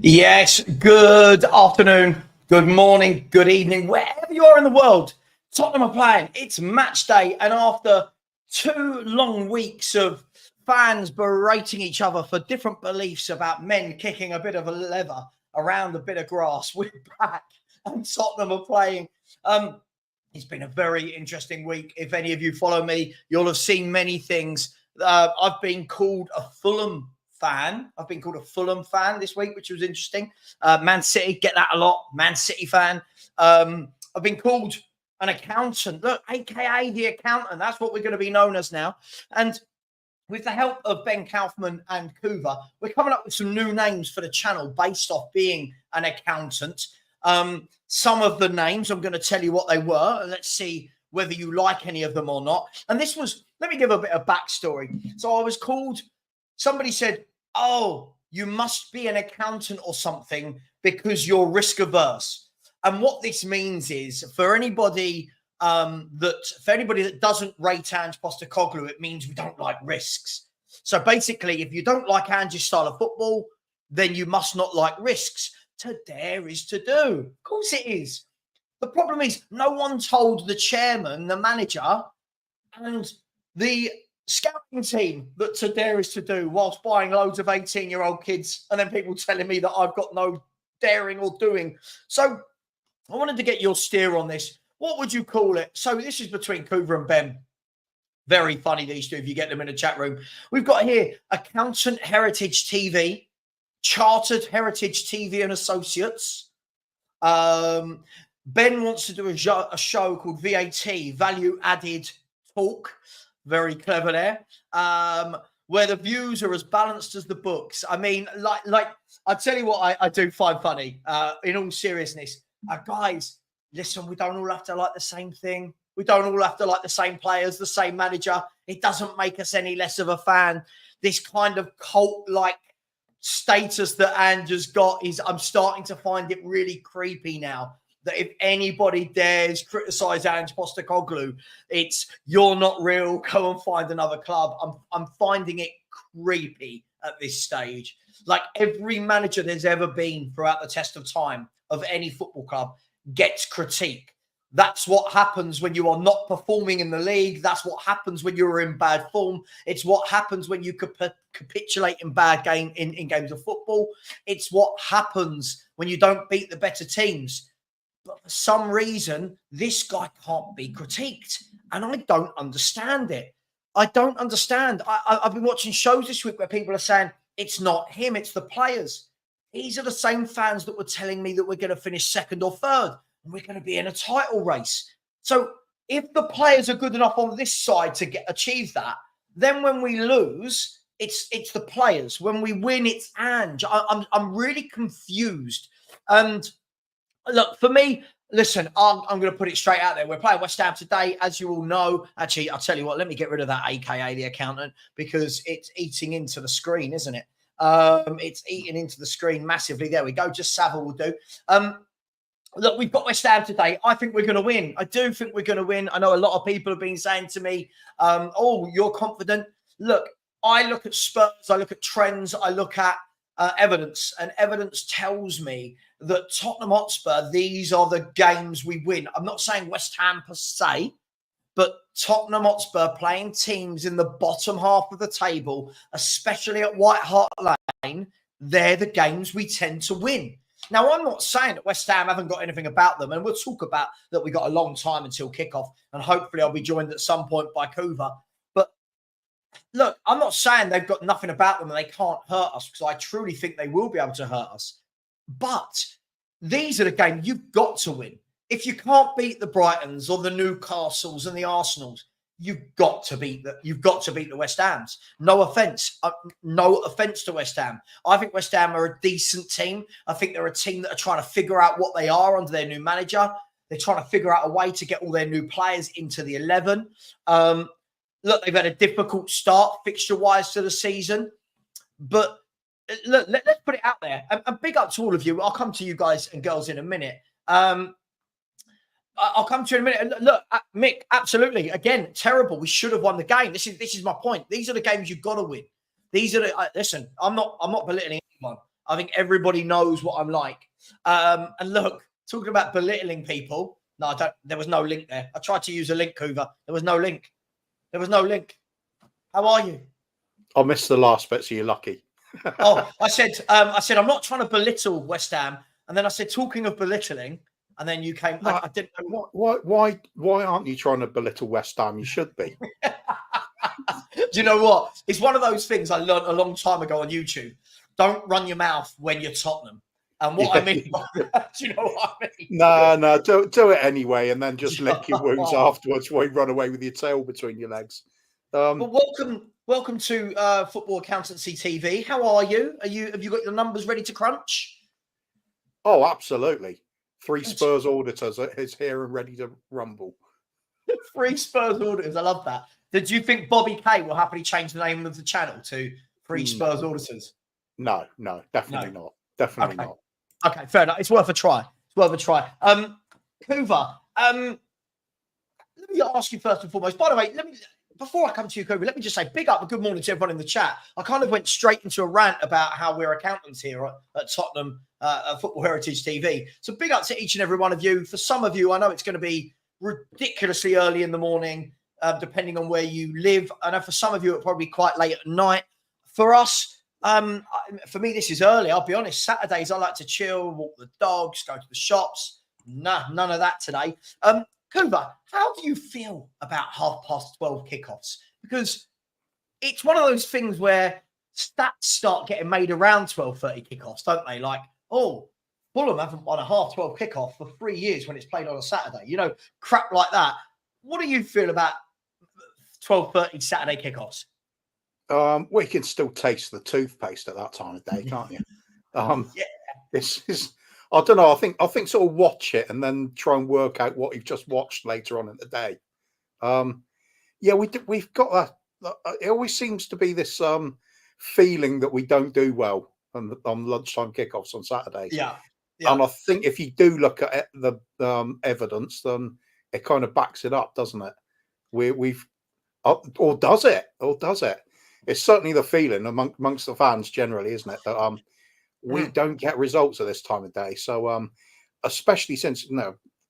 Yes, good afternoon, good morning, good evening, wherever you are in the world. Tottenham are playing. It's match day, and after 2 long weeks of fans berating each other for different beliefs about men kicking a bit of a leather around a bit of grass, we're back, and Tottenham are playing. It's been a very interesting week. If any of you follow me, you'll have seen many things. I've been called a Fulham fan. I've been called a Fulham fan this week, which was interesting. Man City, get that a lot. Man City fan. I've been called an accountant. Look, AKA the accountant. That's what we're going to be known as now. And with the help of Ben Kaufman and Kuva, we're coming up with some new names for the channel based off being an accountant. Some of the names, I'm going to tell you what they were, and let's see whether you like any of them or not. And this was, let me give a bit of backstory. So I was called, somebody said, oh, you must be an accountant or something because you're risk averse. And what this means is for anybody that doesn't rate Ange Postecoglou, it means we don't like risks. So basically, if you don't like Ange's style of football, then you must not like risks. To dare is to do. Of course it is. The problem is no one told the chairman, the manager, and the scouting team that to dare is to do whilst buying loads of 18-year-old kids and then people telling me that I've got no daring or doing. So I wanted to get your steer on this. What would you call it? So this is between Kuva and Ben. Very funny, these two, if you get them in the chat room. We've got here Accountant Heritage TV, Chartered Heritage TV and Associates. Ben wants to do a show called VAT, Value Added Talk. Very clever there. Where the views are as balanced as the books. I mean, like I tell you what I do find funny, in all seriousness. Guys, listen, we don't all have to like the same thing. We don't all have to like the same players, the same manager. It doesn't make us any less of a fan. This kind of cult-like status that Ange has got is, I'm starting to find it really creepy now. That if anybody dares criticize Ange Postecoglou, it's you're not real, go and find another club. I'm finding it creepy at this stage. Like every manager there's ever been throughout the test of time of any football club gets critique. That's what happens when you are not performing in the league. That's what happens when you're in bad form. It's what happens when you capitulate in in games of football. It's what happens when you don't beat the better teams. But for some reason, this guy can't be critiqued. And I don't understand it. I don't understand. I've been watching shows this week where people are saying, it's not him, it's the players. These are the same fans that were telling me that we're going to finish second or third and we're going to be in a title race. So if the players are good enough on this side to achieve that, then when we lose, it's the players. When we win, it's Ange. I'm really confused. And look, for me, listen, I'm going to put it straight out there. We're playing West Ham today, as you all know. Actually, I'll tell you what, let me get rid of that AKA the accountant because it's eating into the screen, isn't it? It's eating into the screen massively. There we go. Just Savva will do. Look, we've got West Ham today. I think we're going to win. I do think we're going to win. I know a lot of people have been saying to me, oh, you're confident. Look, I look at Spurs. I look at trends. I look at evidence. And evidence tells me that Tottenham Hotspur, these are the games we win. I'm not saying West Ham per se, but Tottenham Hotspur playing teams in the bottom half of the table, especially at White Hart Lane, they're the games we tend to win. Now, I'm not saying that West Ham haven't got anything about them, and we'll talk about that. We've got a long time until kickoff, and hopefully I'll be joined at some point by Kuva. But look, I'm not saying they've got nothing about them and they can't hurt us, because I truly think they will be able to hurt us. But these are the games you've got to win. If you can't beat the Brightons or the Newcastles and the Arsenals, you've got to beat the West Hams. No offense to West Ham. I think West Ham are a decent team. I think they're a team that are trying to figure out what they are under their new manager. They're trying to figure out a way to get all their new players into the 11. Look, they've had a difficult start fixture-wise to the season, but look, let's put it out there. And big up to all of you. I'll come to you guys and girls in a minute. I'll come to you in a minute. Look, Mick, absolutely. Again, terrible. We should have won the game. This is my point. These are the games you've got to win. These are the listen. I'm not belittling anyone. I think everybody knows what I'm like. And look, talking about belittling people, no, I don't. There was no link there. I tried to use a link, Hoover. There was no link. There was no link. How are you? I missed the last bit, so you're lucky. I said, I'm not trying to belittle West Ham, and then I said, talking of belittling, and then you came. No, I didn't know. Why aren't you trying to belittle West Ham? You should be. Do you know what? It's one of those things I learned a long time ago on YouTube. Don't run your mouth when you're Tottenham. And what I mean, do you know what I mean? No, do it anyway, and then just lick your wounds afterwards while you run away with your tail between your legs. But welcome to Football Accountancy TV. How are you? Have you got your numbers ready to crunch? Oh, absolutely. 3 Spurs auditors is here and ready to rumble. 3 Spurs auditors. I love that. Did you think Bobby K will happily change the name of the channel to 3 Spurs auditors? No, definitely not. Definitely not. Okay, fair enough. It's worth a try. Hoover, let me ask you first and foremost. By the way, before I come to you, Hoover, let me just say big up and good morning to everyone in the chat. I kind of went straight into a rant about how we're accountants here at Tottenham Football Heritage TV. So big up to each and every one of you. For some of you, I know it's going to be ridiculously early in the morning, depending on where you live. I know for some of you, it'll probably be quite late at night. For us, for me, this is early. I'll be honest. Saturdays, I like to chill, walk the dogs, go to the shops. Nah, none of that today. Hoover, how do you feel about 12:30 kickoffs? Because it's one of those things where stats start getting made around 12:30 kickoffs, don't they? Like, oh, Fulham haven't won a 12:30 kickoff for 3 years when it's played on a Saturday. You know, crap like that. What do you feel about 12:30 Saturday kickoffs? Well, you can still taste the toothpaste at that time of day, can't you? Yeah. This is, I don't know. I think sort of watch it and then try and work out what you've just watched later on in the day. Yeah, we've got that. It always seems to be this feeling that we don't do well on lunchtime kickoffs on Saturdays. Yeah. And I think if you do look at the evidence, then it kind of backs it up, doesn't it? Or does it? It's certainly the feeling amongst the fans generally, isn't it? That we don't get results at this time of day. So especially since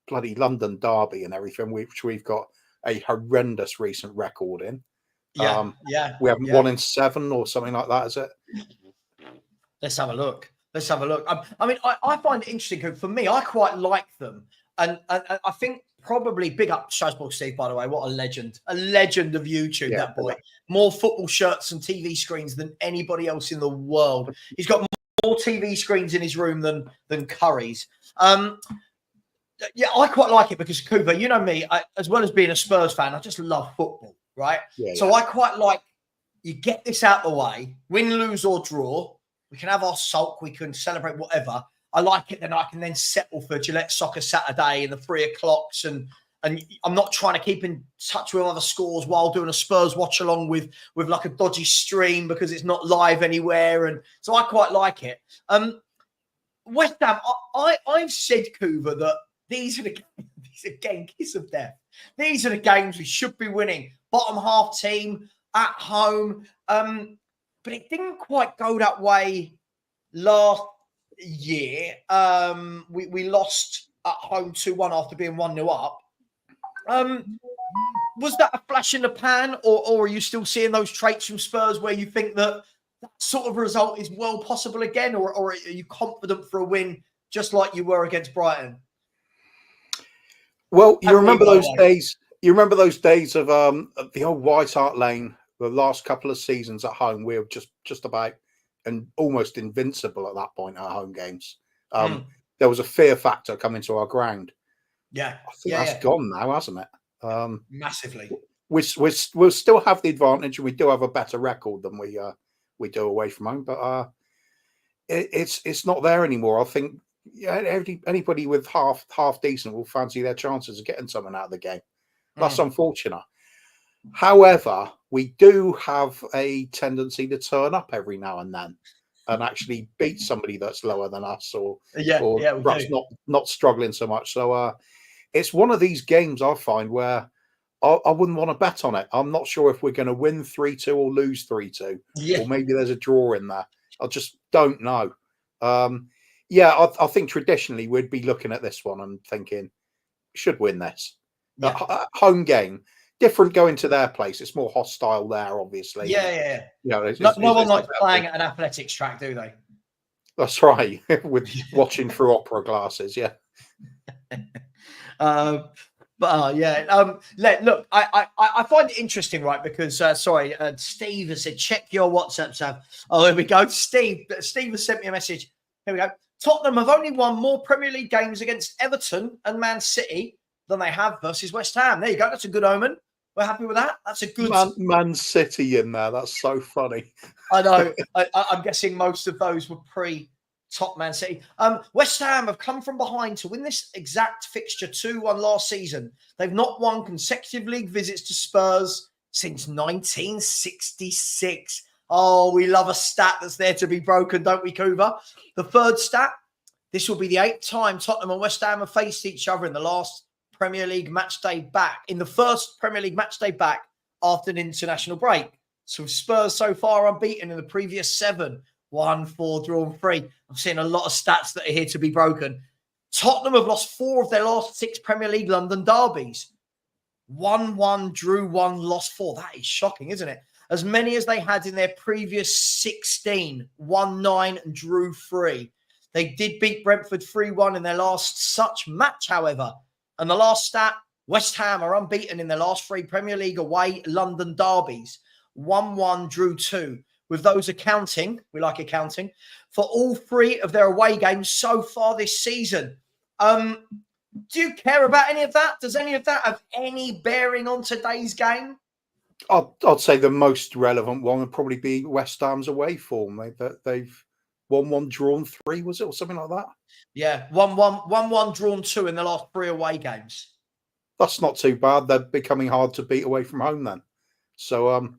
bloody London derby and everything, which we've got a horrendous recent record in. We haven't won in 7 or something like that, is it? Let's have a look. I mean, I find it interesting. For me, I quite like them, and I think probably big up Shazball Steve, by the way. What a legend of YouTube, that boy. More football shirts and TV screens than anybody else in the world. He's got more TV screens in his room than curries. Yeah, I quite like it because, Cooper, you know me, as well as being a Spurs fan, I just love football, right? So I quite like, you get this out the way, win, lose or draw. We can have our sulk, we can celebrate whatever. I like it, then I can then settle for Gillette Soccer Saturday and the 3 o'clocks, and I'm not trying to keep in touch with other scores while doing a Spurs watch along with like a dodgy stream because it's not live anywhere, and so I quite like it. West Ham, I've said, Coover, that these are game kiss of death. These are the games we should be winning. Bottom half team at home, but it didn't quite go that way last year. We lost at home 2-1 after being 1-0 up. Was that a flash in the pan, or are you still seeing those traits from Spurs where you think that sort of result is well possible again, or are you confident for a win just like you were against Brighton? Well, you remember those days. You remember those days of the old White Hart Lane. The last couple of seasons at home, we were just about and almost invincible at that point at home games. There was a fear factor coming to our ground. Yeah, I think that's gone now, hasn't it? Massively. We'll still have the advantage, and we do have a better record than we do away from home. But it's not there anymore. I think anybody with half decent will fancy their chances of getting something out of the game. That's unfortunate. However, we do have a tendency to turn up every now and then and actually beat somebody that's lower than us, or perhaps not struggling so much. So it's one of these games I find where I wouldn't want to bet on it. I'm not sure if we're going to win 3-2 or lose 3-2, or maybe there's a draw in there. I just don't know. Yeah, I think traditionally we'd be looking at this one and thinking, should win this. Yeah. Home game, different going to their place. It's more hostile there, obviously. Yeah, and, yeah. You know, No one it's a likes better playing thing. at an athletics track, do they? That's right. With watching through opera glasses, yeah. Look, I find it interesting, right? Because Steve has said check your WhatsApp, Sav. Oh, here we go. Steve has sent me a message. Here we go. Tottenham have only won more Premier League games against Everton and Man City than they have versus West Ham. There you go. That's a good omen. We're happy with that. That's a good. Man City in there. That's so funny. I know. I'm guessing most of those were top Man City. West Ham have come from behind to win this exact fixture 2-1 last season. They've not won consecutive league visits to Spurs since 1966. Oh, we love a stat that's there to be broken, don't we, Kuva? The third stat, this will be the 8th time Tottenham and West Ham have faced each other in the last Premier League match day back, in the first Premier League match day back after an international break. So Spurs so far unbeaten in the previous 7. 1-4 drawn 3. I'm seeing a lot of stats that are here to be broken. Tottenham have lost 4 of their last 6 Premier League London derbies. 1-1, drew 1, lost 4. That is shocking, isn't it? As many as they had in their previous 16. 1-9 and drew 3. They did beat Brentford 3-1 in their last such match, however. And the last stat, West Ham are unbeaten in their last 3 Premier League away London derbies. 1-1, drew 2. With those accounting, we like accounting, for all 3 of their away games so far this season. Do you care about any of that? Does any of that have any bearing on today's game? I'd say the most relevant one would probably be West Ham's away form. They've 1-1, drawn 3, was it, or something like that? Yeah, 1-1, drawn 2 in the last 3 away games. That's not too bad. They're becoming hard to beat away from home then. So,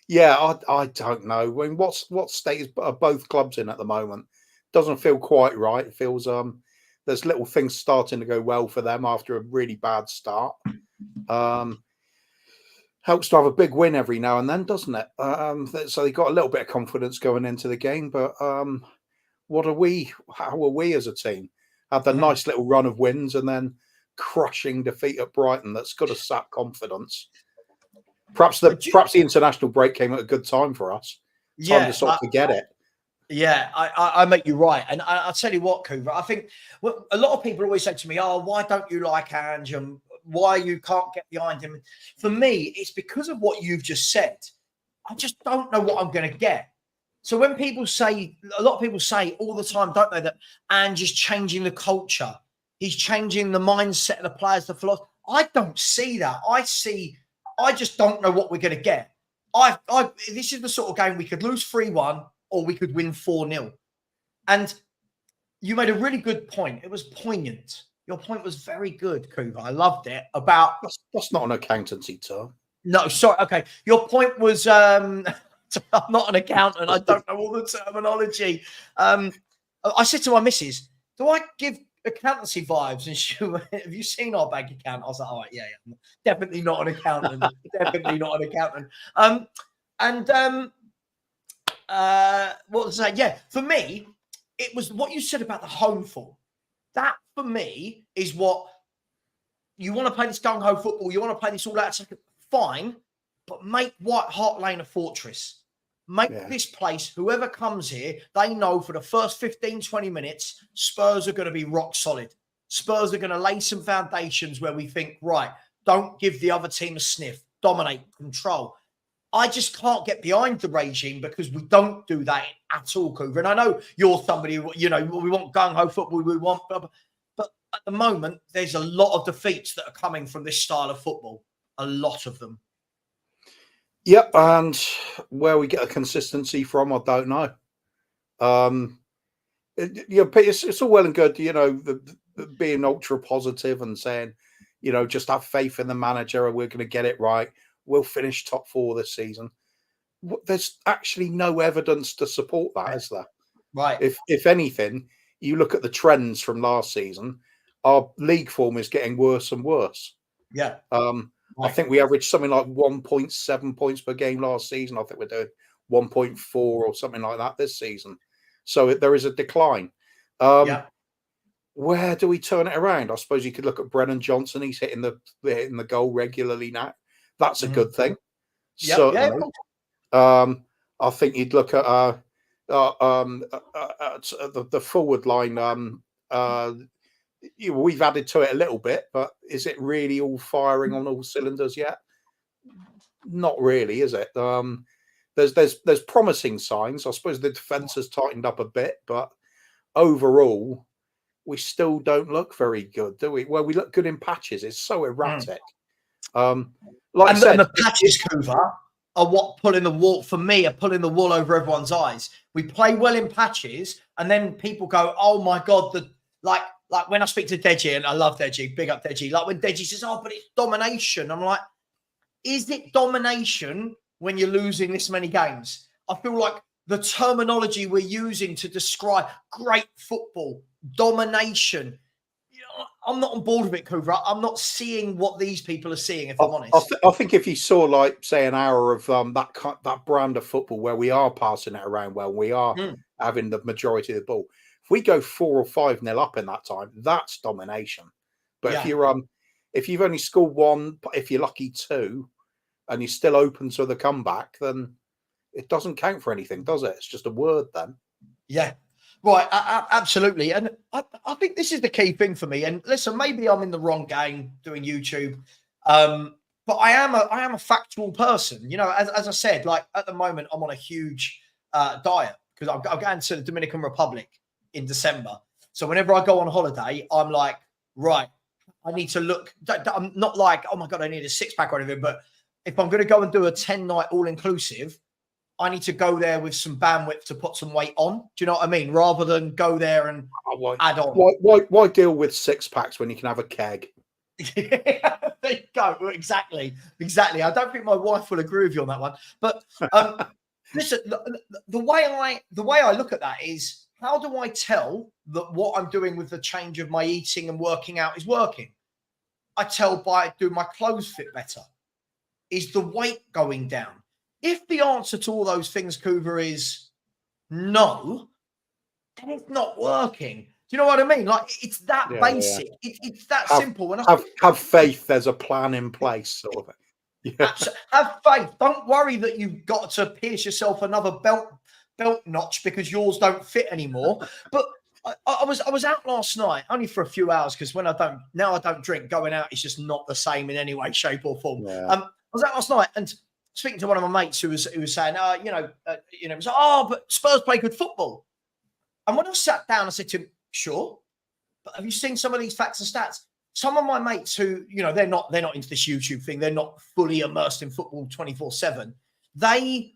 yeah, I don't know. I mean, what state are both clubs in at the moment? Doesn't feel quite right. It feels there's little things starting to go well for them after a really bad start. Helps to have a big win every now and then, doesn't it? So they got a little bit of confidence going into the game. But what are we? How are we as a team? Had the nice little run of wins and then crushing defeat at Brighton. That's got to sap confidence. Perhaps the international break came at a good time for us. Time to sort of forget it. Yeah, I make you right. And I'll tell you what, Coover, I think a lot of people always say to me, oh, why don't you like Ange and why you can't get behind him? For me, it's because of what you've just said. I just don't know what I'm going to get. So when people say, a lot of people say all the time, don't they, that Ange is changing the culture. He's changing the mindset of the players, the philosophy. I don't see that. I just don't know what we're going to get. This is the sort of game we could lose 3-1 or we could win 4-0. And you made a really good point. It was poignant. Your point was very good, Kuva. I loved it. About that's not an accountancy term. No, sorry. Okay, your point was I'm not an accountant. I don't know all the terminology. I said to my missus, "Do I give accountancy vibes?" And she went, "Have you seen our bank account?" I was like, "All right, yeah. Definitely not an accountant. Definitely not an accountant." What was I saying? Yeah, for me, it was what you said about the home form. That, for me, is what you want to play this gung-ho football. You want to play this all-out second. Fine, but make White Hart Lane a fortress. Make this place, whoever comes here, they know for the first 15, 20 minutes, Spurs are going to be rock solid. Spurs are going to lay some foundations where we think, right, don't give the other team a sniff, dominate, control. I just can't get behind the regime because we don't do that at all, Coover. And I know you're somebody, we want gung-ho football, we want... But at the moment, there's a lot of defeats that are coming from this style of football. A lot of them. Yep, and where we get a consistency from, I don't know. It's all well and good, being ultra positive and saying, just have faith in the manager and we're going to get it right. We'll finish top 4 this season. There's actually no evidence to support that, is there? Right. If anything, you look at the trends from last season, our league form is getting worse and worse. Yeah. I think we averaged something like 1.7 points per game last season. I think we're doing 1.4 or something like that this season. So there is a decline. Yeah. Where do we turn it around? I suppose you could look at Brennan Johnson. He's hitting the goal regularly now. That's a good thing. Yeah. Certainly. I think you'd look at the forward line. We've added to it a little bit, but is it really all firing on all cylinders yet? Not really, is it? There's promising signs. I suppose the defence has tightened up a bit, but overall, we still don't look very good, do we? Well, we look good in patches. It's so erratic. And the patches, Coover, are what pulling the wool for me. Are pulling the wool over everyone's eyes. We play well in patches, and then people go, "Oh my god!" Like when I speak to Deji, and I love Deji, big up Deji. Like when Deji says, "Oh, but it's domination," I'm like, "Is it domination when you're losing this many games?" I feel like the terminology we're using to describe great football, domination. I'm not on board with it, Coover. I'm not seeing what these people are seeing, if I'm honest. I think if you saw, like, say, an hour of that brand of football where we are passing it around well, we are having the majority of the ball. If we go 4 or 5-0 up in that time, that's domination. But if you've only scored one, if you're lucky 2, and you're still open to the comeback, then it doesn't count for anything, does it? It's just a word then. Yeah. Right, absolutely. And I think this is the key thing for me. And listen, maybe I'm in the wrong game doing YouTube, but I am a factual person. You know, as I said, like at the moment, I'm on a huge diet because I'm going to the Dominican Republic in December. So whenever I go on holiday, I'm like, right, I need to look. I'm not like, oh my God, I need a 6-pack or anything. But if I'm going to go and do a 10-night all-inclusive, I need to go there with some bandwidth to put some weight on. Do you know what I mean? Rather than go there and add on. Why deal with 6-packs when you can have a keg? There you go. Exactly. I don't think my wife will agree with you on that one. But listen, the way I look at that is, how do I tell that what I'm doing with the change of my eating and working out is working? I tell by do my clothes fit better? Is the weight going down? If the answer to all those things, Coover, is no, then it's not working. Do you know what I mean? Like, it's that basic. Yeah. It's that simple. And have faith there's a plan in place, sort of. Yeah. Have faith. Don't worry that you've got to pierce yourself another belt notch because yours don't fit anymore. But I was out last night only for a few hours because when I don't drink. Going out is just not the same in any way, shape, or form. Yeah. I was out last night and speaking to one of my mates who was saying, it was, but Spurs play good football. And when I sat down, I said to him, sure, but have you seen some of these facts and stats? Some of my mates who, they're not into this YouTube thing. They're not fully immersed in football 24/7. They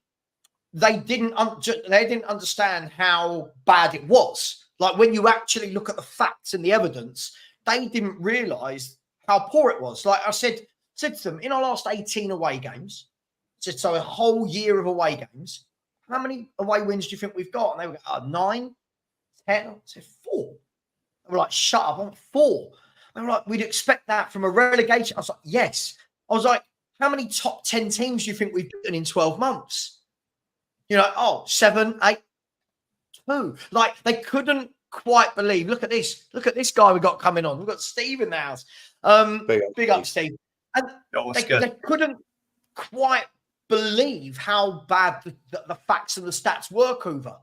didn't understand how bad it was. Like when you actually look at the facts and the evidence, they didn't realise how poor it was. Like I said to them, in our last 18 away games, so a whole year of away games, how many away wins do you think we've got? And they were like, 9, 10, I said 4. They were like, shut up, I want 4. They were like, we'd expect that from a relegation. I was like, yes. I was like, how many top 10 teams do you think we've done in 12 months? 7, 8, 2. Like they couldn't quite believe. Look at this guy we got coming on. We've got Steve in the house. Big up, Steve. And they couldn't quite believe how bad the facts and the stats were, Coover.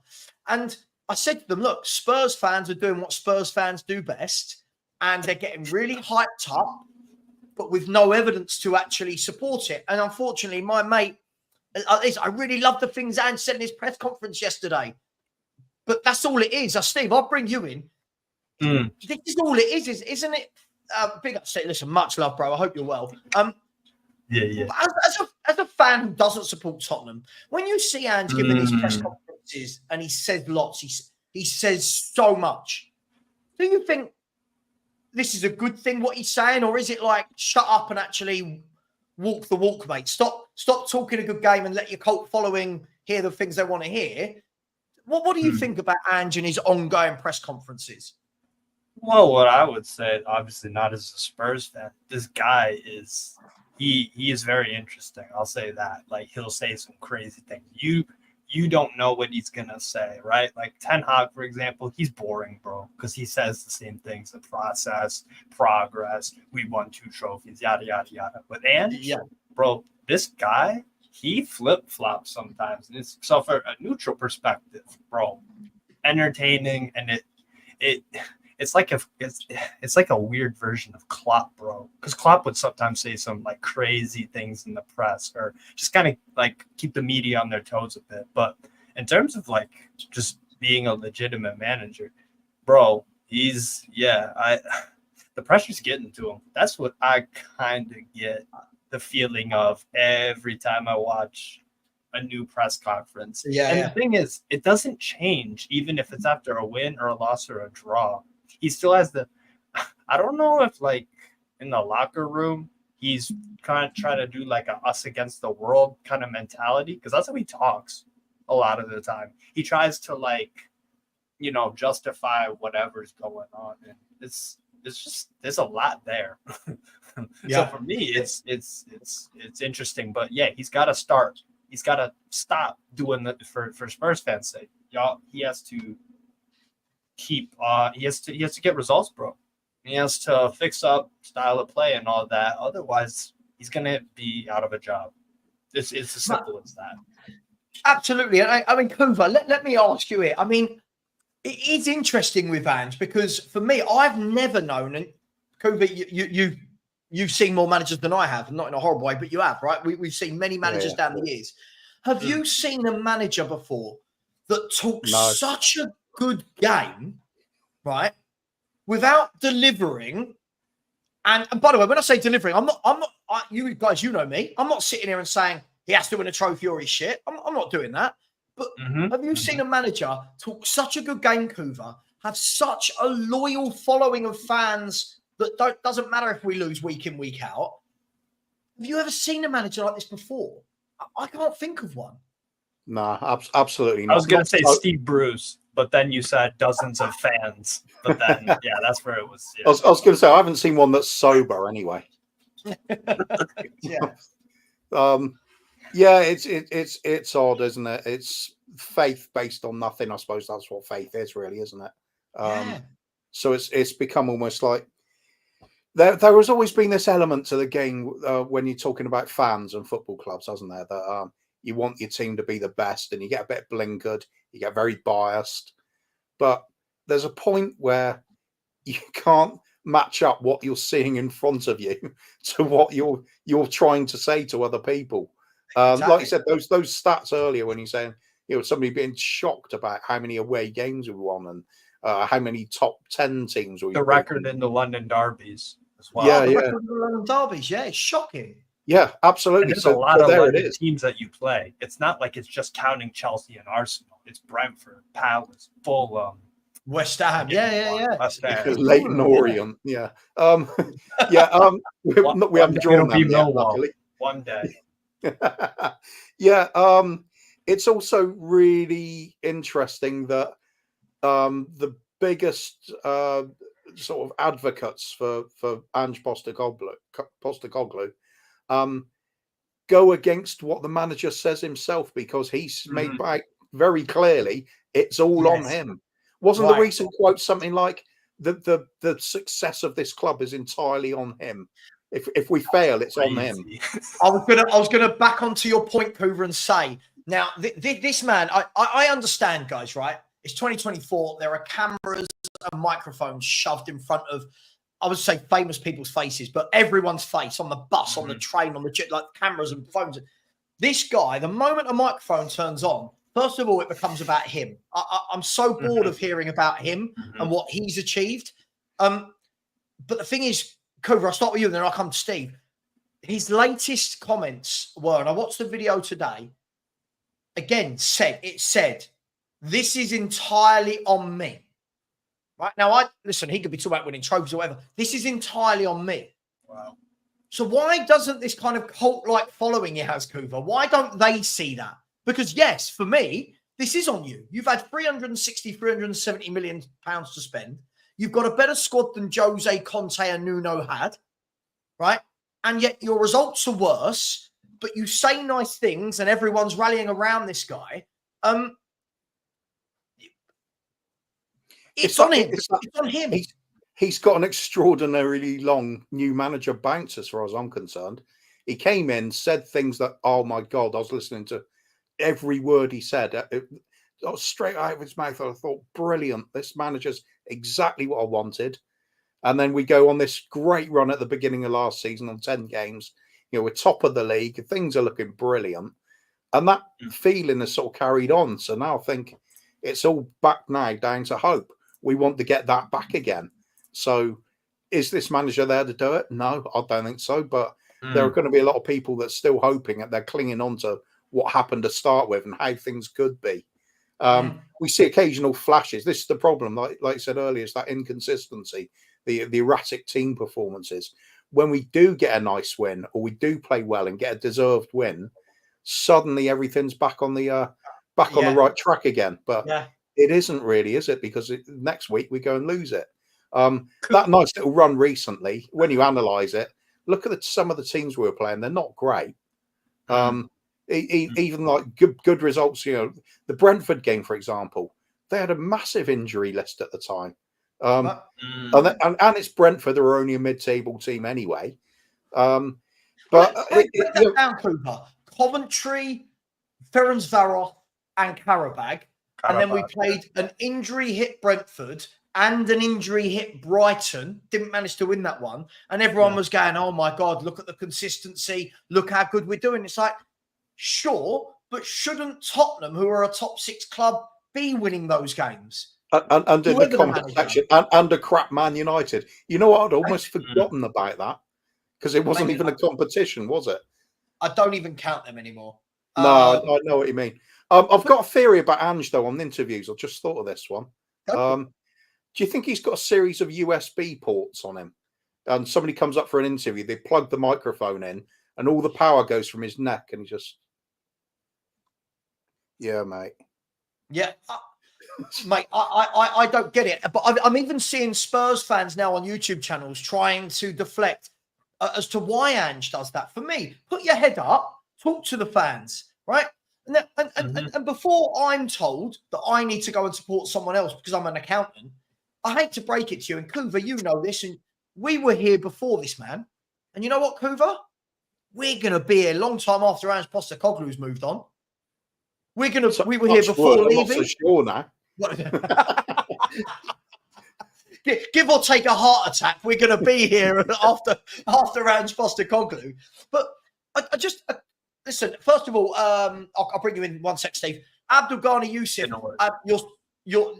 And I said to them, look, Spurs fans are doing what Spurs fans do best, and they're getting really hyped up, but with no evidence to actually support it. And unfortunately, my mate, I really love the things Ange said in his press conference yesterday, but that's all it is. Steve, I'll bring you in. This is all it is, isn't it? Big up, Steve. Listen, much love, bro. I hope you're well. Yeah. As a fan who doesn't support Tottenham, when you see Ange giving these press conferences and he says lots, he says so much, do you think this is a good thing, what he's saying, or is it like, shut up and actually walk the walk, mate? Stop talking a good game and let your cult following hear the things they want to hear. What do you think about Ange and his ongoing press conferences? Well, what I would say, obviously not as a Spurs fan, this guy is he is very interesting. I'll say that. Like, he'll say some crazy things. You you don't know what he's gonna say, right? Like Ten Hag, for example, he's boring, bro, because he says the same things: the process, progress. We won 2 trophies, yada yada yada. But Yeah. bro, this guy, he flip flops sometimes. And it's so for a neutral perspective, bro, entertaining, and it's like a weird version of Klopp, bro. Because Klopp would sometimes say some like crazy things in the press, or just kind of like keep the media on their toes a bit. But in terms of like just being a legitimate manager, bro, the pressure's getting to him. That's what I kind of get the feeling of every time I watch a new press conference. And the thing is, it doesn't change even if it's after a win or a loss or a draw. He still has I don't know if like in the locker room, he's kind of trying to do like a us against the world kind of mentality, because that's how he talks a lot of the time. He tries to like, justify whatever's going on. And it's just, there's a lot there. So for me, it's interesting, but yeah, he's got to start. He's got to stop doing that for Spurs fans' sake. Y'all, he has to keep. He has to get results, bro. He has to fix up style of play and all that. Otherwise, he's gonna be out of a job. It's as simple as that. Absolutely. And I mean, Kuva, let me ask you it. I mean, it is interesting with Ange, because for me, I've never known, and Kuva, you've seen more managers than I have, not in a horrible way, but you have, right? We've seen many managers down the years. Have you seen a manager before that took such a good game, right, without delivering? And by the way, when I say delivering, you guys, you know me. I'm not sitting here and saying he has to win a trophy or he's shit. I'm not doing that. But have you seen a manager talk such a good game, Kuva, have such a loyal following of fans that doesn't matter if we lose week in, week out? Have you ever seen a manager like this before? I can't think of one. No, absolutely not. I was going to say Steve Bruce, but then you said dozens of fans. But then, yeah, that's where it was. Yeah. I was going to say I haven't seen one that's sober anyway. Yeah, it's odd, isn't it? It's faith based on nothing. I suppose that's what faith is, really, isn't it? So it's become almost like there has always been this element to the game when you're talking about fans and football clubs, hasn't there? That you want your team to be the best, and you get a bit blinkered, you get very biased. But there's a point where you can't match up what you're seeing in front of you to what you're trying to say to other people. Exactly. Like you said, those stats earlier when you're saying, somebody being shocked about how many away games we won and how many top 10 teams we the record in the London derbies as well. Yeah, the record in the London derbies. Yeah, it's shocking. Yeah, absolutely. And there's a lot of London teams that you play. It's not like it's just counting Chelsea and Arsenal. It's Brentford, Palace, Fulham, West Ham. Yeah. West Ham. Leighton Orient. Yeah. We haven't drawn them yet, luckily. One day. It's also really interesting that the biggest sort of advocates for Ange Postecoglou go against what the manager says himself, because he's made back very clearly it's all on him. Wasn't the recent quote something like the success of this club is entirely on him? If we fail, it's on him. I was gonna back onto your point, Coover, and say, now this man, I understand, guys, right? It's 2024. There are cameras and microphones shoved in front of, I would say, famous people's faces, but everyone's face on the bus, on the train, on the jet, like cameras and phones. This guy, the moment a microphone turns on, first of all, it becomes about him. I'm so bored of hearing about him and what he's achieved. But the thing is, Coover, I'll start with you and then I'll come to Steve. His latest comments were, and I watched the video today, again, it said, this is entirely on me. Right now, listen, he could be talking about winning trophies or whatever. This is entirely on me. Wow. So why doesn't this kind of cult-like following he has, Coover, why don't they see that? Because yes, for me, this is on you. You've had 370 million pounds to spend. You've got a better squad than Jose, Conte and Nuno had, right? And yet your results are worse, but you say nice things and everyone's rallying around this guy. It's on him. It's on him. He's got an extraordinarily long new manager bounce, as far as I'm concerned. He came in, said things that, oh my God, I was listening to every word he said. It was straight out of his mouth. I thought, brilliant. This manager's exactly what I wanted. And then we go on this great run at the beginning of last season on 10 games. You know, we're top of the league. Things are looking brilliant. And that feeling has sort of carried on. So now I think it's all back now down to hope. We want to get that back again. So is this manager there to do it? No, I don't think so. But there are going to be a lot of people that are still hoping that they're clinging on to what happened to start with and how things could be. We see occasional flashes. This is the problem, like I said earlier, is that inconsistency, the erratic team performances. When we do get a nice win or we do play well and get a deserved win, suddenly everything's back on the on the right track again. But it isn't really, is it? Because next week we go and lose it. That nice little run recently, when you analyse it, look at some of the teams we were playing. They're not great. Even like good results, you know, the Brentford game, for example, they had a massive injury list at the time. And it's Brentford, who are only a mid-table team anyway. But down, Cooper. Coventry, Ferencvaros, and Karabag. And then we played an injury hit Brentford and an injury hit Brighton. Didn't manage to win that one. And everyone was going, oh my God, look at the consistency. Look how good we're doing. It's like, sure, but shouldn't Tottenham, who are a top 6 club, be winning those games? Under the competition, and under crap Man United. You know what? I'd almost forgotten about that because it wasn't even a competition, was it? I don't even count them anymore. No, I know what you mean. I've got a theory about Ange, though, on interviews. I just thought of this one. Do you think he's got a series of USB ports on him? And somebody comes up for an interview, they plug the microphone in, and all the power goes from his neck, and he just, yeah, mate. Yeah, mate, I don't get it. But I'm even seeing Spurs fans now on YouTube channels trying to deflect as to why Ange does that. For me, put your head up, talk to the fans, right? And before I'm told that I need to go and support someone else because I'm an accountant, I hate to break it to you, and Kuva, you know this, and we were here before this, man. And you know what, Kuva? We're going to be here a long time after Ange Postecoglou's moved on. We were here before leaving. I'm not so sure now. Give or take a heart attack, we're going to be here after Ange Postecoglou. But I just listen. First of all, I'll bring you in one sec, Steve. Abdul Ghani Yusuf,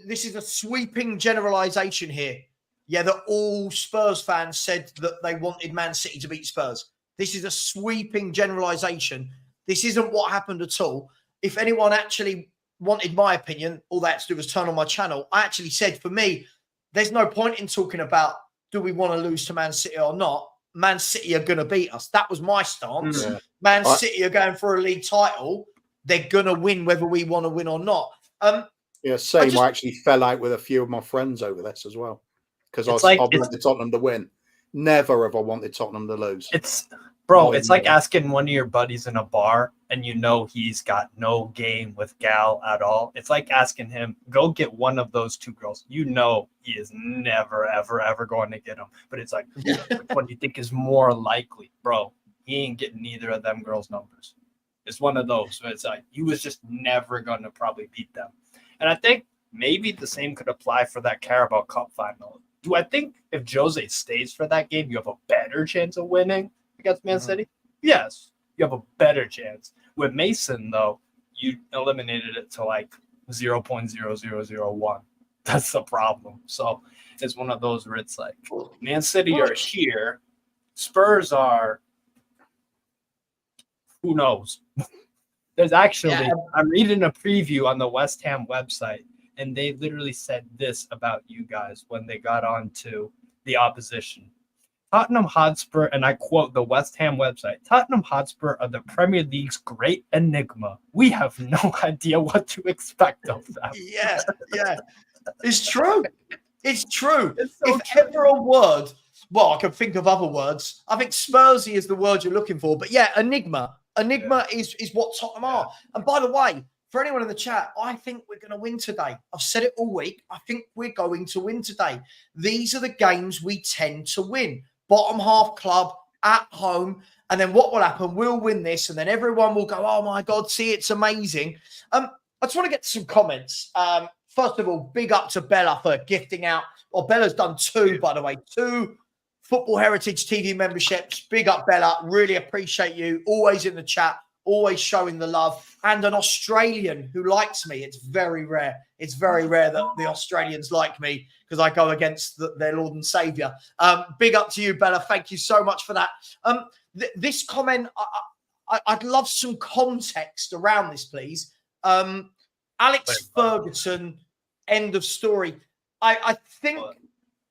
this is a sweeping generalisation here. Yeah, that all Spurs fans said that they wanted Man City to beat Spurs. This is a sweeping generalisation. This isn't what happened at all. If anyone actually wanted my opinion, all they had to do was turn on my channel. I actually said, for me, there's no point in talking about do we want to lose to Man City or not. Man City are going to beat us. That was my stance. Yeah. Man City are going for a league title. They're going to win whether we want to win or not. Same. I actually fell out with a few of my friends over this as well because I wanted Tottenham to win. Never have I wanted Tottenham to lose. It's like asking one of your buddies in a bar and you know he's got no game with gal at all. It's like asking him, go get one of those 2 girls. You know he is never, ever, ever going to get them. But it's like, which one do you think is more likely? Bro, he ain't getting neither of them girls' numbers. It's one of those. So it's like, he was just never going to probably beat them. And I think maybe the same could apply for that Carabao Cup final. Do I think if Jose stays for that game, you have a better chance of winning against Man City? Yes, you have a better chance. With Mason, though, you eliminated it to like 0.0001. That's the problem. So it's one of those where it's like Man City are here, Spurs are, who knows? There's actually, I'm reading a preview on the West Ham website, and they literally said this about you guys when they got on to the opposition. Tottenham Hotspur, and I quote the West Ham website, Tottenham Hotspur are the Premier League's great enigma. We have no idea what to expect of them. Yeah. It's true. It's true. It's so ever a word, well, I can think of other words. I think Spursy is the word you're looking for. But yeah, enigma. Enigma is what Tottenham are. And by the way, for anyone in the chat, I think we're going to win today. I've said it all week. I think we're going to win today. These are the games we tend to win. Bottom half club at home. And then what will happen? We'll win this. And then everyone will go, oh my God, see, it's amazing. I just want to get to some comments. First of all, big up to Bella for gifting out. Well, Bella's done 2, by the way, 2 Football Heritage TV memberships. Big up, Bella. Really appreciate you. Always in the chat. Always showing the love. And an Australian who likes me. It's very rare. It's very rare that the Australians like me because I go against their Lord and Saviour. Big up to you, Bella. Thank you so much for that. This comment, I'd love some context around this, please. Alex Ferguson, end of story. I think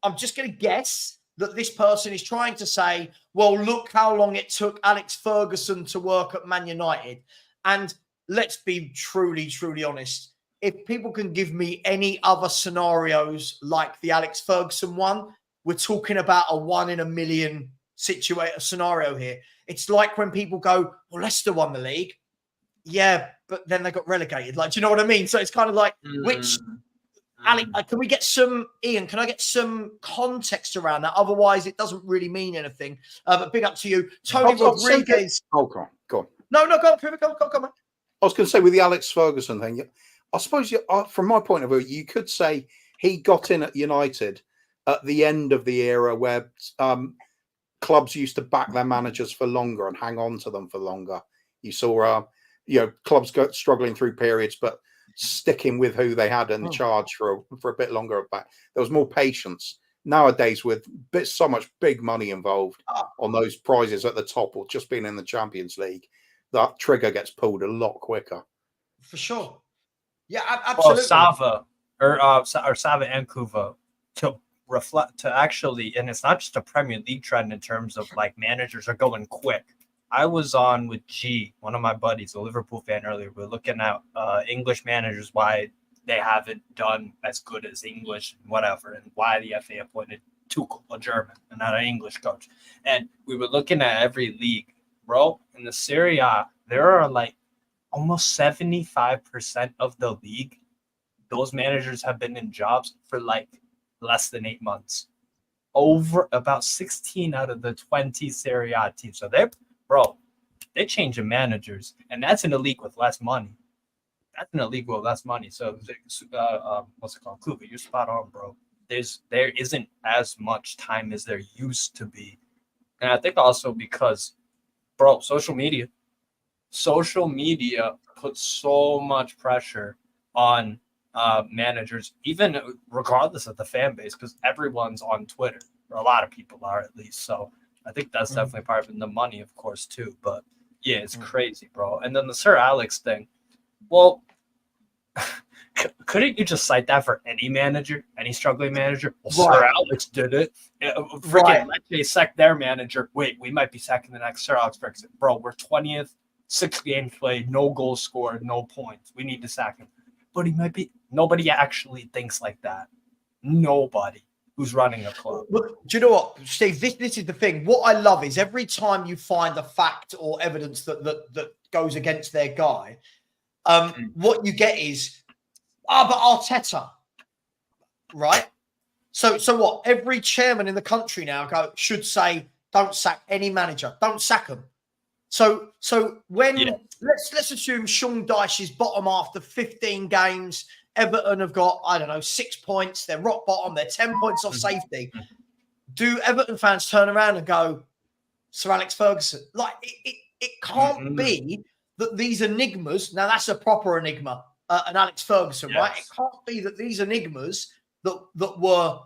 I'm just going to guess that this person is trying to say, well, look how long it took Alex Ferguson to work at Man United. And let's be truly, truly honest. If people can give me any other scenarios like the Alex Ferguson one, we're talking about a 1 in a million scenario here. It's like when people go, well, Leicester won the league. Yeah, but then they got relegated. Like, do you know what I mean? So it's kind of like, which... Ali, can we get some, Ian, can I get some context around that? Otherwise, it doesn't really mean anything. But big up to you. Tony Rodriguez. Oh, go on. No, go on, Privet, go on. I was going to say with the Alex Ferguson thing, I suppose from my point of view, you could say he got in at United at the end of the era where clubs used to back their managers for longer and hang on to them for longer. You saw, clubs struggling through periods, but sticking with who they had in charge for a bit longer back. There was more patience. Nowadays, with so much big money involved on those prizes at the top or just being in the Champions League, that trigger gets pulled a lot quicker. For sure. Yeah, absolutely. Savva or Savva and Kuva to reflect to actually, and it's not just a Premier League trend in terms of like managers are going quick. I was on with G, one of my buddies, a Liverpool fan earlier. We're looking at English managers, why they haven't done as good as English and whatever, and why the FA appointed Tuchel, a German, and not an English coach. And we were looking at every league, bro. In the Serie A, there are like almost 75% of the league. Those managers have been in jobs for like less than 8 months. Over about 16 out of the 20 Serie A teams. So they're changing managers, and that's in a league with less money. So, what's it called? Kuba, you're spot on, bro. There isn't as much time as there used to be, and I think also because, bro, social media puts so much pressure on managers, even regardless of the fan base, because everyone's on Twitter, or a lot of people are at least. So I think that's definitely part of it. And the money, of course, too. But yeah, it's crazy, bro. And then the Sir Alex thing. Well, couldn't you just cite that for any manager, any struggling manager? Well, Sir Alex did it. Freaking Matchday sacked their manager. Wait, we might be sacking the next Sir Alex Ferguson. Bro, we're 20th, 6 games played, no goals scored, no points. We need to sack him. But he might be. Nobody actually thinks like that. Nobody who's running a club. Well, do you know what, Steve? This is the thing. What I love is every time you find a fact or evidence that goes against their guy, what you get is, but Arteta, right? So what? Every chairman in the country now should say, don't sack any manager, don't sack them. So when let's assume Sean Dyche is bottom after 15 games. Everton have got, 6 points. They're rock bottom. They're 10 points off safety. Do Everton fans turn around and go, Sir Alex Ferguson? Like, it can't be that these enigmas, now that's a proper enigma, an Alex Ferguson, right? It can't be that these enigmas that were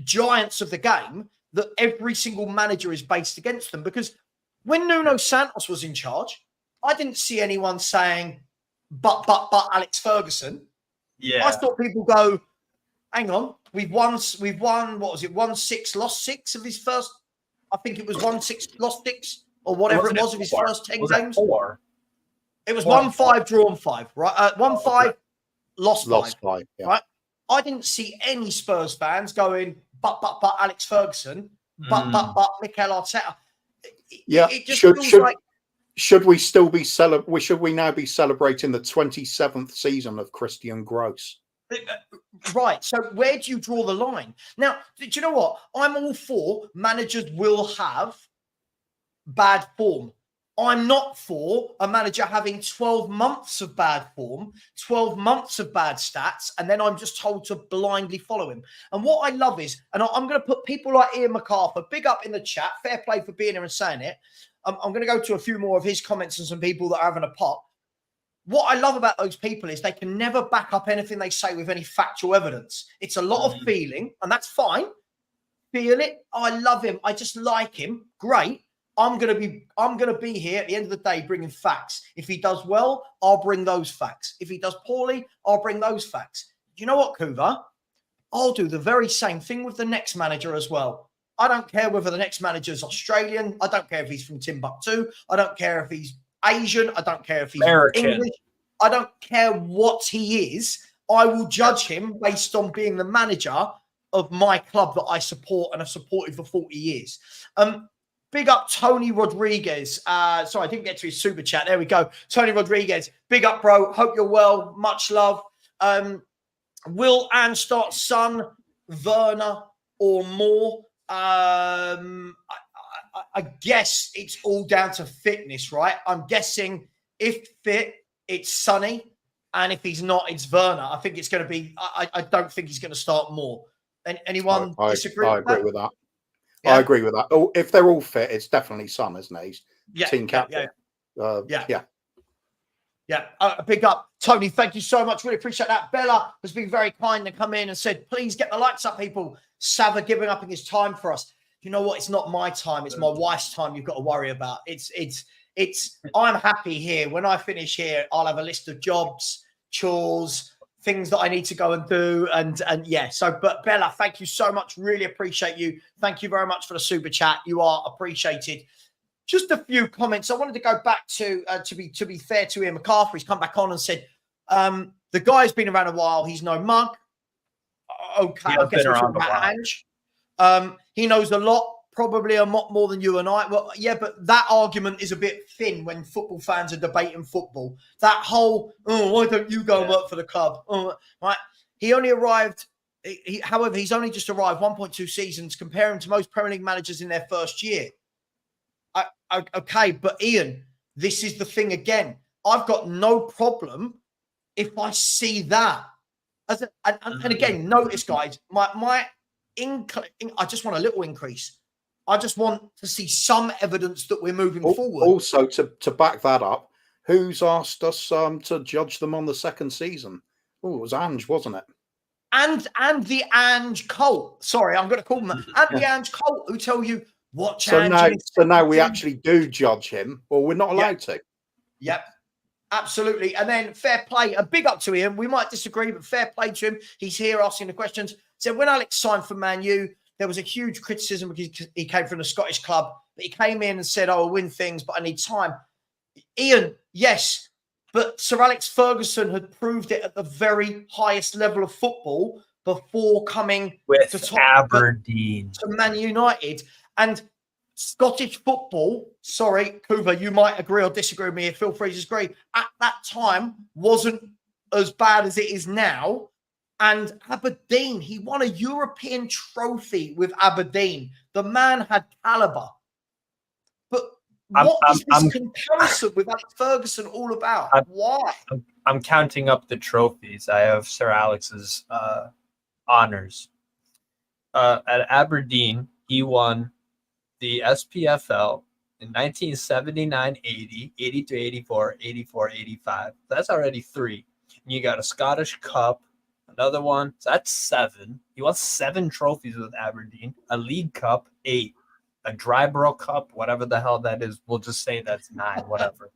giants of the game, that every single manager is based against them. Because when Nuno Santos was in charge, I didn't see anyone saying, but Alex Ferguson. Yeah, I thought people go, hang on, we've won, what was it, 1-6, lost 6 of his first, I think it was 1-6, lost 6, or whatever it was of his first 10 games. It was 1-5, drawn 5, right? 1-5, lost 5, yeah. Right? I didn't see any Spurs fans going, but Alex Ferguson, but Mikel Arteta. Yeah, it just feels like Should we still be Should we now be celebrating the 27th season of Christian Gross? Right. So where do you draw the line? Now, do you know what? I'm all for managers will have bad form. I'm not for a manager having 12 months of bad form, 12 months of bad stats, and then I'm just told to blindly follow him. And what I love is, and I'm going to put people like Ian MacArthur, big up in the chat, fair play for being here and saying it. I'm going to go to a few more of his comments and some people that are having a pop. What I love about those people is they can never back up anything they say with any factual evidence. It's a lot of feeling, and that's fine. Feel it. I love him. I just like him. Great. I'm gonna be here at the end of the day bringing facts. If he does well, I'll bring those facts. If he does poorly, I'll bring those facts. You know what, Kuva? I'll do the very same thing with the next manager as well. I don't care whether the next manager's Australian. I don't care if he's from Timbuktu. I don't care if he's Asian. I don't care if he's American. English. I don't care what he is. I will judge him based on being the manager of my club that I support and have supported for 40 years. Big up Tony Rodriguez. Sorry, I didn't get to his super chat. There we go. Tony Rodriguez. Big up, bro. Hope you're well. Much love. Will Anstart son, Werner or more? I guess it's all down to fitness, right? I'm guessing if fit, it's Sonny. And if he's not, it's Werner. I think it's going to be, I don't think he's going to start more. Anyone disagree with that? I agree with that. Yeah. I agree with that. Oh, if they're all fit, it's definitely Son, isn't it? He's team captain. Big up, Tony. Thank you so much. Really appreciate that. Bella has been very kind to come in and said, please get the lights up, people. Savva giving up his time for us. You know what? It's not my time. It's my wife's time you've got to worry about. I'm happy here. When I finish here, I'll have a list of jobs, chores, things that I need to go and do. But Bella, thank you so much. Really appreciate you. Thank you very much for the super chat. You are appreciated. Just a few comments. I wanted to go back to be fair to Ian MacArthur. He's come back on and said, the guy's been around a while. He's no mug. Okay, I guess we're talking about Ange. He knows a lot, probably a lot more than you and I. Well, yeah, but that argument is a bit thin when football fans are debating football. That whole, why don't you go and work for the club? Right? He only arrived, however, he's only just arrived 1.2 seasons comparing to most Premier League managers in their first year. Okay, but Ian, this is the thing again. I've got no problem if I see that. And again, notice, guys, I just want a little increase. I just want to see some evidence that we're moving forward. Also, to back that up, who's asked us to judge them on the second season? Oh, it was Ange, wasn't it? And the Ange cult. Sorry, I'm going to call them that. And the Ange cult who tell you watch Ange. So now we actually do judge him. Well, we're not allowed to. Yep. Absolutely. And then fair play. A big up to him. We might disagree, but fair play to him. He's here asking the questions. So when Alex signed for Man U, there was a huge criticism because he came from the Scottish club. But he came in and said, I'll win things, but I need time. Ian, yes. But Sir Alex Ferguson had proved it at the very highest level of football before coming to Aberdeen. To Man United. And Scottish football, sorry, Kuva, you might agree or disagree with me. Feel free to disagree. At that time, wasn't as bad as it is now. And Aberdeen, he won a European trophy with Aberdeen. The man had caliber. But what is this comparison with Alex Ferguson all about? Why? I'm counting up the trophies. I have Sir Alex's honors. At Aberdeen, he won the SPFL in 1979-80, 82-84, 84-85. That's already 3. And you got a Scottish Cup, another one. So that's 7. He won 7 trophies with Aberdeen. A League Cup, 8. A Drybrook Cup, whatever the hell that is. We'll just say that's 9, whatever.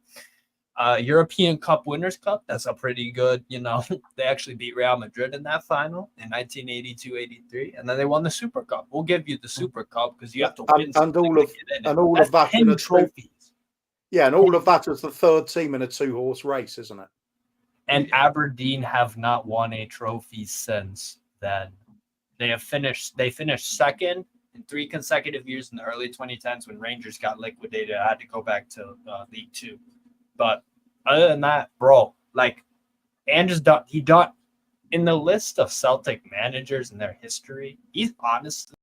European Cup Winners' Cup, that's a pretty good, they actually beat Real Madrid in that final in 1982-83, and then they won the Super Cup. We'll give you the Super Cup because you have to win. And all of that 10 trophies. Yeah, and all of that is the third team in a 2-horse race, isn't it? And Aberdeen have not won a trophy since then. They finished second in 3 consecutive years in the early 2010s when Rangers got liquidated. I had to go back to League Two. But other than that, bro, like, Ange is done. He done in the list of Celtic managers in their history. He's honestly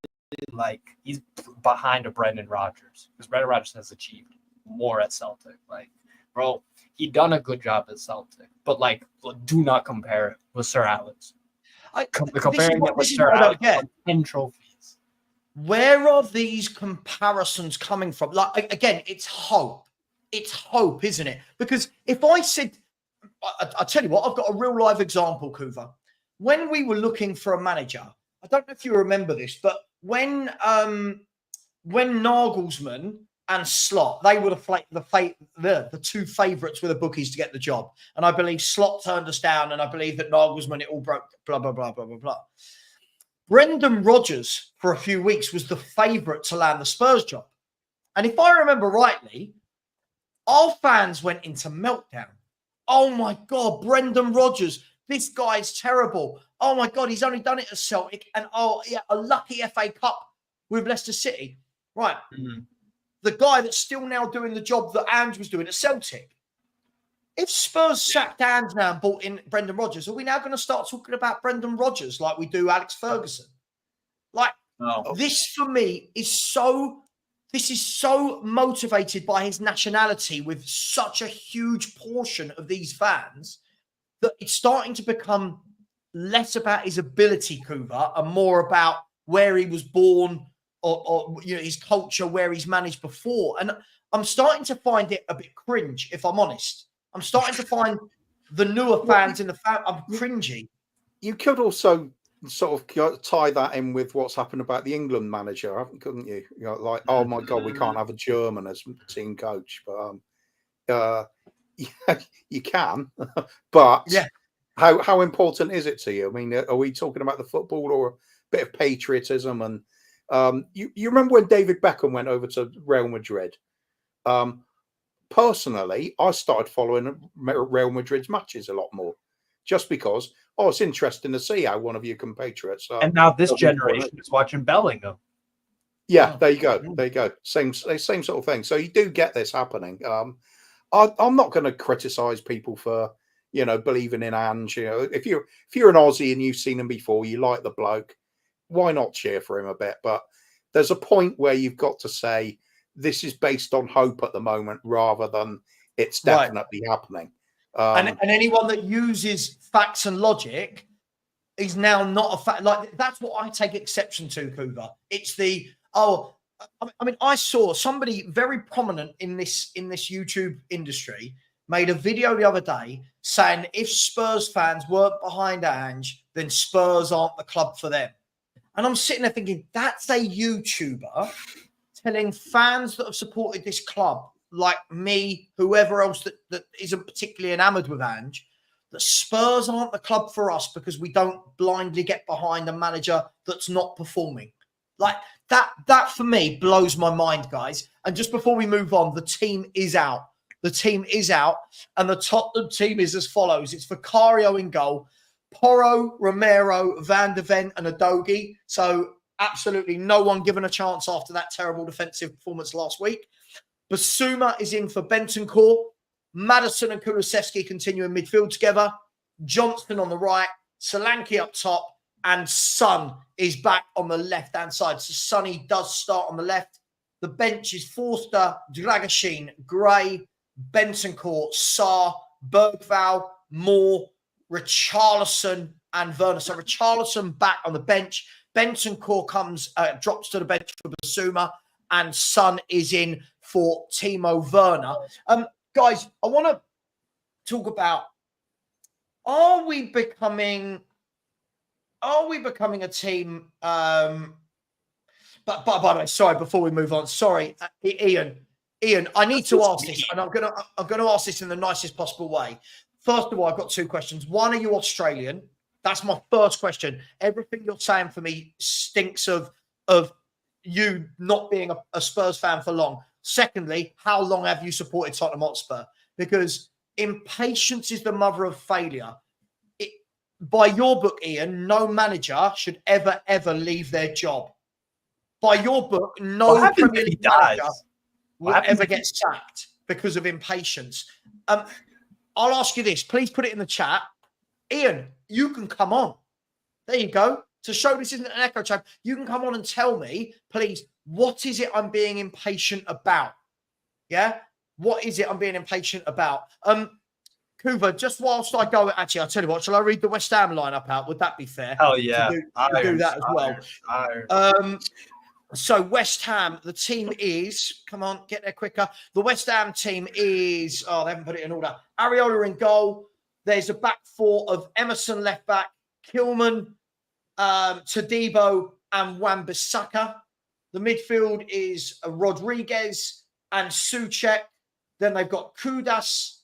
like he's behind a Brendan Rodgers because Brendan Rodgers has achieved more at Celtic. Like, bro, he done a good job at Celtic, but like, do not compare it with Sir Alex. Comparing it with Sir Alex, 10 trophies. Where are these comparisons coming from? Like, again, it's hope. It's hope, isn't it? Because if I said, I tell you what, I've got a real live example, Kuva. When we were looking for a manager, I don't know if you remember this, but when Nagelsmann and Slot, they were the two favourites with the bookies to get the job. And I believe Slot turned us down, and I believe that Nagelsmann, it all broke, blah, blah, blah, blah, blah, blah. Brendan Rodgers, for a few weeks, was the favourite to land the Spurs job. And if I remember rightly, our fans went into meltdown. Oh, my God, Brendan Rodgers, this guy's terrible. Oh, my God, he's only done it at Celtic. And, oh, yeah, a lucky FA Cup with Leicester City. Right. Mm-hmm. The guy that's still now doing the job that Ange was doing at Celtic. If Spurs sacked Ange now and brought in Brendan Rodgers, are we now going to start talking about Brendan Rodgers like we do Alex Ferguson? Like, this for me is so motivated by his nationality with such a huge portion of these fans that it's starting to become less about his ability, Kuva, and more about where he was born or you know, his culture, where he's managed before. And I'm starting to find it a bit cringe, if I'm honest. I'm starting to find the newer fans in the I'm cringy. You could also sort of tie that in with what's happened about the England manager, couldn't you? You know, like, oh my God, we can't have a German as team coach, but yeah, you can. But yeah, how important is it to you? I mean, are we talking about the football or a bit of patriotism? And you remember when David Beckham went over to Real Madrid? Personally, I started following Real Madrid's matches a lot more, just because, it's interesting to see how one of your compatriots. And now this generation is watching Bellingham. Yeah, there you go. There you go. Same sort of thing. So you do get this happening. I'm not going to criticize people for, believing in Ange. If you're an Aussie and you've seen him before, you like the bloke, why not cheer for him a bit? But there's a point where you've got to say, this is based on hope at the moment rather than it's definitely happening. And anyone that uses facts and logic is now not a fact. Like, that's what I take exception to, Kuva. It's I saw somebody very prominent in this YouTube industry made a video the other day saying if Spurs fans weren't behind Ange, then Spurs aren't the club for them. And I'm sitting there thinking, that's a YouTuber telling fans that have supported this club, like me, whoever else that isn't particularly enamored with Ange, that Spurs aren't the club for us because we don't blindly get behind a manager that's not performing. Like, that for me blows my mind, guys. And just before we move on, the team is out. The team is out, and the Tottenham team is as follows. It's Vicario in goal, Porro, Romero, Van der Ven, and Udogie. So absolutely no one given a chance after that terrible defensive performance last week. Basuma is in for Bentancur. Maddison and Kulusevski continue in midfield together. Johnston on the right. Solanke up top. And Son is back on the left-hand side. So Sonny does start on the left. The bench is Forster, Dragoshin, Gray, Bentancur, Sarr, Bergvall, Moore, Richarlison, and Werner. So Richarlison back on the bench. Bentancur drops to the bench for Basuma, and Son is in for Timo Werner. Guys, I want to talk about, are we becoming a team? But by the way, sorry, before we move on, sorry, Ian, I need to ask this, and I'm gonna ask this in the nicest possible way. First of all, I've got two questions. One, are you Australian? That's my first question. Everything you're saying for me stinks of you not being a Spurs fan for long. Secondly, how long have you supported Tottenham Hotspur? Because impatience is the mother of failure. By your book, Ian, no manager should ever leave their job. by your book, What no happens Premier if he League manager dies? will happens ever if he- get sacked because of impatience. I'll ask you this. Please put it in the chat. Ian, you can come on. There you go. To show this isn't an echo chamber, you can come on and tell me, please, what is it I'm being impatient about? Yeah? What is it I'm being impatient about? Kuva, just whilst I go, actually, I'll tell you what, shall I read the West Ham lineup out? Would that be fair? Hell yeah. To do that as well. So West Ham, the team is, come on, get there quicker. The West Ham team is, they haven't put it in order. Areola in goal. There's a back four of Emerson left back, Kilman, Todibo, and Wan-Bissaka. The midfield is Rodriguez and Souček. Then they've got Kudus,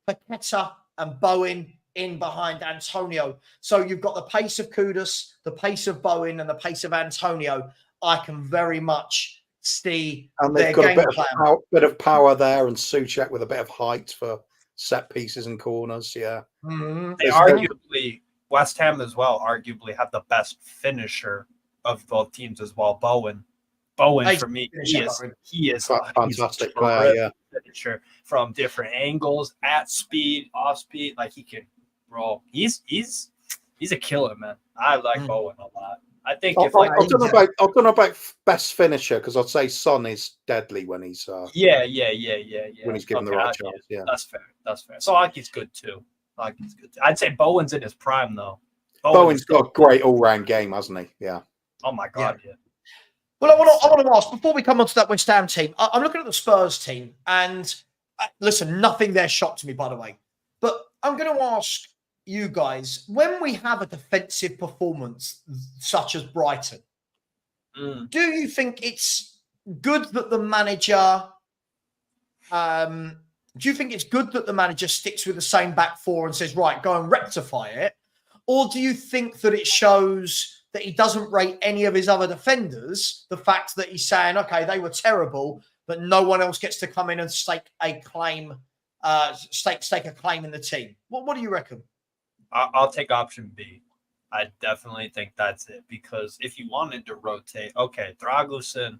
Paqueta, and Bowen in behind Antonio. So you've got the pace of Kudus, the pace of Bowen, and the pace of Antonio. I can very much see And their they've got game a plan. bit of power there, and Souček with a bit of height for set pieces and corners. Yeah, they arguably West Ham as well. Arguably have the best finisher of both teams as well. Bowen for me, he is a fantastic player. Yeah, finisher from different angles, at speed, off speed. Like he can roll. He's a killer, man. I like Bowen a lot. I think I don't know about best finisher, because I'd say Son is deadly when he's when he's given the right chance. Yeah, that's fair. So Aki's good too. I'd say Bowen's in his prime though. Bowen's got a great all-round game, hasn't he? Yeah. Oh my god, yeah. Well, I want to ask, before we come on to that West Ham team, I'm looking at the Spurs team, and listen, nothing there shocked me, by the way. But I'm going to ask you guys, when we have a defensive performance such as Brighton, do you think it's good that the manager sticks with the same back four and says, right, go and rectify it? Or do you think that it shows that he doesn't rate any of his other defenders, the fact that he's saying, okay, they were terrible, but no one else gets to come in and stake a claim in the team? What do you reckon? I'll take option B. I definitely think that's it, because if you wanted to rotate, okay, Dragusin,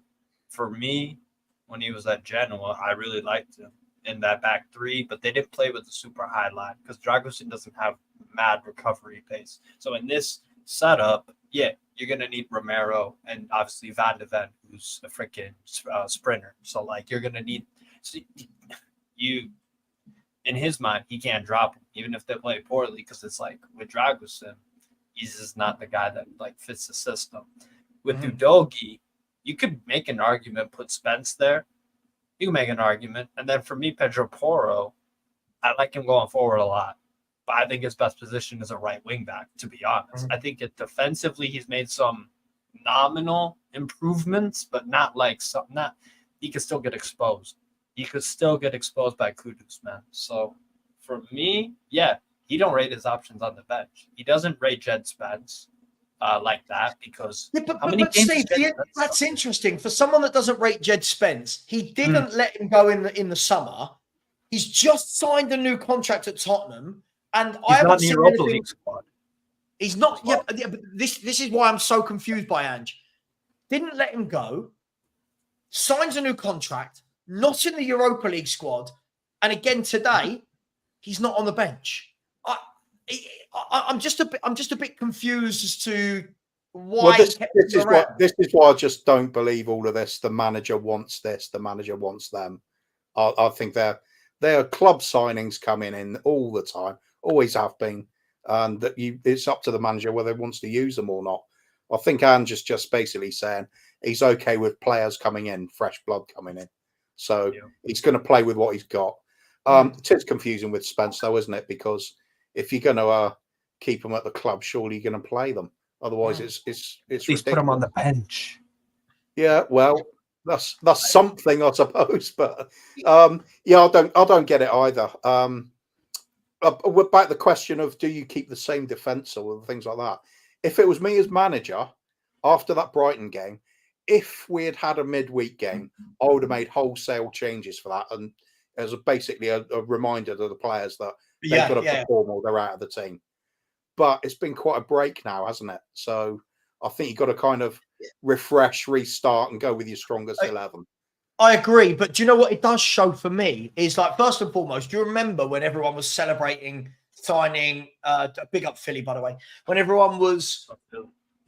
for me, when he was at Genoa, I really liked him in that back three, but they didn't play with the super high line because Dragusin doesn't have mad recovery pace. So in this setup, yeah, you're going to need Romero and obviously Van de Ven, who's a freaking sprinter. So, like, you're going to need in his mind, he can't drop him, even if they play poorly, because it's like with Dragusin, he's just not the guy that like fits the system. With Udogie, you could make an argument, put Spence there. You can make an argument. And then for me, Pedro Porro, I like him going forward a lot. But I think his best position is a right wing back, to be honest. I think defensively, he's made some nominal improvements, but not he could still get exposed. He could still get exposed by Kudus, man. So for me, yeah, he don't rate his options on the bench. He doesn't rate Jed Spence like that, because but Steve, that's interesting. For someone that doesn't rate Jed Spence, he didn't let him go in the summer. He's just signed a new contract at Tottenham, and I haven't seen Europa League squad. He's not. Yeah, but this is why I'm so confused by Ange. Didn't let him go. Signs a new contract. Not in the Europa League squad, and again today, he's not on the bench. I'm just a bit confused as to why. Well, this is why I just don't believe all of this. The manager wants this. The manager wants them. I think there are club signings coming in all the time, always have been, and that it's up to the manager whether he wants to use them or not. I think Ange is just basically saying he's okay with players coming in, fresh blood coming in. So he's going to play with what he's got. It's confusing with Spence, though, isn't it? Because if you're going to keep them at the club, surely you're going to play them. Otherwise, it's ridiculous. Put them on the bench. Yeah, well, that's something, I suppose. But I don't get it either. Back the question of, do you keep the same defence or things like that? If it was me as manager after that Brighton game, if we had had a midweek game, I would have made wholesale changes for that, and as basically a reminder to the players that they've got to perform or they're out of the team. But it's been quite a break now, hasn't it? So I think you've got to kind of refresh, restart, and go with your strongest 11. I agree, but do you know what it does show for me is like, first and foremost, do you remember when everyone was celebrating signing, big up Philly, by the way, when everyone was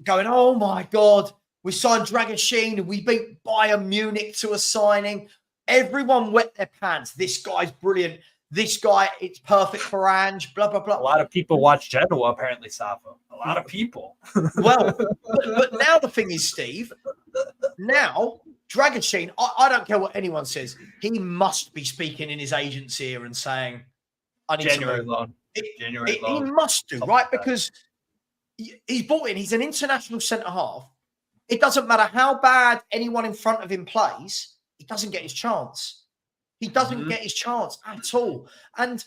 going, oh my God, we signed Dragusin and we beat Bayern Munich to a signing. Everyone wet their pants. This guy's brilliant. This guy, it's perfect for Ange, blah, blah, blah. A lot of people watch Genoa, apparently, Savva. A lot of people. Well, but now the thing is, Steve, now Dragusin, I don't care what anyone says, he must be speaking in his agent's ear and saying, I need January to loan. January loan. He must do, right? Because he's bought in, he's an international centre half. It doesn't matter how bad anyone in front of him plays, he doesn't get his chance. He doesn't get his chance at all. And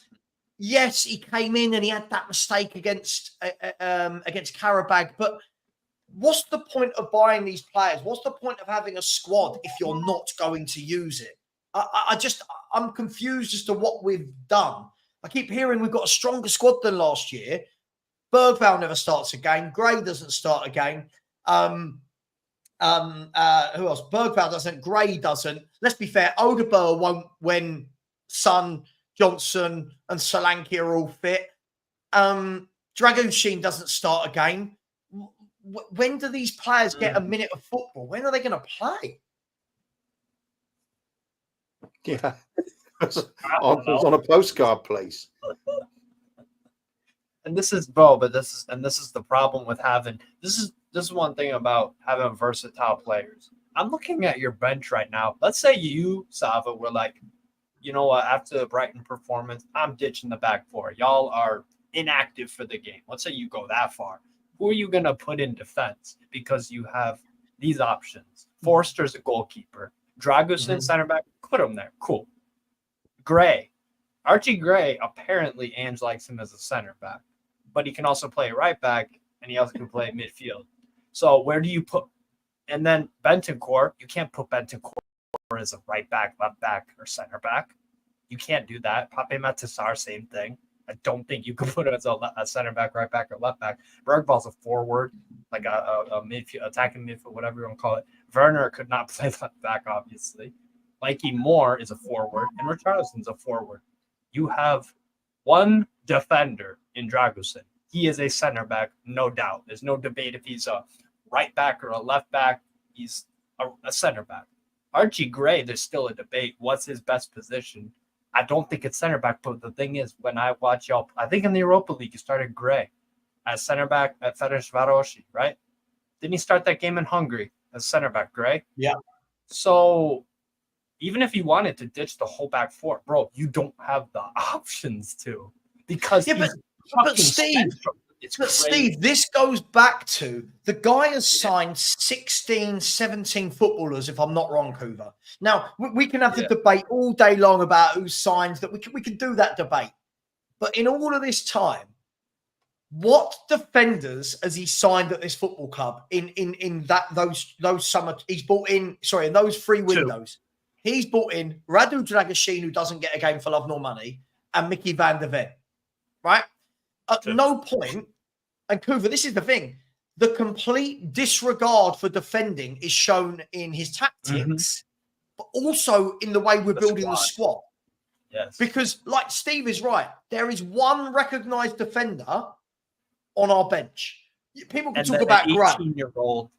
yes, he came in and he had that mistake against Karabag, but what's the point of buying these players? What's the point of having a squad if you're not going to use it? I'm confused as to what we've done. I keep hearing we've got a stronger squad than last year. Bergvall never starts a game. Gray doesn't start a game. Who else? Bergvall doesn't. Gray doesn't. Let's be fair. Odegaard won't when Son, Johnson, and Solanke are all fit. Dragusin doesn't start a game. When do these players get a minute of football? When are they going to play? Yeah, on a postcard, please. And this is the problem with having this is one thing about having versatile players. I'm looking at your bench right now. Let's say you, Savva, were like, you know what, after the Brighton performance, I'm ditching the back four. Y'all are inactive for the game. Let's say you go that far. Who are you going to put in defense? Because you have these options. Forster's a goalkeeper. Dragusin, center back, put him there. Cool. Gray. Archie Gray, apparently Ange likes him as a center back. But he can also play right back, and he also can play midfield. So where do you put – and then Bentancur, you can't put Bentancur as a right back, left back, or center back. You can't do that. Pape Matasar, same thing. I don't think you could put it as a center back, right back, or left back. Bergvall's a forward, like a midfield, attacking midfield, whatever you want to call it. Werner could not play left back, obviously. Mikey Moore is a forward, and Richarlison's a forward. You have one defender in Dragusin. He is a center back, no doubt. There's no debate if he's a right back or a left back. He's a center back. Archie Gray, there's still a debate. What's his best position? I don't think it's center back, but the thing is, when I watch y'all, I think in the Europa League, you started Gray as center back at Ferencvárosi, right? Didn't he start that game in Hungary as center back, Gray? Yeah. So even if you wanted to ditch the whole back four, bro, you don't have the options to. Because but Steve, this goes back to the guy has signed 16, 17 footballers, if I'm not wrong, Hoover. Now, we can have the debate all day long about who signs that. We can do that debate. But in all of this time, what defenders has he signed at this football club in those summer? He's brought in, in those 3 windows. He's brought in Radu Dragusin, who doesn't get a game for love nor money, and Mickey van der Ven, right? At no point, and Kuva, this is the thing, the complete disregard for defending is shown in his tactics, but also in the way we're building the squad. Yes. Because, like Steve is right, there is one recognised defender on our bench. People can talk about Gray. 18-year-old,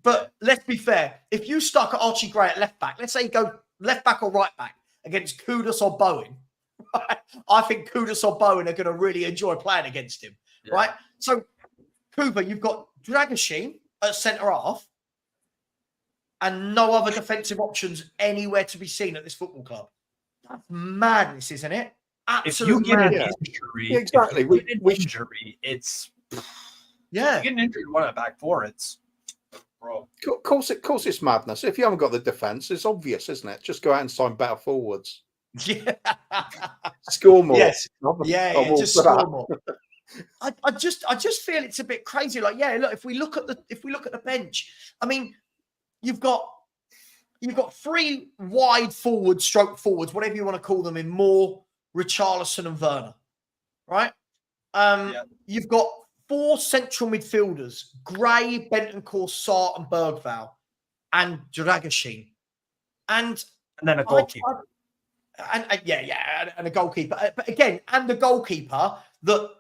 But let's be fair. If you stuck Archie Gray at left back, let's say you go left back or right back against Kudus or Bowen, right? I think Kudus or Bowen are going to really enjoy playing against him, right? So, Cooper, you've got Dragusin at centre half and no other defensive options anywhere to be seen at this football club. That's madness, isn't it? Absolute if you get madness. an injury, exactly. It's yeah. If you get an injury one at back four, it's bro. Of course, it's madness. If you haven't got the defence, it's obvious, isn't it? Just go out and sign better forwards. Yeah. Score more. Yes. Just score more. I just feel it's a bit crazy. Like, look, if we look at the bench, I mean, you've got 3 wide forwards, stroke forwards, whatever you want to call them, in Moore, Richarlison, and Werner, right? You've got 4 central midfielders: Gray, Bentancur, Sarr, and Bergvall, and Dragashin, and then a goalkeeper. And a goalkeeper. But again, and the goalkeeper that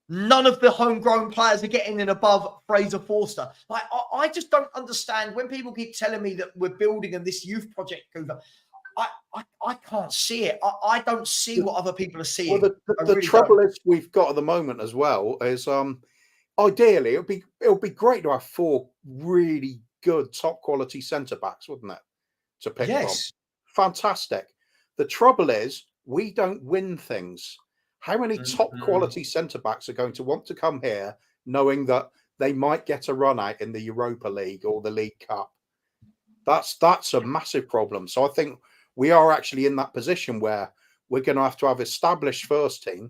none of the homegrown players are getting in above Fraser Forster. Like, I just don't understand when people keep telling me that we're building in this youth project, Cooper. I can't see it. I don't see what other people are seeing. Well, the trouble is we've got at the moment as well is ideally it'll be great to have 4 really good top quality centre backs, wouldn't it? To pick from. Fantastic. The trouble is we don't win things. How many top quality centre backs are going to want to come here knowing that they might get a run out in the Europa League or the League Cup? That's a massive problem. So I think we are actually in that position where we're going to have established first team,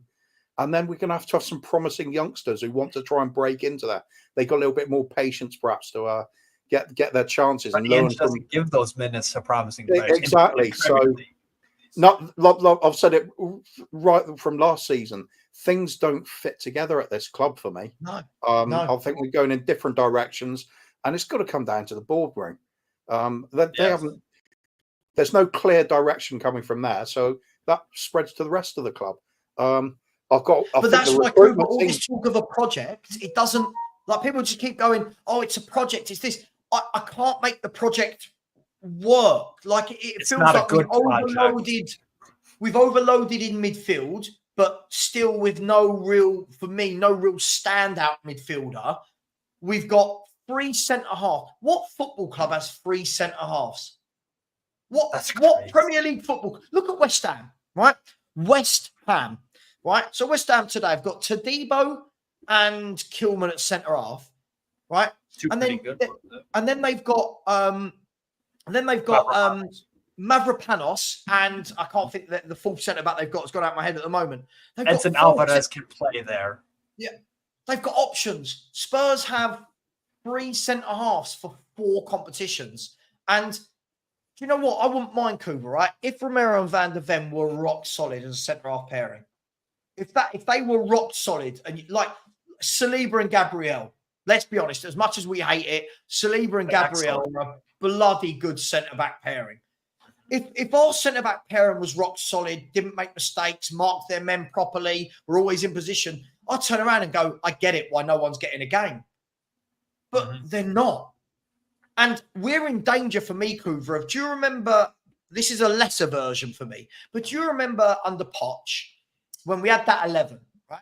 and then we're going to have some promising youngsters who want to try and break into that. They got a little bit more patience, perhaps, to get their chances. But and Ange doesn't give those minutes to promising players. Exactly. So, I've said it right from last season. Things don't fit together at this club for me. No. I think we're going in different directions, and it's got to come down to the boardroom. They haven't. There's no clear direction coming from there, so that spreads to the rest of the club. But that's why, Cooper, all this talk of a project, it doesn't, like, people just keep going, oh, it's a project, it's this. I can't make the project work. Like, it feels like we've overloaded in midfield, but still with no real standout midfielder. We've got 3 centre half. What football club has 3 centre halves? What Premier League football? Look at West Ham, right? West Ham, right? So West Ham today have got Todibo and Kilman at centre half, right? And then they've got Mavropanos, and I can't think that the full centre back they've got has gone out of my head at the moment. Edson Alvarez can play there. Yeah, they've got options. Spurs have 3 centre halves for 4 competitions, and do you know what? I wouldn't mind, Cooper, right? If Romero and Van der Ven were rock solid as a centre half pairing, if they were rock solid, and like Saliba and Gabriel, let's be honest, as much as we hate it, Saliba and Gabriel are a bloody good centre back pairing. If our centre back pairing was rock solid, didn't make mistakes, marked their men properly, were always in position, I'd turn around and go, I get it why no one's getting a game. But they're not. And we're in danger, for me, Coover, do you remember, this is a lesser version for me, but do you remember under Poch when we had that 11, right?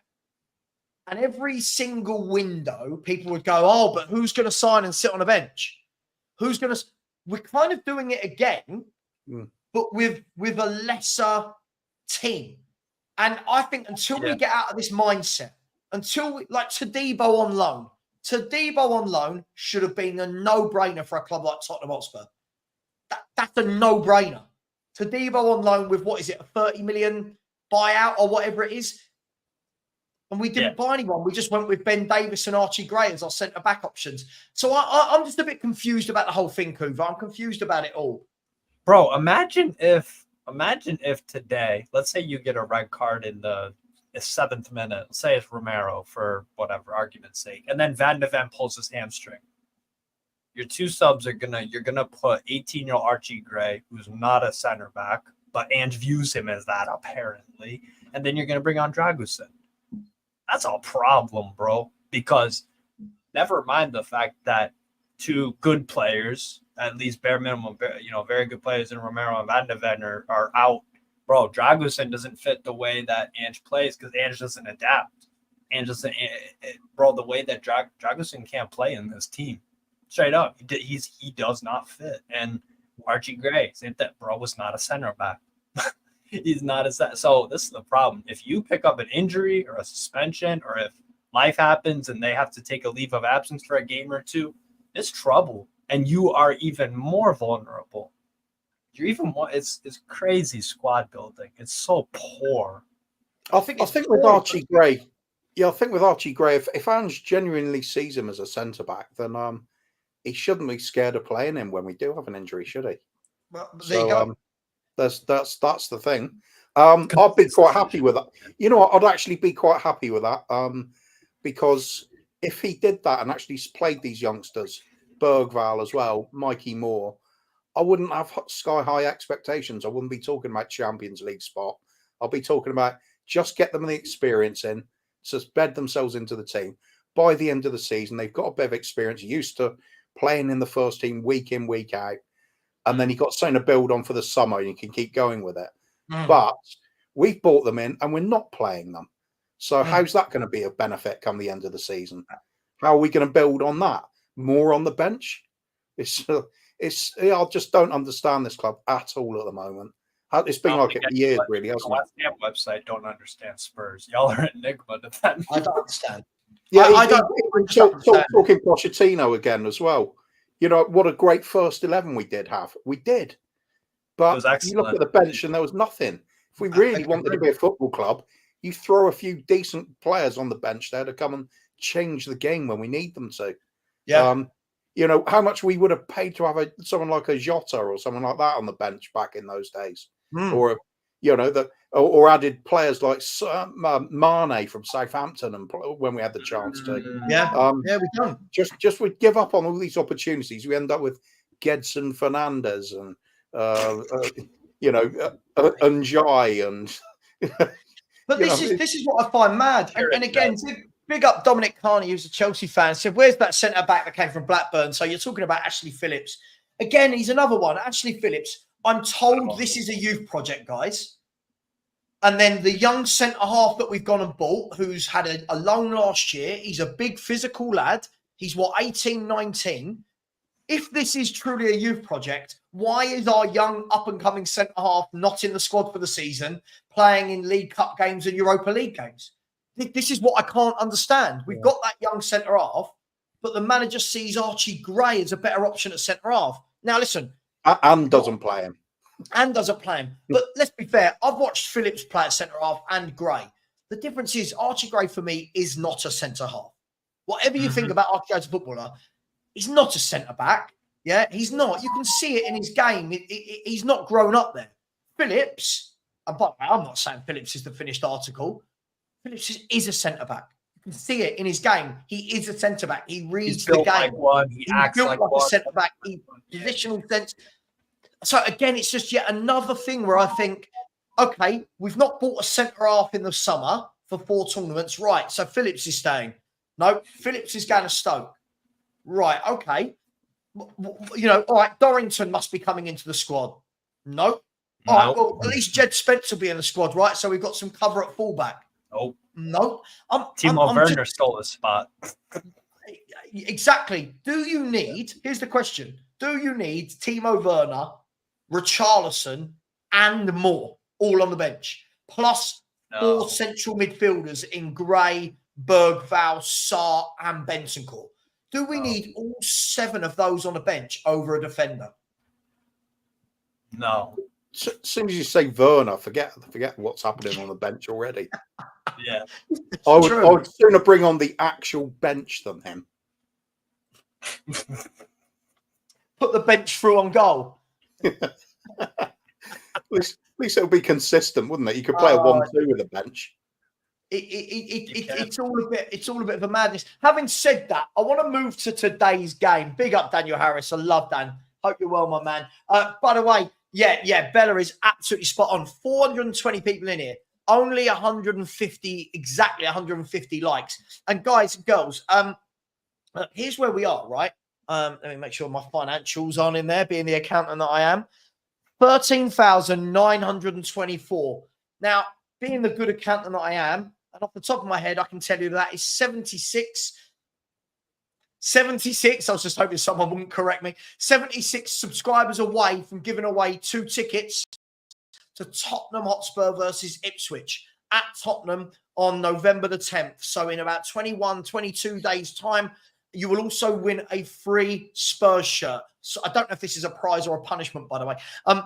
And every single window, people would go, oh, but who's going to sign and sit on a bench? Who's going to... We're kind of doing it again, but with a lesser team. And I think until we get out of this mindset, like Todibo on loan, should have been a no-brainer for a club like Tottenham Hotspur. That's a no-brainer. Todibo on loan with, what is it, a 30 million buyout or whatever it is? And we didn't buy anyone. We just went with Ben Davis and Archie Gray as our centre-back options. So I'm just a bit confused about the whole thing, Coover. I'm confused about it all. Bro, imagine if today, let's say you get a red card in the 7th minute, say it's Romero for whatever argument's sake, and then Van de Ven pulls his hamstring. Your 2 subs you're gonna put 18-year-old Archie Gray, who's not a center back, but Ange views him as that apparently, and then you're gonna bring on Dragusin. That's a problem, bro. Because never mind the fact that 2 good players, at least bare minimum, very good players in Romero and Van de Ven are out. Bro, Dragusin doesn't fit the way that Ange plays because Ange doesn't adapt. Bro, the way that Dragusin can't play in this team, straight up, he does not fit. And Archie Gray, same thing, bro, was not a center back. He's not a center. So this is the problem. If you pick up an injury or a suspension, or if life happens and they have to take a leave of absence for a game or 2, it's trouble, and you are even more vulnerable. You're even more. It's crazy squad building. It's so poor. I think with Archie Gray, if Ange genuinely sees him as a centre back, then he shouldn't be scared of playing him when we do have an injury, should he? Well, there you go. That's the thing. I'd be quite happy with that. You know what? I'd actually be quite happy with that. because if he did that and actually played these youngsters, Bergvall as well, Mikey Moore, I wouldn't have sky high expectations. I wouldn't be talking about Champions League spot. I'll be talking about just get them the experience in, just bed themselves into the team. By the end of the season, they've got a bit of experience, used to playing in the first team week in, week out. And then you've got something to build on for the summer and you can keep going with it. But we've bought them in and we're not playing them. So how's that going to be a benefit come the end of the season? How are we going to build on that? More on the bench? I just don't understand this club at all at the moment. It's been like it for years, really, hasn't it? The West Ham website don't understand Spurs. Y'all are enigma to them. I don't understand. Yeah, I don't talking Pochettino again as well. You know, what a great first 11 we did have. We did. But you look at the bench and there was nothing. If we really wanted to be a football club, you throw a few decent players on the bench there to come and change the game when we need them to. Yeah. You know, how much we would have paid to have someone like a Jota or someone like that on the bench back in those days. Or, you know, or added players like Mane from Southampton and when we had the chance to. We don't. Just we give up on all these opportunities. We end up with Gedson Fernandez and you know, Njai and. But this is what I find mad. And again, big up Dominic Carney, who's a Chelsea fan, said, "Where's that centre back that came from Blackburn?" So you're talking about Ashley Phillips. Again, he's another one. Ashley Phillips. I'm told this is a youth project, guys. And then the young centre half that we've gone and bought, who's had a loan last year, he's a big physical lad. He's 18, 19. If this is truly a youth project, why is our young up-and-coming centre half not in the squad for the season, playing in League Cup games and Europa League games? This is what I can't understand. We've got that young centre half, but the manager sees Archie Gray as a better option at centre half. Now, listen. And doesn't play him. And doesn't play him. But let's be fair. I've watched Phillips play at centre half and Gray. The difference is Archie Gray, for me, is not a centre half. Whatever you think about Archie as a footballer, he's not a centre back. Yeah, he's not. You can see it in his game. He's not grown up there. Phillips, and by the way, I'm not saying Phillips is the finished article. Phillips is a centre back. You can see it in his game. He is a centre back. He reads the game. Like one. He acts built like a one. centre back. Positional sense. So again, it's just yet another thing where I think, okay, we've not bought a centre half in the summer for 4 tournaments, right? So Phillips is staying. No, Phillips is going to Stoke. Right, okay. You know, all right, Dorrington must be coming into the squad. No. All right, well, at least Jed Spence will be in the squad, right? So we've got some cover at fullback. No. Timo Werner stole the spot. Exactly. Here's the question. Do you need Timo Werner, Richarlison, and more all on the bench? Plus 4 central midfielders in Gray, Bergvall, Sarr, and Bentancur. Do we need all 7 of those on the bench over a defender? No. As soon as you say Werner, forget what's happening on the bench already. Yeah. I would sooner bring on the actual bench than him. Put the bench through on goal. At least it'll be consistent, wouldn't it? You could play a 1-2 with a bench. It's all a bit of a madness. Having said that, I want to move to today's game. Big up Daniel Harris. I love Dan. Hope you're well, my man. By the way, Bella is absolutely spot on. 420 people in here. Only exactly 150 likes. And guys and girls, here's where we are, right? Let me make sure my financials aren't in there, being the accountant that I am. 13,924. Now, being the good accountant that I am, and off the top of my head, I can tell you that is 76. I was just hoping someone wouldn't correct me. 76 subscribers away from giving away 2 tickets to Tottenham Hotspur versus Ipswich at Tottenham on November the 10th. So in about 22 days' time, you will also win a free Spurs shirt. So I don't know if this is a prize or a punishment, by the way.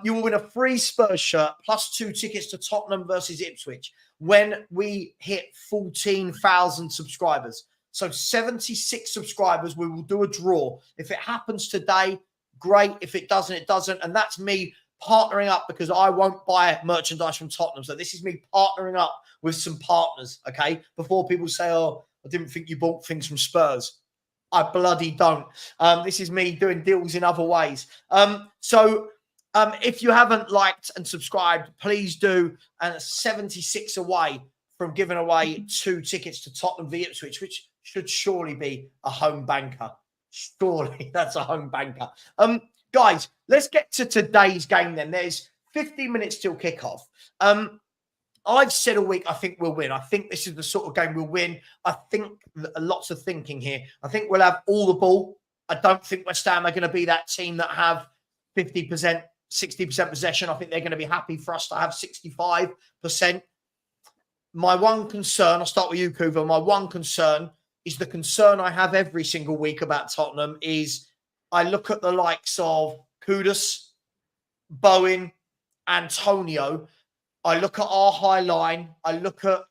You will win a free Spurs shirt plus 2 tickets to Tottenham versus Ipswich when we hit 14,000 subscribers. So 76 subscribers, we will do a draw. If it happens today, great. If it doesn't, it doesn't. And that's me partnering up because I won't buy merchandise from Tottenham. So this is me partnering up with some partners, okay? Before people say, oh, I didn't think you bought things from Spurs. I bloody don't. This is me doing deals in other ways. So if you haven't liked and subscribed, please do. And 76 away from giving away 2 tickets to Tottenham v Ipswich, which should surely be a home banker. Surely that's a home banker. Guys, let's get to today's game then. There's 15 minutes till kickoff. I've said all week, I think we'll win. I think this is the sort of game we'll win. I think lots of thinking here. I think we'll have all the ball. I don't think West Ham are going to be that team that have 50%, 60% possession. I think they're going to be happy for us to have 65%. My one concern, I'll start with you, Kuva. My one concern is the concern I have every single week about Tottenham is I look at the likes of Kudus, Bowen, Antonio. I look at our high line. I look at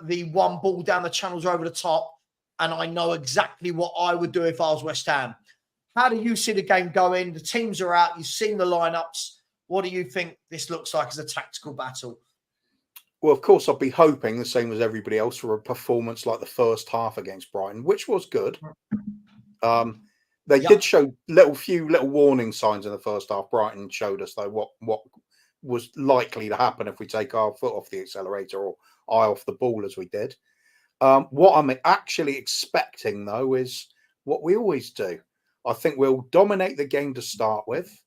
the one ball down the channels over the top, and I know exactly what I would do if I was West Ham. How do you see the game going? The teams are out. You've seen the lineups. What do you think this looks like as a tactical battle? Well, of course, I'd be hoping the same as everybody else for a performance like the first half against Brighton, which was good. They did show few little warning signs in the first half. Brighton showed us though what was likely to happen if we take our foot off the accelerator or eye off the ball as we did. What I'm actually expecting, though, is what we always do. I think we'll dominate the game to start with.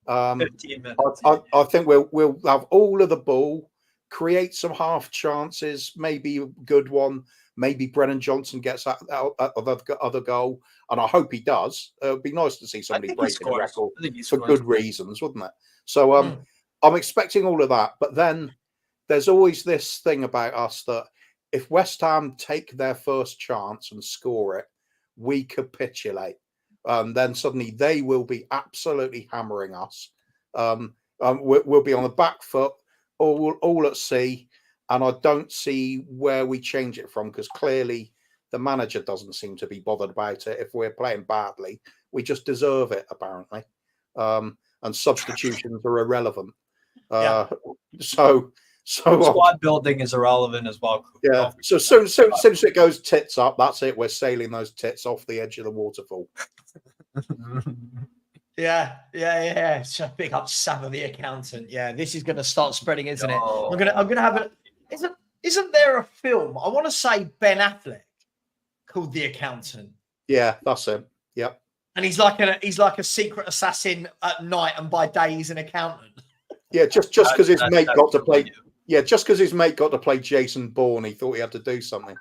15 minutes. I think we'll have all of the ball, create some half chances, maybe a good one. Maybe Brennan Johnson gets that other goal, and I hope he does. It would be nice to see somebody breaking a record for good reasons, wouldn't it? So I'm expecting all of that, but then there's always this thing about us that if West Ham take their first chance and score it, we capitulate. Then suddenly they will be absolutely hammering us. We'll be on the back foot, all at sea, and I don't see where we change it from because clearly the manager doesn't seem to be bothered about it. If we're playing badly, we just deserve it, apparently. And substitutions are irrelevant. So squad building is irrelevant as well. Yeah. So soon as it goes tits up, that's it. We're sailing those tits off the edge of the waterfall. Yeah. So big up Savva, the accountant. Yeah, this is going to start spreading, isn't it? I'm gonna have a. Isn't there a film? I want to say Ben Affleck called The Accountant. Yeah, that's him. Yep. And he's like a secret assassin at night, and by day he's an accountant. Yeah, just because his mate got to play. Yeah, just because his mate got to play Jason Bourne, he thought he had to do something.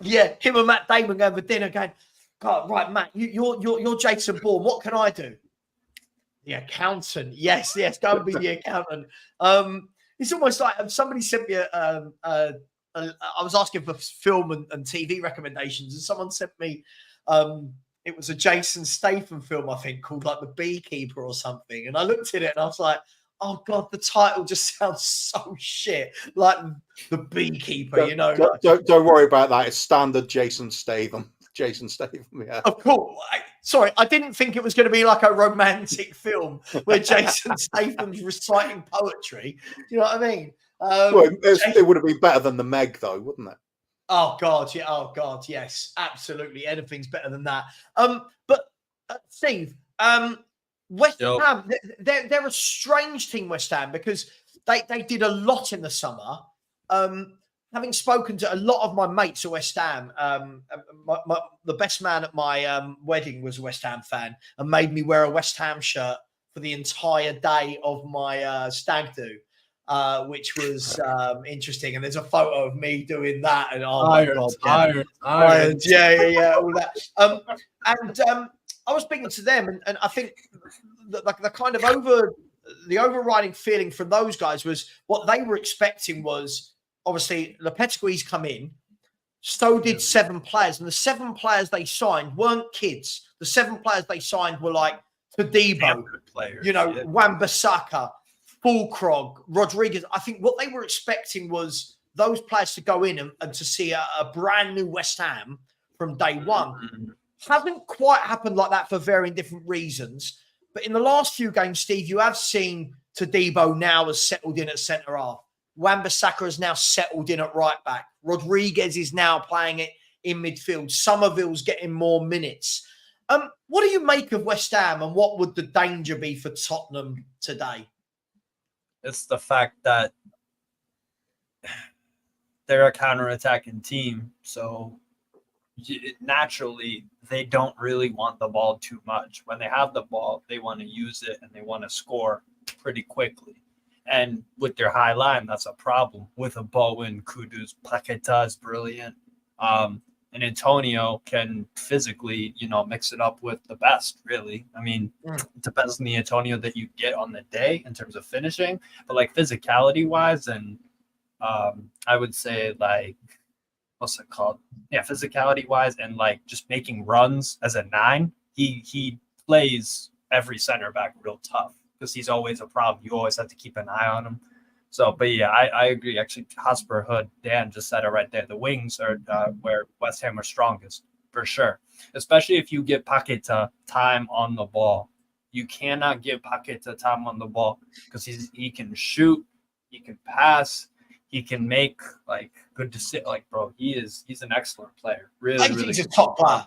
Yeah, him and Matt Damon going for dinner, going, God, right, Matt, you're Jason Bourne. What can I do? The accountant. Yes, go and be the accountant. It's almost like somebody sent me I was asking for film and TV recommendations, and someone sent me it was a Jason Statham film, I think, called like The Beekeeper or something. And I looked at it and I was like, oh God, the title just sounds so shit. Like The Beekeeper, you know. Don't worry about that. It's standard Jason Statham. Yeah. Of course. Sorry, I didn't think it was going to be like a romantic film where Jason Statham's reciting poetry. Do you know what I mean? It would have been better than The Meg, though, wouldn't it? Oh God, yeah. Oh God, yes, absolutely. Anything's better than that. But Steve, West Ham, they're a strange team, West Ham, because they did a lot in the summer. Having spoken to a lot of my mates at West Ham, the best man at my wedding was a West Ham fan and made me wear a West Ham shirt for the entire day of my stag do. Which was interesting, and there's a photo of me doing that, and irons, yeah, all that. And I was speaking to them, and I think the kind of the overriding feeling from those guys was what they were expecting was obviously Lopetegui's come in, so did 7 players, and the 7 players they signed weren't kids. The 7 players they signed were like Todibo, Wan-Bissaka, Fulkrog, Rodriguez. I think what they were expecting was those players to go in and to see a brand new West Ham from day one. Hasn't quite happened like that for varying different reasons. But in the last few games, Steve, you have seen Todibo now has settled in at centre half. Wan-Bissaka has now settled in at right back. Rodriguez is now playing it in midfield. Somerville's getting more minutes. What do you make of West Ham, and what would the danger be for Tottenham today? It's the fact that they're a counter-attacking team, so naturally they don't really want the ball too much. When they have the ball, they want to use it and they want to score pretty quickly. And with their high line, that's a problem. With a Bowen, Kudus, Paqueta is brilliant. And Antonio can physically, mix it up with the best, really. I mean, it depends on the Antonio that you get on the day in terms of finishing. But, like, physicality-wise and I would say, like, what's it called? Yeah, physicality-wise and, like, just making runs as a 9, he plays every center back real tough because he's always a problem. You always have to keep an eye on him. So, but yeah, I agree. Actually, Hotspur Hood, Dan just said it right there. The wings are where West Ham are strongest, for sure. Especially if you give Paqueta time on the ball. You cannot give Paqueta time on the ball because he can shoot, he can pass, he can make like good decisions. Like, bro, he's an excellent player. Really, really. He's a top player.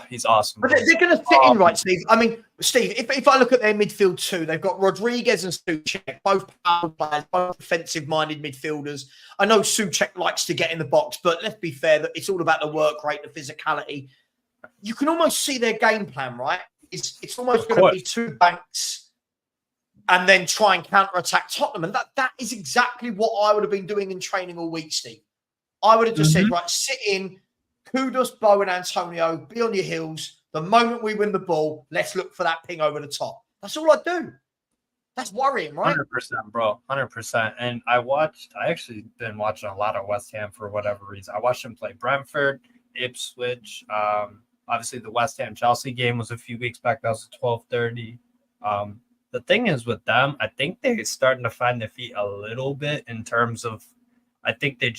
He's awesome. But they're going to fit in, right, Steve? I mean, Steve, if I look at their midfield too, they've got Rodriguez and Souček, both power players, both defensive-minded midfielders. I know Souček likes to get in the box, but let's be fair, that it's all about the work rate, the physicality. You can almost see their game plan, right? It's almost going to be 2 banks and then try and counter-attack Tottenham. And that is exactly what I would have been doing in training all week, Steve. I would have just said, right, sit in, Kudus, Bowen, Antonio, be on your heels. The moment we win the ball, let's look for that ping over the top. That's all I do. That's worrying, right? 100%, bro. 100%. And I actually been watching a lot of West Ham for whatever reason. I watched them play Brentford, Ipswich. Obviously, the West Ham-Chelsea game was a few weeks back. That was at 12:30. The thing is with them, I think they're starting to find their feet a little bit in terms of, I think they're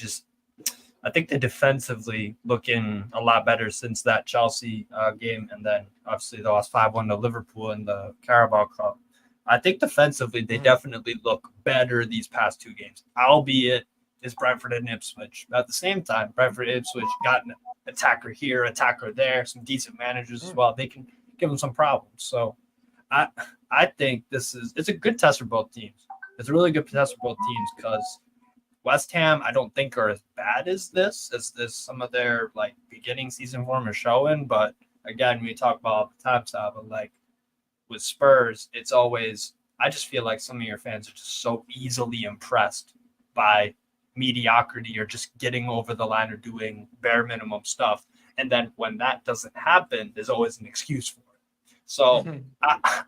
defensively looking a lot better since that Chelsea game. And then obviously they lost 5-1 to Liverpool in the Carabao Cup. I think defensively, they definitely look better these past 2 games, albeit it's Brentford and Ipswich. But at the same time, Brentford and Ipswich got an attacker here, attacker there, some decent managers as well. They can give them some problems. So I think it's a good test for both teams. It's a really good test for both teams because West Ham, I don't think are as bad as this some of their like beginning season form is showing. But again, we talk about all the time, Savva, like with Spurs, it's always, I just feel like some of your fans are just so easily impressed by mediocrity or just getting over the line or doing bare minimum stuff. And then when that doesn't happen, there's always an excuse for it. So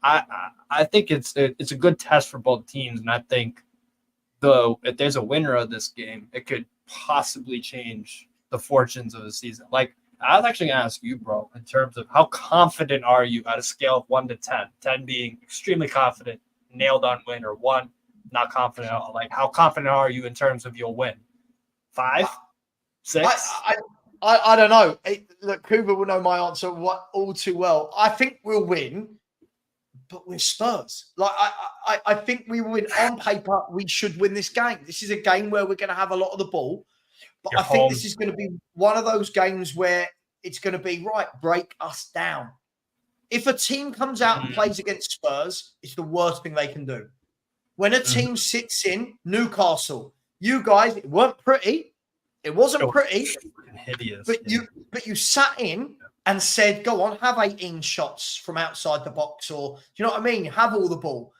I think it's a good test for both teams. And I think if there's a winner of this game, it could possibly change the fortunes of the season. Like, I was actually going to ask you, bro, in terms of how confident are you at a scale of 1 to 10, 10 being extremely confident, nailed on win, or 1 not confident at all. Like, how confident are you in terms of you'll win? 5, 6? I don't know. Look, Cooper will know my answer all too well. I think we'll win, but we're Spurs. Like, I think we will win. On paper, we should win this game. This is a game where we're going to have a lot of the ball. But I think this is going to be one of those games where it's going to be, right, break us down. If a team comes out and plays against Spurs, it's the worst thing they can do. When a team sits in Newcastle, you guys, it weren't pretty. It wasn't pretty. Hideous. But you sat in and said, go on, have 18 shots from outside the box, or, you know what I mean? Have all the ball.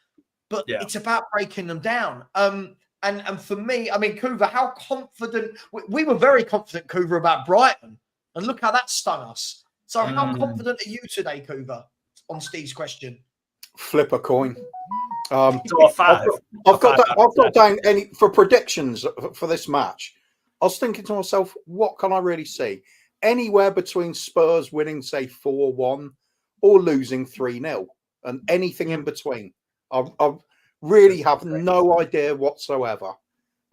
But it's about breaking them down. And for me, I mean, Kuva, how confident we were very confident, Kuva, about Brighton, and look how that stung us. So, how confident are you today, Kuva? On Steve's question, flip a coin. So a 5. I've got down any for predictions for this match. I was thinking to myself, what can I really see? Anywhere between Spurs winning, say 4-1, or losing 3-0, and anything in between. I really have no idea whatsoever.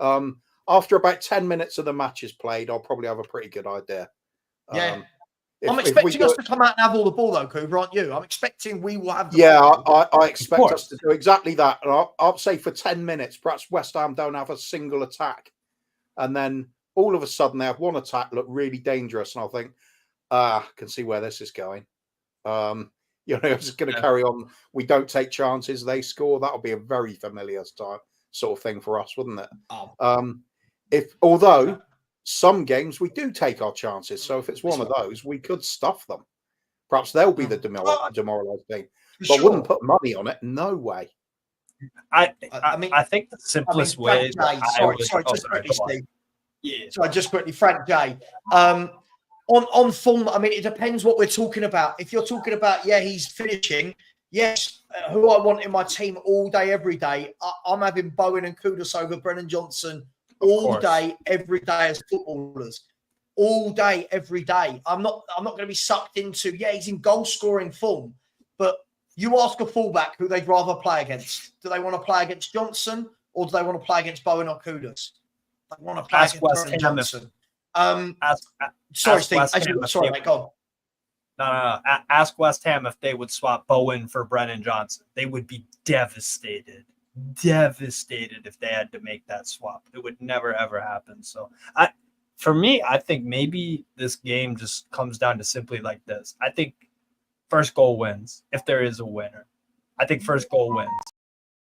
After about 10 minutes of the match is played, I'll probably have a pretty good idea. I'm expecting us to come out and have all the ball, though, Cooper, aren't you? I'm expecting we will have the ball. I expect us to do exactly that. And I'll say for 10 minutes, perhaps West Ham don't have a single attack. And then all of a sudden they have one attack, look really dangerous. And I'll think, I can see where this is going. It's going to carry on. We don't take chances. They score. That'll be a very familiar sort of thing for us, wouldn't it? Although some games we do take our chances. So if it's one of those, we could stuff them. Perhaps they'll be the demoralised team. But I wouldn't put money on it. No way. I think the simplest way. Just quickly, Frank J. On form, I mean, it depends what we're talking about. If you're talking about, he's finishing. Yes, who I want in my team all day, every day. I'm having Bowen and Kudus over Brennan Johnson all day, every day as footballers. All day, every day. I'm not going to be sucked into. He's in goal scoring form, but you ask a fullback who they'd rather play against. Do they want to play against Johnson or do they want to play against Bowen or Kudus? They want to play against Brennan Johnson. Sorry, Steve. Sorry, mate, go on. No. Ask West Ham if they would swap Bowen for Brennan Johnson. They would be devastated if they had to make that swap. It would never, ever happen. So, for me, I think maybe this game just comes down to simply like this. I think first goal wins, if there is a winner. I think first goal wins,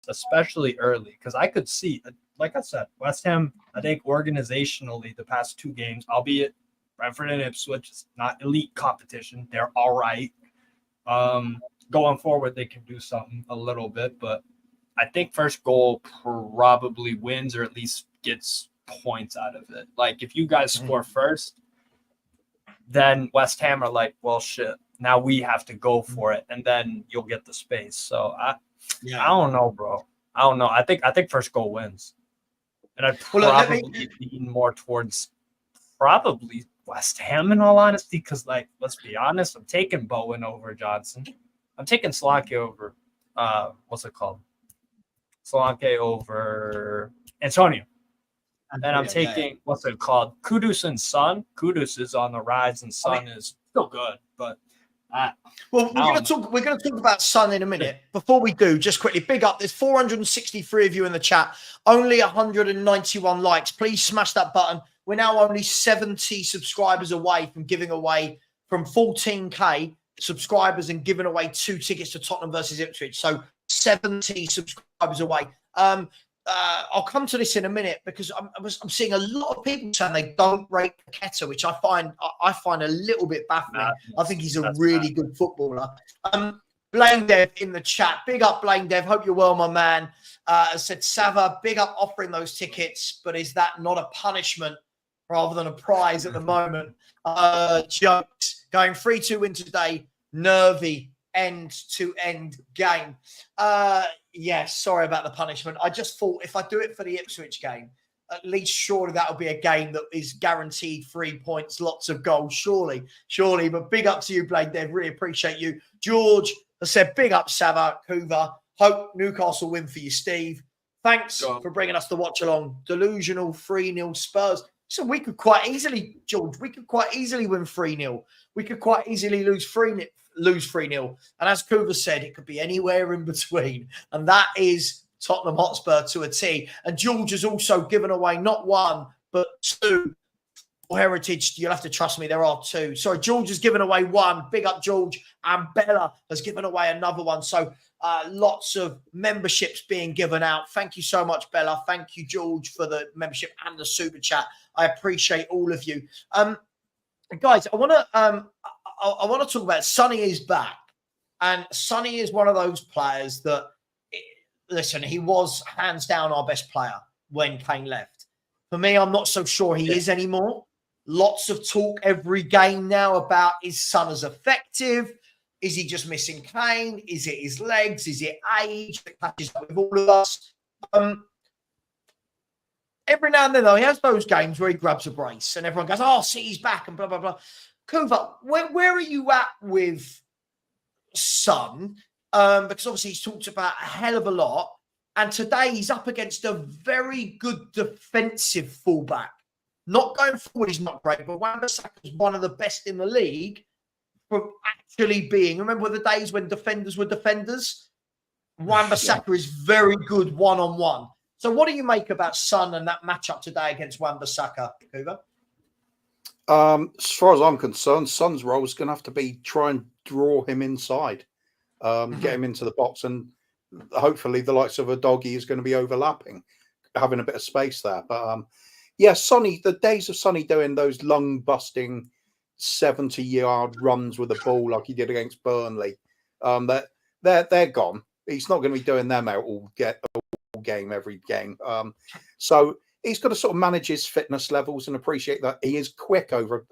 especially early, because I could see, like I said, West Ham, I think organizationally the past two games, albeit Brentford and Ipswich, is not elite competition. They're all right. Going forward, they can do something a little bit, but I think first goal probably wins or at least gets points out of it. Like if you guys score first, then West Ham are like, well, shit, now we have to go for it, and then you'll get the space. So I don't know, bro. I don't know. I think first goal wins, and I'd probably lean more towards probably West Ham in all honesty, because let's be honest, I'm taking Bowen over Johnson. I'm taking Solanke over what's it called? Solanke over Antonio. And I'm taking what's it called? Kudus and Son. Kudus is on the rise and Son is still good, but we're going to talk about Son in a minute. Before we do, just quickly, big up. There's 463 of you in the chat. Only 191 likes. Please smash that button. We're now only 70 subscribers away from giving away from 14K subscribers and giving away 2 tickets to Tottenham versus Ipswich. So 70 subscribers away. I'll come to this in a minute because I'm seeing a lot of people saying they don't rate Paqueta, which I find a little bit baffling. I think he's a really good footballer. Blaine Dev in the chat. Big up, Blaine Dev. Hope you're well, my man. Said Savva, big up offering those tickets, but is that not a punishment rather than a prize at the moment? Jokes. Going 3-2 win today. Nervy end-to-end game. Sorry about the punishment. I just thought if I do it for the Ipswich game, at least surely that'll be a game that is guaranteed 3 points, lots of goals. Surely. But big up to you, Blade Dev. Really appreciate you. George has said, big up, Savva, Hoover. Hope Newcastle win for you, Steve. Thanks for bringing us the watch along. Delusional 3-0 Spurs. So we could quite easily, George, win 3-0. We could quite easily lose 3-0. And as Kudus said, it could be anywhere in between. And that is Tottenham Hotspur to a T. And George has also given away not one, but 2. Heritage, you'll have to trust me, there are 2. Sorry, George has given away 1. Big up, George. And Bella has given away another one. So lots of memberships being given out. Thank you so much, Bella. Thank you, George, for the membership and the super chat. I appreciate all of you. Guys, I want to talk about Sonny is back. And Sonny is one of those players that, listen, he was hands down our best player when Kane left. For me, I'm not so sure he is anymore. Lots of talk every game now about is Son as effective? Is he just missing Kane? Is it his legs? Is it age that catches up with all of us? Every now and then, though, he has those games where he grabs a brace and everyone goes, oh, see, he's back and blah, blah, blah. Kuva, where are you at with Son? Because obviously he's talked about a hell of a lot. And today he's up against a very good defensive fullback. Not going forward, he's not great, but Wan-Bissaka is one of the best in the league. from actually being. Remember the days when defenders were defenders? Wan-Bissaka is very good one-on-one. So what do you make about Son and that matchup today against Wan-Bissaka, Cooper? As far as I'm concerned, Son's role is going to have to be try and draw him inside, get him into the box, and hopefully the likes of a doggy is going to be overlapping, having a bit of space there. But Sonny, the days of Sonny doing those lung-busting 70-yard runs with the ball like he did against Burnley, they're gone. He's not going to be doing them out all game, every game. So he's got to sort of manage his fitness levels and appreciate that he is quick over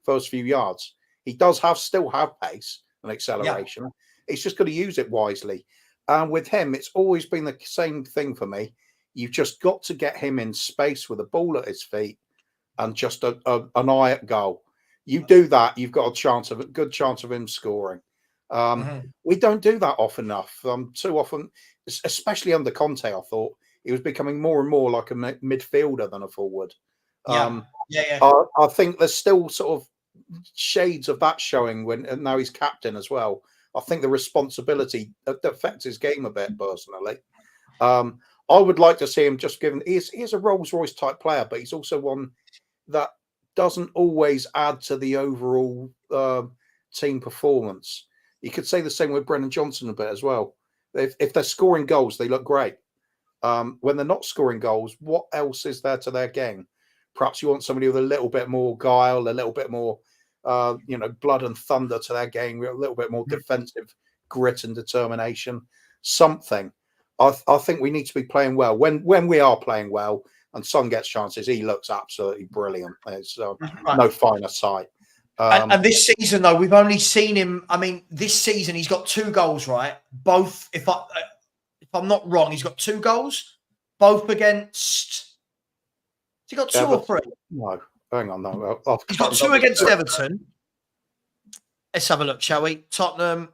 first few yards. He does still have pace and acceleration. Yeah. He's just got to use it wisely. And with him, it's always been the same thing for me. You've just got to get him in space with a ball at his feet and just an eye at goal. You do that, you've got a good chance of him scoring. We don't do that often enough. Too often, especially under Conte, I thought he was becoming more and more like a midfielder than a forward. I think there's still sort of shades of that showing and now he's captain as well. I think the responsibility affects his game a bit personally. I would like to see him just given he's a Rolls-Royce type player, but he's also one that doesn't always add to the overall team performance. You could say the same with Brennan Johnson a bit as well. If they're scoring goals, they look great. When they're not scoring goals, what else is there to their game? Perhaps you want somebody with a little bit more guile, a little bit more, blood and thunder to their game, a little bit more defensive grit and determination. Something. I think we need to be playing well. When we are playing well and Son gets chances, he looks absolutely brilliant. There's no finer sight. And this season, though, we've only seen him. I mean, this season he's got 2 goals, right? Both, if I'm not wrong, he's got 2 goals, both against. Has he got 2 or 3? No, hang on, no. He's got 2 against Everton. Let's have a look, shall we? Tottenham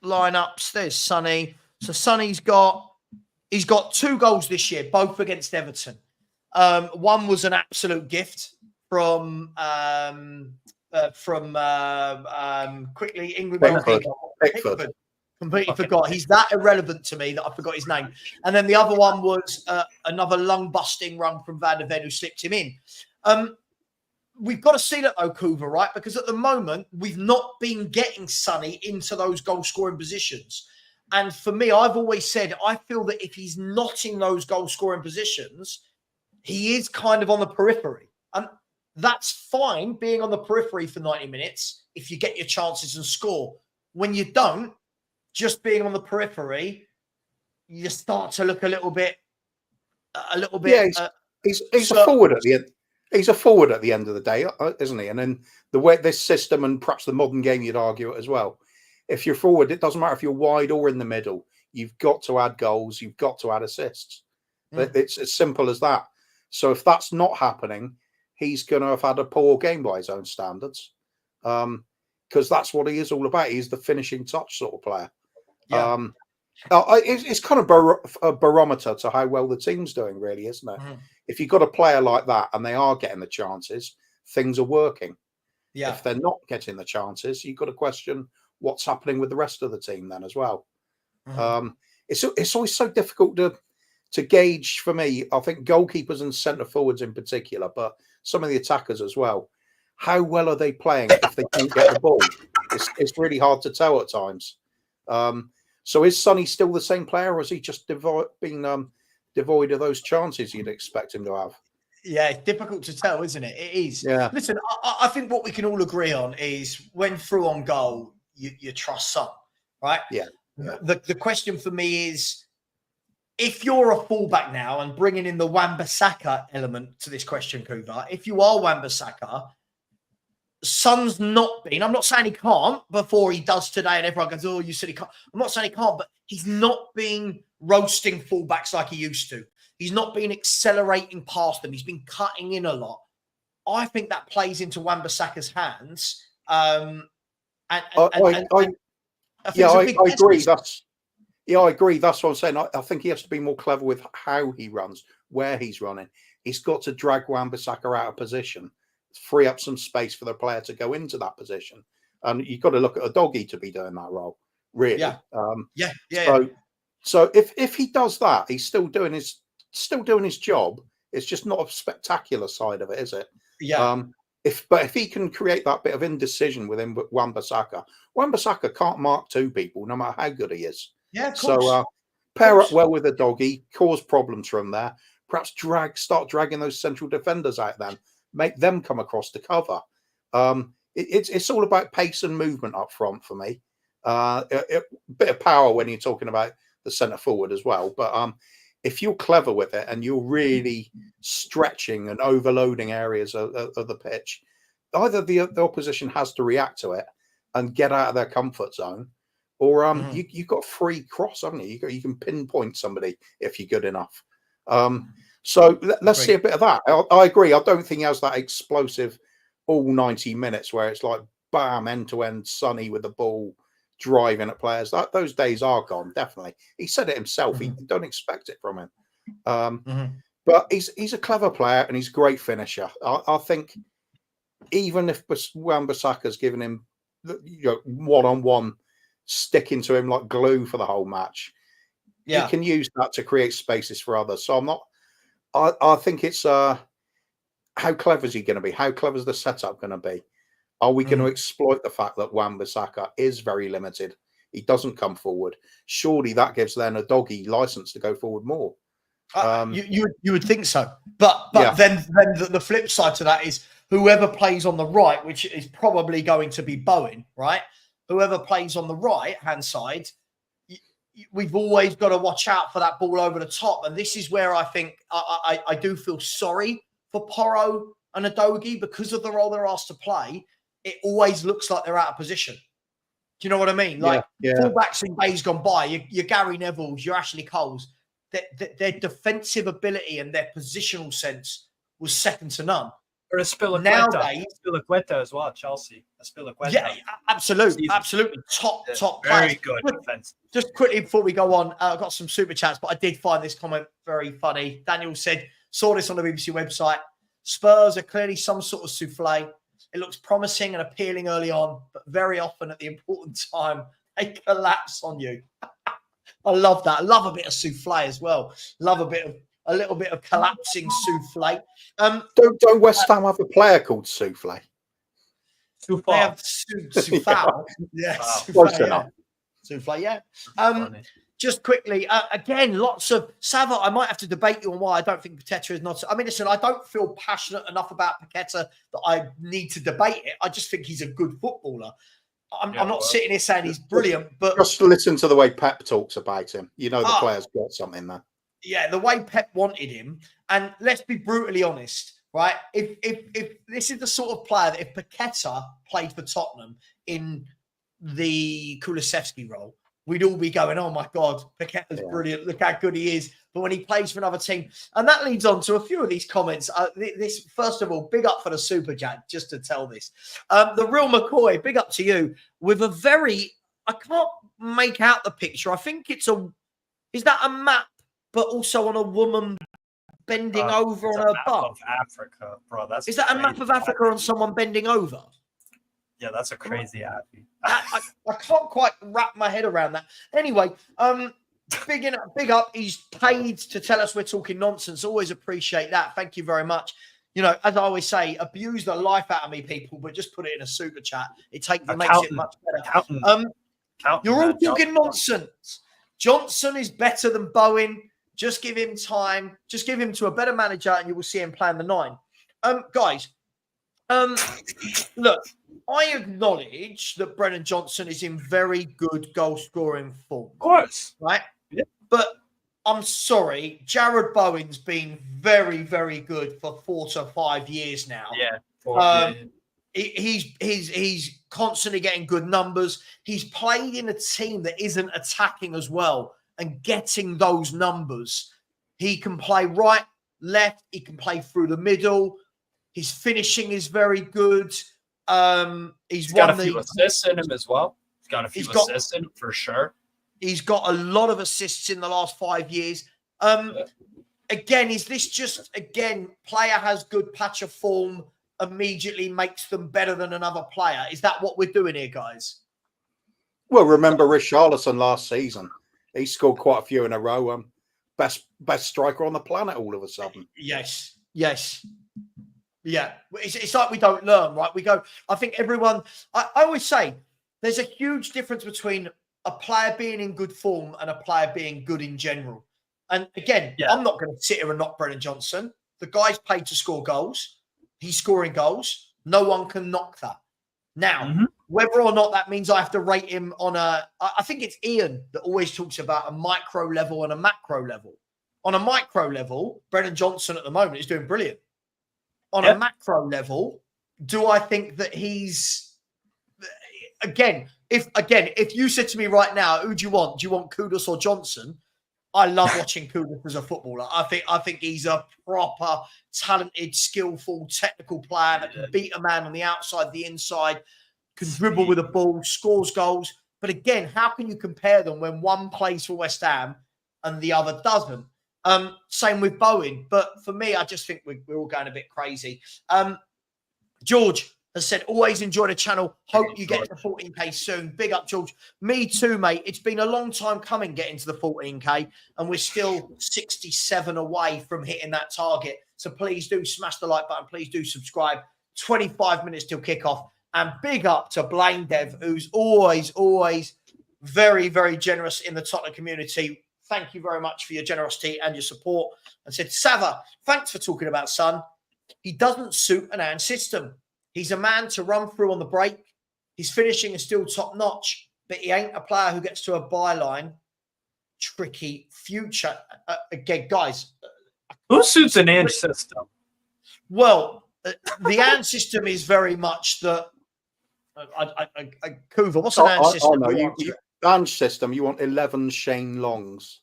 lineups. There's Sonny. So Sonny's got 2 goals this year, both against Everton. One was an absolute gift from quickly England. Pickford. Completely forgot. He's that irrelevant to me that I forgot his name. And then the other one was another lung-busting run from Van der Ven who slipped him in. We've got to see that though, Kuva, right? Because at the moment, we've not been getting Sonny into those goal-scoring positions. And for me, I've always said, I feel that if he's not in those goal-scoring positions, he is kind of on the periphery. And that's fine, being on the periphery for 90 minutes if you get your chances and score. When you don't, just being on the periphery, you start to look a little bit. Yeah, he's a forward at the end. He's a forward at the end of the day, isn't he? And then the way this system and perhaps the modern game, you'd argue it as well. If you're forward, it doesn't matter if you're wide or in the middle. You've got to add goals. You've got to add assists. It's as simple as that. So if that's not happening, he's going to have had a poor game by his own standards, because that's what he is all about. He's the finishing touch sort of player. Yeah. It's kind of a barometer to how well the team's doing, really, isn't it? If you've got a player like that and they are getting the chances, things are working. Yeah. If they're not getting the chances, you've got to question what's happening with the rest of the team then as well. It's always so difficult to gauge for me. I think goalkeepers and centre forwards in particular, but some of the attackers as well. How well are they playing if they can't get the ball? It's really hard to tell at times. So is Sonny still the same player, or is he just been devoid of those chances you'd expect him to have? Yeah, it's difficult to tell, isn't it? It is. Yeah. Listen, I think what we can all agree on is when through on goal, you trust Son, right? Yeah. The question for me is, if you're a fullback now and bringing in the Wan-Bissaka element to this question, Kuva, if you are Wan-Bissaka, Son's not been, I'm not saying he can't before he does today and everyone goes, oh, you said he can't. I'm not saying he can't, but he's not been roasting fullbacks like he used to. He's not been accelerating past them. He's been cutting in a lot. I think that plays into Wan-Bissaka's hands. I agree. I agree. That's what I'm saying. I think he has to be more clever with how he runs, where he's running. He's got to drag Wan-Bissaka out of position, free up some space for the player to go into that position. and you've got to look at a doggy to be doing that role, really. So if he does that, he's still doing his job. It's just not a spectacular side of it, is it? Yeah. If he can create that bit of indecision within Wan-Bissaka can't mark two people, no matter how good he is. Yeah, of course. So pair up well with a doggy, cause problems from there. Perhaps start dragging those central defenders out. Then make them come across to cover. It's all about pace and movement up front for me. A bit of power when you're talking about the centre forward as well. But if you're clever with it and you're really stretching and overloading areas of the pitch, either the opposition has to react to it and get out of their comfort zone, or you've got free cross, haven't you? You can pinpoint somebody if you're good enough. So let's see a bit of that. I agree. I don't think he has that explosive all 90 minutes where it's like bam, end to end, Sonny with the ball, driving at players. Those days are gone, definitely. He said it himself. He don't expect it from him. But he's a clever player and he's a great finisher. I think even if Wan-Bissaka's given him one-on-one sticking to him like glue for the whole match, he can use that to create spaces for others. So I think it's how clever is he going to be? How clever is the setup going to be? Are we going to exploit the fact that Wan-Bissaka is very limited? He doesn't come forward. Surely that gives then a doggy license to go forward more. You would think so, but then the flip side to that is whoever plays on the right, which is probably going to be Bowen, right? Whoever plays on the right hand side, we've always got to watch out for that ball over the top, and this is where I think I do feel sorry for Porro and Udogie because of the role they're asked to play. It always looks like they're out of position. Do you know what I mean? Like fullbacks in days gone by, your Gary Nevilles, your Ashley Coles, their defensive ability and their positional sense was second to none. Or Aspilicueta. Nowadays, Aspilicueta as well, Chelsea. Aspilicueta. Yeah, absolutely. Top very players. good defense. Just quickly before we go on, I've got some super chats, but I did find this comment very funny. Daniel said, saw this on the BBC website. Spurs are clearly some sort of souffle. It looks promising and appealing early on, but very often at the important time, they collapse on you. I love that. I love a bit of souffle as well. Love a little bit of collapsing souffle. Don't West Ham have a player called Souffle? They have souffle. Yeah, souffle. Yeah. Just quickly, again, lots of Savva. I might have to debate you on why I don't think Paqueta is not. I mean, listen, I don't feel passionate enough about Paqueta that I need to debate it. I just think he's a good footballer. I'm not sitting here saying he's brilliant, but just listen to the way Pep talks about him. You know, the player's got something there. Yeah, the way Pep wanted him, and let's be brutally honest, right? If this is the sort of player that if Paqueta played for Tottenham in the Kulusevski role, we'd all be going, "Oh my God, Paqueta's brilliant! Look how good he is." But when he plays for another team, and that leads on to a few of these comments. This first of all, big up for the super chat, just to tell this. The real McCoy, big up to you with a very. I can't make out the picture. I think is that a map, but also on a woman bending over on her butt? Of Africa, bro. Is that a map of Africa on someone bending over? Yeah, that's a crazy athlete. I can't quite wrap my head around that. Anyway, big up. He's paid to tell us we're talking nonsense. Always appreciate that. Thank you very much. You know, as I always say, abuse the life out of me, people, but just put it in a super chat. It makes it much better. You're all talking nonsense. Johnson is better than Bowen. Just give him time. Just give him to a better manager, and you will see him playing the 9. Guys, look, I acknowledge that Brennan Johnson is in very good goal-scoring form. Of course. Right? Yeah. But I'm sorry, Jared Bowen's been very, very good for 4 to 5 years now. Yeah. He's constantly getting good numbers. He's played in a team that isn't attacking as well and getting those numbers. He can play right, left. He can play through the middle. His finishing is very good. He's got a few assists in him as well. He's got a few assists in him for sure. He's got a lot of assists in the last 5 years. Again, is this just, player has good patch of form, immediately makes them better than another player. Is that what we're doing here, guys? Well, remember Richarlison last season? He scored quite a few in a row. Best striker on the planet all of a sudden. Yes. Yeah. It's like we don't learn, right? We go, I think everyone, I always say there's a huge difference between a player being in good form and a player being good in general. And again, I'm not going to sit here and knock Brennan Johnson. The guy's paid to score goals. He's scoring goals. No one can knock that. Now, whether or not that means I have to rate him on I think it's Ian that always talks about a micro level and a macro level. On a micro level, Brennan Johnson at the moment is doing brilliant. On a macro level, do I think that he's if you said to me right now, who do you want? Do you want Kudus or Johnson? I love watching Kudus as a footballer. I think he's a proper, talented, skillful, technical player that can beat a man on the outside, the inside, can dribble with a ball, scores goals. But again, how can you compare them when one plays for West Ham and the other doesn't? Same with Bowen. But for me, I just think we're all going a bit crazy. George has said, always enjoy the channel. Hope you get to 14K soon. Big up, George. Me too, mate. It's been a long time coming getting to the 14K, and we're still 67 away from hitting that target. So please do smash the like button. Please do subscribe. 25 minutes till kickoff. And big up to Blaine Dev, who's always very, very generous in the Tottenham community. Thank you very much for your generosity and your support. And said, Savva, thanks for talking about Son. He doesn't suit an Ange system. He's a man to run through on the break. His finishing is still top notch, but he ain't a player who gets to a byline. Tricky future. Again, guys. Who suits an Ange system? Well, the Ange system is very much the. Kuva, what's an Ange system? Oh, no, Ange system, you want 11 Shane Longs.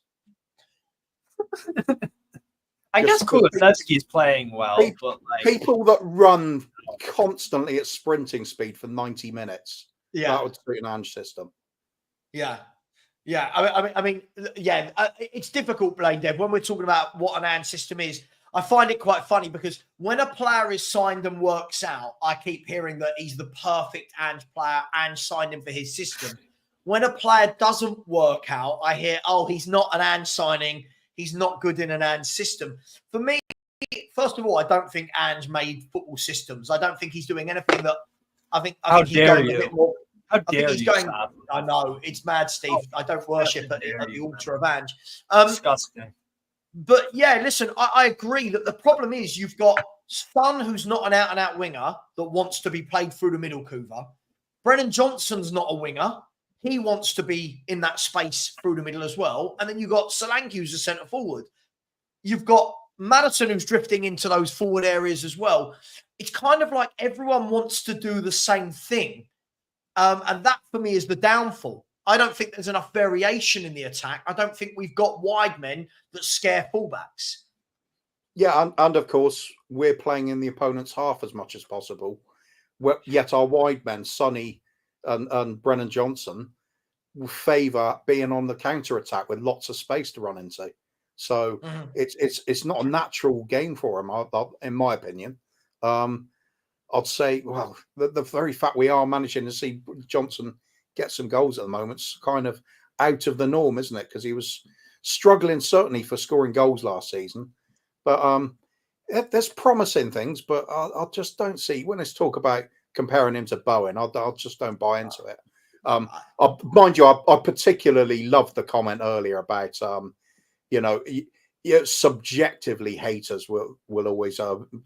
I guess Kulusevski's playing well, but people that run constantly at sprinting speed for 90 minutes. Yeah, that would suit an Ange system. Yeah. I mean, it's difficult, Blaine Dev, when we're talking about what an Ange system is. I find it quite funny because when a player is signed and works out, I keep hearing that he's the perfect Ange player. Ange signed him for his system. When a player doesn't work out, I hear, oh, he's not an Ange signing. He's not good in an Ange system. For me, first of all, I don't think Ange made football systems. I don't think he's doing anything that I think he's going a bit more. How dare you? I know, it's mad, Steve. I don't worship at the altar of Ange. Disgusting. But yeah, listen, I agree that the problem is you've got Son, who's not an out-and-out winger that wants to be played through the middle, Kuva. Brennan Johnson's not a winger. He wants to be in that space through the middle as well. And then you've got Solanke, who's a centre forward. You've got Maddison, who's drifting into those forward areas as well. It's kind of like everyone wants to do the same thing. And that, for me, is the downfall. I don't think there's enough variation in the attack. I don't think we've got wide men that scare fullbacks. Yeah, and of course, we're playing in the opponent's half as much as possible. Yet our wide men, Sonny and Brennan Johnson, will favour being on the counter-attack with lots of space to run into. So it's not a natural game for him, in my opinion. I'd say, well, the very fact we are managing to see Johnson get some goals at the moment is kind of out of the norm, isn't it? Because he was struggling certainly for scoring goals last season. But there's promising things, but I just don't see, when there's talk about comparing him to Bowen, I just don't buy into it. Mind you, I particularly loved the comment earlier about, subjectively haters will always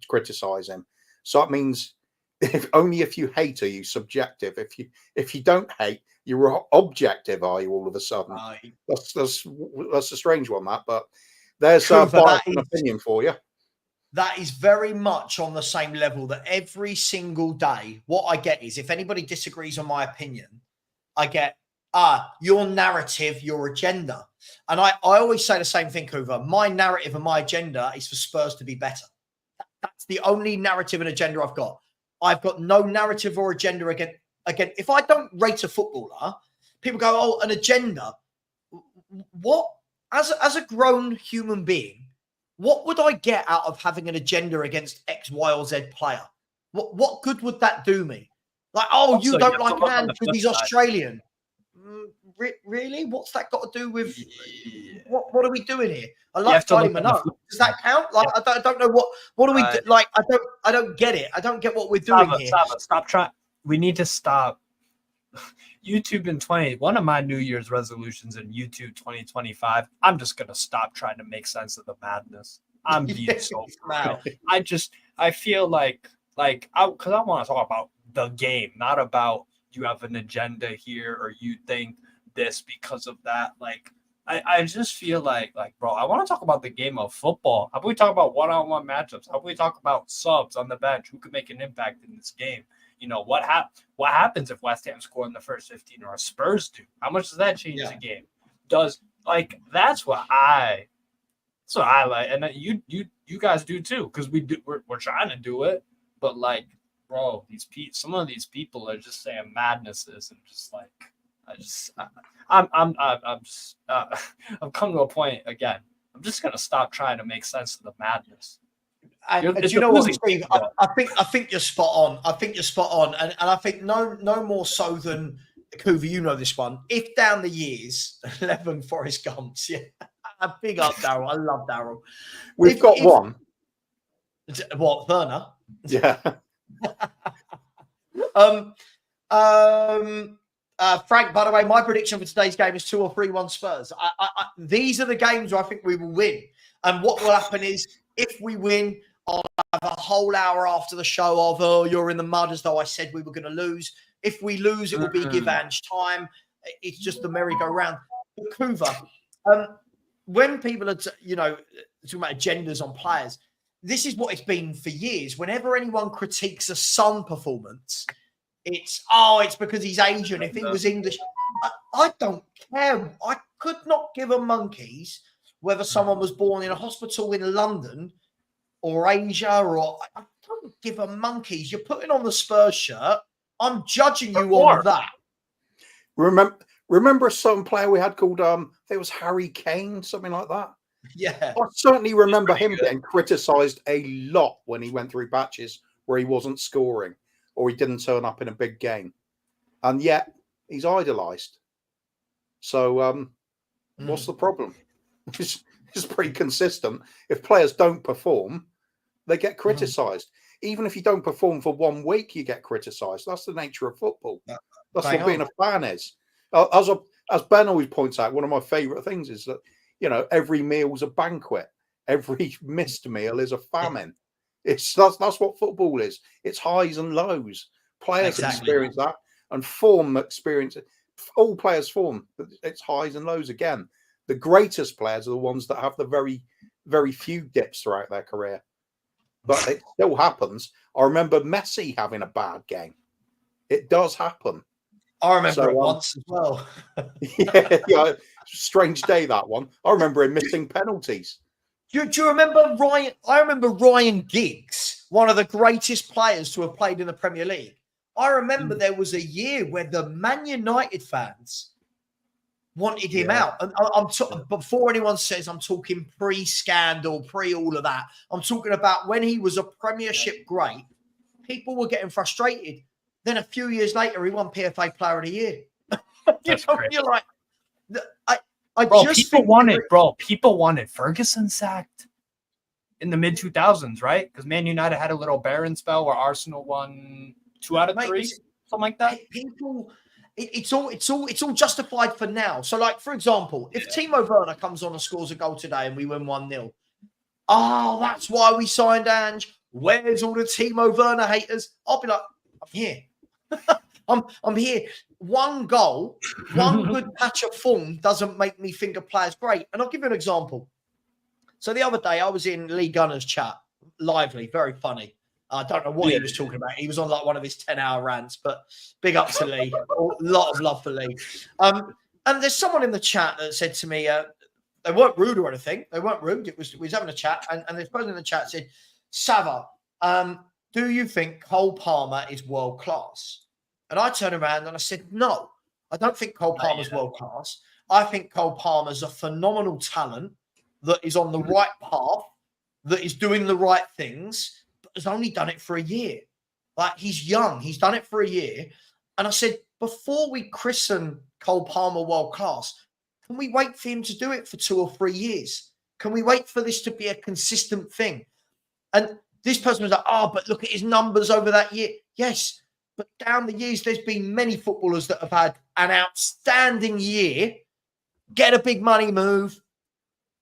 criticise him. So that means if you hate, are you subjective? If you don't hate, you're objective. Are you all of a sudden? That's a strange one, but there's an opinion for you. That is very much on the same level that every single day, what I get is if anybody disagrees on my opinion, I get, your narrative, your agenda. And I always say the same thing, Kuva. My narrative and my agenda is for Spurs to be better. That's the only narrative and agenda I've got. I've got no narrative or agenda again. If I don't rate a footballer, people go, oh, an agenda. What? As a grown human being, what would I get out of having an agenda against X, Y, or Z player? What good would that do me? Like, oh, Also, you you don't have to like look on Ange the because flip he's side. Australian. Really? What's that got to do with what are we doing here? I You like have to Kylie look on the Minogue. flip Does that count? Like, I don't know what do we do? Like, I don't get it. I don't get what we're doing here. Savva, stop trying. We need to stop. YouTube in one of my New Year's resolutions in YouTube 2025. I'm just gonna stop trying to make sense of the madness. I'm being so Wow. I feel like because I want to talk about the game, not about you have an agenda here or you think this because of that. Like I just feel like bro, I want to talk about the game of football. How about we talk about one-on-one matchups? How about we talk about subs on the bench who could make an impact in this game? You know, what happens if West Ham score in the first 15 or Spurs do? How much does that change the game? That's what I like, and you guys do too, because we're trying to do it, but like, bro, some of these people are just saying madnesses, and just like, I've come to a point again. I'm just gonna stop trying to make sense of the madness. And do you know what, Steve? I think you're spot on. I think you're spot on, and I think no more so than Kuva. You know this one. If down the years, 11 Forrest Gumps, yeah. Big up, Daryl. I love Daryl. We've got one. What, Werner? Yeah. Frank, by the way, my prediction for today's game is 2 or 3-1 Spurs. These are the games where I think we will win. And what will happen is, if we win, I'll have a whole hour after the show of, oh, you're in the mud, as though I said we were going to lose. If we lose, it will be give Ange time. It's just the merry-go-round. But Kuva, when people are, talking about agendas on players, this is what it's been for years. Whenever anyone critiques a Son performance, it's because he's Asian. If he was English, I don't care. I could not give a monkeys whether someone was born in a hospital in London or Asia, or I don't give a monkeys. You're putting on the Spurs shirt. I'm judging you on that. Remember a certain player we had called I think it was Harry Kane, something like that. Yeah, I certainly remember him getting criticised a lot when he went through patches where he wasn't scoring or he didn't turn up in a big game, and yet he's idolised. So what's the problem? It's pretty consistent. If players don't perform, they get criticised. Even if you don't perform for 1 week, you get criticised. That's the nature of football. That's what being a fan is. As Ben always points out, one of my favourite things is that, every meal's a banquet. Every missed meal is a famine. That's what football is. It's highs and lows. Players experience that, and form experience it. All players form. It's highs and lows again. The greatest players are the ones that have the very, very few dips throughout their career. But it still happens. I remember Messi having a bad game. It does happen. I remember it once as well. yeah, strange day, that one. I remember him missing penalties. Do you remember Ryan? I remember Ryan Giggs, one of the greatest players to have played in the Premier League. I remember there was a year where the Man United fans wanted him out. And before anyone says I'm talking pre-scandal, pre-all of that, I'm talking about when he was a Premiership great, people were getting frustrated. Then a few years later, he won PFA Player of the Year. You're like, People wanted Ferguson sacked in the mid-2000s, right? Because Man United had a little barren spell where Arsenal won 2 out of 3, something like that. People, it's all justified for now. So, like, for example, if Timo Werner comes on and scores a goal today and we win 1-0, that's why we signed Ange. Where's all the Timo Werner haters? I'll be like, I'm here. I'm here. One goal, one good patch of form doesn't make me think a player's great. And I'll give you an example. So the other day, I was in Lee Gunner's chat, lively, very funny. I don't know what he was talking about. He was on like one of his 10-hour rants, but big up to Lee. A lot of love for Lee. And there's someone in the chat that said to me, they weren't rude or anything. They weren't rude. We was having a chat, and this person in the chat said, Savva, do you think Cole Palmer is world class? And I turned around and I said, no, I don't think Cole Palmer's world class. I think Cole Palmer's a phenomenal talent that is on the right path, that is doing the right things, but has only done it for a year. Like, he's young. He's done it for a year. And I said, before we christen Cole Palmer world class, can we wait for him to do it for 2 or 3 years? Can we wait for this to be a consistent thing? And this person was like, oh, but look at his numbers over that year. Yes, but down the years, there's been many footballers that have had an outstanding year, get a big money move,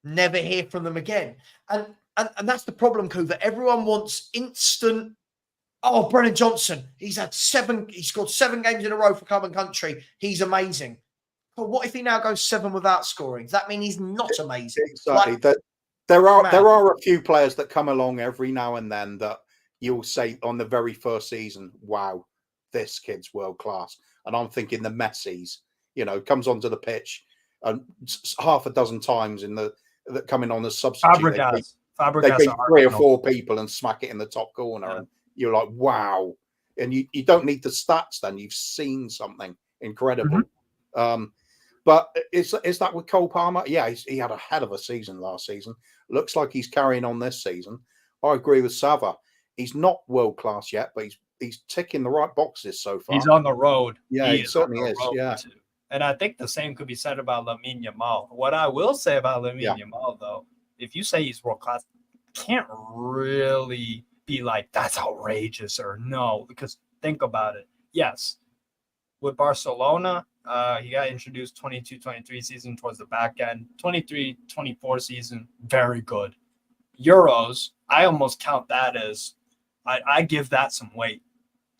never hear from them again. And that's the problem, Coover. Everyone wants instant. Oh, Brennan Johnson, he scored 7 games in a row for club and country. He's amazing. But what if he now goes 7 without scoring? Does that mean he's not amazing? Exactly. Like, there are a few players that come along every now and then that you'll say on the very first season, wow, this kid's world class. And I'm thinking the Messis, comes onto the pitch and half a dozen times that coming on as substitute. They beat 3 or 4 people and smack it in the top corner. Yeah. And you're like, wow. And you don't need the stats then. You've seen something incredible. Mm-hmm. But is that with Cole Palmer? Yeah, he had a hell of a season last season. Looks like he's carrying on this season. I agree with Savva. He's not world class yet, but he's ticking the right boxes so far. He's on the road. Yeah, he certainly is. Yeah. Too. And I think the same could be said about Lamine Yamal. What I will say about Lamine Yamal, though, if you say he's world class, can't really be like, that's outrageous or no, because think about it. Yes, with Barcelona, he got introduced 22-23 season towards the back end. 23-24 season, very good. Euros, I almost count that as, I give that some weight.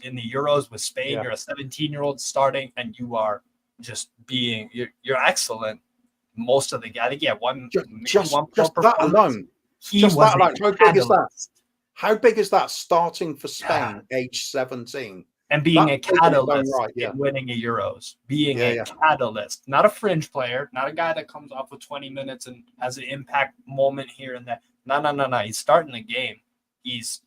In the Euros with Spain, you're a 17-year-old starting, and you are just you're excellent most of the guys. I think one that alone. Just that alone. How big is that? How big is that starting for Spain, age 17? And being a catalyst in winning a Euros, being a catalyst, not a fringe player, not a guy that comes off with 20 minutes and has an impact moment here and there. No. He's starting the game. He's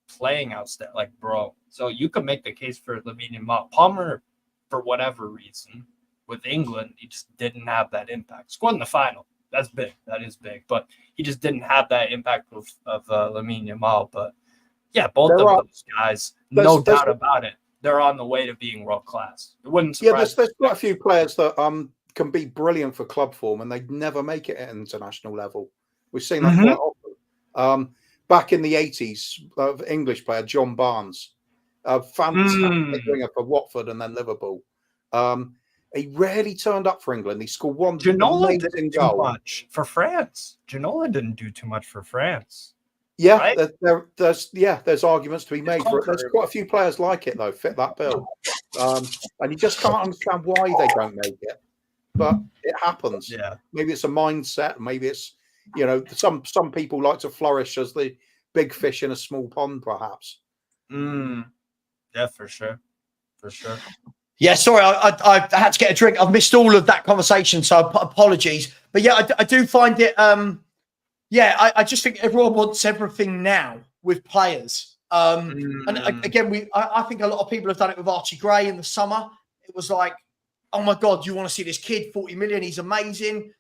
playing outstanding, like, bro. So you can make the case for Lamine Yamal. Palmer, for whatever reason, with England, he just didn't have that impact. Scored in the final. That's big. That is big. But he just didn't have that impact of Lamine Yamal. But yeah, both of those guys, no doubt about it, they're on the way to being world class. It wouldn't surprise there's quite a few players that can be brilliant for club form and they never make it at international level. We've seen that quite often. Back in the 80s, English player John Barnes, a fantastic winger for Watford and then Liverpool. He rarely turned up for England. He scored one amazing goal. Too much for France. Ginola didn't do too much for France. Yeah, right? There's arguments to be made for it. There's quite a few players like it though, fit that bill, and you just can't understand why they don't make it. But it happens. Yeah, maybe it's a mindset. Maybe it's some people like to flourish as the big fish in a small pond, perhaps. Yeah, for sure. Yeah, sorry, I had to get a drink. I've missed all of that conversation, so apologies. But yeah, I do find it. I just think everyone wants everything now with players. And again, I think a lot of people have done it with Archie Gray in the summer. It was like, oh my God, you want to see this kid, 40 million, he's amazing.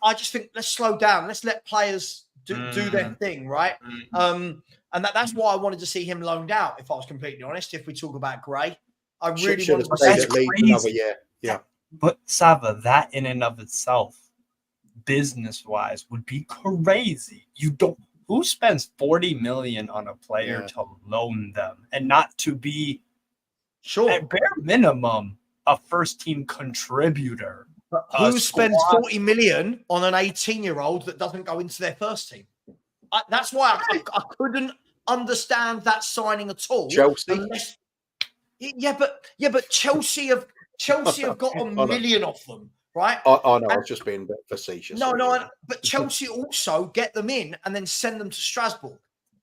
I just think let's slow down. Let's let players do their thing, right? And that's why I wanted to see him loaned out, if I was completely honest, if we talk about Gray. I really wanted to see him another year. Yeah. But Savva, that in and of itself, business-wise, would be crazy. Who spends 40 million on a player to loan them and not to be at bare minimum a first-team contributor? Who spends 40 million on an 18-year-old that doesn't go into their first team? That's why I couldn't understand that signing at all. Chelsea. But Chelsea have got a million of them, right? I know. I was just being a bit facetious. No, but Chelsea also get them in and then send them to Strasbourg.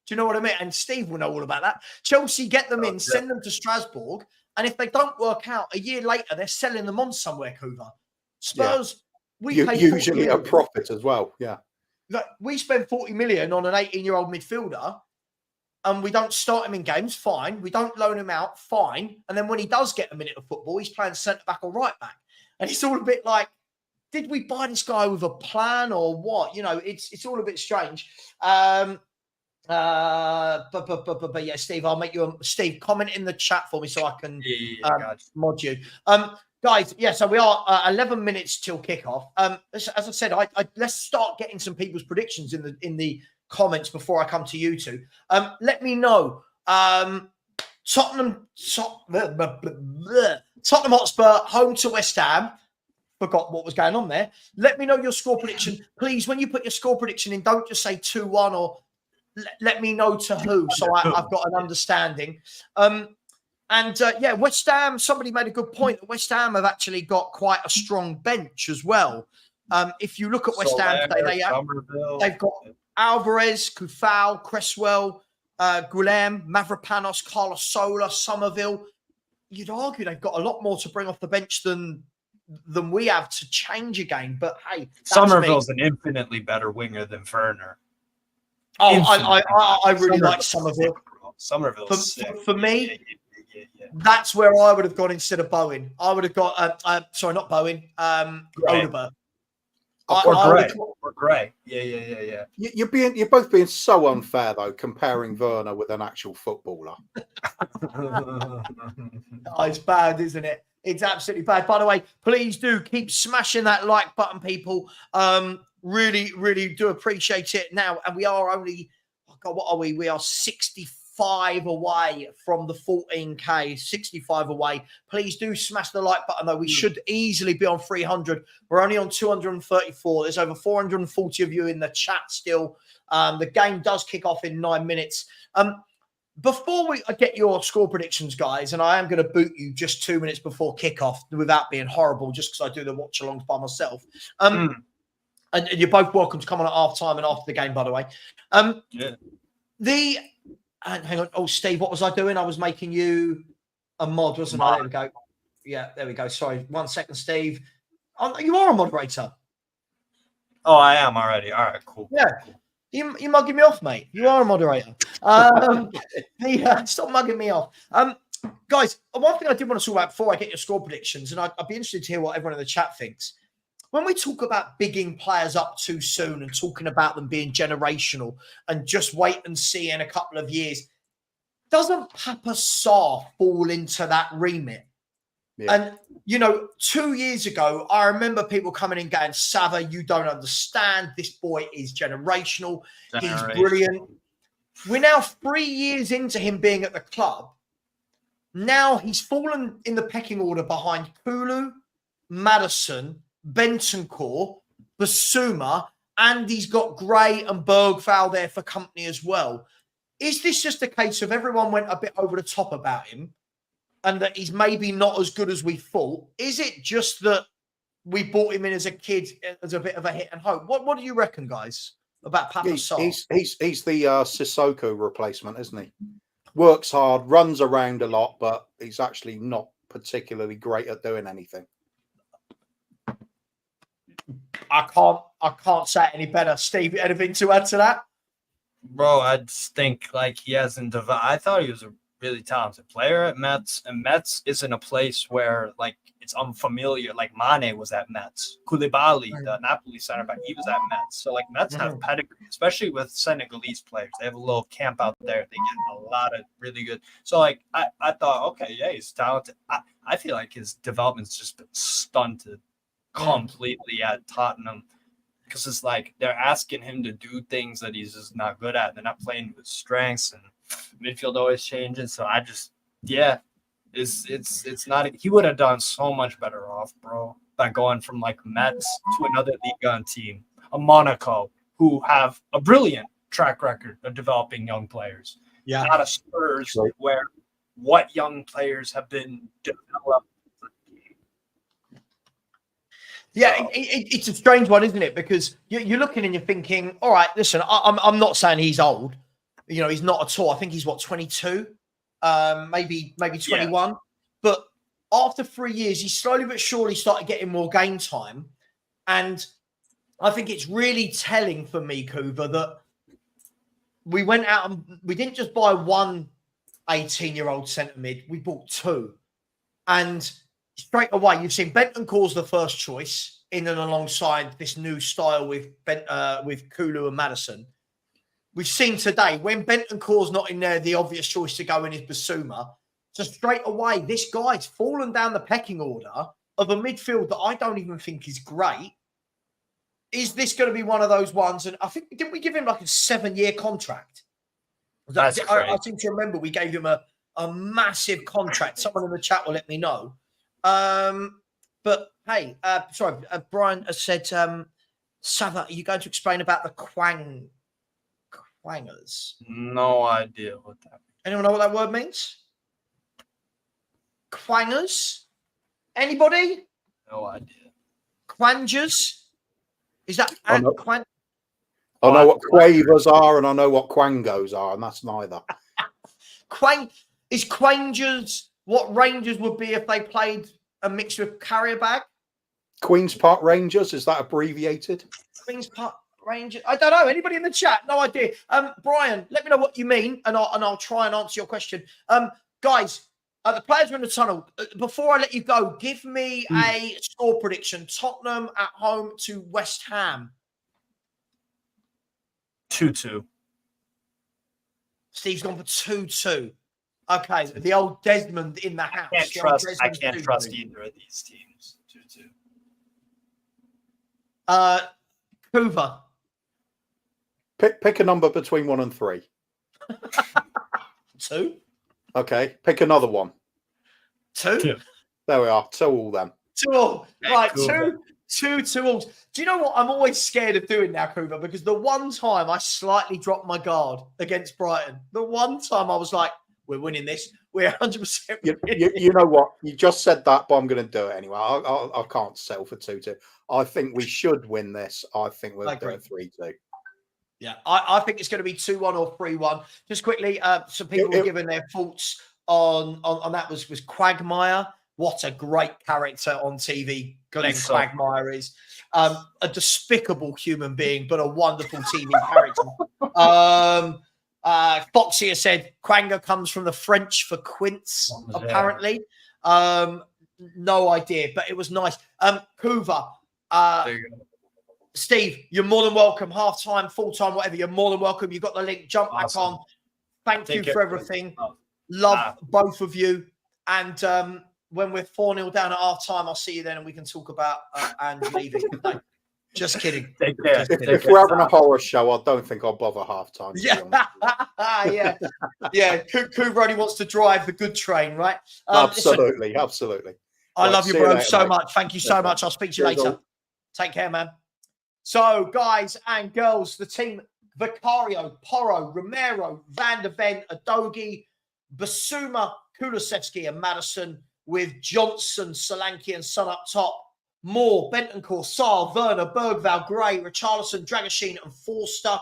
Do you know what I mean? And Steve will know all about that. Chelsea get them in, send them to Strasbourg, and if they don't work out, a year later they're selling them on somewhere. Coover. Spurs, we pay usually a profit as well. Yeah, like we spend 40 million on an 18-year-old midfielder. And we don't start him in games, fine. We don't loan him out, fine. And then when he does get a minute of football, he's playing centre-back or right-back. And it's all a bit like, did we buy this guy with a plan or what? It's all a bit strange. But yeah, Steve, I'll make you Steve, comment in the chat for me so I can Gotcha. mod you. Guys, yeah, so we are 11 minutes till kickoff. As I said, let's start getting some people's predictions in the comments before I come to you two. Let me know. Tottenham Hotspur home to West Ham. Forgot what was going on there. Let me know your score prediction. Please, when you put your score prediction in, don't just say 2-1 or let me know to who, so I've got an understanding. Yeah, West Ham, somebody made a good point that West Ham have actually got quite a strong bench as well. If you look at West Ham today, they've got Alvarez, Kufal, Cresswell, Guilherme, Mavropanos, Carlos Sola, Somerville. You'd argue they've got a lot more to bring off the bench than we have to change a game. But hey, Somerville's an infinitely better winger than Werner. Oh, I really like Somerville. Somerville's for me. Yeah. That's where I would have gone instead of Bowen. I would have got sorry, not Bowen. Odegaard. Or Gray. Yeah. You're both being so unfair though, comparing Werner with an actual footballer. It's bad, isn't it? It's absolutely bad. By the way, please do keep smashing that like button, people. Really, really do appreciate it now. And we are only, oh God, what are we? We are 65 away from the 14K, 65 away. Please do smash the like button, though. We should easily be on 300. We're only on 234. There's over 440 of you in the chat still. The game does kick off in 9 minutes. Before we get your score predictions, guys, and I am going to boot you just 2 minutes before kickoff without being horrible, just because I do the watch-alongs by myself. And you're both welcome to come on at half time and after the game, by the way. Hang on. Oh, Steve, what was I doing? I was making you a mod, wasn't I? There we go. Yeah, there we go. Sorry. 1 second, Steve. You are a moderator. Oh, I am already. All right, cool. Yeah. You're mugging me off, mate. You are a moderator. Stop mugging me off. Guys, one thing I did want to talk about before I get your score predictions, and I'd be interested to hear what everyone in the chat thinks. When we talk about bigging players up too soon and talking about them being generational and just wait and see in a couple of years, doesn't Papa Sarr fall into that remit? Yeah. And, 2 years ago, I remember people coming in going, Savva, you don't understand. This boy is generational. He's brilliant. We're now 3 years into him being at the club. Now he's fallen in the pecking order behind Kulu, Maddison, Bentancur, Basuma, and he's got Gray and Bergval there for company as well. Is this just a case of everyone went a bit over the top about him and that he's maybe not as good as we thought? Is it just that we brought him in as a kid as a bit of a hit and hope? What do you reckon, guys, about Papa Sarr? He's the Sissoko replacement, isn't he? Works hard, runs around a lot, but he's actually not particularly great at doing anything. I can't say it any better. Steve, anything to add to that? Bro, I just think he hasn't developed. I thought he was a really talented player at Metz, and Metz isn't a place where it's unfamiliar. Like Mane was at Metz, Koulibaly, the Napoli center back, he was at Metz. So Metz have pedigree, especially with Senegalese players. They have a little camp out there. They get a lot of really good. So I thought, okay, yeah, he's talented. I feel like his development's just been stunted completely at Tottenham, because it's they're asking him to do things that he's just not good at. They're not playing to his strengths, and midfield always changing. So I just, it's not. He would have done so much better off, bro, by going from Metz to another Ligue 1 team, a Monaco, who have a brilliant track record of developing young players. Yeah, not a Spurs where what young players have been developed. Yeah, it's a strange one, isn't it? Because you're looking and you're thinking, all right, listen, I'm not saying he's old. He's not at all. I think he's 22, maybe 21. Yeah. But after 3 years, he slowly but surely started getting more game time. And I think it's really telling for me, Kuva, that we went out and we didn't just buy one 18-year-old centre mid. We bought two. And straight away, you've seen Bentancur's the first choice in and alongside this new style with Kulu and Maddison. we've seen today when Bentancur's not in there, the obvious choice to go in is Basuma. So straight away, this guy's fallen down the pecking order of a midfield that I don't even think is great. Is this going to be one of those ones? And I think, didn't we give him like a 7-year contract? That's I seem to remember we gave him a massive contract. Someone in the chat will let me know. But hey, Brian has said, Savva, are you going to explain about the quangers? No idea what that means. Anyone know what that word means? Quangers? Anybody? No idea. Quangers? Is that I know quang? what quavers are, and I know what quangos are, and that's neither. Quang is quangers what Rangers would be if they played a mixture of carrier bag? Queen's Park Rangers, is that abbreviated? Queen's Park Rangers. I don't know. Anybody in the chat? No idea. Brian, let me know what you mean, and I'll try and answer your question. Guys, the players are in the tunnel. Before I let you go, give me a score prediction. Tottenham at home to West Ham. 2-2. Steve's gone for 2-2. Okay, the old Desmond in the house. I can't trust either of these teams. 2-2. Hoover. Pick a number between 1 and 3. 2. Okay, pick another one. 2. There we are. 2 all then. 2 all. Right, Cool. 2 all. Do you know what I'm always scared of doing now, Hoover? Because the one time I slightly dropped my guard against Brighton, the one time I was like, we're winning this. We're 100% winning. You know what? You just said that, but I'm going to do it anyway. I can't settle for 2-2. I think we should win this. I think we'll do it 3-2. Yeah, I think it's going to be 2-1 or 3-1. Just quickly, some people were giving their thoughts on that was Quagmire. What a great character on TV Glenn Quagmire is. A despicable human being, but a wonderful TV character. Foxy has said Quanger comes from the French for quince, apparently. No idea, but it was nice. Hoover, There you go. Steve, you're more than welcome. Half-time, full-time, whatever. You're more than welcome. You've got the link. Jump back on. Thank you for everything. Love both of you. And when we're 4-0 down at half-time, I'll see you then and we can talk about and leaving. No, just kidding. Take care. If we're having a horror show, I don't think I'll bother half-time. Yeah. Yeah. Cooper only wants to drive the good train, right? Absolutely. Listen, Absolutely. I love you, bro, so mate. much. Thank you so much. I'll speak to you later. Take care, man. So, guys and girls, the team: Vicario, Porro, Romero, Van der Ven, Adogi, Basuma, Kulusevski, and Madison, with Johnson, Solanke, and Son up top. Moore, Bentancur, Sarr, Werner, Bergvall, Gray, Richarlison, Dragoshin, and Forster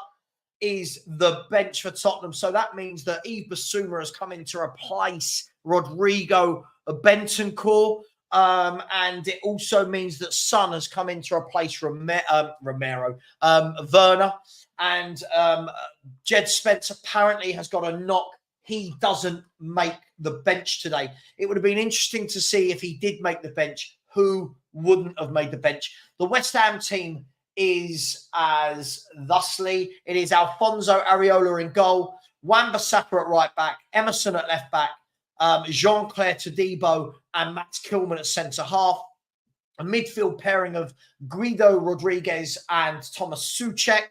is the bench for Tottenham. So that means that Yves Basuma has come in to replace Rodrigo Bentancur. And it also means that Son has come in to replace Romero, Werner, and Jed Spence apparently has got a knock. He doesn't make the bench today. It would have been interesting to see if he did make the bench, who wouldn't have made the bench. The West Ham team is as thusly. It is Alfonso Areola in goal, Wan-Bissaka at right back, Emerson at left back, Jean-Claire Todibo and Max Kilman at centre-half. A midfield pairing of Guido Rodriguez and Thomas Souček,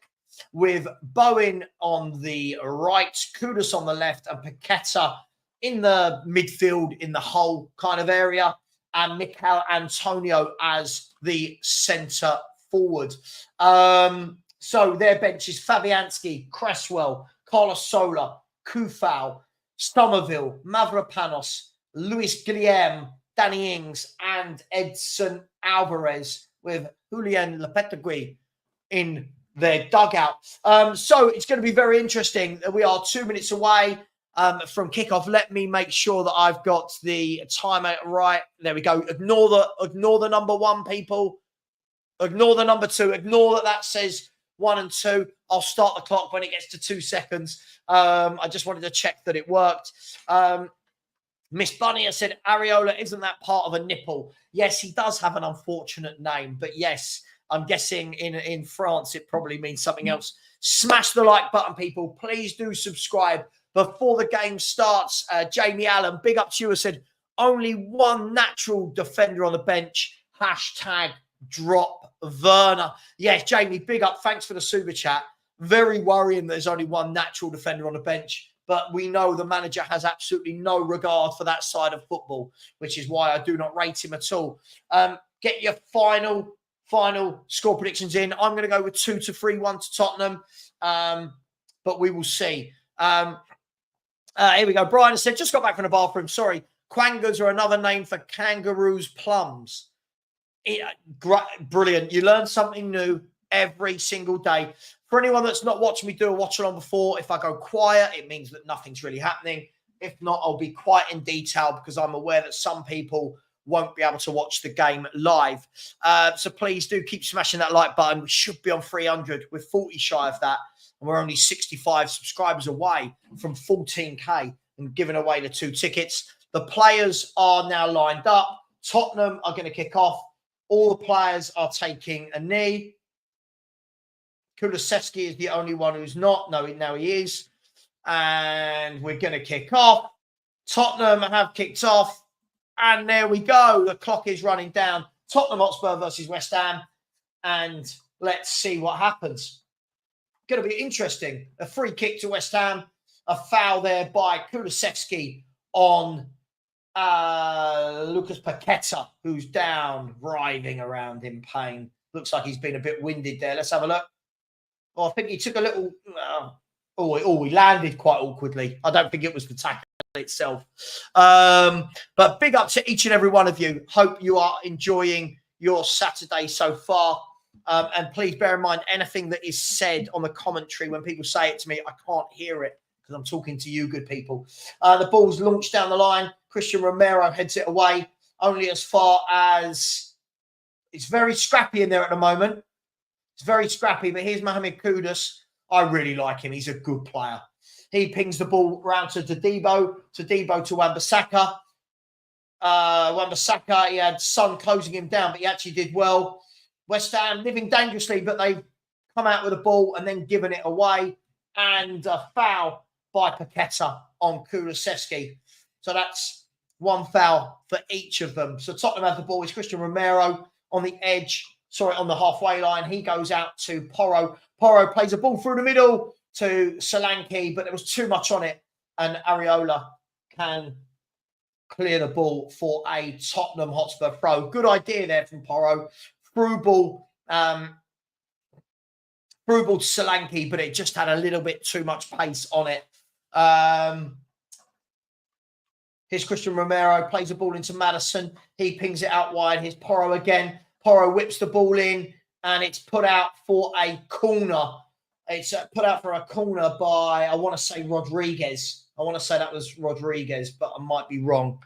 with Bowen on the right, Kudus on the left, and Paqueta in the midfield, in the whole kind of area, and Mikel Antonio as the centre forward. So their bench is Fabianski, Cresswell, Carlos Sola, Kufau, Somerville, Mavropanos, Luis Guillem, Danny Ings, and Edson Alvarez, with Julian Lopetegui in their dugout. So it's going to be very interesting. We are 2 minutes away from kickoff. Let me make sure that I've got the timer right. There we go. Ignore the number 1, people. Ignore the number 2. Ignore that says 1 and 2. I'll start the clock when it gets to 2 seconds. I just wanted to check that it worked. Miss Bunny has said, Areola, isn't that part of a nipple? Yes, he does have an unfortunate name, but yes, I'm guessing in France, it probably means something else. Smash the like button, people. Please do subscribe before the game starts. Jamie Allen, big up to you, said, only one natural defender on the bench. Hashtag drop Werner. Yes, Jamie, big up. Thanks for the super chat. Very worrying that there's only one natural defender on the bench. But we know the manager has absolutely no regard for that side of football, which is why I do not rate him at all. Get your final score predictions in. I'm going to go with 2-3-1 to Tottenham, but we will see. Here we go. Brian said, just got back from the bathroom. Sorry. Quangers are another name for kangaroos' plums. Brilliant. You learn something new every single day. For anyone that's not watched me do a watch along before, if I go quiet, it means that nothing's really happening. If not, I'll be quite in detail because I'm aware that some people won't be able to watch the game live. So please do keep smashing that like button. We should be on 300. We're 40 shy of that. And we're only 65 subscribers away from 14K and giving away the 2 tickets. The players are now lined up. Tottenham are going to kick off. All the players are taking a knee. Kudus is the only one who's not. No, now he is. And we're going to kick off. Tottenham have kicked off. And there we go. The clock is running down. Tottenham Hotspur versus West Ham. And let's see what happens. Going to be interesting. A free kick to West Ham. A foul there by Kulusevski on Lucas Paqueta, who's down, writhing around in pain. Looks like he's been a bit winded there. Let's have a look. Oh, I think he took a little... he landed quite awkwardly. I don't think it was the tackle itself. But big up to each and every one of you. Hope you are enjoying your Saturday so far. And please bear in mind, anything that is said on the commentary, when people say it to me, I can't hear it because I'm talking to you, good people. The ball's launched down the line. Christian Romero heads it away only as far as... It's very scrappy in there at the moment. It's very scrappy, but here's Mohamed Kudus. I really like him. He's a good player. He pings the ball round to Todibo to Wan-Bissaka. Wan-Bissaka, he had Son closing him down, but he actually did well. West Ham living dangerously, but they've come out with a ball and then given it away. And a foul by Paqueta on Kulusevski. So that's one foul for each of them. So Tottenham have the ball. It's Christian Romero on the edge. Sorry, on the halfway line. He goes out to Porro. Porro plays a ball through the middle to Solanke, but there was too much on it. And Areola can clear the ball for a Tottenham Hotspur throw. Good idea there from Porro. Through ball to Solanke, but it just had a little bit too much pace on it. Here's Christian Romero, plays the ball into Maddison. He pings it out wide. Here's Porro again. Porro whips the ball in, and it's put out for a corner. It's put out for a corner by, I want to say, Rodriguez. I want to say that was Rodriguez, but I might be wrong.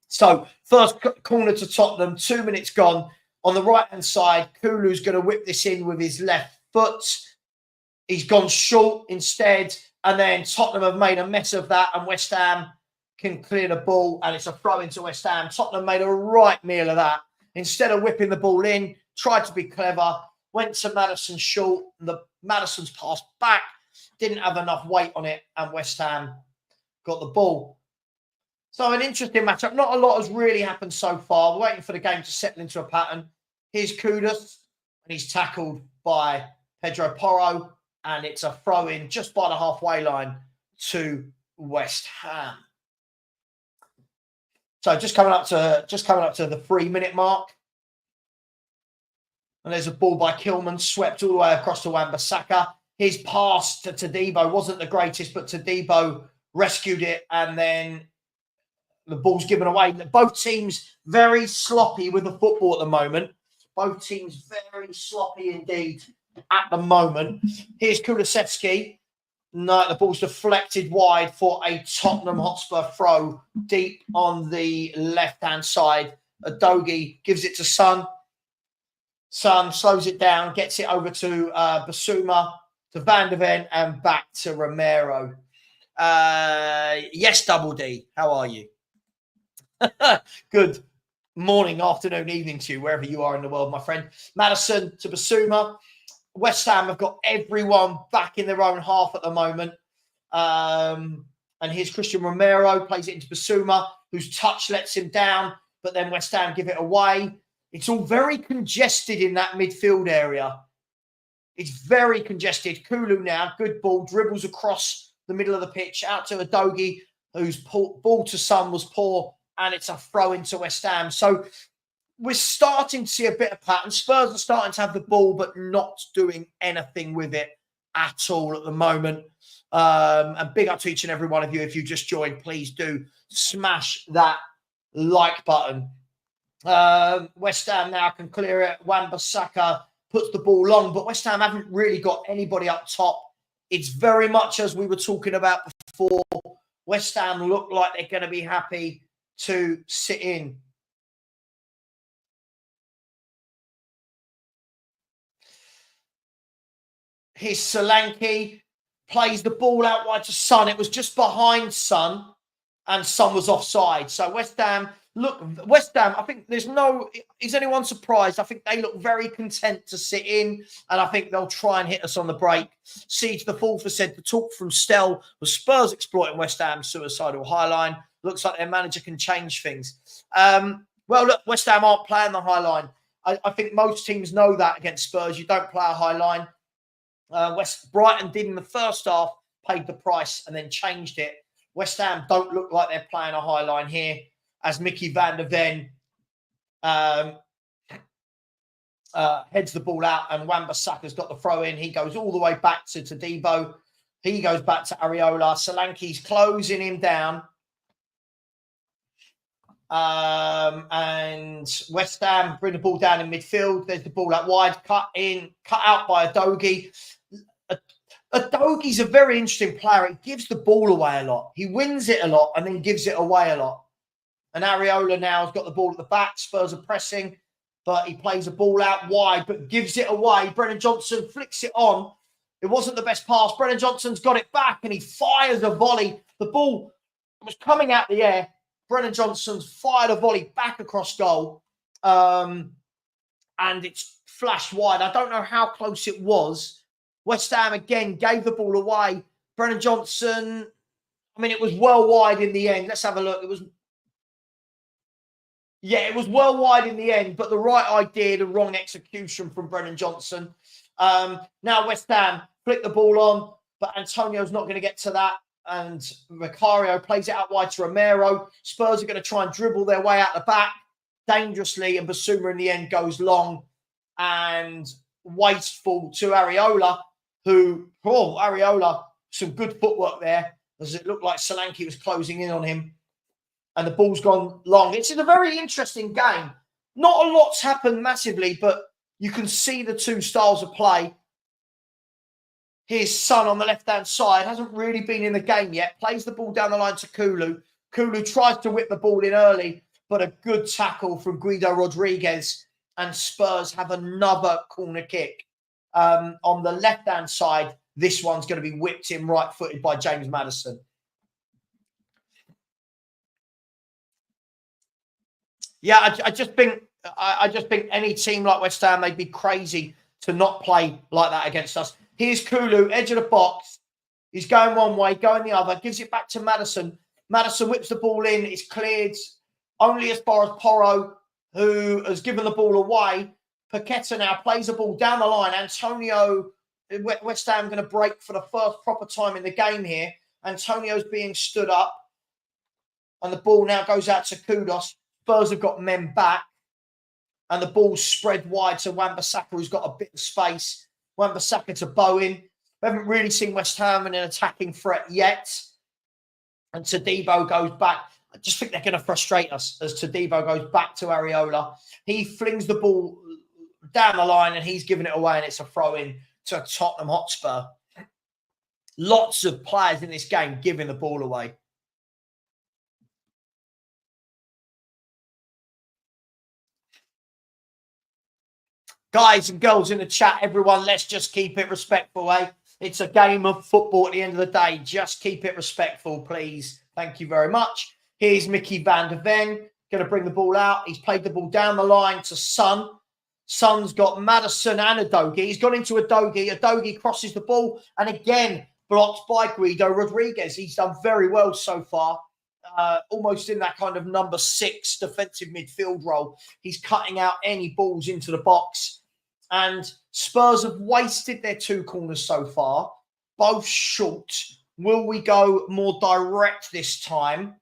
So, first corner to Tottenham, 2 minutes gone. On the right-hand side, Kulu's going to whip this in with his left foot. He's gone short instead, and then Tottenham have made a mess of that, and West Ham can clear the ball, and it's a throw into West Ham. Tottenham made a right meal of that. Instead of whipping the ball in, tried to be clever, went to Maddison short. Maddison's pass back, didn't have enough weight on it, and West Ham got the ball. So an interesting matchup. Not a lot has really happened so far. We're waiting for the game to settle into a pattern. Here's Kudus, and he's tackled by Pedro Porro, and it's a throw-in just by the halfway line to West Ham. So just coming up to the 3-minute mark. And there's a ball by Kilman, swept all the way across to Wan-Bissaka. His pass to Todibo wasn't the greatest, but Todibo rescued it, and then the ball's given away. Both teams very sloppy with the football at the moment. Both teams very sloppy indeed at the moment. Here's Kulusevski. No, the ball's deflected wide for a Tottenham Hotspur throw deep on the left-hand side. Adogi gives it to Son. Son slows it down, gets it over to Basuma, to Van de Ven, and back to Romero. Yes, Double D, how are you? Good. morning, afternoon, evening to you, wherever you are in the world, my friend. Maddison to Basuma. West Ham have got everyone back in their own half at the moment. And here's Christian Romero, plays it into Basuma, whose touch lets him down, but then West Ham give it away. It's all very congested in that midfield area. It's very congested. Kulu now, good ball, dribbles across the middle of the pitch, out to Udogie, whose ball to Son was poor, and it's a throw into West Ham. So we're starting to see a bit of pattern. Spurs are starting to have the ball, but not doing anything with it at all at the moment. And big up to each and every one of you. If you just joined, please do smash that like button. West Ham now can clear it. Wan-Bissaka puts the ball long, but West Ham haven't really got anybody up top. It's very much as we were talking about before. West Ham look like they're going to be happy to sit in. Here's Solanke, plays the ball out wide to Son. It was just behind Son, and Son was offside. So West Ham, I think is anyone surprised? I think they look very content to sit in, and I think they'll try and hit us on the break. Siege the Fourth said the talk from Stell was Spurs exploiting West Ham's suicidal high line. Looks like their manager can change things. Well, look, West Ham aren't playing the high line. I think most teams know that against Spurs. You don't play a high line. Brighton did in the first half, paid the price and then changed it. West Ham don't look like they're playing a high line here, as Mickey van der Ven heads the ball out, and Wan-Bissaka's got the throw in. He goes all the way back to Todibo. He goes back to Areola. Solanke's closing him down. And West Ham bring the ball down in midfield. There's the ball out wide, cut out by Udogie. Udogie's a very interesting player. He gives the ball away a lot. He wins it a lot and then gives it away a lot. And Areola now has got the ball at the back. Spurs are pressing, but he plays a ball out wide, but gives it away. Brennan Johnson flicks it on. It wasn't the best pass. Brennan Johnson's got it back and he fires a volley. The ball was coming out the air. Brennan Johnson's fired a volley back across goal. And it's flashed wide. I don't know how close it was. West Ham again gave the ball away. Brennan Johnson, it was well wide in the end. Let's have a look. It was well wide in the end, but the right idea, the wrong execution from Brennan Johnson. Now West Ham flick the ball on, but Antonio's not going to get to that. And Vicario plays it out wide to Romero. Spurs are going to try and dribble their way out the back dangerously, and Basuma in the end goes long and wasteful to Areola, Areola, some good footwork there, as it looked like Solanke was closing in on him, and the ball's gone long. It's a very interesting game. Not a lot's happened massively, but you can see the two styles of play. Here's Son on the left-hand side. Hasn't really been in the game yet. Plays the ball down the line to Kulu. Kulu tries to whip the ball in early, but a good tackle from Guido Rodriguez. And Spurs have another corner kick. On the left-hand side, this one's going to be whipped in right-footed by James Maddison. Yeah, I just think any team like West Ham, they'd be crazy to not play like that against us. Here's Kulu, edge of the box. He's going one way, going the other. Gives it back to Maddison. Maddison whips the ball in. It's cleared only as far as Porro, who has given the ball away. Paqueta now plays the ball down the line. Antonio, West Ham going to break for the first proper time in the game here. Antonio's being stood up. And the ball now goes out to Kudus. Spurs have got men back. And the ball's spread wide to Wan-Bissaka, who's got a bit of space. Wan-Bissaka to Bowen. We haven't really seen West Ham in an attacking threat yet. And Todibo goes back. I just think they're going to frustrate us as Todibo goes back to Areola. He flings the ball down the line and he's giving it away, and it's a throw-in to Tottenham Hotspur. Lots of players in this game giving the ball away. Guys and girls in the chat, everyone, let's just keep it respectful, eh? It's a game of football at the end of the day. Just keep it respectful, please. Thank you very much. Here's Mickey van der Ven. going to bring the ball out. He's played the ball down the line to Son. Son's got Maddison and Udogie. He's gone into Udogie. Udogie crosses the ball and again blocked by Guido Rodriguez. He's done very well so far. Almost in that kind of number 6 defensive midfield role. He's cutting out any balls into the box. And Spurs have wasted their 2 corners so far, both short. Will we go more direct this time?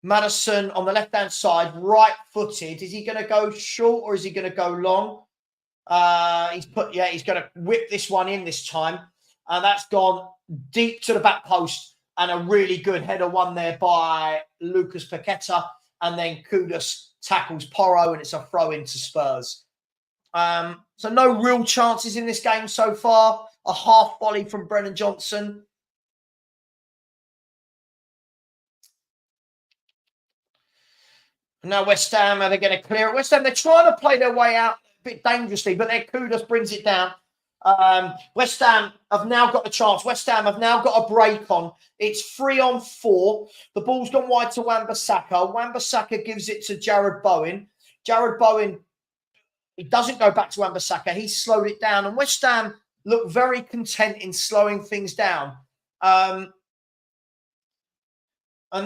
Maddison on the left-hand side, right-footed. Is he going to go short or is he going to go long? He's going to whip this one in this time. And that's gone deep to the back post. And a really good header won there by Lucas Paqueta. And then Kudus tackles Porro and it's a throw into Spurs. So no real chances in this game so far. A half volley from Brennan Johnson. Now West Ham, are they going to clear it? West Ham, they're trying to play their way out a bit dangerously, but their Kudus brings it down. West Ham have now got a chance. West Ham have now got a break on. It's 3-on-4. The ball's gone wide to Wan-Bissaka. Wan-Bissaka gives it to Jared Bowen. Jared Bowen, he doesn't go back to Wan-Bissaka. He's slowed it down. And West Ham look very content in slowing things down. And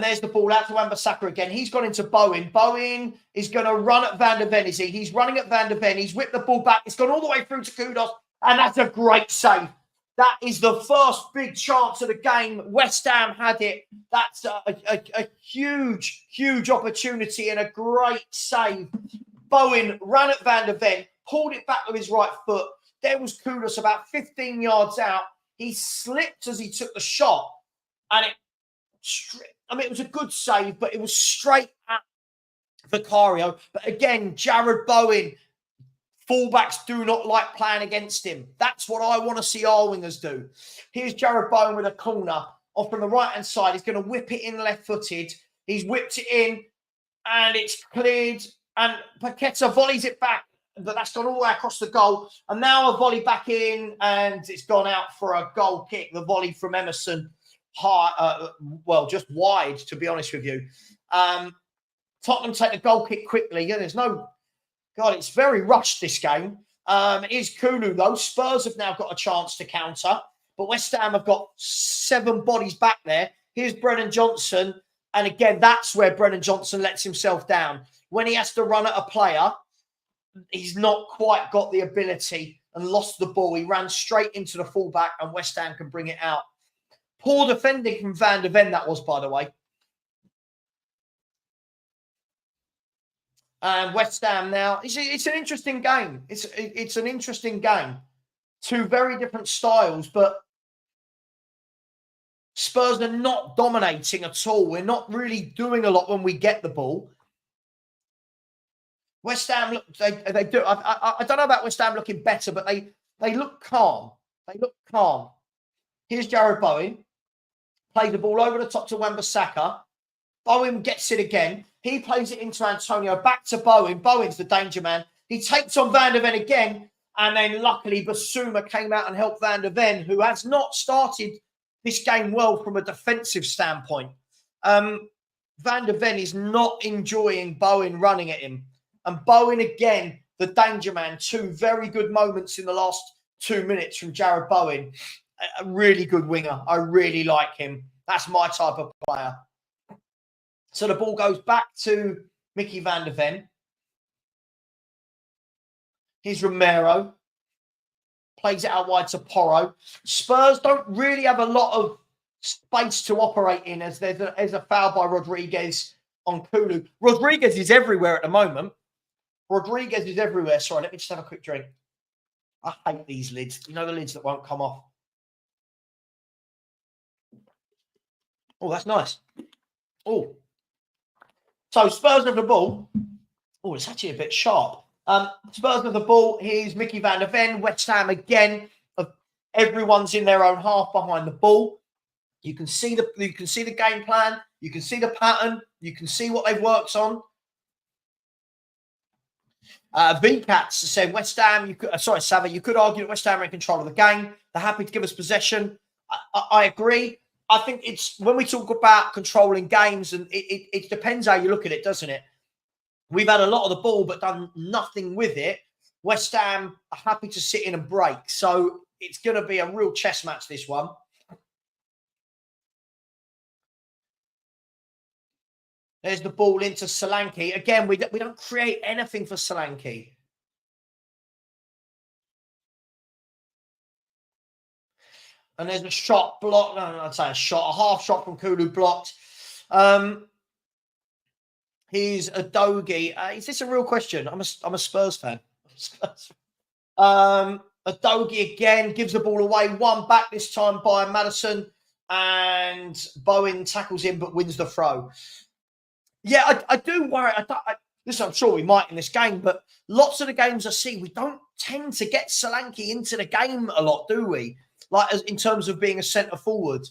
there's the ball out to Wan-Bissaka again. He's gone into Bowen. Bowen is going to run at Van der Ven, is he? He's running at Van der Ven. He's whipped the ball back. It's gone all the way through to Kudus. And that's a great save. That is the first big chance of the game. West Ham had it. That's a huge, huge opportunity and a great save. Bowen ran at Van der Ven, pulled it back with his right foot. There was Kudus about 15 yards out. He slipped as he took the shot. And it was a good save, but it was straight at Vicario. But again, Jared Bowen, fullbacks do not like playing against him. That's what I want to see our wingers do. Here's Jared Bowen with a corner off from the right-hand side. He's going to whip it in left-footed. He's whipped it in, and it's cleared. And Paqueta volleys it back, but that's gone all the way across the goal. And now a volley back in, and it's gone out for a goal kick. The volley from Emerson, just wide, to be honest with you. Tottenham take the goal kick quickly. Yeah, there's no... God, it's very rushed, this game. It is Kulu, though. Spurs have now got a chance to counter, but West Ham have got 7 bodies back there. Here's Brennan Johnson, and again, that's where Brennan Johnson lets himself down. When he has to run at a player, he's not quite got the ability and lost the ball. He ran straight into the fullback, and West Ham can bring it out. Poor defending from Van der Ven, that was, by the way. And West Ham now, it's an interesting game. It's an interesting game. 2 very different styles, but Spurs are not dominating at all. We're not really doing a lot when we get the ball. West Ham, they do. I don't know about West Ham looking better, but they look calm. They look calm. Here's Jared Bowen. Plays the ball over the top to Wan-Bissaka. Bowen gets it again. He plays it into Antonio. Back to Bowen. Bowen's the danger man. He takes on Van der Ven again. And then luckily Basuma came out and helped Van der Ven, who has not started this game well from a defensive standpoint. Van der Ven is not enjoying Bowen running at him. And Bowen again, the danger man. 2 very good moments in the last 2 minutes from Jared Bowen. A really good winger. I really like him. That's my type of player. So the ball goes back to Mickey Van der Ven. Here's Romero. Plays it out wide to Porro. Spurs don't really have a lot of space to operate in as there's a foul by Rodriguez on Kulu. Rodriguez is everywhere at the moment. Rodriguez is everywhere. Sorry, let me just have a quick drink. I hate these lids. You know, the lids that won't come off. Oh, that's nice. Oh. So Spurs have the ball. Oh, it's actually a bit sharp. Spurs have the ball. Here's Mickey Van der Ven. West Ham again. Everyone's in their own half behind the ball. You can see the game plan. You can see the pattern. You can see what they've worked on. VCats said West Ham. Savva. You could argue that West Ham are in control of the game. They're happy to give us possession. I agree. I think it's when we talk about controlling games, and it depends how you look at it, doesn't it? We've had a lot of the ball, but done nothing with it. West Ham are happy to sit in and break. So it's going to be a real chess match, this one. There's the ball into Solanke. Again, we don't create anything for Solanke. And there's a shot blocked. No, I'd say a half shot from Kudus blocked. He's a Dogie. Is this a real question? I'm a Spurs fan. A Dogie again gives the ball away. One back this time by Maddison. And Bowen tackles him but wins the throw. Yeah, I do worry. Listen, I'm sure we might in this game, but lots of the games I see, we don't tend to get Solanke into the game a lot, do we? Like in terms of being a centre forward.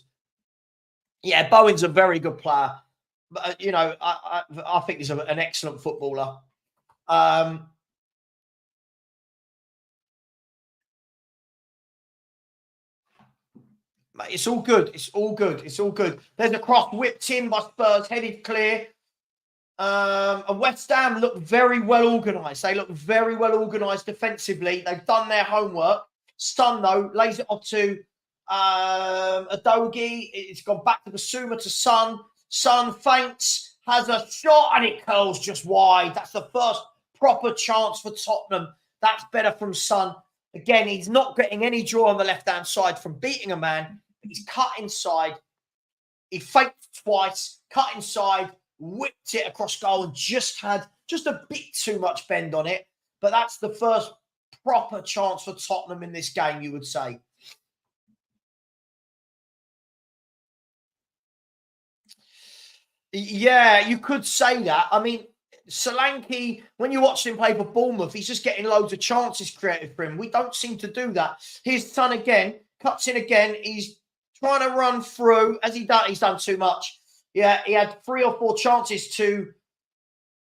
Yeah, Bowen's a very good player. But, you know, I think he's an excellent footballer. It's all good. It's all good. It's all good. There's a cross whipped in by Spurs, headed clear. And West Ham look very well organised. They look very well organised defensively. They've done their homework. Son, though, lays it off to Adogi. It's gone back to Basuma to Son. Son feints, has a shot, and it curls just wide. That's the first proper chance for Tottenham. That's better from Son. Again, he's not getting any draw on the left-hand side from beating a man. He's cut inside. He faked twice, cut inside, whipped it across goal, and just had just a bit too much bend on it. But that's the first proper chance for Tottenham in this game, you would say. Yeah, you could say that. I mean, Solanke, when you watch him play for Bournemouth, he's just getting loads of chances created for him. We don't seem to do that. Here's Son again, cuts in again. He's trying to run through. Has he done? He's done too much. Yeah, he had 3 or 4 chances to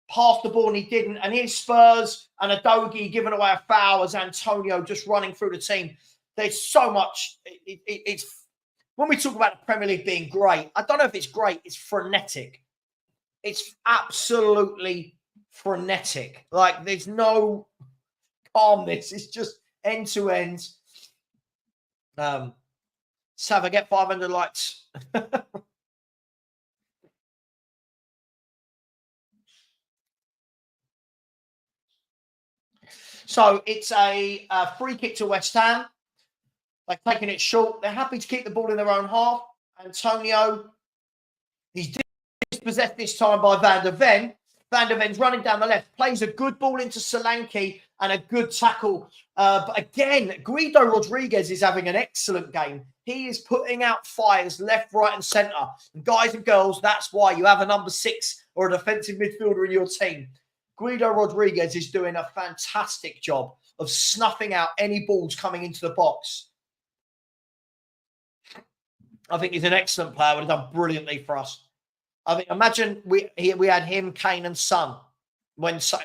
pass the ball and he didn't. And here's Spurs and Adogi giving away a foul as Antonio just running through the team. There's so much. It's when we talk about the Premier League being great, I don't know if it's great. It's frenetic. It's absolutely frenetic. Like, there's no calmness. It's just end to end. Savva, get 500 likes. So it's a free kick to West Ham. They're taking it short. They're happy to keep the ball in their own half. Antonio, he's dispossessed this time by Van der Ven. Van der Ven's running down the left, plays a good ball into Solanke and a good tackle. But again, Guido Rodriguez is having an excellent game. He is putting out fires left, right and centre. And guys and girls, that's why you have a number 6 or a defensive midfielder in your team. Guido Rodriguez is doing a fantastic job of snuffing out any balls coming into the box. I think he's an excellent player. Would have done brilliantly for us. I mean, imagine we had him, Kane and Son when Son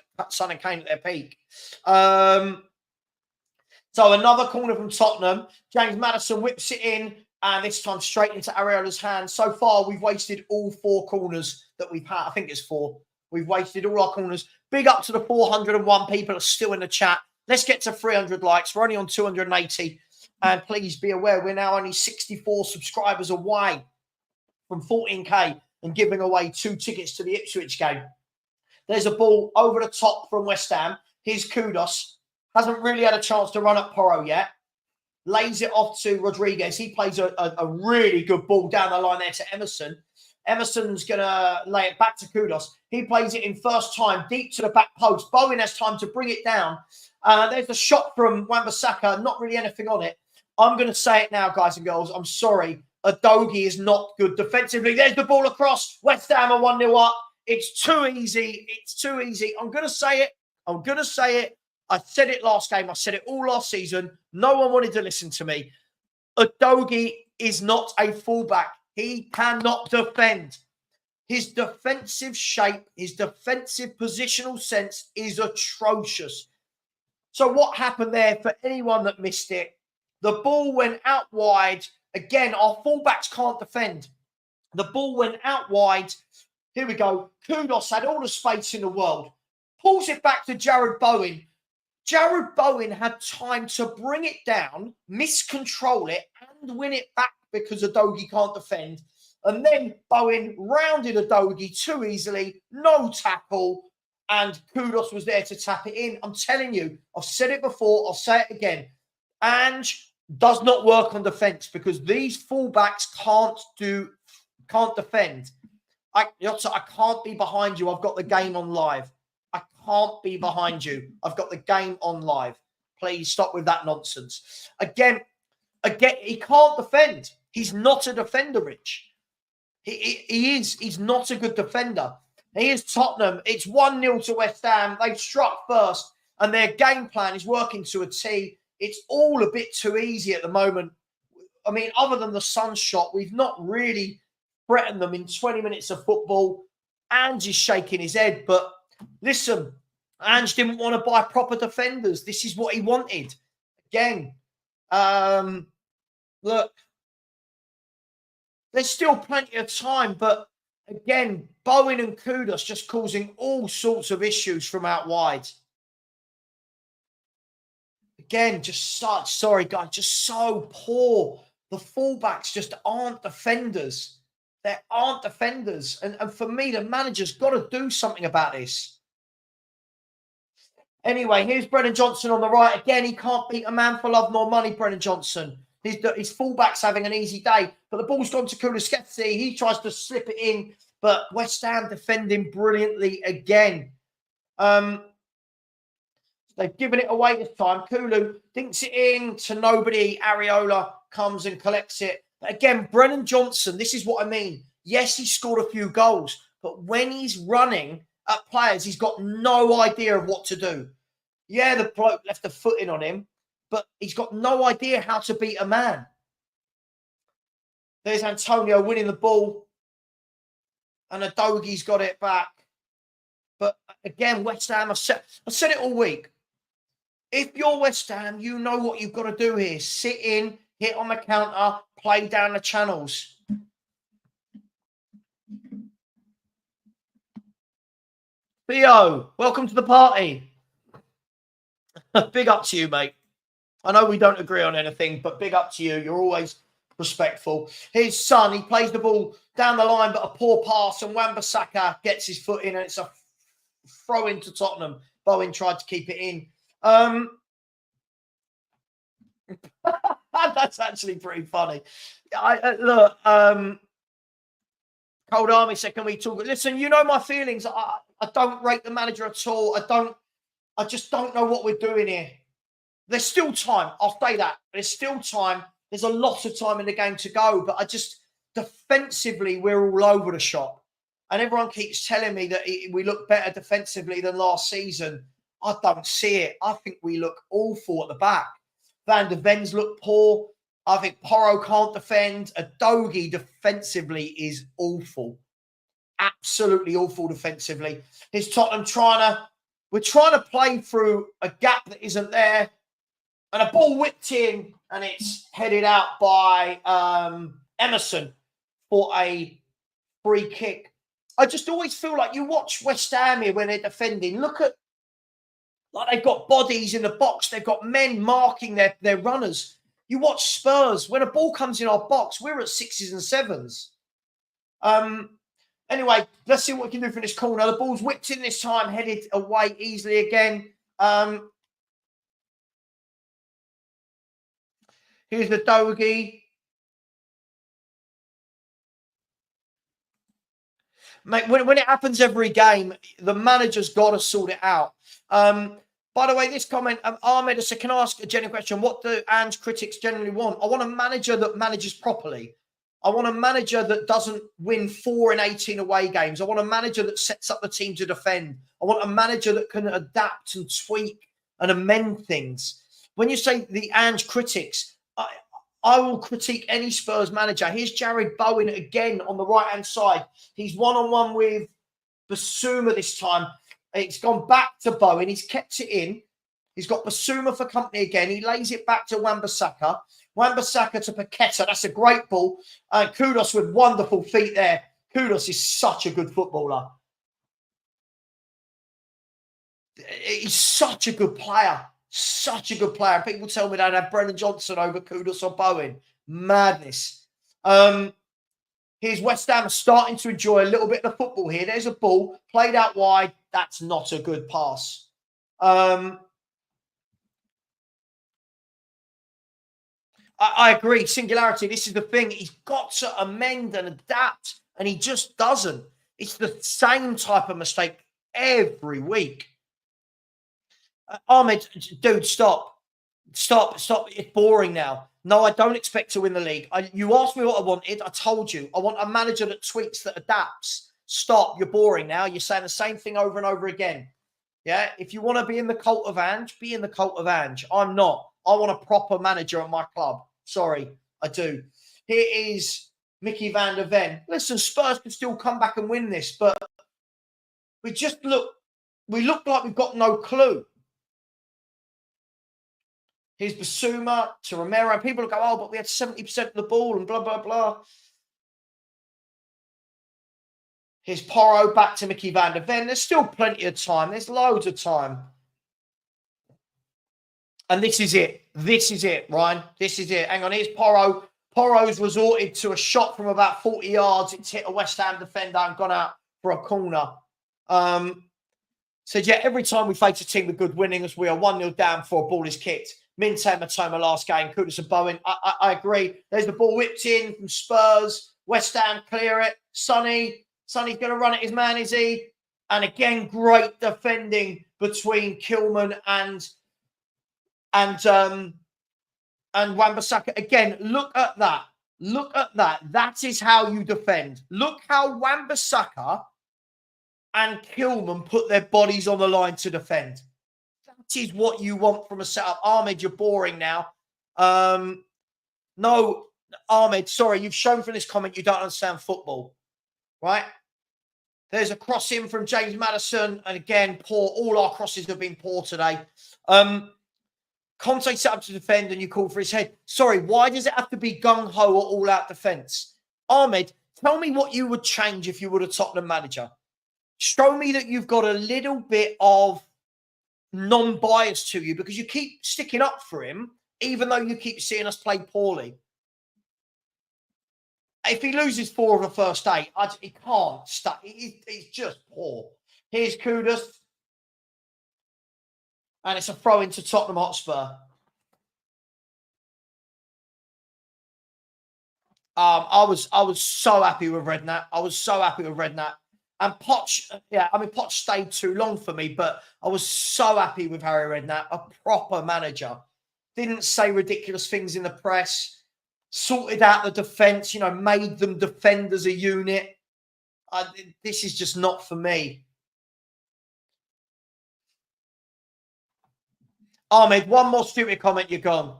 and Kane at their peak. So another corner from Tottenham. James Maddison whips it in, and this time straight into Areola's hands. So far, we've wasted all 4 corners that we've had. I think it's 4. We've wasted all our corners. Big up to the 401 people are still in the chat. Let's get to 300 likes. We're only on 280. And please be aware, we're now only 64 subscribers away from 14K and giving away 2 tickets to the Ipswich game. There's a ball over the top from West Ham. Here's Kudus. Hasn't really had a chance to run at Porro yet. Lays it off to Rodriguez. He plays a really good ball down the line there to Emerson. Emerson's going to lay it back to Kudus. He plays it in first time, deep to the back post. Bowen has time to bring it down. There's a shot from Wan-Bissaka. Not really anything on it. I'm going to say it now, guys and girls. I'm sorry. Adogi is not good defensively. There's the ball across. West Ham are 1-0 up. It's too easy. It's too easy. I'm going to say it. I'm going to say it. I said it last game. I said it all last season. No one wanted to listen to me. Adogi is not a fullback. He cannot defend. His defensive shape, his defensive positional sense is atrocious. So what happened there, for anyone that missed it, the ball went out wide Again, our fullbacks can't defend. The ball went out wide. Here we go. Kudus had all the space in the world. Pulls it back to Jared Bowen. Jared Bowen had time to bring it down, miscontrol it, and win it back because Udogie can't defend. And then Bowen rounded Udogie too easily, no tackle, and Kudus was there to tap it in. I'm telling you, I've said it before, I'll say it again. Ange does not work on defence because these fullbacks can't defend. I can't be behind you. I've got the game on live. I can't be behind you. I've got the game on live. Please stop with that nonsense. Again, he can't defend. He's not a defender, Rich. He is. He's not a good defender. He is Tottenham. It's 1-0 to West Ham. They've struck first, and their game plan is working to a T. It's all a bit too easy at the moment. I mean, other than the sun shot, we've not really threatened them in 20 minutes of football. Ange is shaking his head, but listen, Ange didn't want to buy proper defenders. This is what he wanted. Again, look, there's still plenty of time, but again, Bowen and Kudus just causing all sorts of issues from out wide. Again, just so poor. The fullbacks just aren't defenders. They aren't defenders. And for me, the manager's got to do something about this. Anyway, here's Brennan Johnson on the right. Again, he can't beat a man for love nor money, Brennan Johnson. His fullback's having an easy day. But the ball's gone to Kulusevski. He tries to slip it in. But West Ham defending brilliantly again. They've given it away this time. Kulu dinks it in to nobody. Areola comes and collects it. But again, Brennan Johnson, this is what I mean. Yes, he scored a few goals. But when he's running at players, he's got no idea of what to do. Yeah, the bloke left a foot in on him. But he's got no idea how to beat a man. There's Antonio winning the ball. And Udogie's got it back. But again, West Ham, I said it all week. If you're West Ham, you know what you've got to do here. Sit in, hit on the counter, play down the channels. Theo, welcome to the party. Big up to you, mate. I know we don't agree on anything, but big up to you. You're always respectful. His son, he plays the ball down the line, but a poor pass, and Wan-Bissaka gets his foot in, and it's a throw into Tottenham. Bowen tried to keep it in. That's actually pretty funny. Look, Cold Army said, can we talk? Listen, you know my feelings. I don't rate the manager at all. I just don't know what we're doing here. There's still time. I'll say that. There's still time. There's a lot of time in the game to go. But defensively, we're all over the shop. And everyone keeps telling me that we look better defensively than last season. I don't see it. I think we look awful at the back. Van der Ven's look poor. I think Porro can't defend. Udogie defensively is awful. Absolutely awful defensively. Here's Tottenham we're trying to play through a gap that isn't there. And a ball whipped in and it's headed out by Emerson for a free kick. I just always feel like you watch West Ham here when they're defending. Look at, like, they've got bodies in the box. They've got men marking their runners. You watch Spurs. When a ball comes in our box, we're at 6s and 7s. Anyway, let's see what we can do from this corner. The ball's whipped in this time, headed away easily again. Here's the Udogie. Mate, when it happens every game, the manager's got to sort it out. By the way, this comment, Ahmed said, can I ask a genuine question? What do Ange critics generally want? I want a manager that manages properly. I want a manager that doesn't win 4 in 18 away games. I want a manager that sets up the team to defend. I want a manager that can adapt and tweak and amend things. When you say the Ange critics, I will critique any Spurs manager. Here's Jared Bowen again on the right-hand side. He's one-on-one with Basuma this time. It's gone back to Bowen. He's kept it in. He's got Basuma for company again. He lays it back to Wan-Bissaka. Wan-Bissaka to Paqueta. That's a great ball. And Kudus with wonderful feet there. Kudus is such a good footballer. He's such a good player. Such a good player. People tell me they'd have Brennan Johnson over Kudus or Bowen. Madness. Here's West Ham starting to enjoy a little bit of the football here. There's a ball played out wide. That's not a good pass. I agree. Singularity. This is the thing. He's got to amend and adapt, and he just doesn't. It's the same type of mistake every week. Ahmed, dude, stop. It's boring now. No, I don't expect to win the league. You asked me what I wanted. I told you. I want a manager that tweaks, that adapts. Stop. You're boring now. You're saying the same thing over and over again. Yeah? If you want to be in the cult of Ange, be in the cult of Ange. I'm not. I want a proper manager at my club. Sorry, I do. Here is Mickey van der Ven. Listen, Spurs can still come back and win this, but we look like we've got no clue. Here's Basuma to Romero. People will go, oh, but we had 70% of the ball and blah, blah, blah. Here's Porro back to Mickey van der Ven. There's still plenty of time. There's loads of time. And this is it. This is it, Ryan. This is it. Hang on. Here's Porro. Porro's resorted to a shot from about 40 yards. It's hit a West Ham defender and gone out for a corner. Said, yeah, every time we face a team with good winnings, we are 1-0 down before a ball is kicked. Minte Matoma last game. Kudus and Bowen. I agree. There's the ball whipped in from Spurs. West Ham clear it. Sonny's going to run it. His man, is he? And again, great defending between Kilman and Wan-Bissaka. Again, look at that. Look at that. That is how you defend. Look how Wan-Bissaka and Kilman put their bodies on the line to defend. That is what you want from a setup. Ahmed, you're boring now. No, Ahmed, sorry, you've shown from this comment you don't understand football, right? There's a cross in from James Maddison, and again, poor. All our crosses have been poor today. Conte set up to defend and you call for his head. Sorry, why does it have to be gung-ho or all-out defence? Ahmed, tell me what you would change if you were a Tottenham manager. Show me that you've got a little bit of non-bias to you because you keep sticking up for him, even though you keep seeing us play poorly. If he loses 4 of the first 8, he can't stay. He's just poor. Here's Kudus. And it's a throw into Tottenham Hotspur. I was so happy with Redknapp. I was so happy with Redknapp. And Poch, Poch stayed too long for me, but I was so happy with Harry Redknapp, a proper manager. Didn't say ridiculous things in the press. Sorted out the defence, made them defend as a unit. This is just not for me. Ahmed, one more stupid comment, you're gone.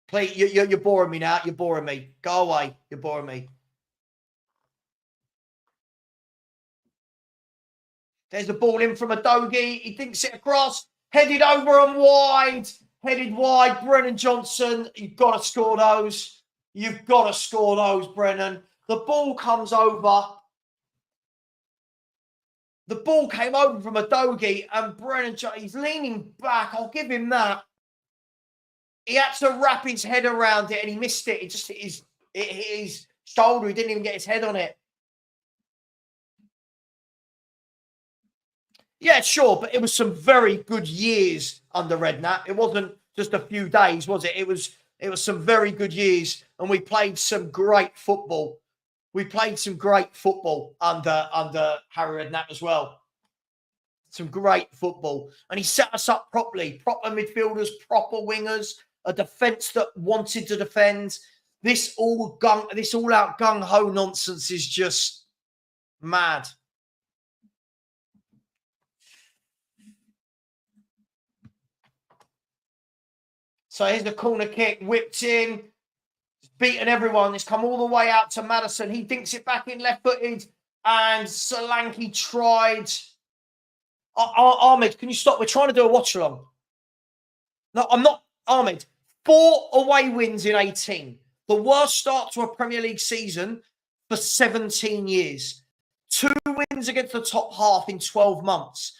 Please, you're boring me now. You're boring me. Go away. You're boring me. There's the ball in from Adogi. He dinks it across. Headed over and wide. Headed wide. Brennan Johnson. You've got to score those. You've got to score those, Brennan. The ball comes over. The ball came over from Adogi and Brennan, he's leaning back. I'll give him that. He had to wrap his head around it and he missed it. It just hit his shoulder. He didn't even get his head on it. Yeah, sure, but it was some very good years under Redknapp. It wasn't just a few days, was it? It was some very good years and we played some great football. We played some great football under Harry Redknapp as well. Some great football. And he set us up properly. Proper midfielders, proper wingers, a defence that wanted to defend. This all-out gung-ho nonsense is just mad. So here's the corner kick, whipped in. Beaten everyone. It's come all the way out to Maddison. He dinks it back in left-footed. And Solanke tried. Ahmed, can you stop? We're trying to do a watch-along. No, I'm not. Ahmed, 4 away wins in 18. The worst start to a Premier League season for 17 years. 2 wins against the top half in 12 months.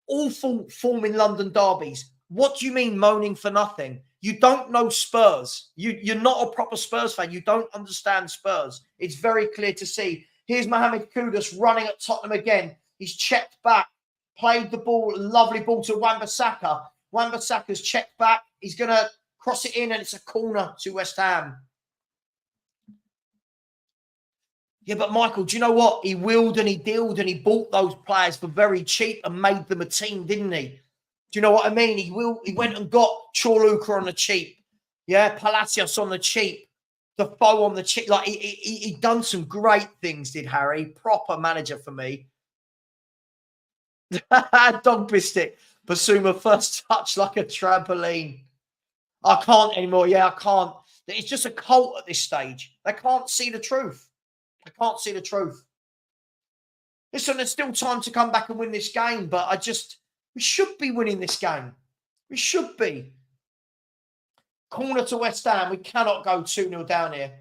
Awful form in London derbies. What do you mean moaning for nothing? You don't know Spurs. You're not a proper Spurs fan. You don't understand Spurs. It's very clear to see. Here's Mohamed Kudus running at Tottenham again. He's checked back, played the ball, lovely ball to Wan-Bissaka. Wan-Bissaka's checked back. He's going to cross it in, and it's a corner to West Ham. Yeah, but Michael, do you know what? He willed and he dealed and he bought those players for very cheap and made them a team, didn't he? Do you know what I mean? He went and got Chorluka on the cheap. Yeah, Palacios on the cheap. Defoe on the cheap. Like, he done some great things, did Harry. Proper manager for me. Dog biscuit. Basuma first touch like a trampoline. I can't anymore. Yeah, I can't. It's just a cult at this stage. They can't see the truth. I can't see the truth. Listen, there's still time to come back and win this game, but we should be winning this game. We should be. Corner to West Ham. We cannot go 2-0 down here.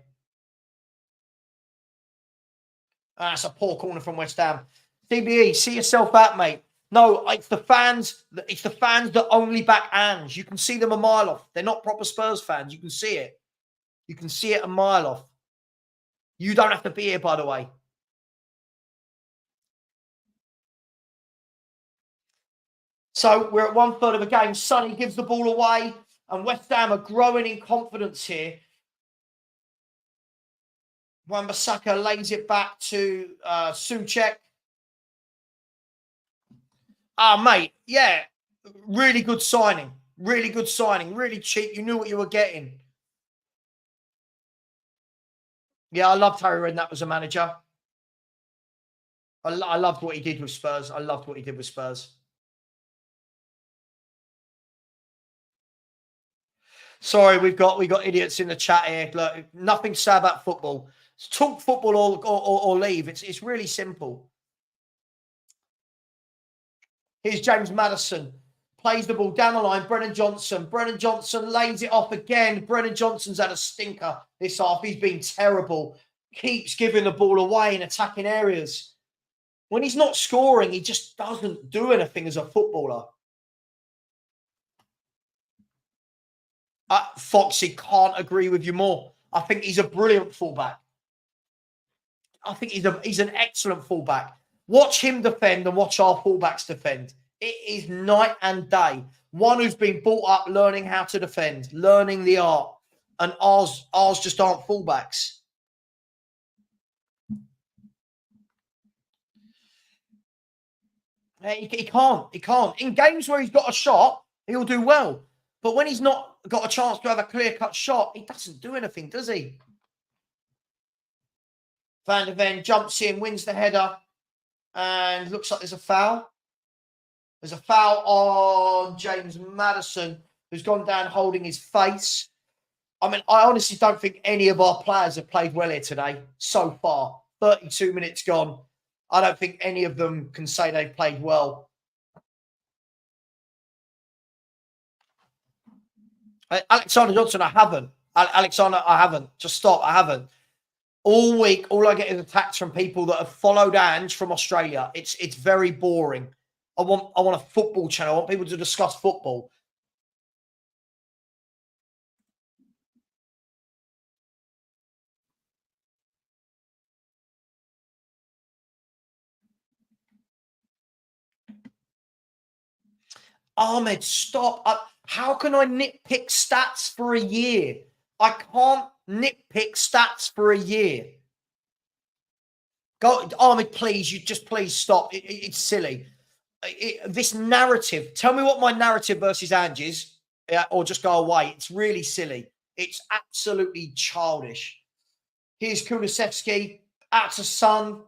That's a poor corner from West Ham. DBE, see yourself out, mate. No, it's the fans. It's the fans that only back Ange. You can see them a mile off. They're not proper Spurs fans. You can see it. You can see it a mile off. You don't have to be here, by the way. So we're at 1/3 of the game. Sonny gives the ball away, and West Ham are growing in confidence here. Wan-Bissaka lays it back to Souček. Mate, yeah, really good signing. Really good signing. Really cheap. You knew what you were getting. Yeah, I loved Harry Redknapp as a manager. I loved what he did with Spurs. I loved what he did with Spurs. Sorry, we've got idiots in the chat here. Look, nothing sad about football. Talk football or leave. It's really simple. Here's James Maddison. Plays the ball down the line. Brennan Johnson. Brennan Johnson lays it off again. Brennan Johnson's had a stinker this half. He's been terrible. Keeps giving the ball away in attacking areas. When he's not scoring, he just doesn't do anything as a footballer. Foxy, can't agree with you more. I think he's a brilliant fullback. I think he's an excellent fullback. Watch him defend and watch our fullbacks defend. It is night and day. One who's been brought up learning how to defend, learning the art, and ours just aren't fullbacks. He can't. In games where he's got a shot, he'll do well. But when he's not got a chance to have a clear-cut shot, he doesn't do anything, does he? Van der Ven jumps in, wins the header, and looks like there's a foul. There's a foul on James Maddison, who's gone down holding his face. I mean, I honestly don't think any of our players have played well here today so far. 32 minutes gone. I don't think any of them can say they've played well. Alexander Johnson, I haven't. Alexander, I haven't. Just stop, I haven't. All week, all I get is attacks from people that have followed Ange from Australia. It's very boring. I want a football channel. I want people to discuss football. Ahmed, stop. How can I nitpick stats for a year? I can't nitpick stats for a year. Go, Ahmed, please. Please stop. It's silly. This narrative. Tell me what my narrative versus Ange is, or just go away. It's really silly. It's absolutely childish. Here's Kulusevski out to Son.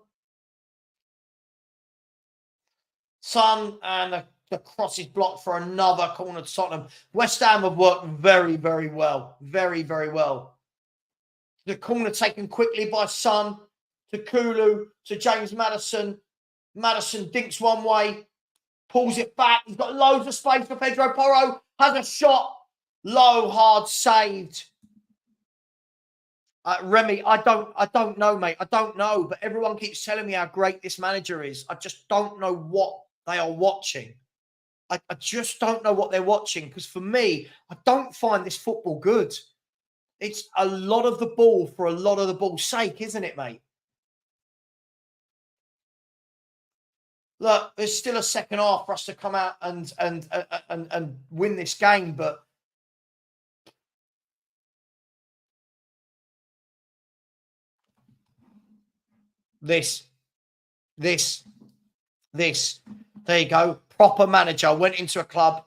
Son, and the cross is blocked for another corner to Tottenham. West Ham have worked very, very well. Very, very well. The corner taken quickly by Son to Kulu to James Maddison. Maddison dinks one way, pulls it back. He's got loads of space for Pedro Porro. Has a shot. Low, hard saved. Remy, I don't know, mate. I don't know. But everyone keeps telling me how great this manager is. I just don't know what they are watching. I just don't know what they're watching. Because for me, I don't find this football good. It's a lot of the ball for a lot of the ball's sake, isn't it, mate? Look, there's still a second half for us to come out and win this game, but this. There you go. Proper manager. Went into a club.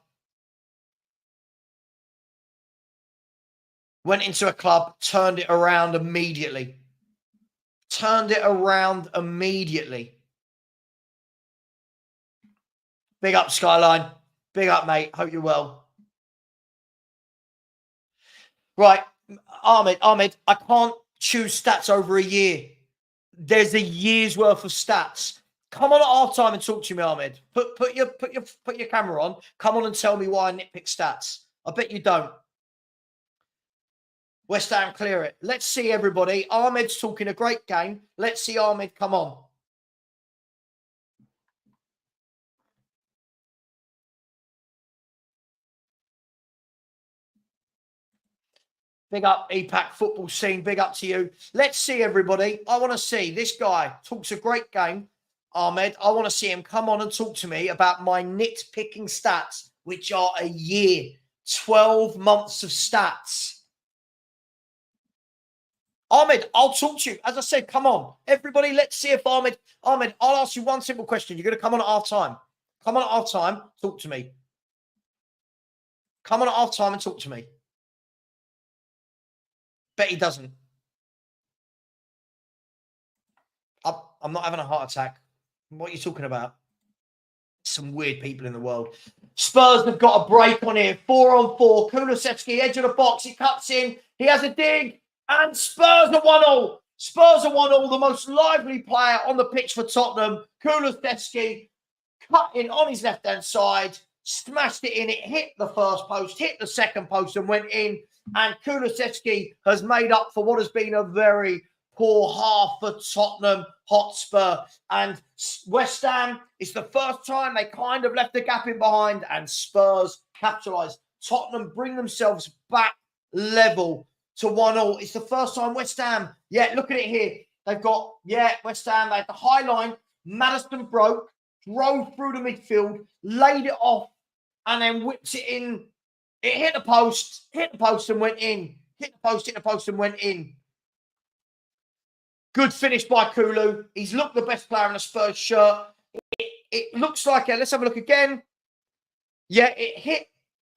Turned it around immediately. Big up, Skyline. Big up, mate. Hope you're well. Right. Ahmed, I can't choose stats over a year. There's a year's worth of stats. Come on at half time and talk to me, Ahmed. Put your camera on. Come on and tell me why I nitpick stats. I bet you don't. West Ham clear it. Let's see, everybody. Ahmed's talking a great game. Let's see Ahmed come on. Big up, EPAC football scene. Big up to you. Let's see, everybody. I want to see this guy talks a great game. Ahmed, I want to see him come on and talk to me about my nitpicking stats, which are a year, 12 months of stats. Ahmed, I'll talk to you. As I said, come on. Everybody, let's see if Ahmed, I'll ask you one simple question. You're going to come on at half time. Come on at half time. Talk to me. Come on at half time and talk to me. Bet he doesn't. I'm not having a heart attack. What are you talking about? Some weird people in the world. Spurs have got a break on here. 4-on-4. Kulusevski, edge of the box. He cuts in. He has a dig. And Spurs are 1-0. Spurs are 1-0. The most lively player on the pitch for Tottenham. Kulusevski cut in on his left-hand side. Smashed it in. It hit the first post, hit the second post and went in. And Kulusevski has made up for what has been a very poor half for Tottenham Hotspur. And West Ham, it's the first time they kind of left the gap in behind and Spurs capitalise. Tottenham bring themselves back level to 1-0. It's the first time West Ham, look at it here. They've got, West Ham, they had the high line. Maddison broke, drove through the midfield, laid it off, and then whipped it in. It hit the post and went in. Hit the post and went in. Good finish by Kulu. He's looked the best player in a Spurs shirt. It looks like it. Let's have a look again. Yeah, it hit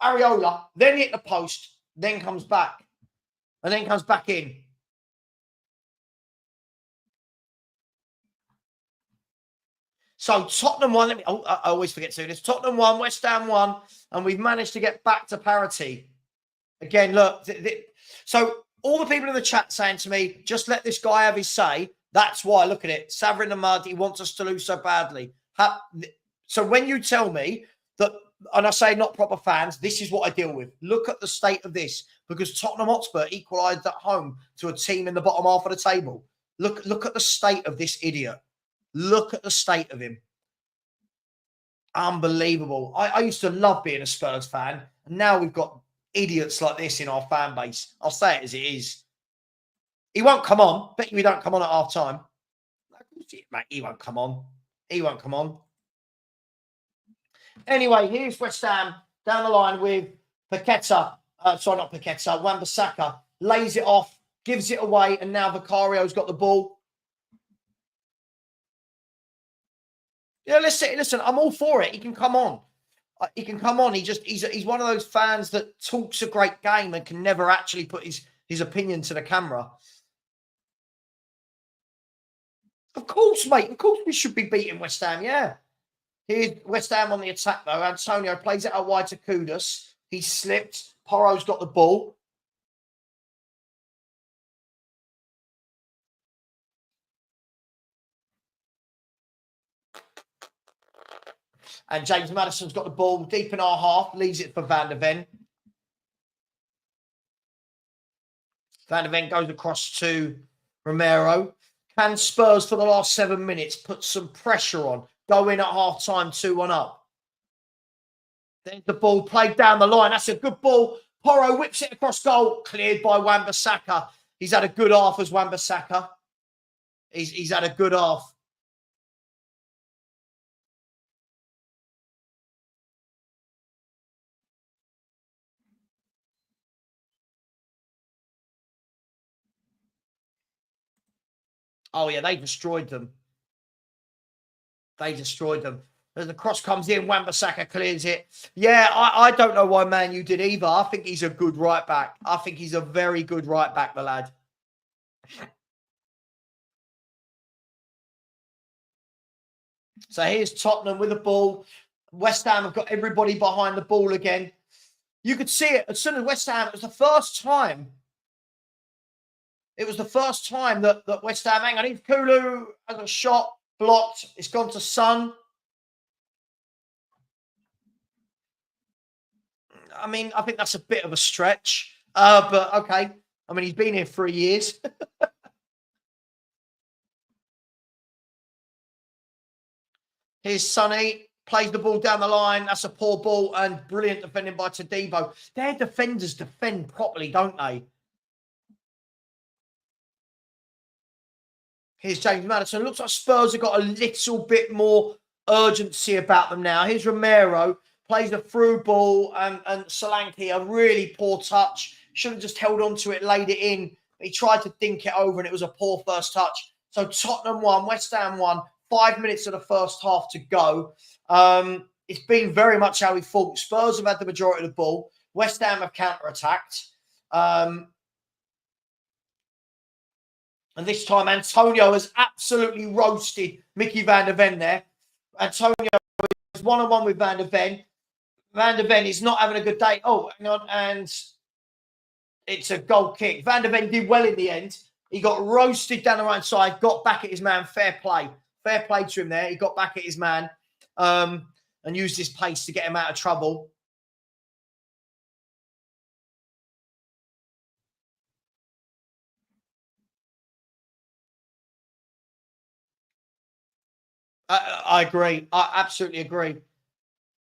Areola, then hit the post, then comes back. And then comes back in. So Tottenham won. I always forget to do this. Tottenham won, West Ham won, and we've managed to get back to parity. Again, look. So all the people in the chat saying to me, just let this guy have his say. That's why. Look at it. Savva in the mud. He wants us to lose so badly. So when you tell me that, and I say not proper fans, this is what I deal with. Look at the state of this. Because Tottenham Hotspur equalised at home to a team in the bottom half of the table. Look at the state of this idiot. Look at the state of him. Unbelievable. I used to love being a Spurs fan. And now we've got idiots like this in our fan base. I'll say it as it is. He won't come on. Bet you he don't come on at half time. Mate, he won't come on. He won't come on. Anyway, here's West Ham down the line with Paqueta. Not Paqueta. Wan-Bissaka lays it off, gives it away, and now Vicario's got the ball. Listen, I'm all for it. He can come on. He can come on. He's one of those fans that talks a great game and can never actually put his opinion to the camera. Of course, mate. Of course we should be beating West Ham, yeah. Here's West Ham on the attack, though. Antonio plays it out wide to Kudus. He's slipped. Porro's got the ball. And James Maddison's got the ball deep in our half, leaves it for Van der Ven. Van de Ven goes across to Romero. Can Spurs for the last 7 minutes put some pressure on? Go in at half time, 2-1 up. There's the ball played down the line. That's a good ball. Porro whips it across goal. Cleared by Wan-Bissaka. He's had a good half as Wan-Bissaka. He's had a good half. Oh, yeah, they destroyed them. They destroyed them. As the cross comes in, Wan-Bissaka clears it. Yeah, I don't know why Man U did either. I think he's a good right back. I think he's a very good right back, the lad. So here's Tottenham with the ball. West Ham have got everybody behind the ball again. You could see it as soon as West Ham, it was the first time. It was the first time that West Ham, hang on, here's Kulu has a shot blocked. It's gone to Son. I mean, I think that's a bit of a stretch, but okay. I mean, he's been here 3 years. Here's Sonny, plays the ball down the line. That's a poor ball and brilliant defending by Todibo. Their defenders defend properly, don't they? Here's James Maddison. Looks like Spurs have got a little bit more urgency about them now. Here's Romero. Plays the through ball and Solanke, a really poor touch. Should have just held on to it, laid it in. He tried to dink it over and it was a poor first touch. So Tottenham won, West Ham won. 5 minutes of the first half to go. It's been very much how we thought. Spurs have had the majority of the ball. West Ham have counter-attacked. And this time Antonio has absolutely roasted Mickey Van de Ven there. Antonio is one-on-one with Van de Ven. Van de Ven is not having a good day. Oh, hang on. And it's a goal kick. Van de Ven did well in the end. He got roasted down the right side, got back at his man. Fair play. Fair play to him there. He got back at his man and used his pace to get him out of trouble. I agree. I absolutely agree.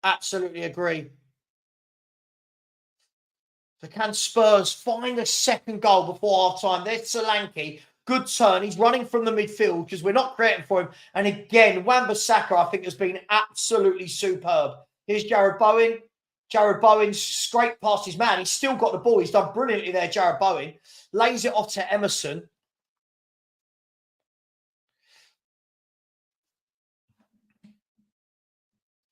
Absolutely agree. So can Spurs find a second goal before half-time? There's Solanke. Good turn. He's running from the midfield because we're not creating for him. And again, Wan-Bissaka, I think, has been absolutely superb. Here's Jared Bowen. Jared Bowen scraped past his man. He's still got the ball. He's done brilliantly there, Jared Bowen. Lays it off to Emerson.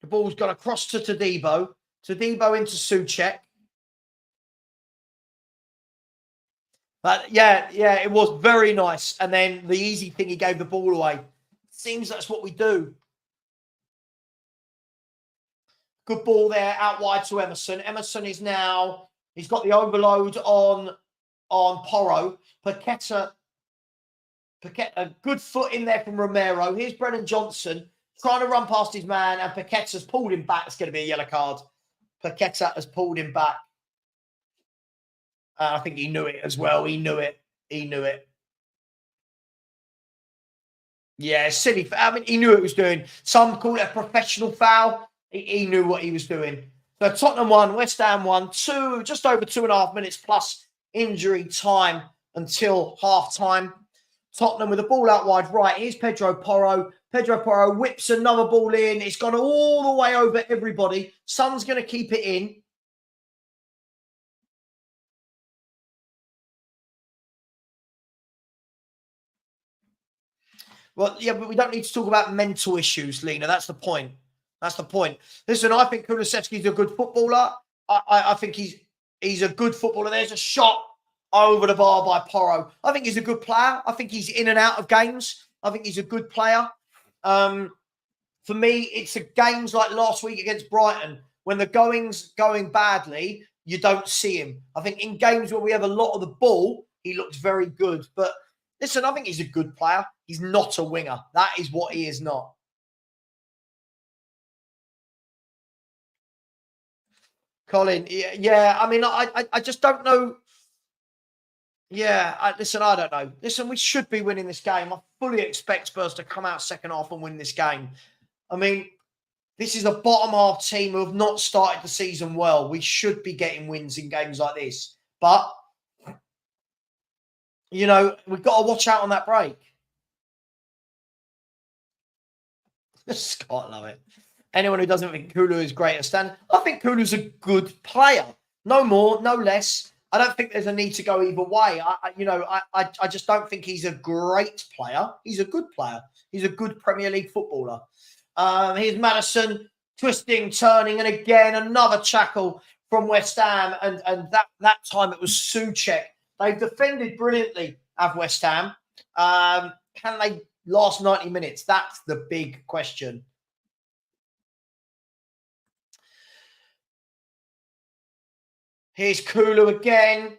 The ball's gone across to Todibo. Todibo into Souček. But yeah, it was very nice. And then the easy thing, he gave the ball away. Seems that's what we do. Good ball there, out wide to Emerson. Emerson is now, he's got the overload on Porro. Paqueta, a good foot in there from Romero. Here's Brennan Johnson trying to run past his man, and Paqueta's pulled him back. It's going to be a yellow card. Paqueta has pulled him back. I think he knew it as well. He knew it. Yeah, silly. I mean, he knew what he was doing. Some call it a professional foul. He knew what he was doing. So Tottenham won, West Ham won. Just over 2.5 minutes plus injury time until half-time. Tottenham with the ball out wide right. Here's Pedro Porro. Pedro Porro whips another ball in. It's gone all the way over everybody. Son's going to keep it in. Well, yeah, but we don't need to talk about mental issues, Lena. That's the point. Listen, I think Kulusevski's a good footballer. I think he's a good footballer. There's a shot over the bar by Porro. I think he's a good player. I think he's in and out of games. I think he's a good player. For me, it's games like last week against Brighton. When the going's going badly, you don't see him. I think in games where we have a lot of the ball, he looks very good. But listen, I think he's a good player. He's not a winger. That is what he is not. Colin, yeah. I mean, I just don't know. Yeah, listen, I don't know. Listen, we should be winning this game. I fully expect Spurs to come out second half and win this game. I mean, this is a bottom half team who have not started the season well. We should be getting wins in games like this. But, you know, we've got to watch out on that break. Scott, love it. Anyone who doesn't think Kulu is great at stand, I think Kulu's a good player. No more, no less. I don't think there's a need to go either way. I just don't think he's a great player. He's a good player. He's a good Premier League footballer. Here's Maddison twisting, turning, and again another tackle from West Ham. And that time it was Souček. They've defended brilliantly at West Ham. Can they last 90 minutes? That's the big question. Here's Kulu again.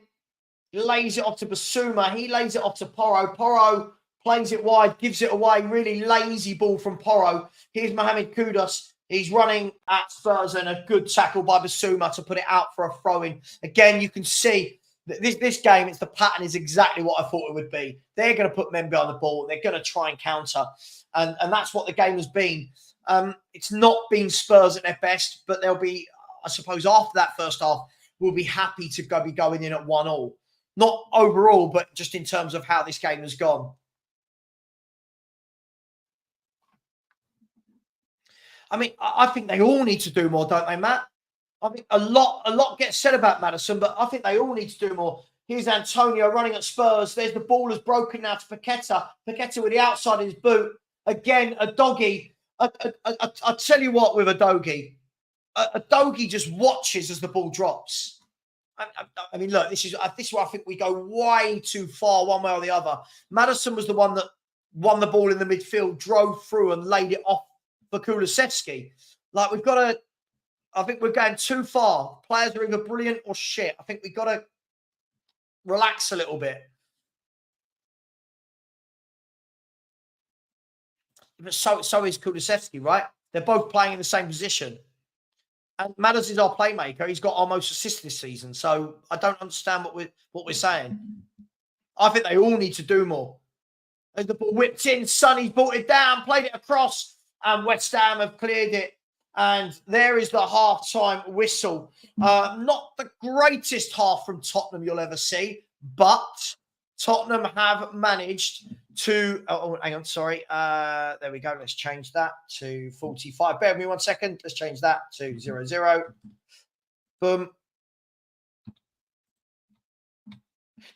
Lays it off to Basuma. He lays it off to Porro. Porro plays it wide, gives it away. Really lazy ball from Porro. Here's Mohamed Kudus. He's running at Spurs and a good tackle by Basuma to put it out for a throw-in. Again, you can see that this game, the pattern is exactly what I thought it would be. They're going to put men behind the ball. They're going to try and counter. And that's what the game has been. It's not been Spurs at their best, but they'll be, I suppose, after that first half, we'll be happy to be going in at 1-1. Not overall, but just in terms of how this game has gone. I mean, I think they all need to do more, don't they, Matt? I think a lot gets said about Maddison, but I think they all need to do more. Here's Antonio running at Spurs. There's the ball is broken now to Paqueta. Paqueta with the outside of his boot. Again, a doggy. I tell you what, with a doggy, a doggy just watches as the ball drops. I mean, look, this is where I think we go way too far one way or the other. Maddison was the one that won the ball in the midfield, drove through and laid it off for Kulusevski. Like, we've got to, I think we're going too far. Players are either brilliant or shit. I think we've got to relax a little bit. But so is Kulusevski, right? They're both playing in the same position. And Madders is our playmaker. He's got our most assists this season. So I don't understand what we're saying. I think they all need to do more. As the ball whipped in, Sonny's brought it down, played it across, and West Ham have cleared it. And there is the half-time whistle. Not the greatest half from Tottenham you'll ever see, but Tottenham have managed to... Oh, hang on, sorry. There we go. Let's change that to 45. Bear with me 1 second. Let's change that to 0-0. Boom.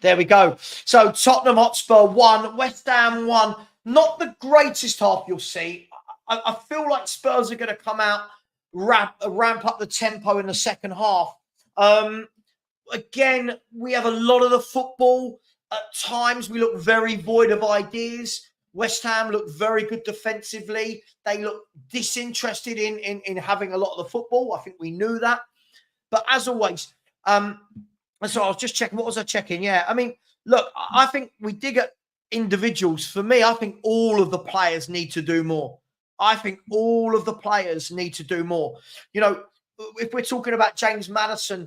There we go. So Tottenham Hotspur 1, West Ham 1. Not the greatest half you'll see. I feel like Spurs are going to come out, ramp up the tempo in the second half. Again, we have a lot of the football. At times, we look very void of ideas. West Ham look very good defensively. They look disinterested in having a lot of the football. I think we knew that. But as always, so I was just checking. What was I checking? Yeah, I mean, look, I think we dig at individuals. For me, I think all of the players need to do more. I think all of the players need to do more. You know, if we're talking about James Maddison,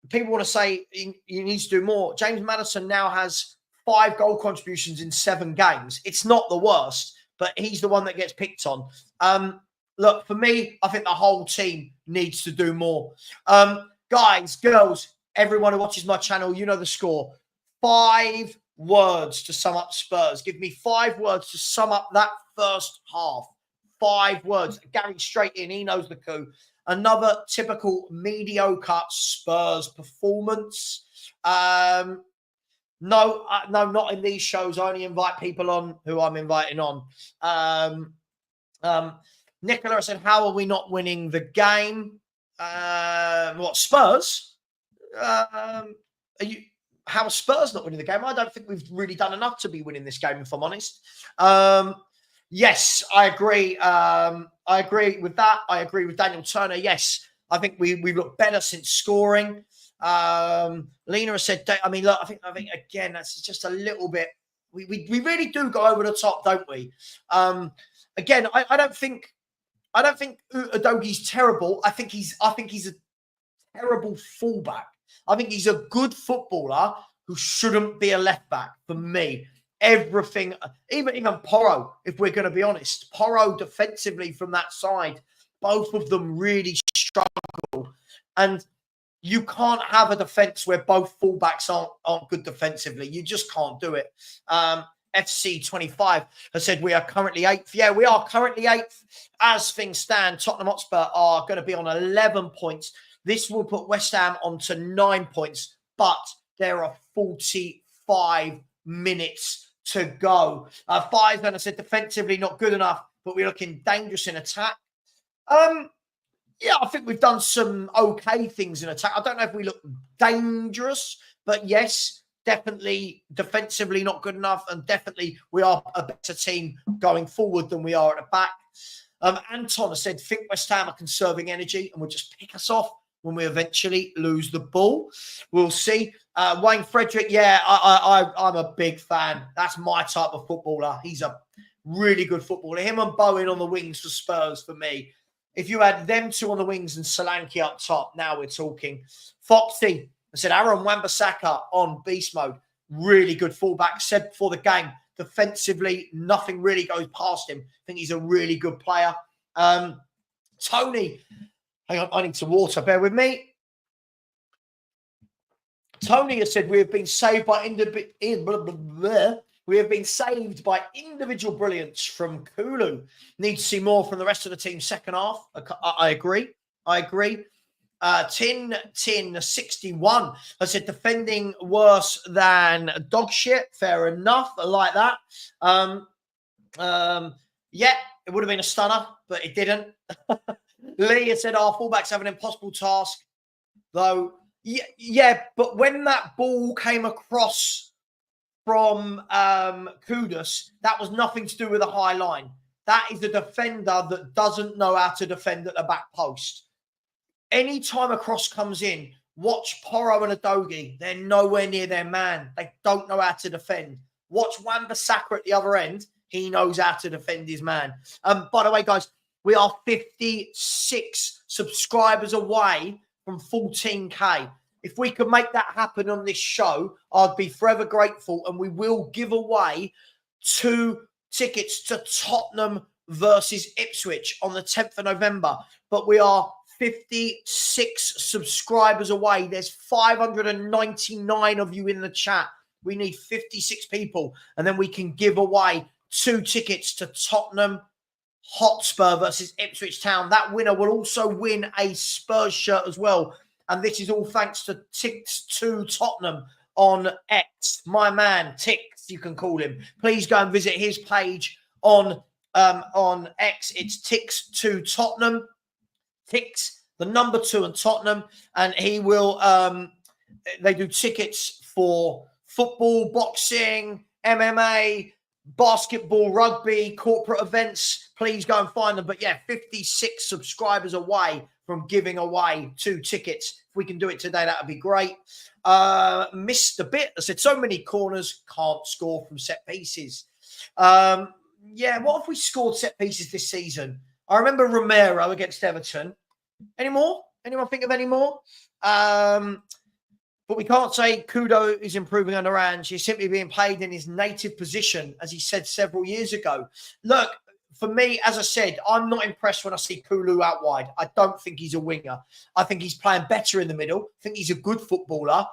people want to say he needs to do more. James Maddison now has 5 goal contributions in 7 games. It's not the worst, but he's the one that gets picked on. Look, for me, I think the whole team needs to do more. Guys, girls, everyone who watches my channel, you know the score. 5 words to sum up Spurs. Give me 5 words to sum up that first half. 5 words. Gary straight in. He knows the coup. Another typical mediocre Spurs performance. No, not in these shows. I only invite people on who I'm inviting on. Nicola said, how are we not winning the game? What, Spurs? How are Spurs not winning the game? I don't think we've really done enough to be winning this game, if I'm honest. Yes, I agree. I agree with that. I agree with Daniel Turner. Yes, I think we look better since scoring. Lena has said, I mean, look, I think again, that's just a little bit. We really do go over the top, don't we? Again, I don't think Udogi's terrible. I think he's a terrible fullback. I think he's a good footballer. who shouldn't be a left back for me. Everything, even Porro, if we're going to be honest, Porro defensively from that side, both of them really struggle. And you can't have a defence where both fullbacks aren't good defensively. You just can't do it. FC25 has said we are currently 8th. Yeah, we are currently 8th. As things stand, Tottenham Hotspur are going to be on 11 points. This will put West Ham on to 9 points, but there are 45 minutes to go. Five's going to say defensively not good enough, but we're looking dangerous in attack. Yeah, I think we've done some okay things in attack. I don't know if we look dangerous, but yes, definitely defensively not good enough, and definitely we are a better team going forward than we are at the back. Anton has said, think West Ham are conserving energy and will just pick us off when we eventually lose the ball. We'll see. Wayne Frederick, yeah, I'm a big fan. That's my type of footballer. He's a really good footballer. Him and Bowen on the wings for Spurs for me. If you had them two on the wings and Solanke up top, now we're talking. Foxy, I said Aaron Wan-Bissaka on beast mode. Really good fullback. Said before the game, defensively, nothing really goes past him. I think he's a really good player. Tony, hang on, I need some water. Bear with me. Tony has said we have been saved by individual brilliance from Kulu. Need to see more from the rest of the team second half. I agree. Tin 61 has said defending worse than dog shit. Fair enough. I like that. Yeah, it would have been a stunner, but it didn't. Lee has said our fullbacks have an impossible task, though. Yeah, but when that ball came across from Kudus, that was nothing to do with a high line. That is a defender that doesn't know how to defend at the back post. Any time a cross comes in, watch Porro and Adogi. They're nowhere near their man. They don't know how to defend. Watch Wan-Bissaka at the other end. He knows how to defend his man. By the way, guys, we are 56 subscribers away from 14K. If we could make that happen on this show, I'd be forever grateful. And we will give away 2 tickets to Tottenham versus Ipswich on the 10th of November. But we are 56 subscribers away. There's 599 of you in the chat. We need 56 people. And then we can give away 2 tickets to Tottenham Hotspur versus Ipswich Town. That winner will also win a Spurs shirt as well. And this is all thanks to Tix2 Tottenham on X. My man, Tix, you can call him. Please go and visit his page on X. It's Tix2 Tottenham. Tix, the number 2 and Tottenham. And he will, they do tickets for football, boxing, MMA, basketball, rugby, corporate events. Please go and find them. But yeah, 56 subscribers away from giving away 2 tickets. If we can do it today, that would be great. Missed a bit. I said so many corners, can't score from set pieces. Yeah, what if we scored set pieces this season? I remember Romero against Everton. Any more? Anyone think of any more? But we can't say Kudus is improving under Ange. He's simply being played in his native position, as he said several years ago. Look, for me, as I said, I'm not impressed when I see Kulu out wide. I don't think he's a winger. I think he's playing better in the middle. I think he's a good footballer.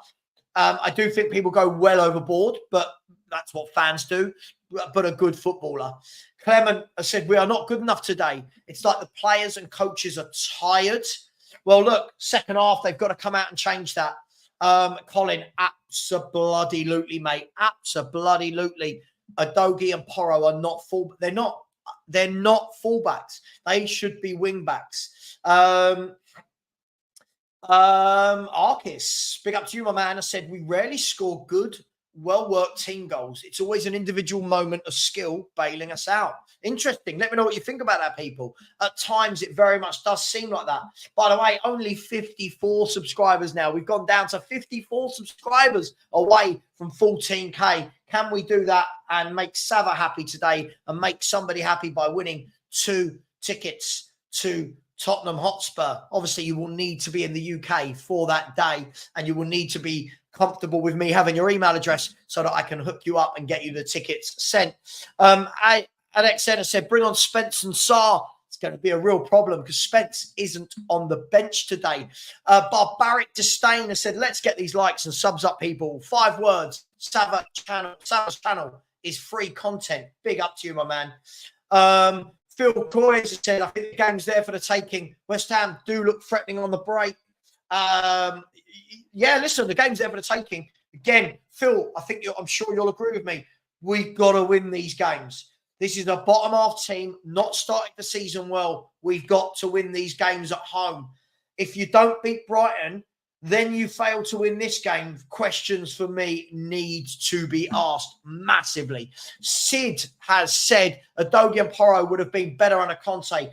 I do think people go well overboard, but that's what fans do. But a good footballer. Clement has said, we are not good enough today. It's like the players and coaches are tired. Well, look, second half, they've got to come out and change that. Colin, abso-bloody-lutely, mate. Abso-bloody-lutely. Adogi and Porro are not full. They're not fullbacks. They should be wing backs. Arkis, big up to you, my man. I said, we rarely score good, well-worked team goals. It's always an individual moment of skill bailing us out. Interesting. Let me know what you think about that, people. At times, it very much does seem like that. By the way, only 54 subscribers now. We've gone down to 54 subscribers away from 14K. Can we do that and make Savva happy today and make somebody happy by winning 2 tickets to Tottenham Hotspur. Obviously, you will need to be in the UK for that day, and you will need to be comfortable with me having your email address so that I can hook you up and get you the tickets sent. Alex Senna said, bring on Spence and Sarr. It's going to be a real problem because Spence isn't on the bench today. Barbaric Disdain has said, let's get these likes and subs up, people. 5 words. Savva's channel is free content. Big up to you, my man. Phil Coyes has said, I think the game's there for the taking. West Ham do look threatening on the break. Yeah, listen, the game's there for the taking. Again, Phil, I'm sure you'll agree with me. We've got to win these games. This is a bottom half team, not starting the season well. We've got to win these games at home. If you don't beat Brighton, then you fail to win this game. Questions for me need to be asked massively. Sid has said Adogi and Porro would have been better under Conte.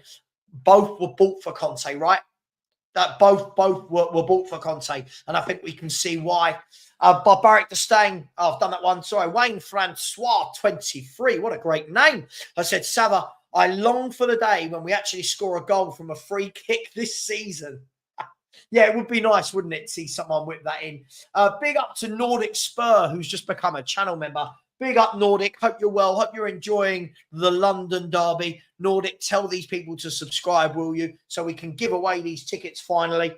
Both were bought for Conte, right? That both were bought for Conte, and I think we can see why. Barbaric Disdain, I've done that one. Sorry, Wayne Francois, 23. What a great name. I said, Savva, I long for the day when we actually score a goal from a free kick this season. Yeah, it would be nice, wouldn't it, to see someone whip that in. Big up to Nordic Spur, who's just become a channel member. Big up, Nordic. Hope you're well. Hope you're enjoying the London derby. Nordic, tell these people to subscribe, will you? So we can give away these tickets finally.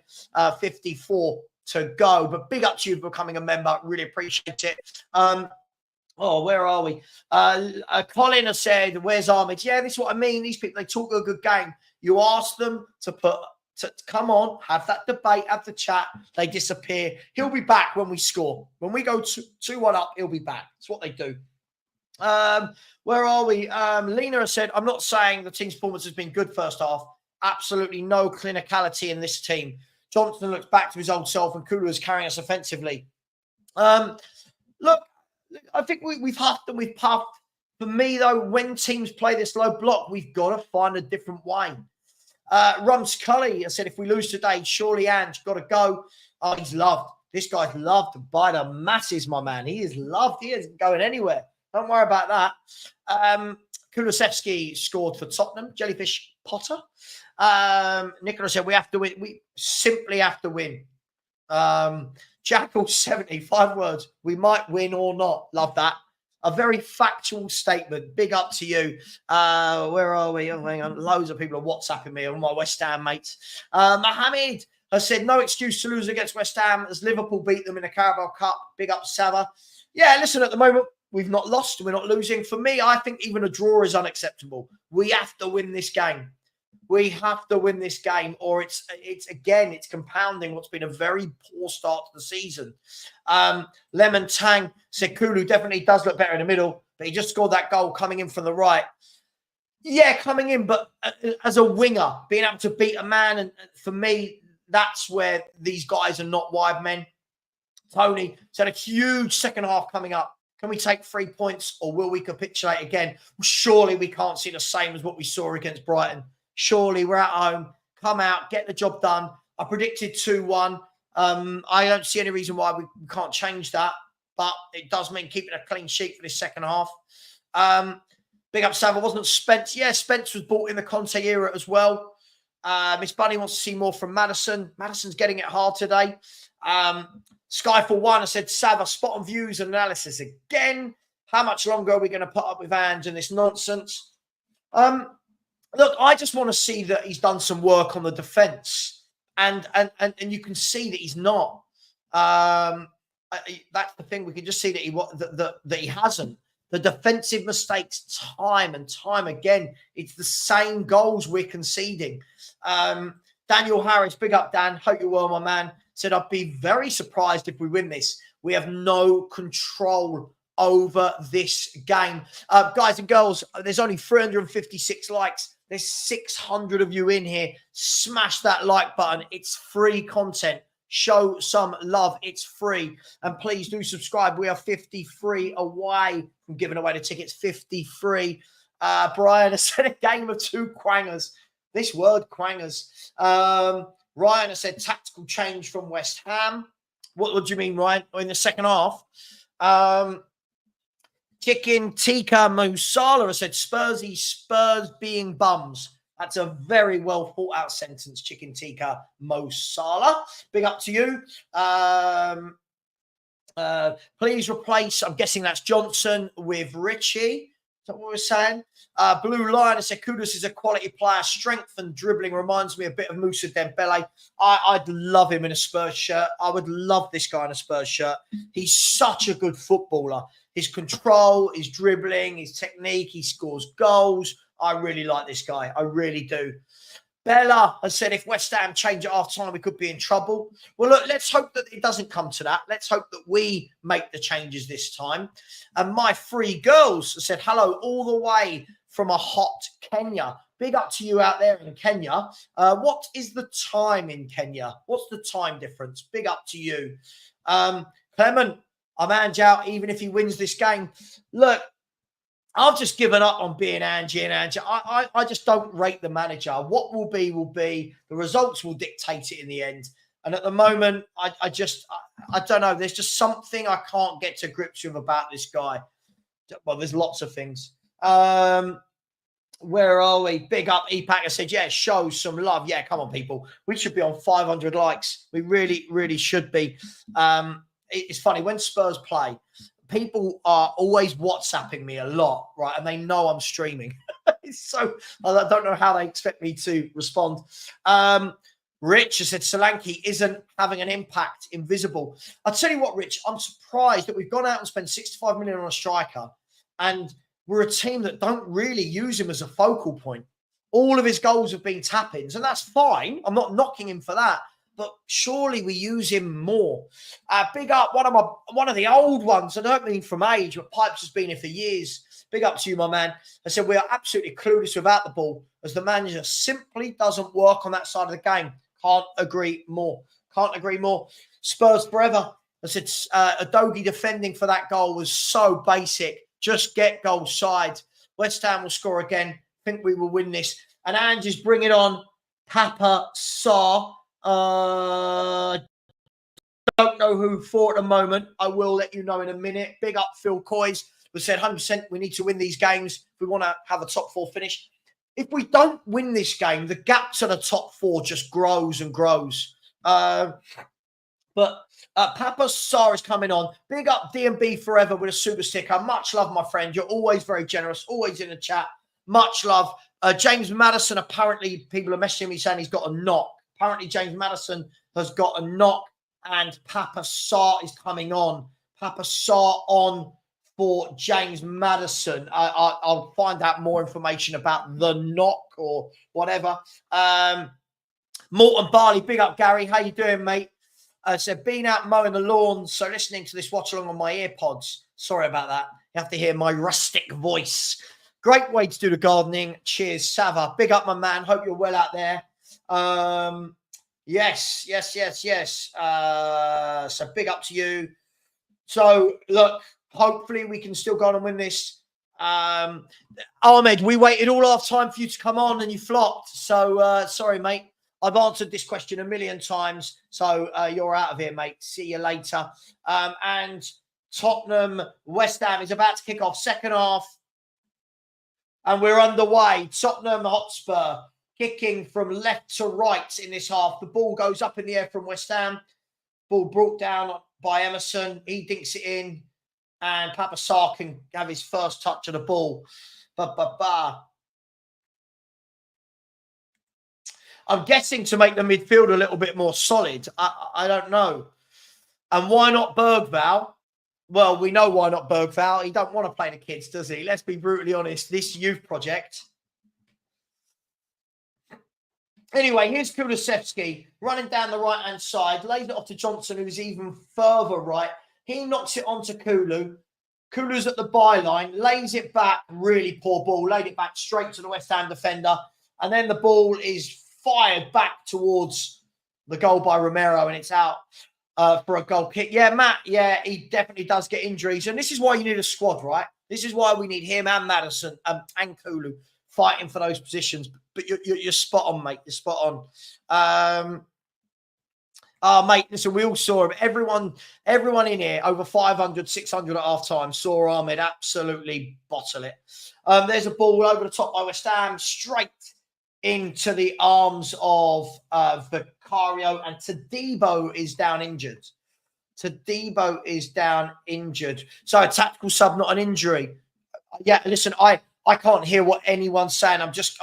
54 to go. But big up to you for becoming a member. Really appreciate it. Where are we? Colin has said, where's Ahmed? Yeah, this is what I mean. These people, they talk a good game. You ask them to come on, have that debate, have the chat. They disappear. He'll be back when we score. When we go 2-1 up, he'll be back. That's what they do. Where are we? Lena has said, I'm not saying the team's performance has been good first half. Absolutely no clinicality in this team. Johnson looks back to his old self and Kudus is carrying us offensively. Look, I think we've huffed and we've puffed. For me, though, when teams play this low block, we've got to find a different way. Rums Cully, I said, if we lose today, surely Ange got to go. Oh, he's loved. This guy's loved by the masses, my man. He is loved. He isn't going anywhere. Don't worry about that. Kulusevski scored for Tottenham. Jellyfish Potter. Nicola said, we have to win. We simply have to win. Jackal 75 words. We might win or not. Love that. A very factual statement. Big up to you. Where are we? Oh, hang on. Loads of people are WhatsApping me, all my West Ham mates. Mohammed has said, no excuse to lose against West Ham as Liverpool beat them in the Carabao Cup. Big up, Savva. Yeah, listen, at the moment, we've not lost. We're not losing. For me, I think even a draw is unacceptable. We have to win this game. We have to win this game, or it's compounding what's been a very poor start to the season. Lemon Tang said Kulu definitely does look better in the middle, but he just scored that goal coming in from the right. Yeah, coming in, but as a winger, being able to beat a man, and for me, that's where these guys are not wide men. Tony said a huge second half coming up. Can we take 3 points, or will we capitulate again? Well, surely we can't see the same as what we saw against Brighton. Surely we're at home, come out, get the job done. I predicted 2-1. I don't see any reason why we can't change that, but it does mean keeping a clean sheet for this second half. Big up, Savva. Wasn't Spence? Yeah, Spence was bought in the Conte era as well. Miss Bunny wants to see more from Maddison. Maddison's getting it hard today. Skyfall 1, I said, Savva, spot on views and analysis again. How much longer are we going to put up with Ange and this nonsense? Look, I just want to see that he's done some work on the defence, and you can see that he's not. That's the thing. We can just see that he hasn't. The defensive mistakes, time and time again, it's the same goals we're conceding. Daniel Harris, big up, Dan. Hope you're well, my man. Said I'd be very surprised if we win this. We have no control over this game. Guys and girls, there's only 356 likes. There's 600 of you in here. Smash that like button. It's free content. Show some love. It's free. And please do subscribe. We are 53 away from giving away the tickets. 53. Brian has said a game of 2 quangers. This word, quangers. Ryan has said tactical change from West Ham. What do you mean, Ryan? In the second half? Chicken Tika Musala has said Spurs being bums. That's a very well thought out sentence, Chicken Tikka Mo Salah. Big up to you. Please replace, I'm guessing that's Johnson with Richie. Is that what we're saying? Blue Lion said Kudus is a quality player. Strength and dribbling reminds me a bit of Moussa Dembele. I'd love him in a Spurs shirt. I would love this guy in a Spurs shirt. He's such a good footballer. His control, his dribbling, his technique, he scores goals. I really like this guy. I really do. Bella has said if West Ham change at half time, we could be in trouble. Well, look, let's hope that it doesn't come to that. Let's hope that we make the changes this time. And my three girls said hello all the way from a hot Kenya. Big up to you out there in Kenya. What is the time in Kenya? What's the time difference? Big up to you. Clement, I'm Ange out even if he wins this game. Look, I've just given up on being Angie and Angie. I just don't rate the manager. What will be, will be. The results will dictate it in the end. And at the moment, I don't know. There's just something I can't get to grips with about this guy. Well, there's lots of things. Where are we? Big up EPAC. I said, yeah, show some love. Yeah, come on, people. We should be on 500 likes. We really, really should be. It's funny, when Spurs play, people are always WhatsApping me a lot, right? And they know I'm streaming. So I don't know how they expect me to respond. Rich has said Solanke isn't having an impact, invisible. I'll tell you what, Rich, I'm surprised that we've gone out and spent 65 million on a striker, and we're a team that don't really use him as a focal point. All of his goals have been tap-ins, and that's fine. I'm not knocking him for that. But surely we use him more. Big up one of the old ones. I don't mean from age, but Pipes has been here for years. Big up to you, my man. I said we are absolutely clueless without the ball, as the manager simply doesn't work on that side of the game. Can't agree more. Can't agree more. Spurs forever. I said Adogi defending for that goal was so basic. Just get goal side. West Ham will score again. Think we will win this. And Ange's bring it on. Papa Sarr. Don't know who for at the moment. I will let you know in a minute. Big up Phil Coys, who said 100% we need to win these games if we want to have a top four finish. If we don't win this game, the gap to the top four just grows and grows. But Papa Sarr is coming on. Big up DMB forever with a super sticker. Much love, my friend. You're always very generous, always in the chat. Much love. James Madison, apparently people are messaging me saying he's got a knock. Apparently, James Madison has got a knock, and Papa Sarr is coming on. Papa Sarr on for James Madison. I'll find out more information about the knock or whatever. Morton Barley, big up, Gary. How you doing, mate? Said, been out mowing the lawn, so listening to this watch along on my earpods. Sorry about that. You have to hear my rustic voice. Great way to do the gardening. Cheers, Savva. Big up, my man. Hope you're well out there. Yes. So big up to you. So look, hopefully we can still go on and win this. Ahmed, we waited all our time for you to come on and you flopped. So sorry, mate. I've answered this question a million times. So you're out of here, mate. See you later. And Tottenham, West Ham is about to kick off second half. And we're underway. Tottenham Hotspur kicking from left to right in this half. The ball goes up in the air from West Ham. Ball brought down by Emerson. He dinks it in. And Papa Sarr can have his first touch of the ball. I'm guessing to make the midfield a little bit more solid. I don't know. And why not Bergvall? Well, we know why not Bergvall. He don't want to play the kids, does he? Let's be brutally honest. This youth project. Anyway, here's Kulusevski running down the right-hand side. Lays it off to Johnson, who's even further right. He knocks it onto Kulu. Kulu's at the byline. Lays it back. Really poor ball. Laid it back straight to the West Ham defender. And then the ball is fired back towards the goal by Romero, and it's out for a goal kick. Yeah, Matt, yeah, he definitely does get injuries. And this is why you need a squad, right? This is why we need him and Madison and Kulu fighting for those positions. But you're spot on, mate. You're spot on. Mate, listen, we all saw him. Everyone in here, over 500, 600 at half time, saw Ahmed absolutely bottle it. There's a ball over the top by West Ham, straight into the arms of Vicario, and Todibo is down injured. Todibo is down injured. So a tactical sub, not an injury. Yeah, listen, I can't hear what anyone's saying. I've just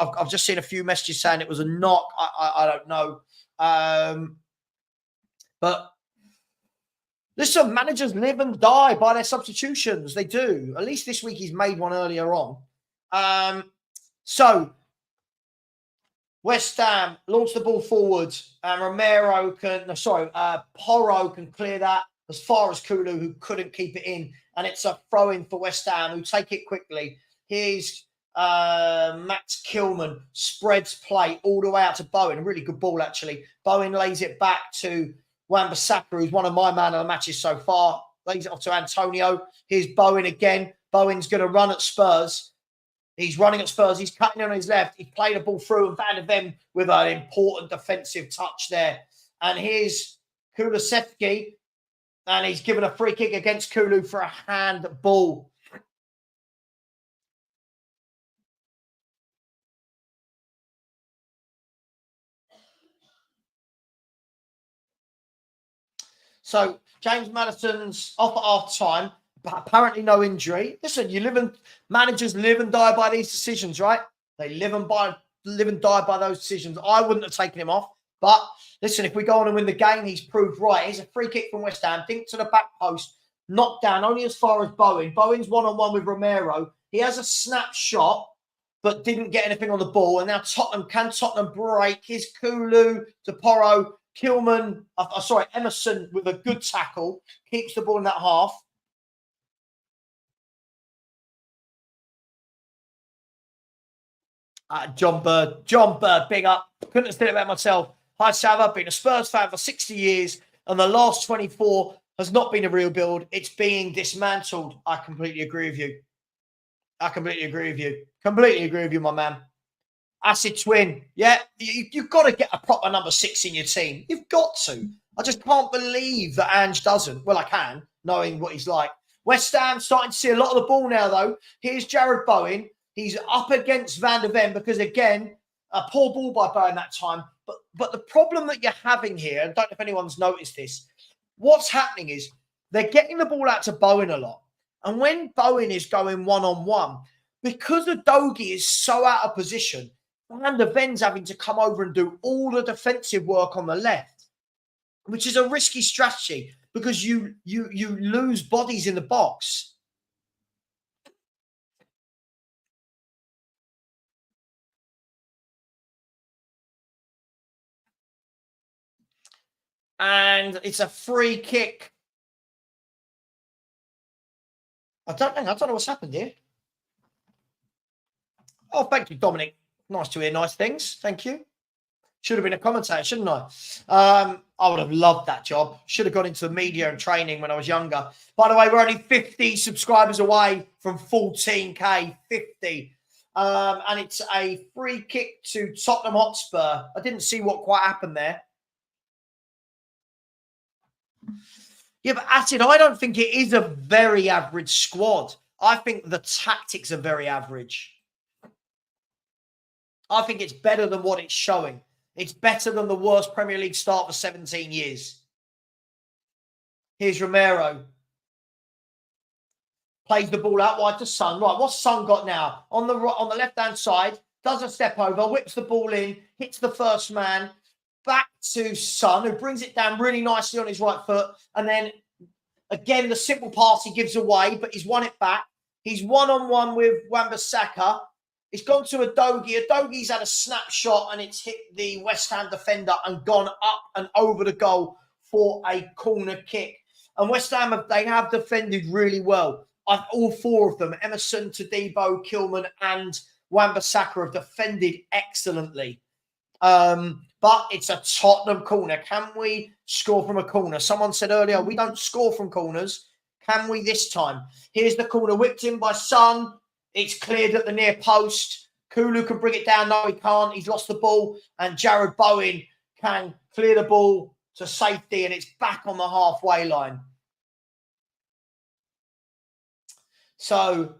seen a few messages saying it was a knock. I don't know. But listen, managers live and die by their substitutions. They do. At least this week he's made one earlier on. So West Ham launch the ball forward, and Porro can clear that as far as Kulu, who couldn't keep it in, and it's a throw-in for West Ham, who take it quickly. Here's Max Kilman, spreads play all the way out to Bowen. A really good ball, actually. Bowen lays it back to Wan-Bissaka, who's one of my man of the matches so far. Lays it off to Antonio. Here's Bowen again. Bowen's going to run at Spurs. He's running at Spurs. He's cutting on his left. He played a ball through, and Van der Ven with an important defensive touch there. And here's Kulusevski, and he's given a free kick against Kulu for a handball. So James Madison's off at half time, but apparently no injury. Listen, managers live and die by these decisions, right? They live and die by those decisions. I wouldn't have taken him off, but listen, if we go on and win the game, he's proved right. Here's a free kick from West Ham, dink to the back post, knocked down only as far as Bowen. Bowen's one-on-one with Romero. He has a snapshot, but didn't get anything on the ball. And now Tottenham break? Here's Kulu to Porro. Emerson with a good tackle, keeps the ball in that half. John Bird, big up. Couldn't have said it about myself. Hi, Savva, been a Spurs fan for 60 years, and the last 24 has not been a real build. It's being dismantled. I completely agree with you. Completely agree with you, my man. Acid twin. Yeah, you've got to get a proper number 6 in your team. You've got to. I just can't believe that Ange doesn't. Well, I can, knowing what he's like. West Ham starting to see a lot of the ball now, though. Here's Jared Bowen. He's up against Van der Ven because, again, a poor ball by Bowen that time. But the problem that you're having here, I don't know if anyone's noticed this, what's happening is they're getting the ball out to Bowen a lot. And when Bowen is going one-on-one, because the Dogie is so out of position, Van der Ven's having to come over and do all the defensive work on the left, which is a risky strategy because you lose bodies in the box. And it's a free kick. I don't know what's happened here. Oh, thank you, Dominic. Nice to hear nice things. Thank you. Should have been a commentator, shouldn't I? I would have loved that job. Should have got into the media and training when I was younger. By the way, we're only 50 subscribers away from 14K, 50. And it's a free kick to Tottenham Hotspur. I didn't see what quite happened there. Yeah, but Acid, I don't think it is a very average squad. I think the tactics are very average. I think it's better than what it's showing. It's better than the worst Premier League start for 17 years. Here's Romero. Plays the ball out wide to Son. Right, what's Son got now? On the left-hand side, does a step over, whips the ball in, hits the first man. Back to Son, who brings it down really nicely on his right foot. And then, again, the simple pass he gives away, but he's won it back. He's one-on-one with Wan-Bissaka. It's gone to Udogie. Udogie's had a snapshot, and it's hit the West Ham defender and gone up and over the goal for a corner kick. And West Ham, they have defended really well. All 4 of them, Emerson, Todibo, Kilman, and Wan-Bissaka, have defended excellently. But it's a Tottenham corner. Can we score from a corner? Someone said earlier, we don't score from corners. Can we this time? Here's the corner, whipped in by Son. It's cleared at the near post. Kulu can bring it down. No, he can't. He's lost the ball. And Jared Bowen can clear the ball to safety, and it's back on the halfway line. So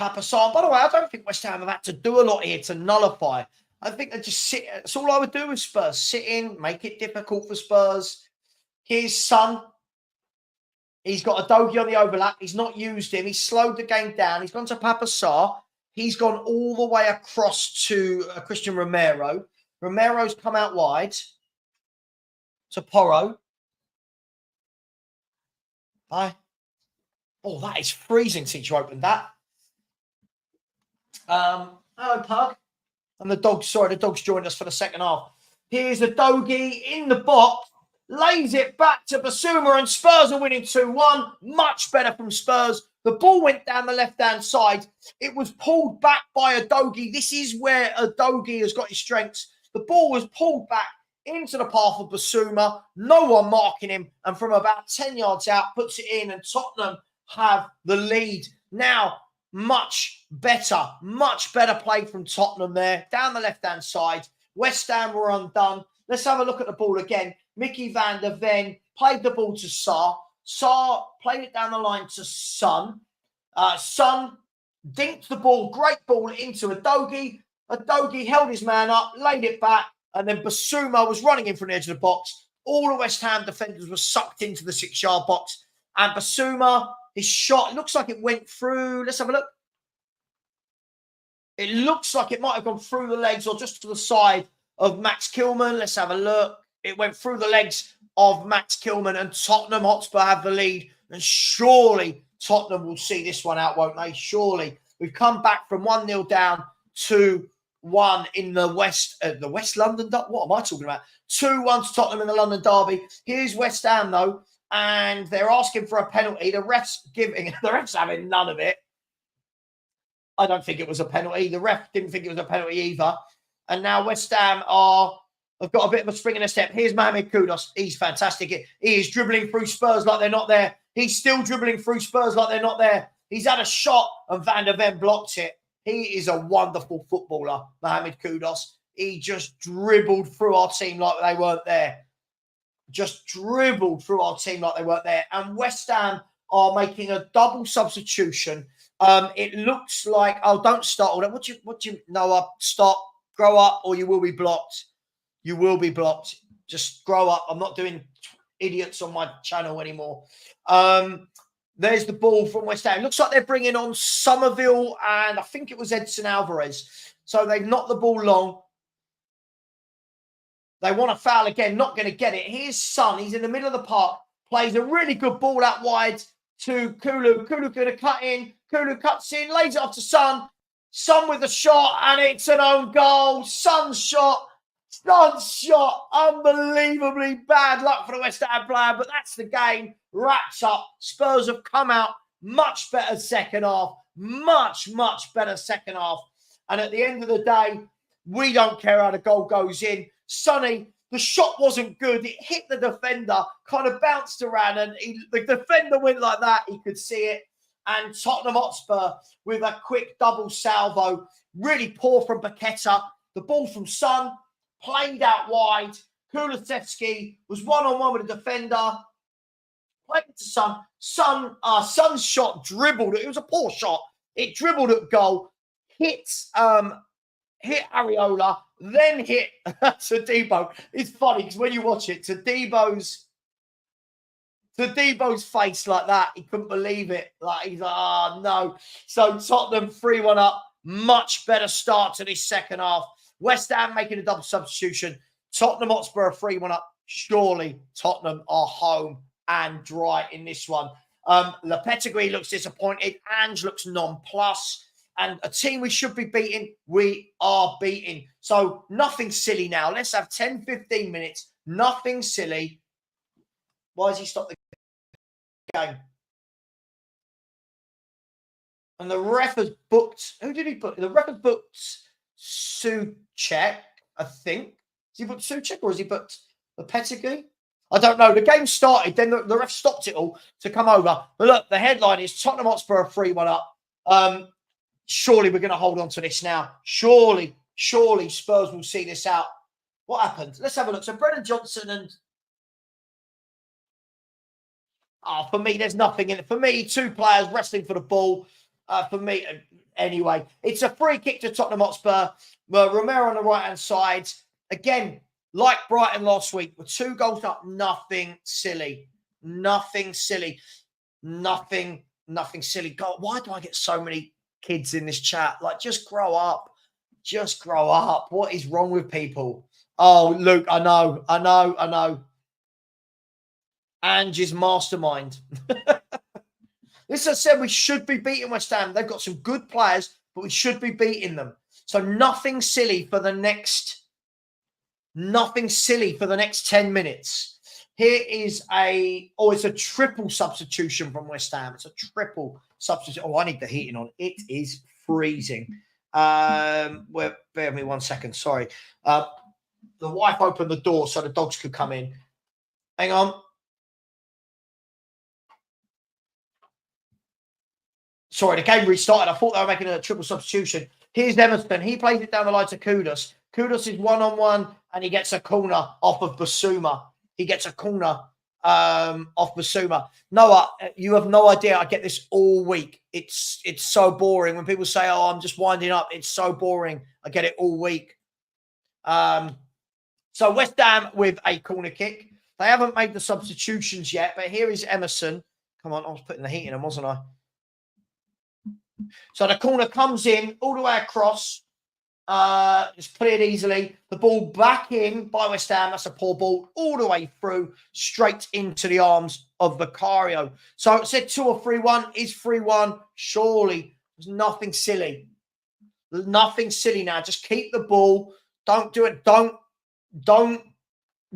Papasan. By the way, I don't think West Ham have had to do a lot here to nullify. I think they just sit. That's all I would do with Spurs. Sit in, make it difficult for Spurs. Here's Son. He's got a Dogie on the overlap. He's not used him. He's slowed the game down. He's gone to Papasan. He's gone all the way across to Christian Romero. Romero's come out wide to Porro. Hi. Oh, that is freezing since you opened that. Hello, Pug. And the dog's joined us for the second half. Here's the Dogie in the box. Lays it back to Basuma, and Spurs are winning 2-1. Much better from Spurs. The ball went down the left-hand side. It was pulled back by a Dogie. This is where a Dogie has got his strengths. The ball was pulled back into the path of Basuma. No one marking him. And from about 10 yards out, puts it in, and Tottenham have the lead. Now, much better play from Tottenham there. Down the left-hand side. West Ham were undone. Let's have a look at the ball again. Mickey van der Ven played the ball to Sarr. Sarr played it down the line to Son. Son dinked the ball, great ball, into a Dogie. A Dogie held his man up, laid it back, and then Basuma was running in from the edge of the box. All the West Ham defenders were sucked into the 6-yard box. And Basuma, his shot, looks like it went through. Let's have a look. It looks like it might have gone through the legs or just to the side of Max Kilman. Let's have a look. It went through the legs of Max Kilman, and Tottenham Hotspur have the lead. And surely Tottenham will see this one out, won't they? Surely. We've come back from 1-0 down to 1 in the West London. What am I talking about? 2-1 to Tottenham in the London derby. Here's West Ham, though, and they're asking for a penalty. The ref's having none of it. I don't think it was a penalty. The ref didn't think it was a penalty either. And now West Ham have got a bit of a spring in a step. Here's Mohamed Kudus. He's fantastic. He is dribbling through Spurs like they're not there. He's still dribbling through Spurs like they're not there. He's had a shot and Van der Ven blocked it. He is a wonderful footballer, Mohamed Kudus. He just dribbled through our team like they weren't there. And West Ham are making a double substitution. It looks like, don't start all that. What do you know? Stop, grow up, or you will be blocked. You will be blocked. Just grow up. I'm not doing idiots on my channel anymore. There's the ball from West Ham. Looks like they're bringing on Somerville, and I think it was Edson Alvarez. So they've knocked the ball long. They want a foul again. Not going to get it. Here's Son. He's in the middle of the park. Plays a really good ball out wide to Kulu. Kulu going to cut in. Kulu cuts in. Lays it off to Son. Son with a shot, and it's an own goal. Son's shot. Unbelievably bad luck for the West Ham player, but that's the game. Wraps up. Spurs have come out much better second half. Much better second half. And at the end of the day, we don't care how the goal goes in. Sonny, the shot wasn't good. It hit the defender, kind of bounced around, and the defender went like that. He could see it. And Tottenham Hotspur with a quick double salvo. Really poor from Paqueta. The ball from Son. Played out wide. Kulusevski was one-on-one with the defender. Played it to Son. Son's shot dribbled. It was a poor shot. It dribbled at goal. Hit Areola. Then hit Todibo. It's funny because when you watch it, Todibo's face like that, he couldn't believe it. Like he's like, oh no. So Tottenham 3-1 up. Much better start to this second half. West Ham making a double substitution. Tottenham Hotspur are 3-1 up. Surely Tottenham are home and dry in this one. Lopetegui looks disappointed. Ange looks nonplussed. And a team we should be beating, we are beating. So nothing silly now. Let's have 10, 15 minutes. Nothing silly. Why has he stopped the game? And the ref has booked. Who did he book? The ref has booked Souček, I think. Has he booked Souček or has he booked Lopetegui? I don't know. The game started, then the ref stopped it all to come over. But look, the headline is Tottenham Hotspur are 3-1 up. Surely we're going to hold on to this now. Surely Spurs will see this out. What happened? Let's have a look. So Brennan Johnson and... for me, there's nothing in it. For me, two players wrestling for the ball. for me. Anyway, it's a free kick to Tottenham Hotspur. Romero on the right-hand side. Again, like Brighton last week, with 2 goals up, nothing silly. Nothing silly. Nothing silly. God, why do I get so many kids in this chat? Like, just grow up. Just grow up. What is wrong with people? Oh, Luke, I know. Angie's mastermind. This, I said, we should be beating West Ham. They've got some good players, but we should be beating them. So nothing silly for the next 10 minutes. Here is it's a triple substitution from West Ham. It's a triple substitution. Oh, I need the heating on. It is freezing. Bear with me 1 second. Sorry. The wife opened the door so the dogs could come in. Hang on. Sorry, the game restarted. I thought they were making a triple substitution. Here's Emerson. He plays it down the line to Kudus. Kudus is one-on-one, and he gets a corner off of Basuma. Off Basuma. Noah, you have no idea. I get this all week. It's so boring. When people say, oh, I'm just winding up, it's so boring. I get it all week. So West Ham with a corner kick. They haven't made the substitutions yet, but here is Emerson. Come on, I was putting the heat in them, wasn't I? So the corner comes in all the way across. Just cleared easily. The ball back in by West Ham. That's a poor ball all the way through, straight into the arms of Vicario. So it said 2 or 3-1. Is 3-1? Surely. There's nothing silly. There's nothing silly now. Just keep the ball. Don't do it. Don't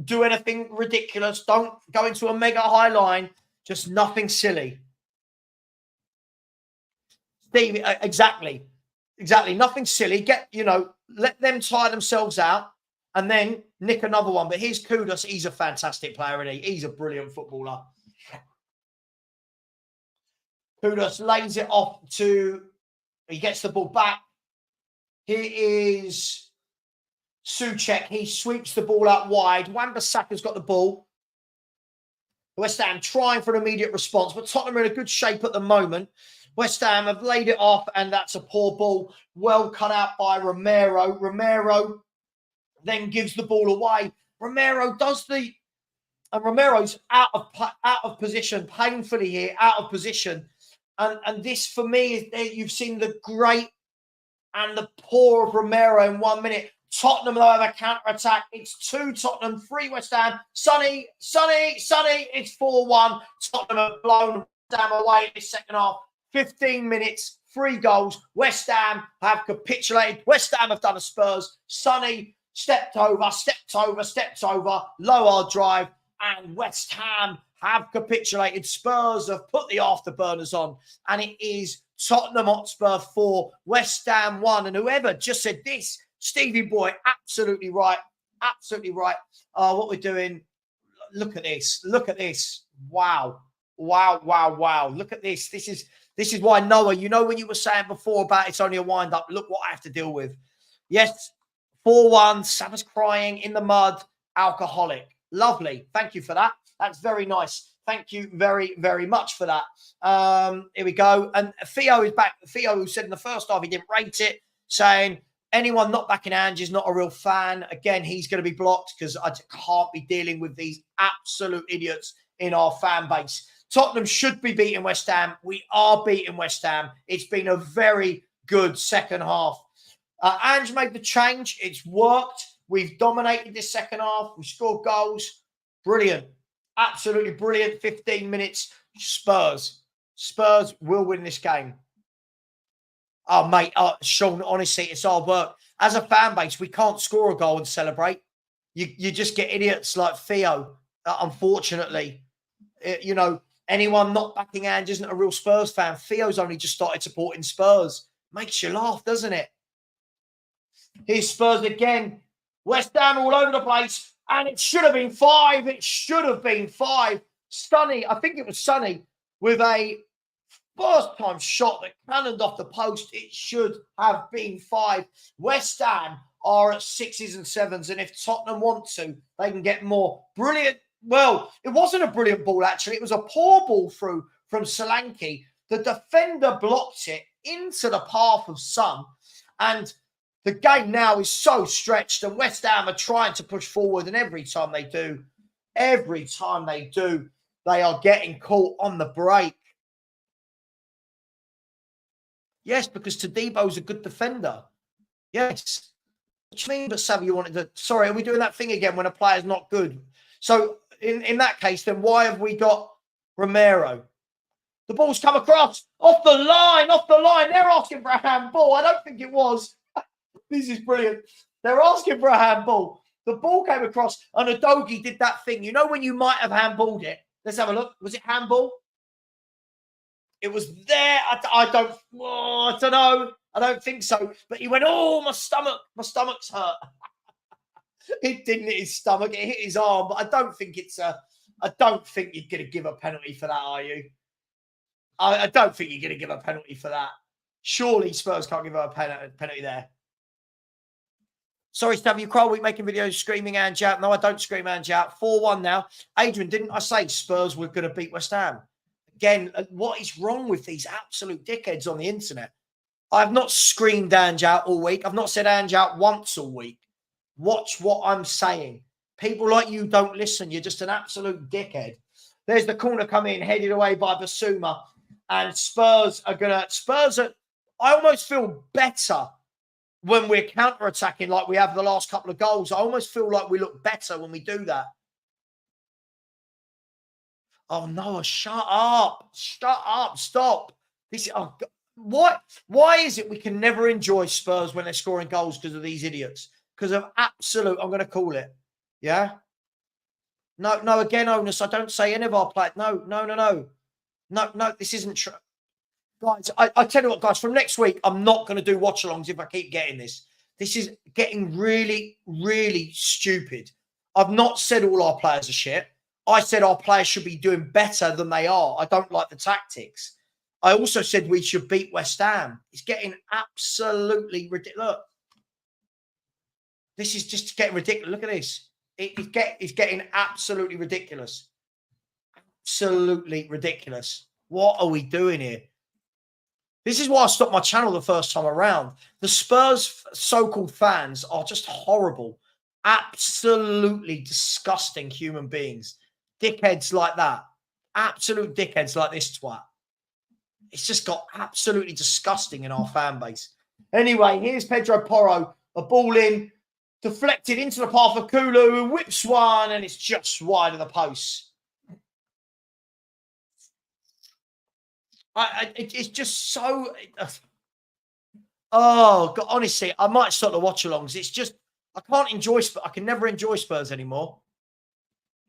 do anything ridiculous. Don't go into a mega high line. Just nothing silly. Steve, exactly. Nothing silly. Let them tire themselves out and then nick another one. But here's Kudus. He's a fantastic player, isn't he? He's a brilliant footballer. Kudus lays it off he gets the ball back. Here is Souček. He sweeps the ball out wide. Wan-Bissaka's got the ball. West Ham trying for an immediate response, but Tottenham are in a good shape at the moment. West Ham have laid it off, and that's a poor ball. Well cut out by Romero. Romero then gives the ball away. Romero does and Romero's out of position, painfully here, out of position. And this, for me, is you've seen the great and the poor of Romero in 1 minute. Tottenham, though, have a counter-attack. It's 2 Tottenham, 3 West Ham. Sonny. It's 4-1. Tottenham have blown West Ham away in the second half. 15 minutes, 3 goals. West Ham have capitulated. West Ham have done a Spurs. Sonny stepped over, low hard drive, and West Ham have capitulated. Spurs have put the afterburners on, and it is Tottenham Hotspur 4, West Ham 1. And whoever just said this, Stevie Boy, absolutely right. What we're doing, look at this. Wow. Look at this. This is why, Noah, when you were saying before about it's only a wind-up, look what I have to deal with. Yes, 4-1, Savva's crying in the mud, alcoholic. Lovely. Thank you for that. That's very nice. Thank you very, very much for that. Here we go. And Theo is back. Theo, who said in the first half he didn't rate it, saying anyone not backing Ange is not a real fan. Again, he's going to be blocked because I can't be dealing with these absolute idiots in our fan base. Tottenham should be beating West Ham. We are beating West Ham. It's been a very good second half. Ange made the change. It's worked. We've dominated this second half. We scored goals. Brilliant. Absolutely brilliant. 15 minutes. Spurs will win this game. Oh, mate. Sean, honestly, it's hard work. As a fan base, we can't score a goal and celebrate. You just get idiots like Theo, unfortunately. Anyone not backing Ange isn't a real Spurs fan. Theo's only just started supporting Spurs. Makes you laugh, doesn't it? Here's Spurs again. West Ham all over the place. And it should have been 5. Sonny, I think it was Sonny, with a first-time shot that cannoned off the post. It should have been 5. West Ham are at 6s and 7s. And if Tottenham want to, they can get more. Brilliant. Well, it wasn't a brilliant ball, actually. It was a poor ball through from Solanke. The defender blocked it. into the path of some. And the game now is so stretched, and West Ham are trying to push forward. And every time they do, they are getting caught on the break. Yes, because Tadebo's a good defender. Yes. What do you mean, but Savva, you wanted to... Sorry, are we doing that thing again when a player's not good? So in that case, then why have we got Romero? The ball's come across. Off the line. They're asking for a handball. I don't think it was. This is brilliant. They're asking for a handball. The ball came across and Udogie did that thing. You know when you might have handballed it? Let's have a look. Was it handball? It was there. I don't know. I don't think so. But he went, oh, my stomach's hurt. It didn't hit his stomach. It hit his arm. But I don't think I don't think you're going to give a penalty for that, are you? I don't think you're going to give a penalty for that. Surely Spurs can't give a penalty there. Sorry, Stab, you cry week making videos screaming Ange out. No, I don't scream Ange out. 4-1 now. Adrian, didn't I say Spurs were going to beat West Ham? Again, what is wrong with these absolute dickheads on the internet? I've not screamed Ange out all week. I've not said Ange out once all week. Watch what I'm saying. People like you don't listen. You're just an absolute dickhead. There's the corner come in, headed away by Basuma. And I almost feel better when we're counter-attacking like we have the last couple of goals. I almost feel like we look better when we do that. Oh, Noah, shut up. Shut up. Stop. Why is it we can never enjoy Spurs when they're scoring goals because of these idiots? Because of absolute, I'm going to call it. Yeah? No, again, Onus, I don't say any of our players. No, this isn't true. Guys, I tell you what, guys, from next week, I'm not going to do watch-alongs if I keep getting this. This is getting really, really stupid. I've not said all our players are shit. I said our players should be doing better than they are. I don't like the tactics. I also said we should beat West Ham. It's getting absolutely ridiculous. Look, this is just getting ridiculous. Look at this. It's getting absolutely ridiculous. Absolutely ridiculous. What are we doing here? This is why I stopped my channel the first time around. The Spurs so-called fans are just horrible. Absolutely disgusting human beings. Dickheads like that. Absolute dickheads like this twat. It's just got absolutely disgusting in our fan base. Anyway, here's Pedro Porro. A ball in. Deflected into the path of Kulu, who whips one, and it's just wide of the post. It's just so... Oh, God, honestly, I might start the watch-alongs. It's just, I can't enjoy Spurs. I can never enjoy Spurs anymore.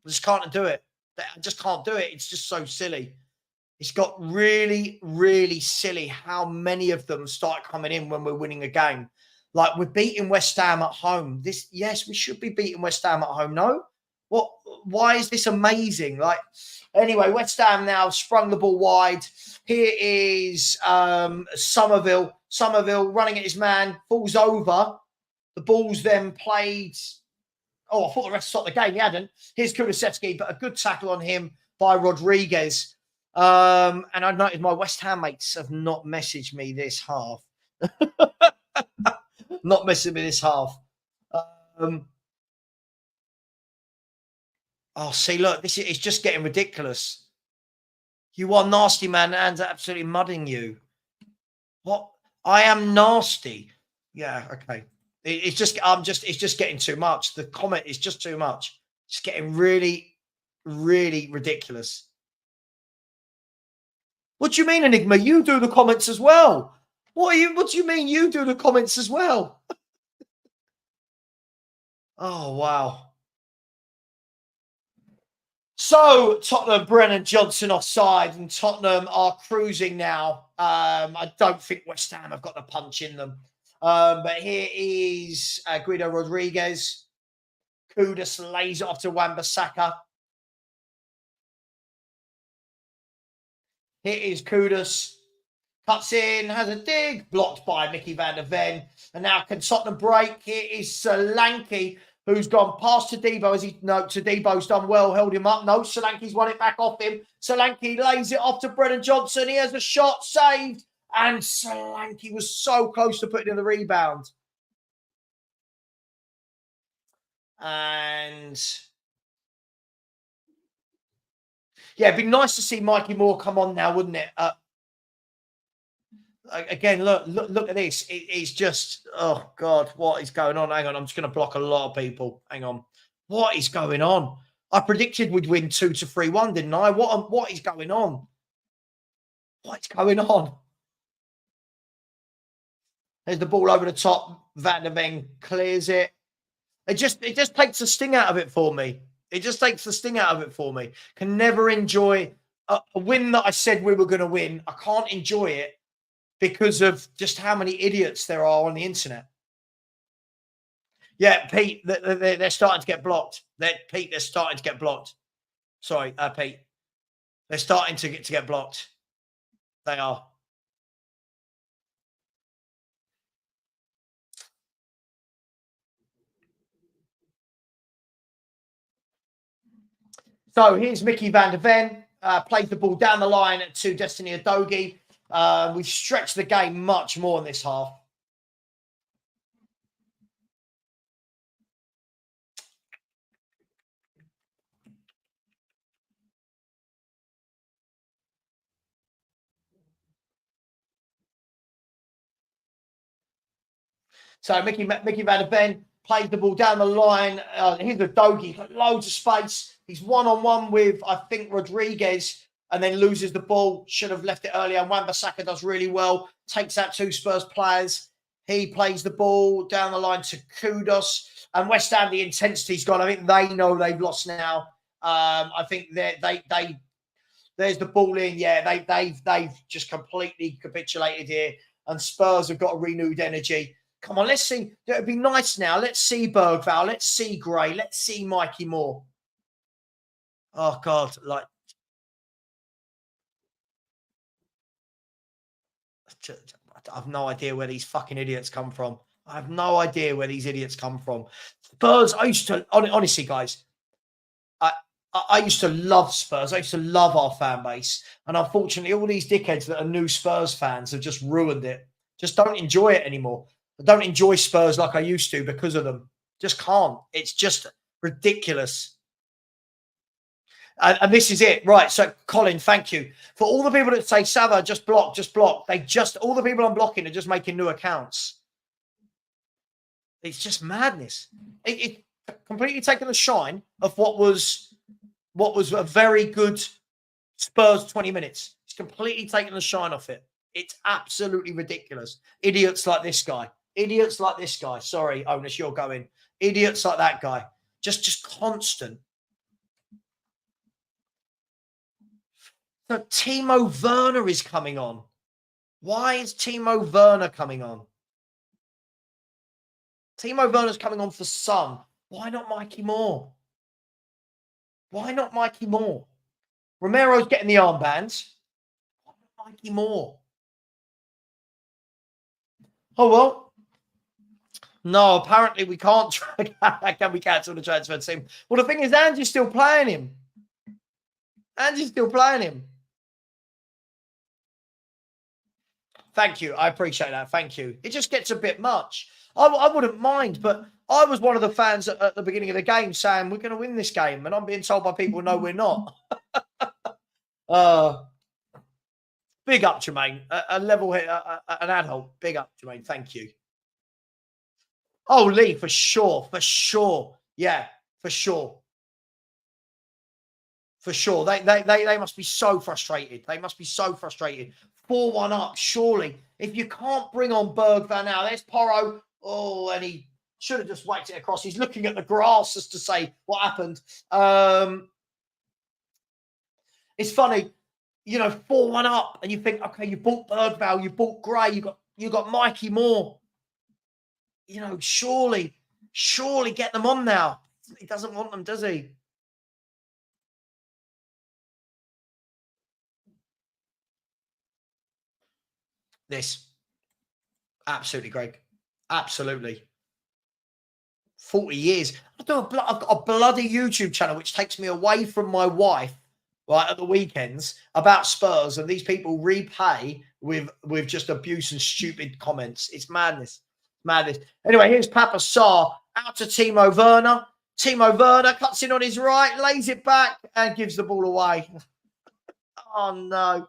I just can't do it. I just can't do it. It's just so silly. It's got really, really silly how many of them start coming in when we're winning a game. Like, we're beating West Ham at home. Yes, we should be beating West Ham at home. No? What? Why is this amazing? Like, anyway, West Ham now sprung the ball wide. Here is Somerville. Somerville running at his man, falls over. The ball's then played. Oh, I thought the rest stopped the game. He hadn't. Here's Kudus, but a good tackle on him by Rodriguez. And I noticed my West Ham mates have not messaged me this half. Not messaging me this half. Oh, see, look, it's just getting ridiculous. You are nasty, man, and absolutely mudding you. What? I am nasty. Yeah, okay. It's just getting too much. The comment is just too much. It's getting really, really ridiculous. What do you mean, Enigma? You do the comments as well. What do you mean you do the comments as well? Oh, wow. So, Tottenham, Brennan Johnson offside, and Tottenham are cruising now. I don't think West Ham have got the punch in them. But here is Guido Rodriguez. Kudus lays it off to Wan-Bissaka. Here is Kudus. Cuts in, has a dig, blocked by Mickey van der Ven. And now can Tottenham break? Here is Solanke, who's gone past Tadebo. Tadebo's done well, held him up. No, Solanke's won it back off him. Solanke lays it off to Brennan Johnson. He has a shot saved. And Solanke was so close to putting in the rebound. And yeah, it'd be nice to see Mikey Moore come on now, wouldn't it? Again, look at this. It's just, oh God, what is going on? Hang on, I'm just going to block a lot of people. Hang on. What is going on? I predicted we'd win 2-3-1, didn't I? What is going on? What's going on? There's the ball over the top. Van der Ven clears it. It just takes the sting out of it for me. It just takes the sting out of it for me. Can never enjoy a win that I said we were going to win. I can't enjoy it because of just how many idiots there are on the internet. Yeah, Pete, they're starting to get blocked. Pete, they're starting to get blocked. Sorry, Pete. They're starting to get blocked. They are. So here's Mickey van der Ven. Plays the ball down the line to Destiny Udogie. We've stretched the game much more in this half. So Mickey van der Ven plays the ball down the line. Here's Udogie. He's got loads of space. He's one-on-one with, I think, Rodriguez, and then loses the ball. Should have left it earlier. Wan-Bissaka does really well. Takes out 2 Spurs players. He plays the ball down the line to Kudus. And West Ham, the intensity's gone. I think they know they've lost now. I think there's the ball in. Yeah, they've just completely capitulated here. And Spurs have got a renewed energy. Come on, let's see. It'd be nice now. Let's see Bergvall. Let's see Gray. Let's see Mikey Moore. Oh, God. I have no idea where these fucking idiots come from. I have no idea where these idiots come from. Spurs, I used to, honestly, guys, I used to love Spurs. I used to love our fan base. And unfortunately, all these dickheads that are new Spurs fans have just ruined it. Just don't enjoy it anymore. I don't enjoy Spurs like I used to because of them. Just can't. It's just ridiculous. And this is it. Right. So, Colin, thank you. For all the people that say, Savva, just block. All the people I'm blocking are just making new accounts. It's just madness. It completely taken the shine of what was a very good Spurs 20 minutes. It's completely taken the shine off it. It's absolutely ridiculous. Idiots like this guy. Sorry, Onus, you're going. Idiots like that guy. Just constant. So Timo Werner is coming on. Why is Timo Werner coming on? Timo Werner's coming on for Son. Why not Mikey Moore? Romero's getting the armbands. Why not Mikey Moore? Oh, well. No, apparently we can't. Can we cancel the transfer team? Well, the thing is, Andy's still playing him. Thank you. I appreciate that. Thank you. It just gets a bit much. I wouldn't mind, but I was one of the fans at the beginning of the game saying we're going to win this game, and I'm being told by people, no, we're not. Big up, Jermaine. A level hit, an adult. Big up, Jermaine. Thank you. Oh, Lee, for sure. Yeah, for sure. They must be so frustrated. 4-1 up, surely. If you can't bring on Bergvall now, there's Porro. Oh, and he should have just whacked it across. He's looking at the grass as to say what happened. It's funny, 4-1 up, and you think, okay, you bought Bergvall, you bought Gray, you got Mikey Moore. Surely get them on now. He doesn't want them, does he? This. Absolutely, Greg. Absolutely. 40 years. I've got a bloody YouTube channel which takes me away from my wife right, at the weekends about Spurs, and these people repay with just abuse and stupid comments. It's madness. Madness. Anyway, here's Papa Sarr out to Timo Werner. Timo Werner cuts in on his right, lays it back, and gives the ball away. Oh, no.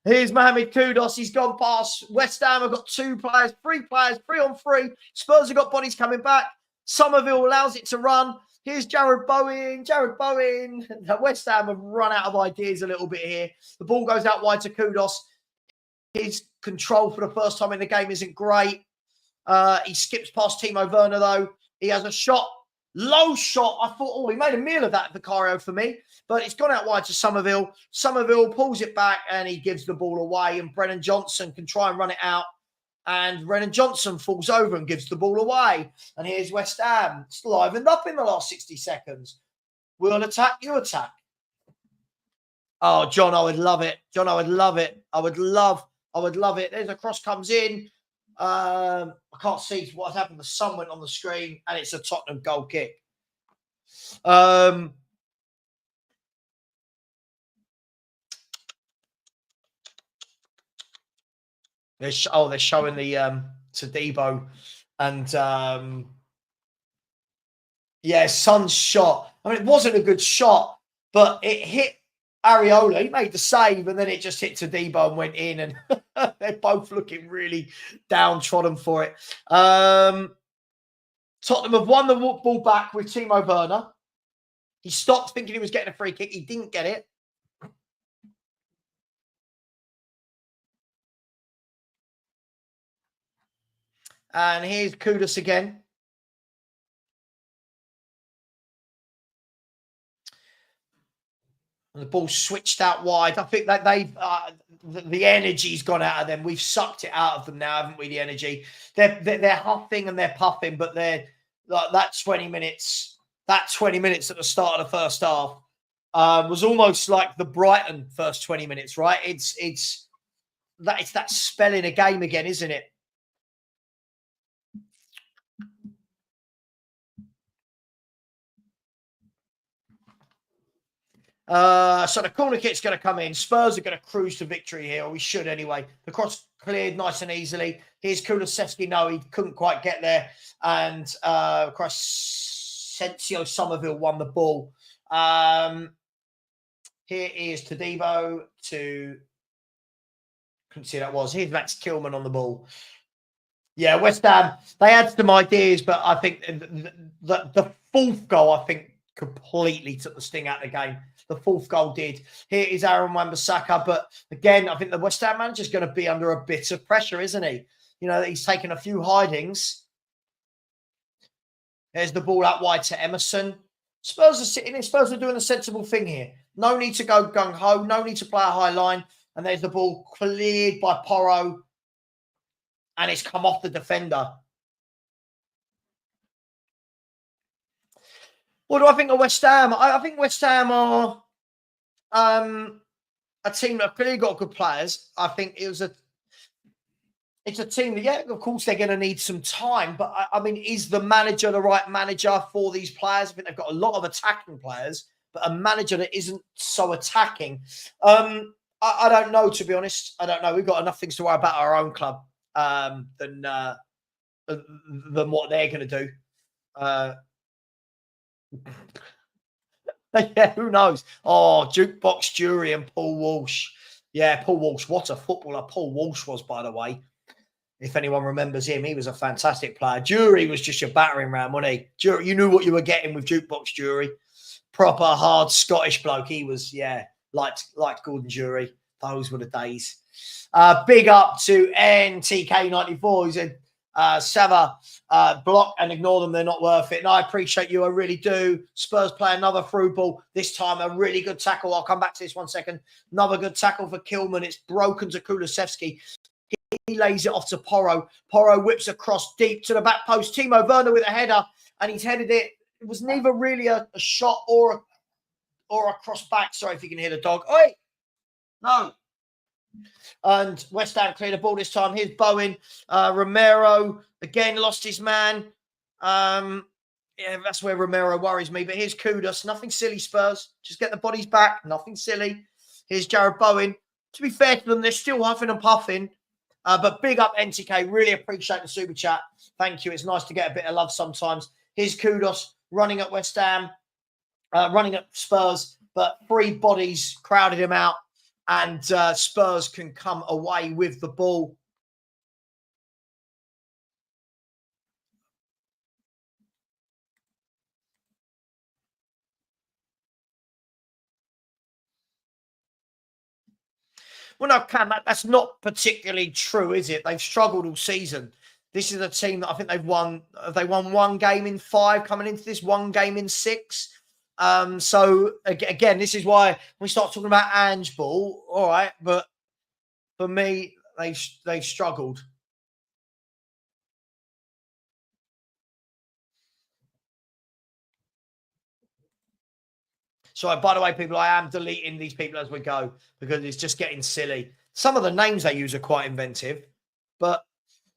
Here's Mohamed Kudus. He's gone past. West Ham have got 3 players, 3 on 3. Spurs have got bodies coming back. Somerville allows it to run. Here's Jared Bowen. Jared Bowen. West Ham have run out of ideas a little bit here. The ball goes out wide to Kudus. His control for the first time in the game isn't great. He skips past Timo Werner, though. He has a shot. Low shot. I thought, oh, he made a meal of that, Vicario, for me. But it's gone out wide to Somerville. Somerville pulls it back and he gives the ball away. And Brennan Johnson can try and run it out. And Brennan Johnson falls over and gives the ball away. And here's West Ham. It's livened up in the last 60 seconds. We'll attack, you attack. Oh, John, I would love it. John, I would love it. I would love it. There's a cross comes in. I can't see what happened. The sun went on the screen and it's a Tottenham goal kick. They're showing the Todibo and yeah, Son's shot. I mean, it wasn't a good shot, but it hit Areola. He made the save, and then it just hit Todibo and went in, and they're both looking really downtrodden for it. Tottenham have won the ball back with Timo Werner. He stopped thinking he was getting a free kick. He didn't get it. And here's Kudus again. And the ball switched out wide. I think that they've the energy's gone out of them. We've sucked it out of them now, haven't we? The energy. They're huffing and they're puffing, but they're like that 20 minutes. That 20 minutes at the start of the first half was almost like the Brighton first 20 minutes, right? It's that spell in a game again, isn't it? So the corner kick's going to come in. Spurs are going to cruise to victory here, or we should anyway. The cross cleared nice and easily. Here's Kulusevski. No, he couldn't quite get there. And Crescencio Somerville won the ball. Here is Todibo to... Couldn't see who that was. Here's Max Kilman on the ball. Yeah, West Ham, they had some ideas, but I think the fourth goal, I think, completely took the sting out of the game. The fourth goal did. Here is Aaron Wan-Bissaka, but again, I think the West Ham manager's going to be under a bit of pressure, isn't he? You know, he's taken a few hidings. There's the ball out wide to Emerson. Spurs are sitting in. Spurs are doing a sensible thing here. No need to go gung-ho. No need to play a high line. And there's the ball cleared by Porro. And it's come off the defender. What do I think of West Ham? I think West Ham are a team that have clearly got good players. I think it's a team that, yeah, of course, they're going to need some time. But, I mean, is the manager the right manager for these players? I think they've got a lot of attacking players, but a manager that isn't so attacking. I don't know, to be honest. I don't know. We've got enough things to worry about our own club than what they're going to do. Yeah, who knows? Oh, Jukebox Jury and Paul Walsh. Yeah, Paul Walsh. What a footballer Paul Walsh was, by the way. If anyone remembers him, he was a fantastic player. Jury was just your battering ram, wasn't he? Jury, you knew what you were getting with Jukebox Jury. Proper hard Scottish bloke. He was, yeah, liked Gordon Jury. Those were the days. Big up to NTK94. He said, Savva, block and ignore them. They're not worth it. And I appreciate you. I really do. Spurs play another through ball. This time a really good tackle. I'll come back to this 1 second. Another good tackle for Kilman. It's broken to Kulusevski. He lays it off to Porro. Porro whips across deep to the back post. Timo Werner with a header, and he's headed it. It was neither really a shot or a cross back. Sorry if you can hear the dog. Oi! No. And West Ham cleared the ball this time. Here's Bowen. Romero again lost his man. Yeah, that's where Romero worries me. But here's Kudus. Nothing silly, Spurs. Just get the bodies back. Nothing silly. Here's Jared Bowen. To be fair to them, they're still huffing and puffing. But big up NTK. Really appreciate the super chat. Thank you. It's nice to get a bit of love sometimes. Here's Kudus running at West Ham, running at Spurs. But 3 bodies crowded him out. And Spurs can come away with the ball. Well, no, Cam, that's not particularly true, is it? They've struggled all season. This is a team that I think they've won. They won 1 game in 5 coming into this, 1 game in 6. So again, this is why we start talking about Ange Ball. All right, but for me, they struggled. So, by the way, people, I am deleting these people as we go because it's just getting silly. Some of the names they use are quite inventive, but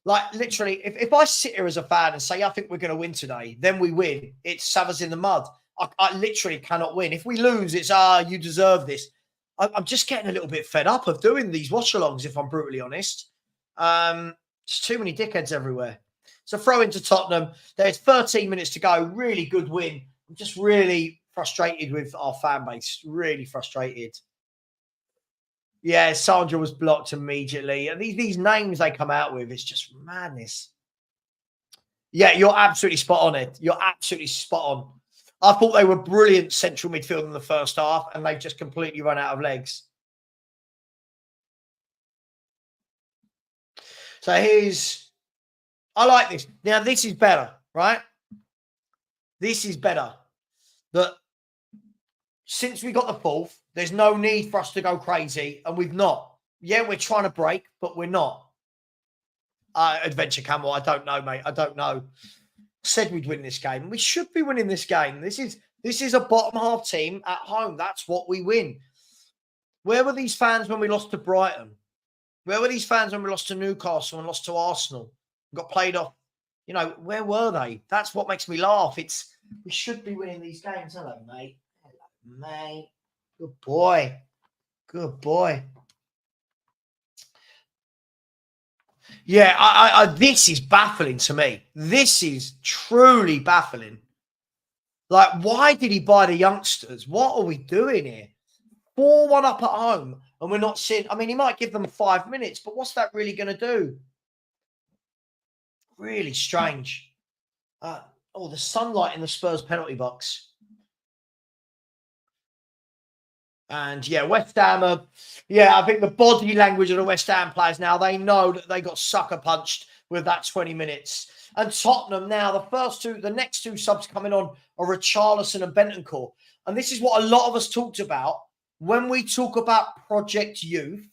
like literally, if I sit here as a fan and say, I think we're going to win today, then we win. It's Savva's in the mud. I literally cannot win. If we lose, it's, you deserve this. I'm just getting a little bit fed up of doing these watch-alongs, if I'm brutally honest. There's too many dickheads everywhere. So throw into Tottenham. There's 13 minutes to go. Really good win. I'm just really frustrated with our fan base. Really frustrated. Yeah, Sandra was blocked immediately. And these names they come out with, it's just madness. Yeah, you're absolutely spot on it. You're absolutely spot on. I thought they were brilliant central midfield in the first half, and they've just completely run out of legs. So I like this. Now, this is better, right? This is better. That since we got the 4th, there's no need for us to go crazy, and we've not. Yeah, we're trying to break, but we're not. Adventure Camel, I don't know, mate. I don't know. Said we'd win this game. We should be winning this game. This is a bottom half team at home. That's what we win. Where were these fans when we lost to Brighton? Where were these fans when we lost to Newcastle and lost to Arsenal? Got played off. You know, where were they? That's what makes me laugh. We should be winning these games. Hello, mate. Hello, mate. Good boy. Good boy. Yeah, this is baffling to me. This is truly baffling. Like, why did he buy the youngsters? What are we doing here? 4-1 up at home, and we're not seeing... I mean, he might give them 5 minutes, but what's that really going to do? Really strange. The sunlight in the Spurs penalty box. And, yeah, West Ham I think the body language of the West Ham players now, they know that they got sucker punched with that 20 minutes. And Tottenham now, the next 2 subs coming on are Richarlison and Bentancur. And this is what a lot of us talked about when we talk about Project Youth.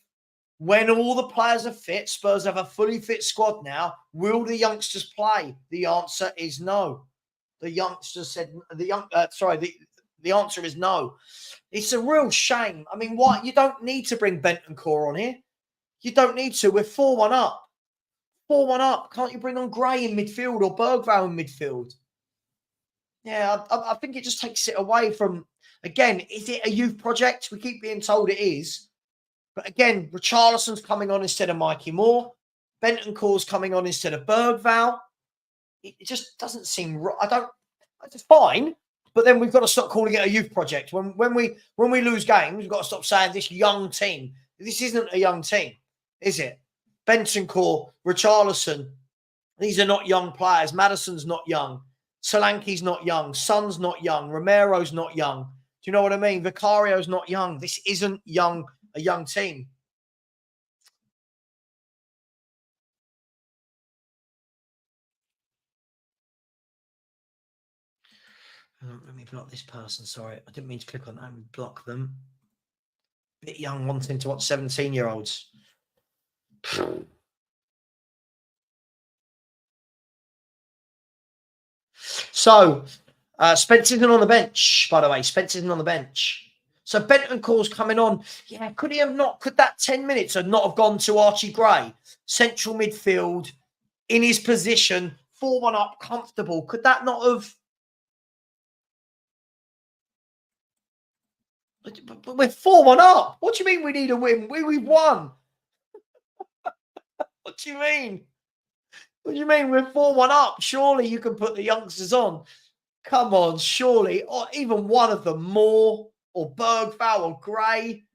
When all the players are fit, Spurs have a fully fit squad now. Will the youngsters play? The answer is no. The youngsters said the answer is no. It's a real shame. I mean, what? You don't need to bring Bentancur on here. You don't need to. We're 4-1 up. 4-1 up. Can't you bring on Gray in midfield or Bergvall in midfield? Yeah, I think it just takes it away from... Again, is it a youth project? We keep being told it is. But again, Richarlison's coming on instead of Mikey Moore. Bentancur's coming on instead of Bergvall. It just doesn't seem right. It's fine. But then we've got to stop calling it a youth project. When we lose games, we've got to stop saying this young team. This isn't a young team, is it? Bentancur, Richarlison, these are not young players. Maddison's not young. Solanke's not young. Son's not young. Romero's not young. Do you know what I mean? Vicario's not young. This isn't a young team. Let me block this person. Sorry, I didn't mean to click on that and block them. Bit young, wanting to watch 17-year-olds. So, Spence isn't on the bench, by the way. Spence isn't on the bench. So, Bentancur's coming on. Yeah, could that 10 minutes have not have gone to Archie Gray? Central midfield, in his position, 4-1 up, comfortable. Could that not have But we're 4-1 up. What do you mean we need a win? We've won. What do you mean? What do you mean we're 4-1 up? Surely you can put the youngsters on. Come on, surely. Or even one of them, Moore or Bergfowl or Gray.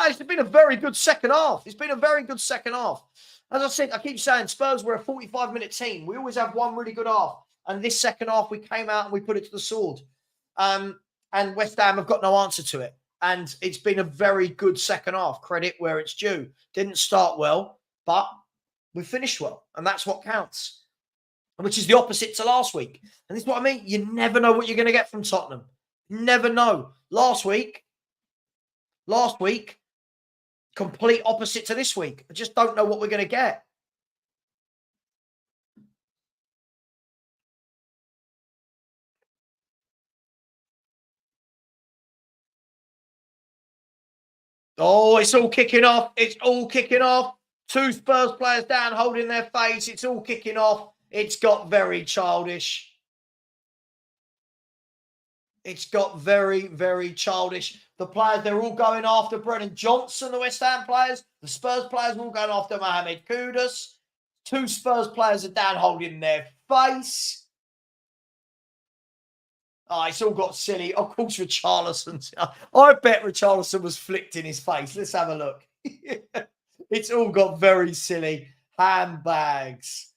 It's been a very good second half. It's been a very good second half. As I said, I keep saying Spurs were a 45-minute team. We always have one really good half. And this second half, we came out and we put it to the sword. And West Ham have got no answer to it. And it's been a very good second half. Credit where it's due. Didn't start well, but we finished well. And that's what counts. Which is the opposite to last week. And this is what I mean. You never know what you're going to get from Tottenham. Never know. Last week, complete opposite to this week. I just don't know what we're going to get. Oh, it's all kicking off. It's all kicking off. 2 Spurs players down holding their face. It's all kicking off. It's got very childish. It's got very, very childish. The players, they're all going after Brennan Johnson, the West Ham players. The Spurs players are all going after Mohamed Kudus. 2 Spurs players are down holding their face. Oh, it's all got silly. Of course, Richarlison's. I bet Richarlison was flicked in his face. Let's have a look. It's all got very silly. Handbags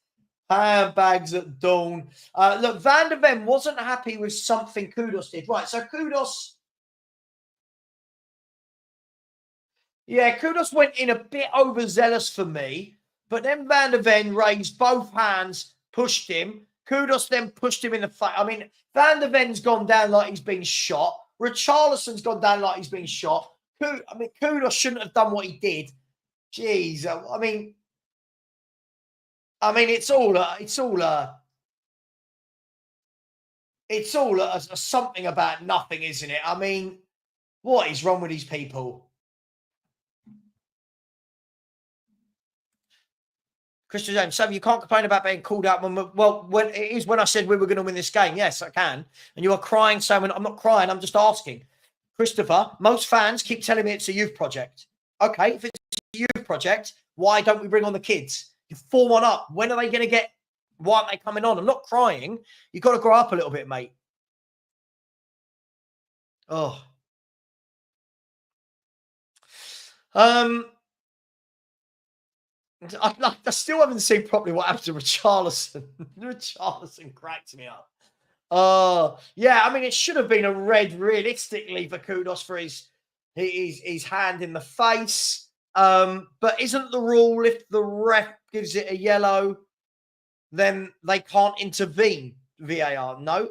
at dawn. Look, Van der Ven wasn't happy with something Kudus did. Right, so Kudus went in a bit overzealous for me, but then Van der Ven raised both hands, pushed him. Kudus then pushed him in the face. I mean, Van der Ven's gone down like he's been shot. Richarlison's gone down like he's been shot. Kudus shouldn't have done what he did. Jeez, I mean, it's all something about nothing, isn't it? I mean, what is wrong with these people? Christian James, Savva, you can't complain about being called out. When I said we were going to win this game. Yes, I can. And you are crying, saying, I'm not crying. I'm just asking. Christopher, most fans keep telling me it's a youth project. Okay, if it's a youth project, why don't we bring on the kids? You're 4-1 up. When are they going to get? Why aren't they coming on? I'm not crying. You've got to grow up a little bit, mate. Oh. I still haven't seen properly what happened to Richarlison. Richarlison cracked me up. Yeah, I mean, it should have been a red realistically for Kudus for his hand in the face. But isn't the rule if the ref gives it a yellow, then they can't intervene? VAR, no.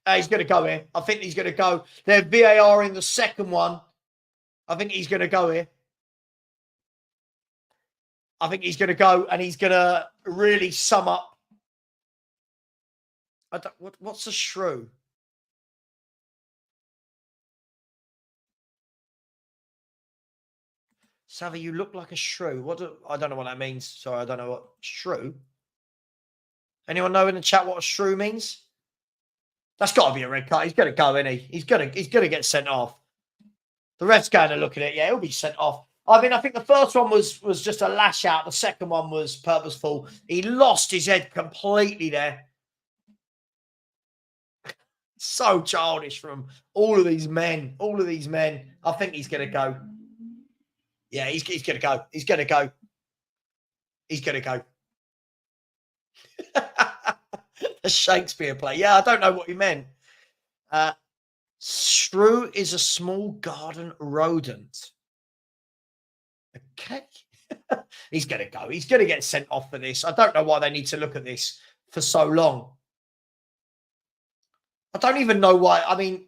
He's going to go here. I think he's going to go. There's VAR in the second one. I think he's going to go here. I think he's going to go and he's going to really sum up. What's a shrew? Savva, you look like a shrew. I don't know what that means. Sorry, I don't know what shrew. Anyone know in the chat what a shrew means? That's got to be a red card. He's going to go, isn't he? He's going to get sent off. The ref's going to look at it. Yeah, he'll be sent off. I mean, I think the first one was just a lash out. The second one was purposeful. He lost his head completely there. So childish from all of these men. All of these men. I think he's going to go. Yeah, he's going to go. He's going to go. He's going to go. A Shakespeare play. Yeah, I don't know what he meant. Shrew is a small garden rodent. Okay. He's going to go. He's going to get sent off for this. I don't know why they need to look at this for so long. I don't even know why. I mean,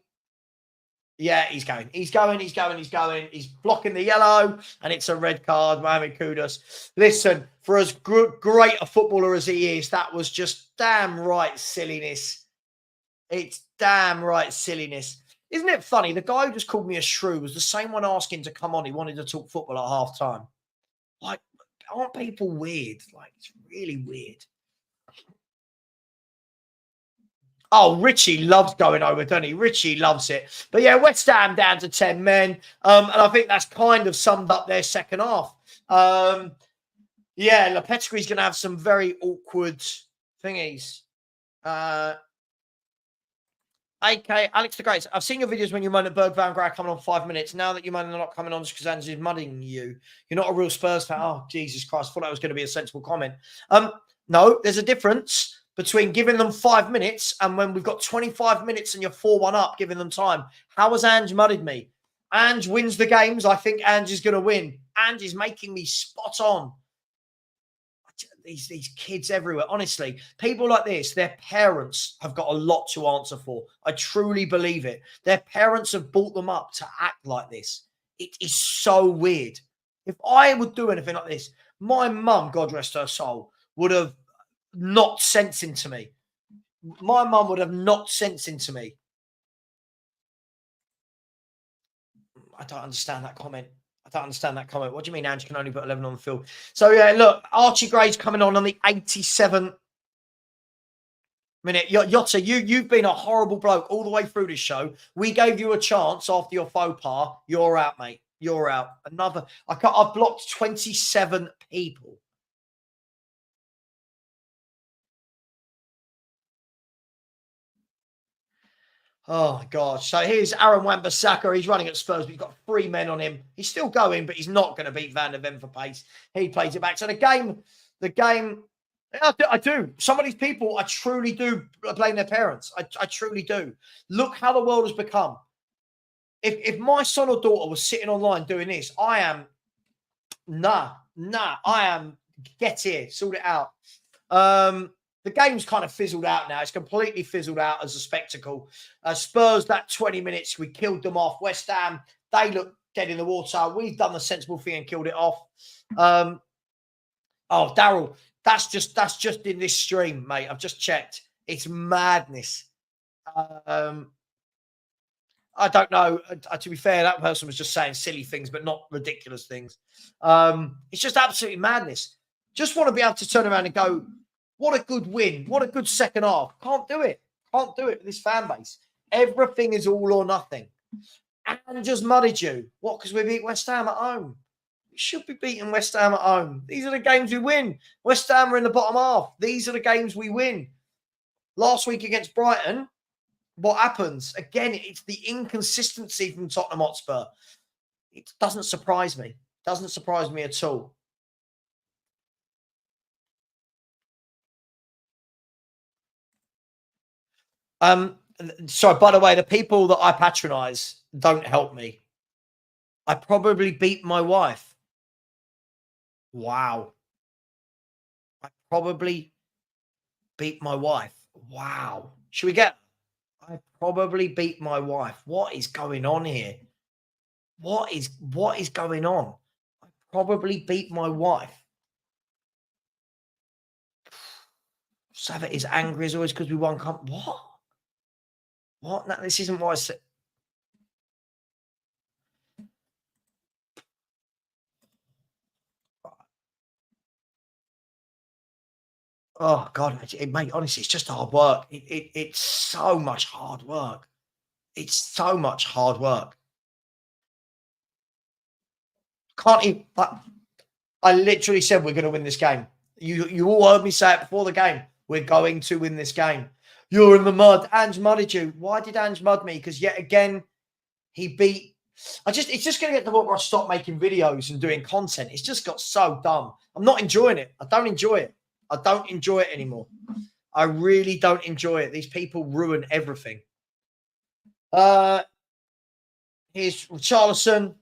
yeah, he's going. He's going. He's going. He's going. He's blocking the yellow, and it's a red card. Mohamed Kudus. Listen, for as great a footballer as he is, that was just damn right silliness. It's damn right silliness. Isn't it funny? The guy who just called me a shrew was the same one asking to come on. He wanted to talk football at half time. Like, aren't people weird? Like, it's really weird. Oh, Richie loves going over, doesn't he? Richie loves it. But yeah, West Ham down to 10 men. And I think that's kind of summed up their second half. Yeah, Lopetegui's going to have some very awkward thingies. AK, Alex the Great. I've seen your videos when you moan at Berg Van Graag coming on 5 minutes. Now that you moan they're not coming on just because Ange is mudding you. You're not a real Spurs fan. Oh, Jesus Christ. I thought that was going to be a sensible comment. No, there's a difference between giving them 5 minutes and when we've got 25 minutes and you're 4-1 up, giving them time. How has Ange mudded me? Ange wins the games. I think Ange is going to win. Ange is making me spot on. These kids everywhere. Honestly, people like this, their parents have got a lot to answer for. I truly believe it. Their parents have brought them up to act like this. It is so weird. If I would do anything like this, my mum, God rest her soul, would have knocked sense into me. My mum would have knocked sense into me. I don't understand that comment. I don't understand that comment. What do you mean Ange can only put 11 on the field? So, yeah, look, Archie Gray's coming on the 87th minute. Yotta, you've been a horrible bloke all the way through this show. We gave you a chance after your faux pas. You're out, mate. You're out. I've blocked 27 people. Oh, God. So here's Aaron Wan-Bissaka. He's running at Spurs, but he's got 3 men on him. He's still going, but he's not going to beat Van der Ven for pace. He plays it back. So the game, I do. Some of these people, I truly do blame their parents. I truly do. Look how the world has become. If my son or daughter was sitting online doing this, I am, get here, sort it out. The game's kind of fizzled out now. It's completely fizzled out as a spectacle. Spurs, that 20 minutes, we killed them off. West Ham, they look dead in the water. We've done the sensible thing and killed it off. Oh, Daryl, that's just in this stream, mate. I've just checked. It's madness. I don't know. To be fair, that person was just saying silly things, but not ridiculous things. It's just absolutely madness. Just want to be able to turn around and go, what a good win. What a good second half. Can't do it. Can't do it with this fan base. Everything is all or nothing. And just mudded you. What? Because we beat West Ham at home. We should be beating West Ham at home. These are the games we win. West Ham are in the bottom half. These are the games we win. Last week against Brighton, what happens? Again, it's the inconsistency from Tottenham Hotspur. It doesn't surprise me. Doesn't surprise me at all. So, by the way, the people that I patronize don't help me. I probably beat my wife. Wow. I probably beat my wife. Wow. Should we get... I probably beat my wife. What is going on here? What is going on? I probably beat my wife. Savva is angry as always because we won. What? What? No, this isn't what I said. Oh, God, mate, honestly, it's just hard work. It's so much hard work. It's so much hard work. Can't even... I literally said we're going to win this game. You all heard me say it before the game. We're going to win this game. You're in the mud. Ange mudded you. Why did Ange mud me? Because yet again, he beat... it's just going to get to the point where I stop making videos and doing content. It's just got so dumb. I'm not enjoying it. I don't enjoy it. I don't enjoy it anymore. I really don't enjoy it. These people ruin everything. Here's Richarlison.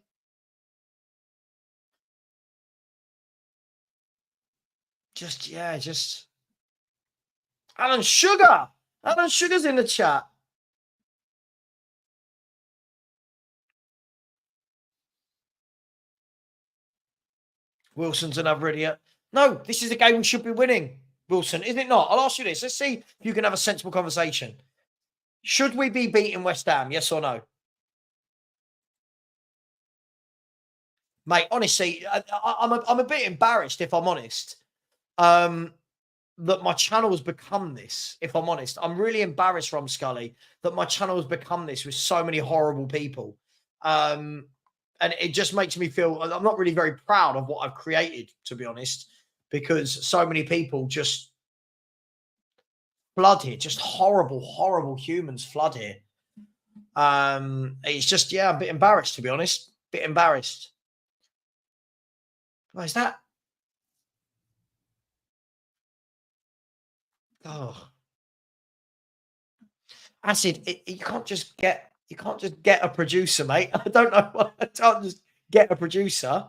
Just Alan Sugar. Alan Sugar's in the chat. Wilson's another idiot. No, this is a game we should be winning, Wilson, isn't it not? I'll ask you this. Let's see if you can have a sensible conversation. Should we be beating West Ham? Yes or no? Mate, honestly, I'm a bit embarrassed, if I'm honest, that my channel has become this, if I'm honest. I'm really embarrassed, Rom Scully, that my channel has become this with so many horrible people. And it just makes me feel, I'm not really very proud of what I've created, to be honest, because so many people just flood here, just horrible, horrible humans flood here. It's just, yeah, I'm a bit embarrassed, to be honest. Bit embarrassed. What is that? Oh, Acid, you can't just get a producer, mate. I don't know why I can't just get a producer.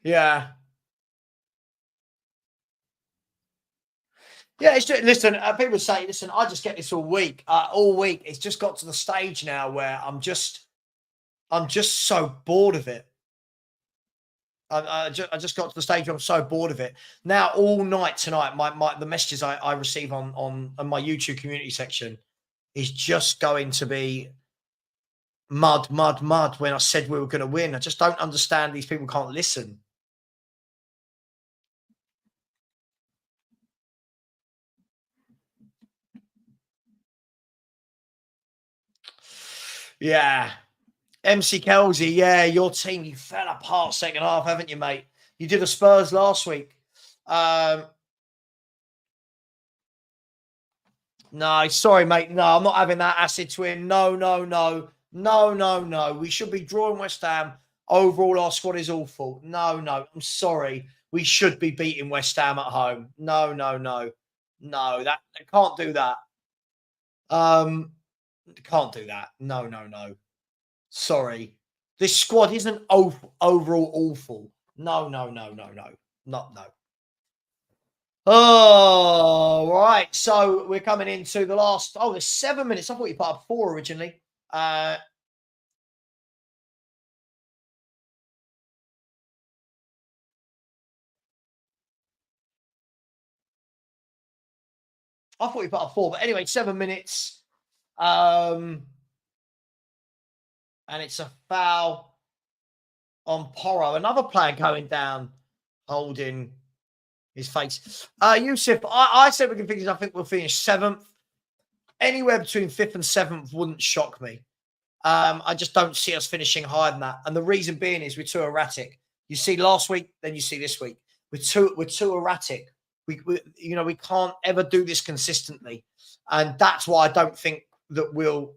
Yeah. Yeah, it's just, listen, people say, listen, I just get this all week. All week. It's just got to the stage now where I'm just so bored of it. I just got to the stage where I'm so bored of it. Now, all night tonight, the messages I receive on my YouTube community section is just going to be mud when I said we were going to win. I just don't understand. These people can't listen. Yeah. MC Kelsey, yeah, your team, you fell apart second half, haven't you, mate? You did the Spurs last week. No, sorry, mate. No, I'm not having that acid twin. No. We should be drawing West Ham. Overall, our squad is awful. No. I'm sorry. We should be beating West Ham at home. No. That can't do that. Can't do that. No. Sorry. This squad isn't overall awful. No. No. Oh, right. So we're coming into the last. Oh, there's 7 minutes. I thought you put up 4 originally. I thought you put up 4, but anyway, 7 minutes. And it's a foul on Porro. Another player going down, holding his face. Yusuf, I said we can finish. I think we'll finish 7th. Anywhere between 5th and 7th wouldn't shock me. I just don't see us finishing higher than that. And the reason being is we're too erratic. You see last week, then you see this week. We're too erratic. We can't ever do this consistently. And that's why I don't think that we'll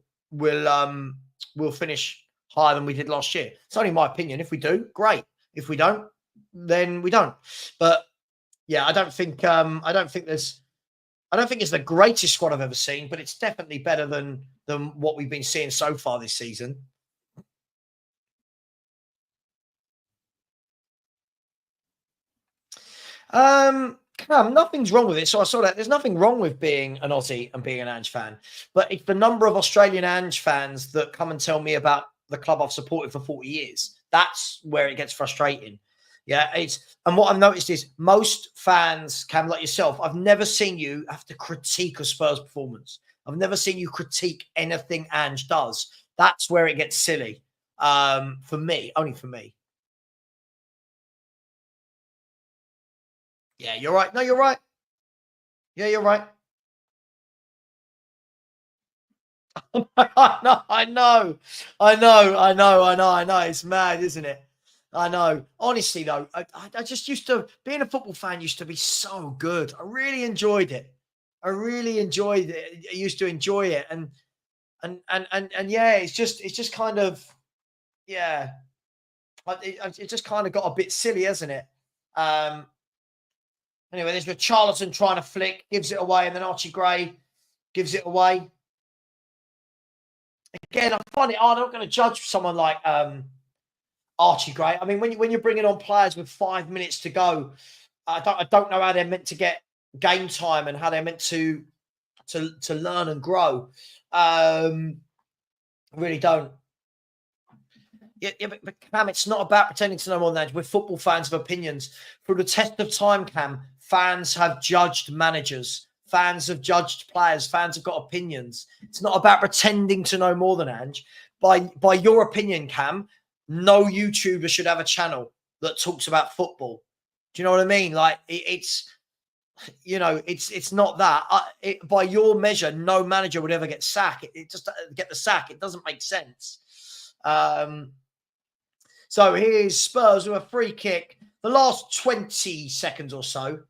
finish higher than we did last year. It's only my opinion. If we do, great. If we don't, then we don't. But yeah, I don't think it's the greatest squad I've ever seen, but it's definitely better than what we've been seeing so far this season. Nothing's wrong with it. So I saw that there's nothing wrong with being an Aussie and being an Ange fan, but it's the number of Australian Ange fans that come and tell me about the club I've supported for 40 years. That's where it gets frustrating. Yeah, and what I've noticed is most fans, Cam, like yourself, I've never seen you have to critique a Spurs performance. I've never seen you critique anything Ange does. That's where it gets silly. For me, only for me. Yeah, you're right. No, you're right. Yeah, you're right. I know. It's mad, isn't it? I know. Honestly, though, I just used to, being a football fan used to be so good. I really enjoyed it. I used to enjoy it. And yeah, it's just kind of, yeah, it just kind of got a bit silly, hasn't it? Anyway, there's Richarlison trying to flick, gives it away, and then Archie Gray gives it away. Again, I find it hard. I'm not going to judge someone like Archie Gray. I mean, when you're bringing on players with 5 minutes to go, I don't know how they're meant to get game time and how they're meant to learn and grow. I really don't. but Cam, it's not about pretending to know more than Ange. We're football fans of opinions. Through the test of time, Cam, fans have judged managers. Fans have judged players. Fans have got opinions. It's not about pretending to know more than Ange. By your opinion, Cam, no YouTuber should have a channel that talks about football. Do you know what I mean? Like it's not that. By your measure, no manager would ever get sacked. It just get the sack. It doesn't make sense. So here's Spurs with a free kick. The last 20 seconds or so.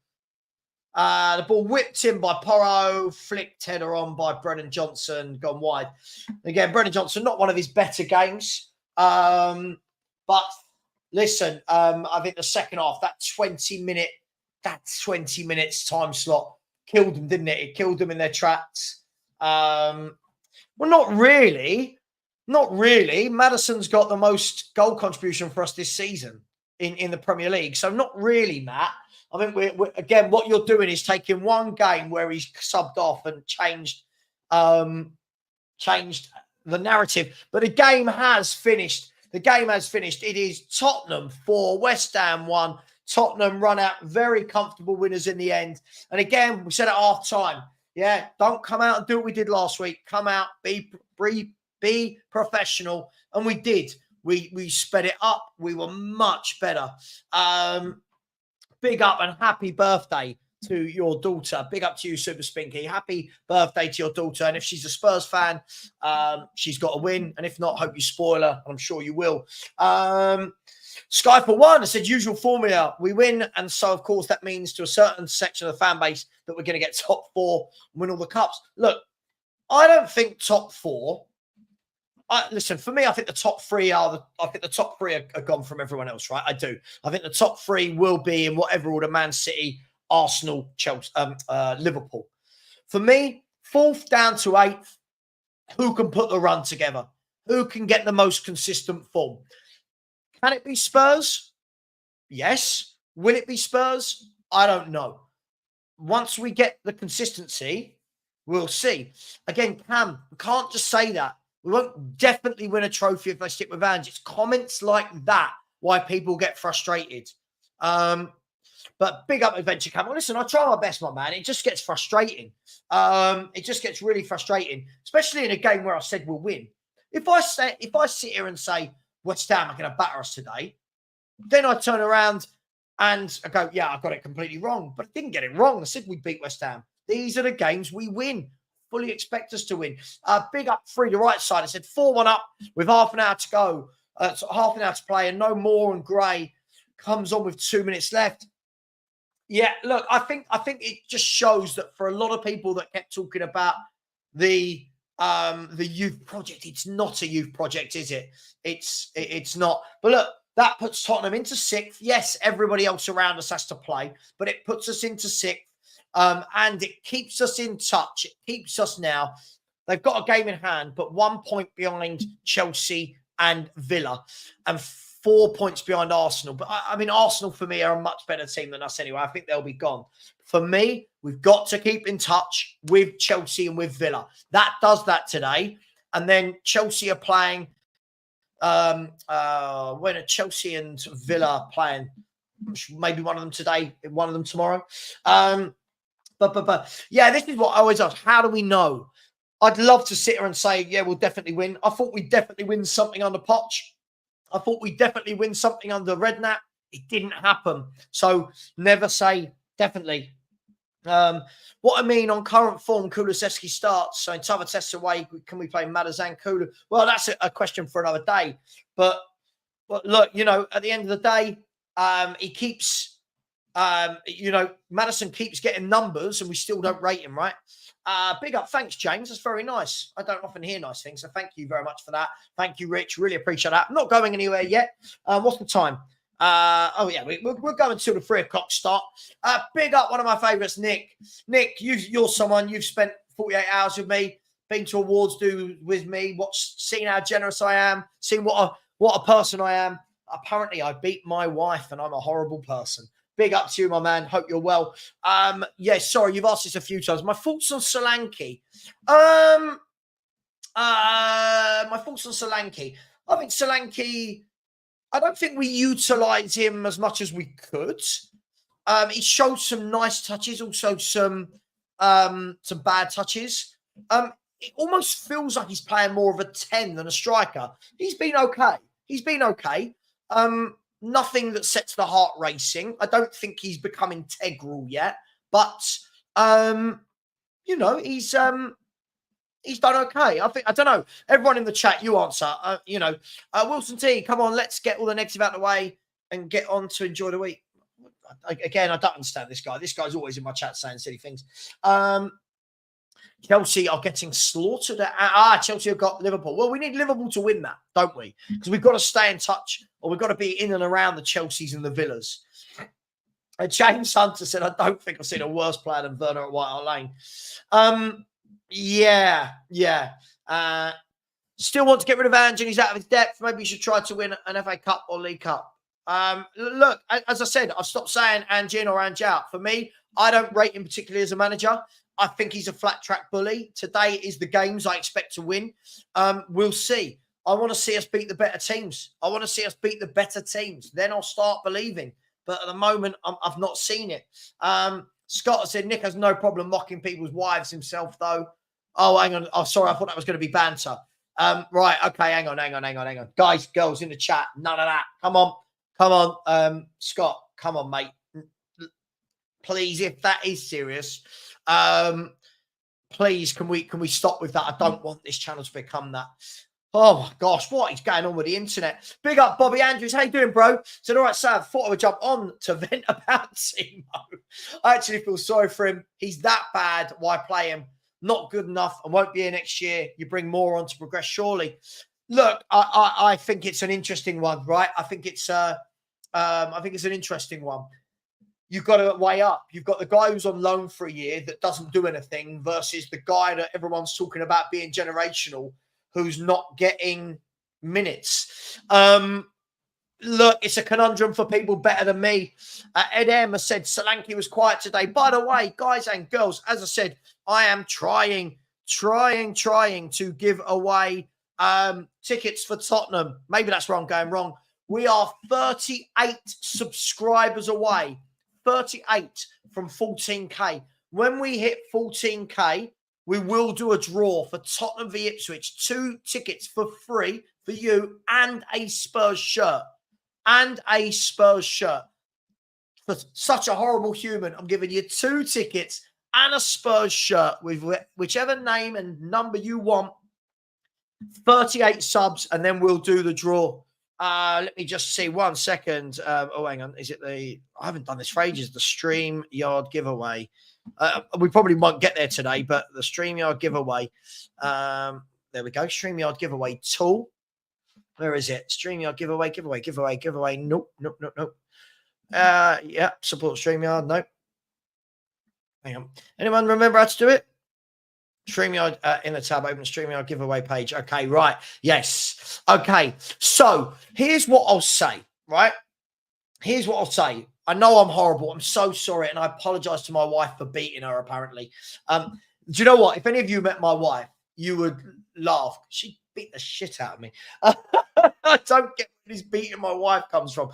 The ball whipped in by Porro, flicked header on by Brennan Johnson, gone wide. Again, Brennan Johnson, not one of his better games. But listen, I think the second half, that 20 minutes time slot killed them, didn't it? It killed them in their tracks. Well, not really. Not really. Maddison's got the most goal contribution for us this season in the Premier League. So not really, Matt. I think we're again, what you're doing is taking one game where he's subbed off and changed the narrative. But the game has finished. The game has finished. It is Tottenham 4, West Ham 1. Tottenham run out very comfortable winners in the end. And again, we said at half time, yeah, don't come out and do what we did last week. Come out, be professional. And we did. We sped it up. We were much better. Big up and happy birthday to your daughter. Big up to you, Super Spinky. Happy birthday to your daughter. And if she's a Spurs fan, she's got to win. And if not, hope you spoil her. I'm sure you will. Sky for one, I said, usual formula. We win. And so, of course, that means to a certain section of the fan base that we're going to get top 4 and win all the cups. Look, I don't think top 4. Listen, for me, I think the top 3 are gone from everyone else, right? I do. I think the top 3 will be in whatever order: Man City, Arsenal, Chelsea, Liverpool. For me, 4th down to 8th, who can put the run together? Who can get the most consistent form? Can it be Spurs? Yes. Will it be Spurs? I don't know. Once we get the consistency, we'll see. Again, Cam, we can't just say that. We won't definitely win a trophy if they stick with Ange. It's comments like that why people get frustrated. But big up Adventure Cam. Well, listen, I try my best, my man. It just gets frustrating. It just gets really frustrating, especially in a game where I said we'll win. If I sit here and say West Ham are going to batter us today, then I turn around and I go, yeah, I got it completely wrong. But I didn't get it wrong. I said we beat West Ham. These are the games we win. Fully expect us to win. Big up free the right side. I said 4-1 up with half an hour to go. Half an hour to play, and no more. And Gray comes on with 2 minutes left. Yeah, look, I think it just shows that for a lot of people that kept talking about the youth project, it's not a youth project, is it? It's not. But look, that puts Tottenham into 6th. Yes, everybody else around us has to play, but it puts us into 6th. And it keeps us in touch. It keeps us now. They've got a game in hand, but 1 point behind Chelsea and Villa and 4 points behind Arsenal. But I mean, Arsenal for me are a much better team than us anyway. I think they'll be gone. For me, we've got to keep in touch with Chelsea and with Villa. That does that today. And then Chelsea are playing. When are Chelsea and Villa playing? Maybe one of them today, one of them tomorrow. But yeah, this is what I always ask. How do we know? I'd love to sit here and say, yeah, we'll definitely win. I thought we'd definitely win something under Poch. I thought we'd definitely win something under Redknapp. It didn't happen. So never say definitely. What I mean on current form, Kulusevski starts. So in other tests away, can we play Madazan Kulu? Well, that's a question for another day. But look, at the end of the day, he keeps... Maddison keeps getting numbers and we still don't rate him, right? Big up. Thanks, James. That's very nice. I don't often hear nice things, so thank you very much for that. Thank you, Rich. Really appreciate that. I'm not going anywhere yet. What's the time? We're going till the 3 o'clock start. Big up one of my favourites, Nick. Nick, you're someone, you've spent 48 hours with me, been to awards do with me, seen how generous I am, seen what a person I am. Apparently, I beat my wife and I'm a horrible person. Big up to you, my man. Hope you're well. Sorry, you've asked this a few times. My thoughts on Solanke. I think Solanke, I don't think we utilise him as much as we could. He showed some nice touches, also some bad touches. It almost feels like he's playing more of a 10 than a striker. He's been okay. Nothing that sets the heart racing. I don't think he's become integral yet, but he's done okay. I don't know. Everyone in the chat, you answer. Wilson T, come on, let's get all the negative out of the way and get on to enjoy the week. Again, I don't understand this guy. This guy's always in my chat saying silly things. Chelsea are getting slaughtered. Chelsea have got Liverpool. Well, we need Liverpool to win that, don't we? Because we've got to stay in touch, or we've got to be in and around the Chelseas and the Villas. James Hunter said, I don't think I've seen a worse player than Werner at White Hart Lane. Yeah. Still want to get rid of Ange and he's out of his depth. Maybe he should try to win an FA Cup or League Cup. Look, as I said, I've stopped saying Ange in or Ange out. For me, I don't rate him particularly as a manager. I think he's a flat track bully. Today is the games I expect to win. We'll see. I want to see us beat the better teams. Then I'll start believing. But at the moment, I've not seen it. Scott said, Nick has no problem mocking people's wives himself, though. Oh, hang on. Oh, sorry. I thought that was going to be banter. Right. Okay. Hang on. Guys, girls in the chat. None of that. Come on. Scott, come on, mate. Please, if that is serious, please, can we stop with that? I don't want this channel to become that. Oh my gosh, what is going on with the internet? Big up Bobby Andrews. How you doing, bro? Said, all right, Sav, thought I would jump on to vent about Timo. I actually feel sorry for him. He's that bad. Why play him? Not good enough and won't be here next year. You bring more on to progress, surely. Look, I think it's an interesting one, right? I think it's an interesting one. You've got to weigh up. You've got the guy who's on loan for a year that doesn't do anything versus the guy that everyone's talking about being generational, who's not getting minutes. Look, it's a conundrum for people better than me. Ed M has said Solanke was quiet today. By the way, guys and girls, as I said, I am trying to give away tickets for Tottenham. Maybe that's where I'm going wrong. We are 38 subscribers away. 38 from 14K. When we hit 14K, we will do a draw for Tottenham v Ipswich. 2 tickets for free for you and a Spurs shirt. For such a horrible human, I'm giving you 2 tickets and a Spurs shirt with whichever name and number you want. 38 subs, and then we'll do the draw. Let me just see 1 second. Hang on. Is it I haven't done this for ages. The StreamYard giveaway. We probably won't get there today, but the StreamYard giveaway. There we go. StreamYard giveaway tool. Where is it? StreamYard giveaway. Nope. Yeah, support StreamYard. Nope. Hang on. Anyone remember how to do it? StreamYard in the tab, open StreamYard giveaway page. Okay, right. Yes. Okay. So here's what I'll say, right? I know I'm horrible. I'm so sorry. And I apologize to my wife for beating her, apparently. Do you know what? If any of you met my wife, you would laugh. She beat the shit out of me. I don't get where this beating my wife comes from.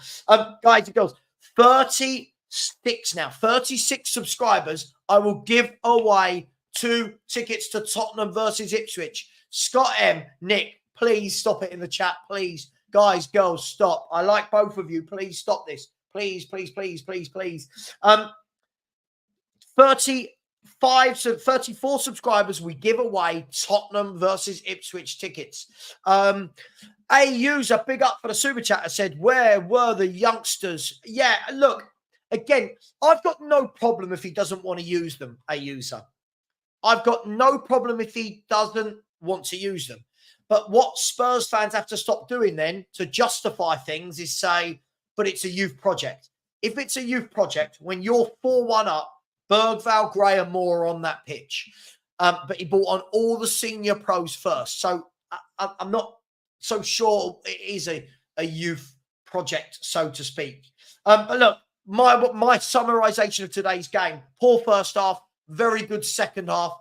Guys and girls, 36 now. 36 subscribers. I will give away 2 tickets to Tottenham versus Ipswich. Scott M, Nick, please stop it in the chat, please. Guys, girls, stop. I like both of you. Please stop this. Please. 34 subscribers, we give away Tottenham versus Ipswich tickets. A user, big up for the super chat, said, where were the youngsters? Yeah, look, again, I've got no problem if he doesn't want to use them, a user. I've got no problem if he doesn't want to use them. But what Spurs fans have to stop doing then to justify things is say, but it's a youth project. If it's a youth project, when you're 4-1 up, Bergvall, Gray and Moore on that pitch. But he brought on all the senior pros first. So I'm not so sure it is a youth project, so to speak. But look, my summarization of today's game, poor first half, very good second half.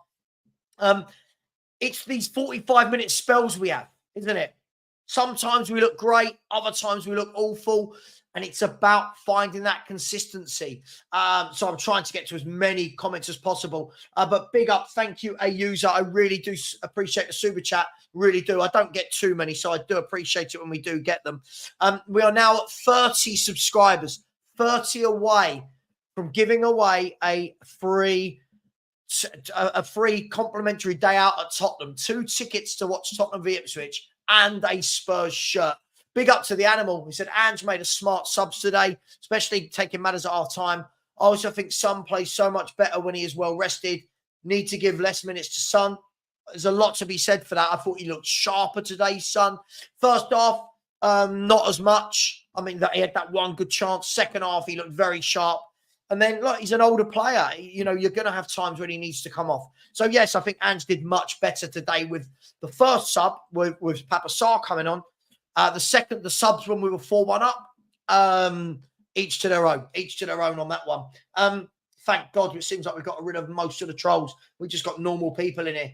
It's these 45-minute spells we have, isn't it? Sometimes we look great, other times we look awful, and it's about finding that consistency. So I'm trying to get to as many comments as possible. But big up, thank you, a user. I really do appreciate the super chat, really do. I don't get too many, so I do appreciate it when we do get them. We are now at 30 subscribers, 30 away from giving away a free complimentary day out at Tottenham, 2 tickets to watch Tottenham v Ipswich, and a Spurs shirt. Big up to the animal. He said, Ange made a smart subs today, especially taking matters at half time. I also think Son plays so much better when he is well rested. Need to give less minutes to Son. There's a lot to be said for that. I thought he looked sharper today, Son. First half, not as much. I mean, he had that one good chance. Second half, he looked very sharp. And then, look, he's an older player. You know, you're going to have times when he needs to come off. So, yes, I think Ange did much better today with the first sub, with Papa Sarr coming on. The second, the subs when we were 4-1 up, each to their own on that one. Thank God, it seems like we've got rid of most of the trolls. We just got normal people in here.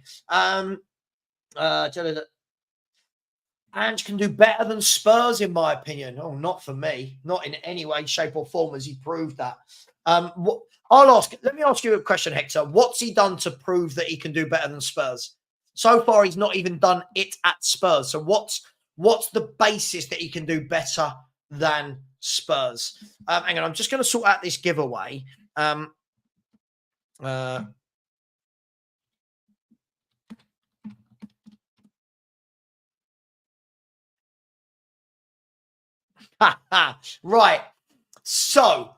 Ange can do better than Spurs, in my opinion. Oh, not for me. Not in any way, shape, or form has he proved that. Let me ask you a question, Hector. What's he done to prove that he can do better than Spurs? So far, he's not even done it at Spurs. So what's the basis that he can do better than Spurs? Hang on, I'm just going to sort out this giveaway. Right. So,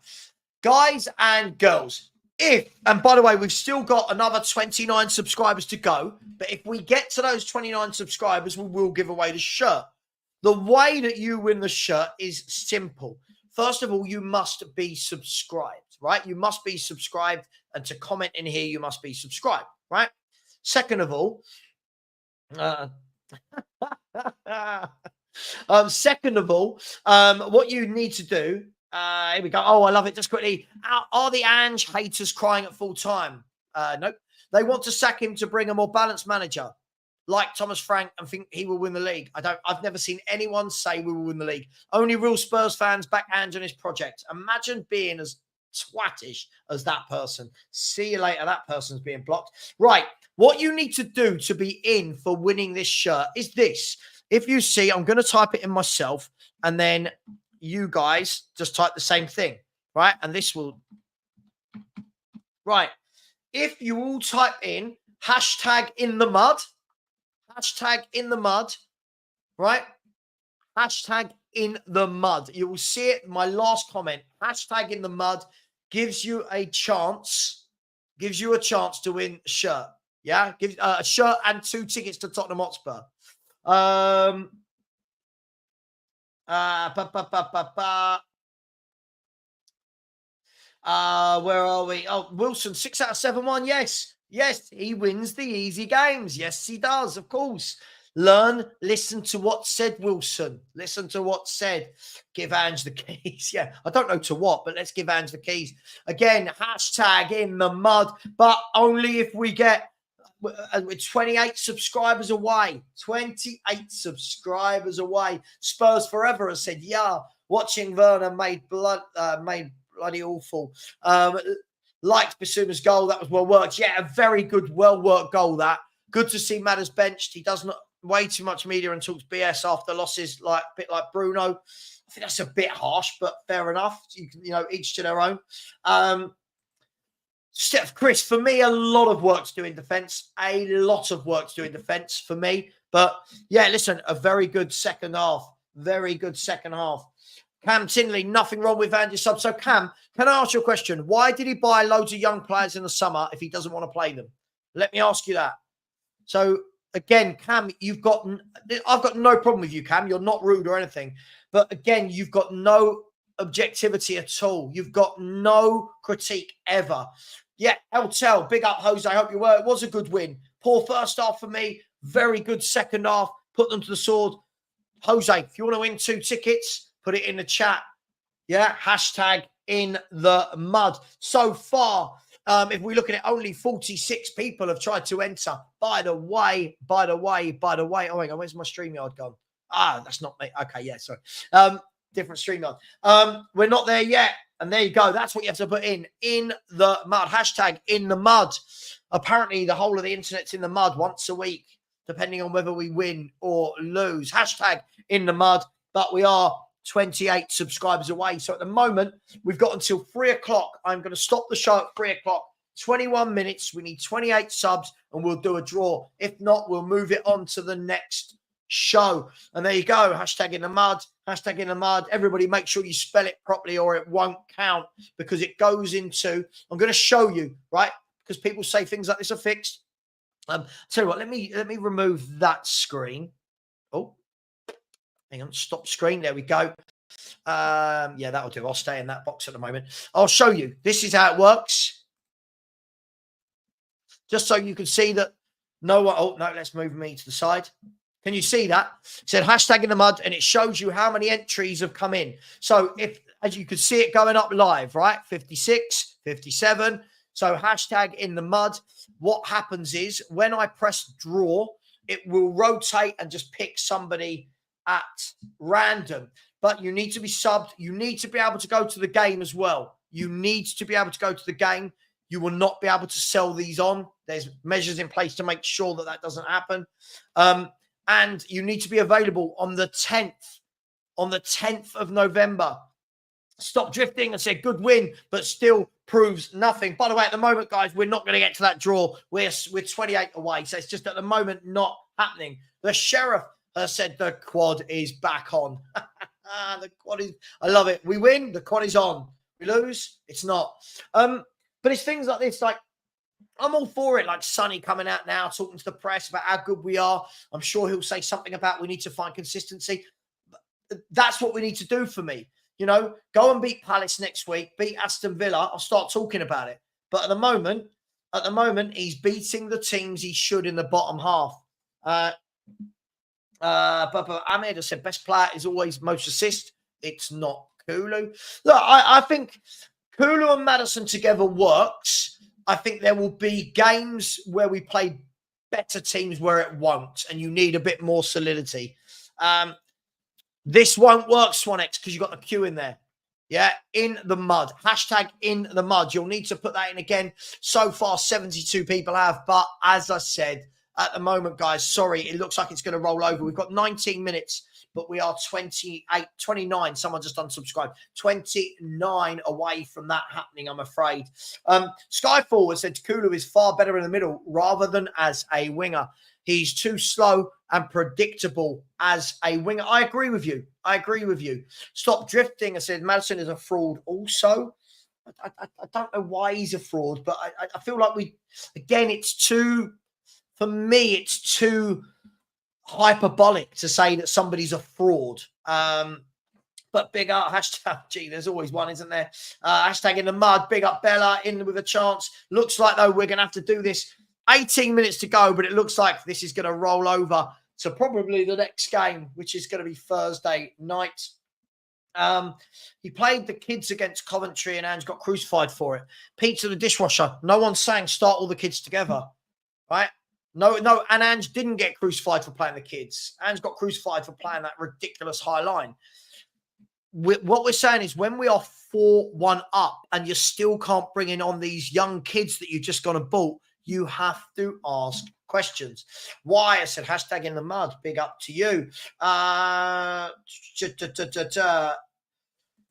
guys and girls, and by the way, we've still got another 29 subscribers to go, but if we get to those 29 subscribers, we will give away the shirt. The way that you win the shirt is simple. First of all, you must be subscribed, right? You must be subscribed, and to comment in here, you must be subscribed, right? Second of all, what you need to do, here we go. Oh, I love it. Just quickly, are the Ange haters crying at full time? Nope. They want to sack him to bring a more balanced manager like Thomas Frank and think he will win the league. I've never seen anyone say we will win the league. Only real Spurs fans back Ange on his project. Imagine being as twattish as that person. See you later. That person's being blocked. Right. What you need to do to be in for winning this shirt is this. If you see, I'm going to type it in myself, and then you guys just type the same thing, right? And this will... Right. If you all type in hashtag in the mud, right? Hashtag in the mud. You will see it. My last comment, hashtag in the mud, gives you a chance to win a shirt. Yeah. Gives a shirt and 2 tickets to Tottenham Hotspur. Where are we? Oh, Wilson, 6 out of 7 1. Yes, he wins the easy games. Yes, he does, of course. Listen to what said, Wilson. Listen to what said. Give Ange the keys. Yeah, I don't know to what, but let's give Ange the keys. Again, hashtag in the mud, but only if we get... We're 28 subscribers away. 28 subscribers away. Spurs Forever has said, yeah, watching Werner made bloody awful. Liked Basuma's goal. That was well worked. Yeah, a very good, well-worked goal, that. Good to see Madders benched. He does not way too much media and talks BS after losses, a bit like Bruno. I think that's a bit harsh, but fair enough. You know, each to their own. Chris, for me, a lot of work to do in defence. A lot of work to do in defence for me. But, yeah, listen, a very good second half. Very good second half. Cam Tinley, nothing wrong with Andy's sub. So, Cam, can I ask you a question? Why did he buy loads of young players in the summer if he doesn't want to play them? Let me ask you that. So, again, Cam, I've got no problem with you, Cam. You're not rude or anything. But, again, you've got no objectivity at all. You've got no critique ever. Yeah, Eltel, big up, Jose. I hope you were. It was a good win. Poor first half for me. Very good second half. Put them to the sword. Jose, if you want to win 2 tickets, put it in the chat. Yeah, hashtag in the mud. So far, if we look at it, only 46 people have tried to enter. By the way. Oh, hang on, where's my StreamYard gone? That's not me. Okay, yeah, sorry. Different streamline. We're not there yet. And there you go. That's what you have to put in the mud. Hashtag in the mud. Apparently, the whole of the internet's in the mud once a week, depending on whether we win or lose. Hashtag in the mud. But we are 28 subscribers away. So at the moment, we've got until 3 o'clock. I'm going to stop the show at 3 o'clock. 21 minutes. We need 28 subs and we'll do a draw. If not, we'll move it on to the next show. And there you go. Hashtag in the mud. Hashtag in the mud. Everybody make sure you spell it properly or it won't count because it goes into, I'm going to show you, right? Because people say things like this are fixed. Tell you what, let me remove that screen. Oh, hang on, stop screen. There we go. Yeah, that'll do. I'll stay in that box at the moment. I'll show you. This is how it works. Just so you can see that no one, oh, no, let's move me to the side. Can you see that? It said hashtag in the mud, and it shows you how many entries have come in. So if, as you can see it going up live, right? 56, 57. So hashtag in the mud. What happens is when I press draw, it will rotate and just pick somebody at random. But you need to be subbed. You need to be able to go to the game as well. You need to be able to go to the game. You will not be able to sell these on. There's measures in place to make sure that that doesn't happen. And you need to be available on the 10th. On the 10th of November. Stop drifting and said good win, but still proves nothing. By the way, at the moment, guys, we're not going to get to that draw. We're 28 away. So it's just at the moment not happening. The sheriff has said the quad is back on. The quad is, I love it. We win, the quad is on. We lose, it's not. But it's things like this, like, I'm all for it, like Sonny coming out now, talking to the press about how good we are. I'm sure he'll say something about we need to find consistency. That's what we need to do for me. You know, go and beat Palace next week, beat Aston Villa. I'll start talking about it. But at the moment, he's beating the teams he should in the bottom half. But Ahmed has said best player is always most assist. It's not Kulu. Look, I think Kulu and Maddison together works. I think there will be games where we play better teams where it won't, and you need a bit more solidity. This won't work, Swanex, because you've got the Q in there. Yeah, in the mud. Hashtag in the mud. You'll need to put that in again. So far, 72 people have. But as I said, at the moment, guys, sorry, it looks like it's going to roll over. We've got 19 minutes, but we are 29. Someone just unsubscribed. 29 away from that happening, I'm afraid. Skyfall has said Kulu is far better in the middle rather than as a winger. He's too slow and predictable as a winger. I agree with you. Stop drifting. I said Maddison is a fraud also. I don't know why he's a fraud, but I feel like for me, it's too hyperbolic to say that somebody's a fraud. But big up, hashtag, gee, there's always one, isn't there? Hashtag in the mud, big up Bella, in with a chance. Looks like, though, we're going to have to do this. 18 minutes to go, but it looks like this is going to roll over to probably the next game, which is going to be Thursday night. He played the kids against Coventry and Ange got crucified for it. Pizza the dishwasher. No one's saying start all the kids together, right? No, and Ange didn't get crucified for playing the kids. Ange got crucified for playing that ridiculous high line. What we're saying is when we are 4-1 up and you still can't bring in on these young kids that you're just going to bought, you have to ask questions. Why? I said hashtag in the mud. Big up to you.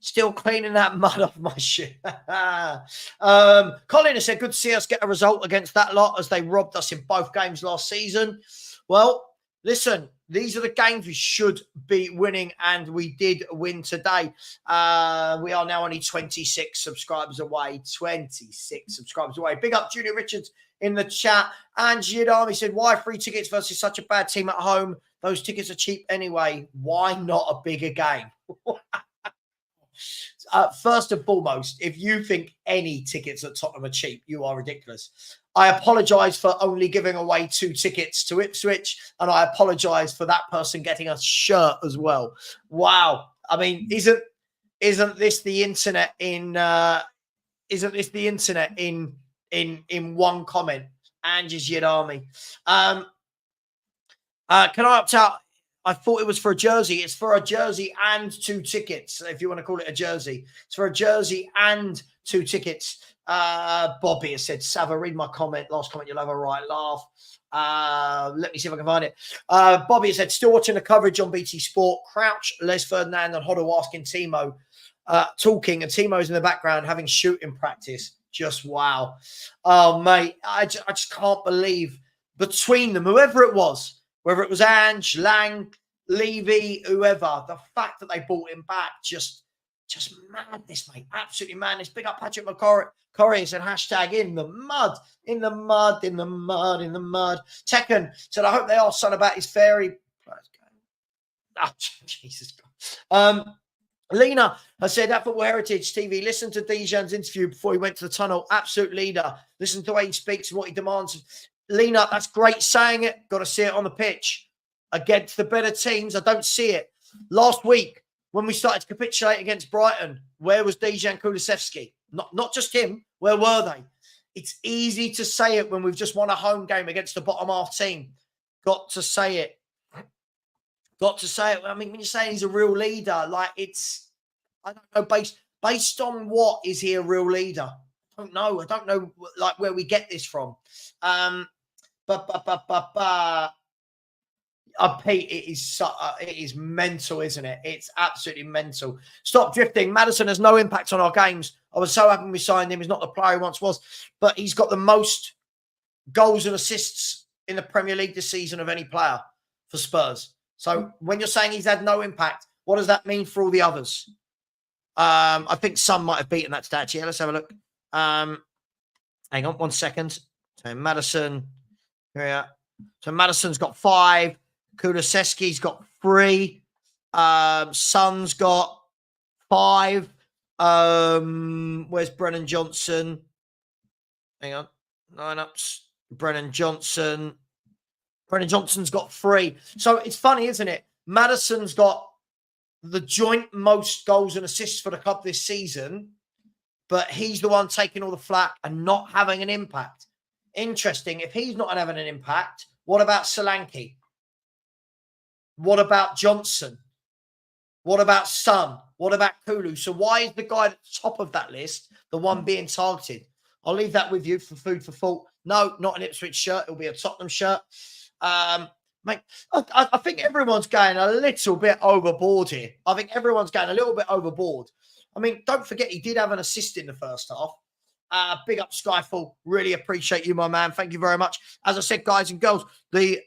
Still cleaning that mud off my shit. Colin has said, good to see us get a result against that lot as they robbed us in both games last season. Well, listen, these are the games we should be winning, and we did win today. We are now only 26 subscribers away. 26 subscribers away. Big up Junior Richards in the chat. And Yidami said, why free tickets versus such a bad team at home? Those tickets are cheap anyway. Why not a bigger game? First and foremost, if you think any tickets at Tottenham are cheap, you are ridiculous. I apologise for only giving away 2 tickets to Ipswich, and I apologise for that person getting a shirt as well. Wow. I mean, isn't this the internet in one comment? Angie's Yidami. Can I opt out? I thought it was for a jersey. It's for a jersey and 2 tickets, if you want to call it a jersey. It's for a jersey and 2 tickets. Bobby has said, Savva, read my comment. Last comment, you'll have a right laugh. Let me see if I can find it. Bobby has said, still watching the coverage on BT Sport. Crouch, Les Ferdinand and Hoddle asking Timo, talking, and Timo's in the background having shooting practice. Just wow. Oh, mate, I just can't believe between them, whoever it was, whether it was Ange, Lang, Levy, whoever, the fact that they brought him back, just madness, mate. Absolutely madness. Big up Patrick McCorry said, hashtag in the mud, in the mud, in the mud, in the mud. Tekken said, I hope they are son about his fairy. Oh, Jesus God. Lena has said, that Football Heritage TV, listen to Dejan's interview before he went to the tunnel. Absolute leader. Listen to the way he speaks and what he demands. Lena, that's great saying it. Got to see it on the pitch. Against the better teams, I don't see it. Last week, when we started to capitulate against Brighton, where was Dejan Kulusevski? Not just him. Where were they? It's easy to say it when we've just won a home game against the bottom half team. Got to say it. Got to say it. I mean, when you're saying he's a real leader, like it's, I don't know, based on what is he a real leader? I don't know. I don't know, like, where we get this from. Pete, it is mental, isn't it? It's absolutely mental. Stop drifting. Maddison has no impact on our games. I was so happy we signed him. He's not the player he once was, but he's got the most goals and assists in the Premier League this season of any player for Spurs. So when you're saying he's had no impact, what does that mean for all the others? I think some might have beaten that stat. Yeah, let's have a look. Hang on 1 second. So Maddison, yeah. So Maddison's got 5. Kulusevski's got 3. Son's got 5. Where's Brennan Johnson? Hang on. 9 ups. Brennan Johnson. Brennan Johnson's got 3. So it's funny, isn't it? Maddison's got the joint most goals and assists for the club this season, but he's the one taking all the flack and not having an impact. Interesting. If he's not having an impact, what about Solanke? What about Johnson? What about Son? What about Kudus? So why is the guy at the top of that list the one being targeted? I'll leave that with you for food for thought. No, not an Ipswich shirt. It'll be a Tottenham shirt. Mate, I think everyone's going a little bit overboard here. I think everyone's going a little bit overboard. I mean, don't forget he did have an assist in the first half. Big up Skyfall. Really appreciate you, my man. Thank you very much. As I said, guys and girls, the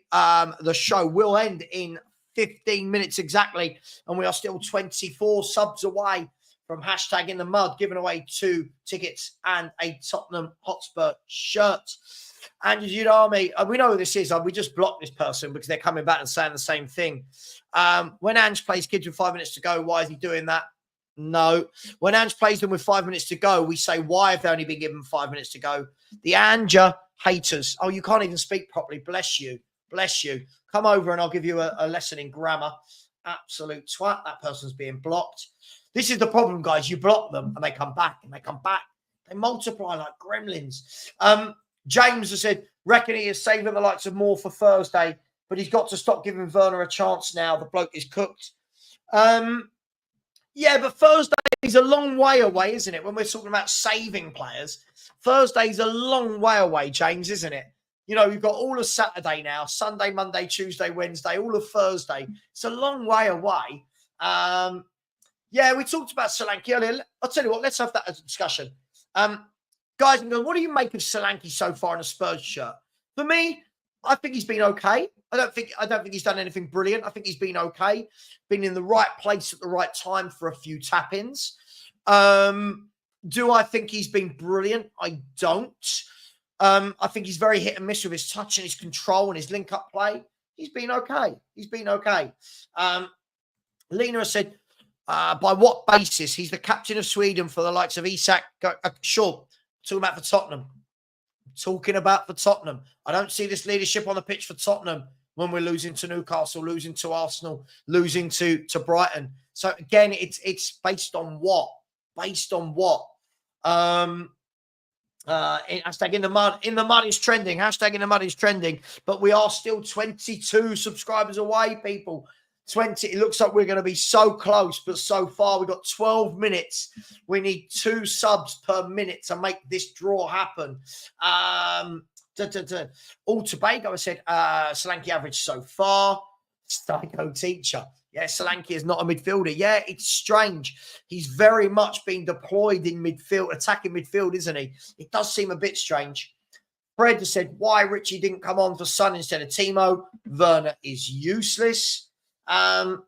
show will end in 15 minutes exactly, and we are still 24 subs away from hashtag in the mud, giving away 2 tickets and a Tottenham Hotspur shirt. And you know me, we know who this is. We just blocked this person because they're coming back and saying the same thing. When Ange plays kids with 5 minutes to go, why is he doing that? No. When Ange plays them with 5 minutes to go, we say, why have they only been given 5 minutes to go? The Anger haters. Oh, you can't even speak properly. Bless you. Bless you. Come over and I'll give you a lesson in grammar. Absolute twat. That person's being blocked. This is the problem, guys. You block them and they come back and they come back. They multiply like gremlins. James has said, reckon he is saving the likes of Moore for Thursday, but he's got to stop giving Werner a chance now. The bloke is cooked. Yeah, but Thursday is a long way away, isn't it? When we're talking about saving players, Thursday's a long way away, James, isn't it? You know, you've got all of Saturday now, Sunday, Monday, Tuesday, Wednesday, all of Thursday. It's a long way away. Yeah, we talked about Solanke earlier. I'll tell you what, let's have that as a discussion. Guys, what do you make of Solanke so far in a Spurs shirt? For me, I think he's been okay. I don't think he's done anything brilliant. I think he's been okay. Been in the right place at the right time for a few tap-ins. Do I think he's been brilliant? I don't. I think he's very hit and miss with his touch and his control and his link-up play. He's been okay. He's been okay. Lena has said, by what basis? He's the captain of Sweden for the likes of Isak. Sure. Talking about for Tottenham. Talking about for Tottenham. I don't see this leadership on the pitch for Tottenham when we're losing to Newcastle, losing to Arsenal, losing to Brighton. So again, it's based on what? Based on what? Hashtag in the mud. In the mud is trending. Hashtag in the mud is trending. But we are still 22 subscribers away, people. 20. It looks like we're going to be so close, but so far we've got 12 minutes. We need 2 subs per minute to make this draw happen. All Tobago, I said, Solanke average so far. Psycho teacher. Yeah, Solanke is not a midfielder. Yeah, it's strange. He's very much been deployed in midfield, attacking midfield, isn't he? It does seem a bit strange. Fred has said, why Richie didn't come on for Son instead of Timo? Werner is useless. Savva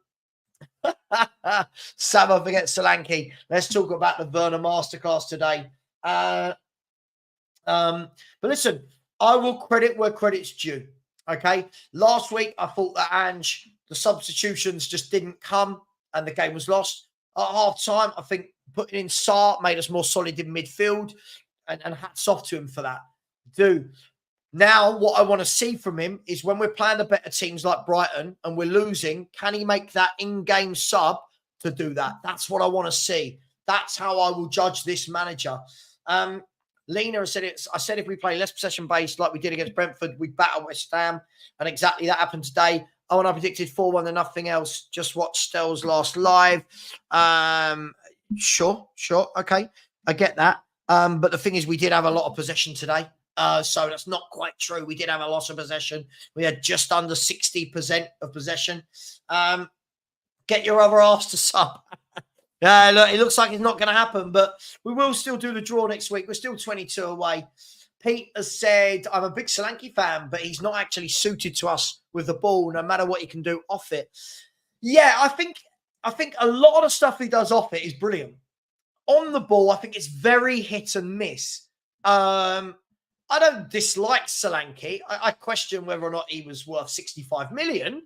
forget Solanke. Let's talk about the Werner masterclass today. But listen, I will credit where credit's due. Okay. Last week, I thought that Ange, the substitutions just didn't come and the game was lost. At half time, I think putting in Sarr made us more solid in midfield, and hats off to him for that. Now, what I want to see from him is when we're playing the better teams like Brighton and we're losing, can he make that in-game sub to do that? That's what I want to see. That's how I will judge this manager. Lena has said it. I said if we play less possession-based like we did against Brentford, we batter West Ham. And exactly that happened today. Oh, and I predicted 4-1 and nothing else. Just watch Stell's last live. Sure. Okay. I get that. But the thing is, we did have a lot of possession today. So that's not quite true. We did have a loss of possession. We had just under 60% of possession. Get your other ass to sub. Look, it looks like it's not going to happen, but we will still do the draw next week. We're still 22 away. Pete has said, I'm a big Solanke fan, but he's not actually suited to us with the ball, no matter what he can do off it. Yeah, I think a lot of the stuff he does off it is brilliant. On the ball, I think it's very hit and miss. I don't dislike Solanke. I question whether or not he was worth 65 million.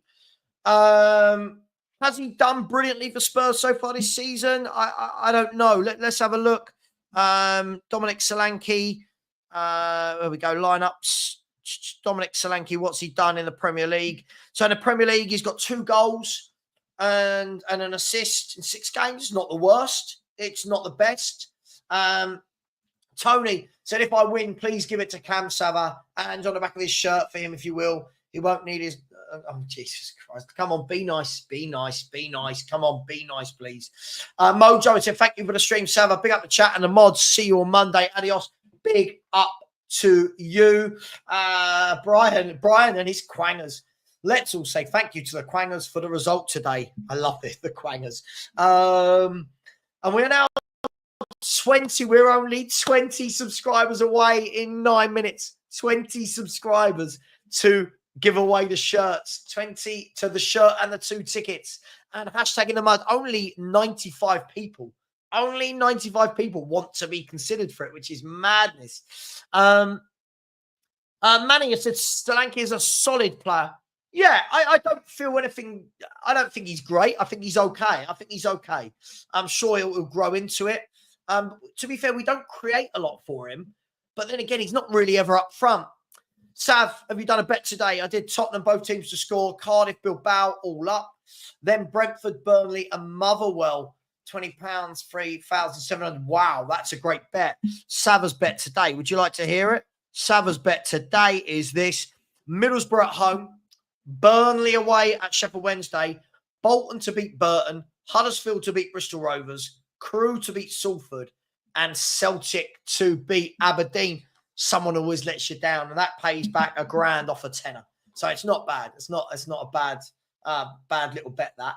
Has he done brilliantly for Spurs so far this season? I don't know. Let's have a look. Dominic Solanke. There we go. Lineups. Dominic Solanke, what's he done in the Premier League? So in the Premier League, he's got 2 goals and an assist in 6 games. Not the worst. It's not the best. Tony said, if I win, please give it to Cam Savva and on the back of his shirt for him, if you will. He won't need his... Oh, Jesus Christ. Come on, be nice. Come on, be nice, please. Mojo said, thank you for the stream, Savva. Big up the chat and the mods. See you on Monday. Adios. Big up to you. Brian and his Quangers. Let's all say thank you to the Quangers for the result today. I love it, the Quangers. And we're now 20. We're only 20 subscribers away in 9 minutes. 20 subscribers to give away the shirts. 20 to the shirt and the 2 tickets. And hashtag in the mud. Only 95 people. Only 95 people want to be considered for it, which is madness. Manning has said Solanke is a solid player. Yeah, I don't feel anything. I don't think he's great. I think he's okay. I'm sure he'll grow into it. To be fair, we don't create a lot for him. But then again, he's not really ever up front. Sav, have you done a bet today? I did Tottenham, both teams to score. Cardiff, Bilbao, all up. Then Brentford, Burnley and Motherwell. £20, 3,700. Wow, that's a great bet. Savva's bet today. Would you like to hear it? Savva's bet today is this. Middlesbrough at home. Burnley away at Sheffield Wednesday. Bolton to beat Burton. Huddersfield to beat Bristol Rovers. Crewe to beat Salford. And Celtic to beat Aberdeen. Someone always lets you down. And that pays back £1,000 off a tenner. So it's not bad. It's not a bad little bet, that.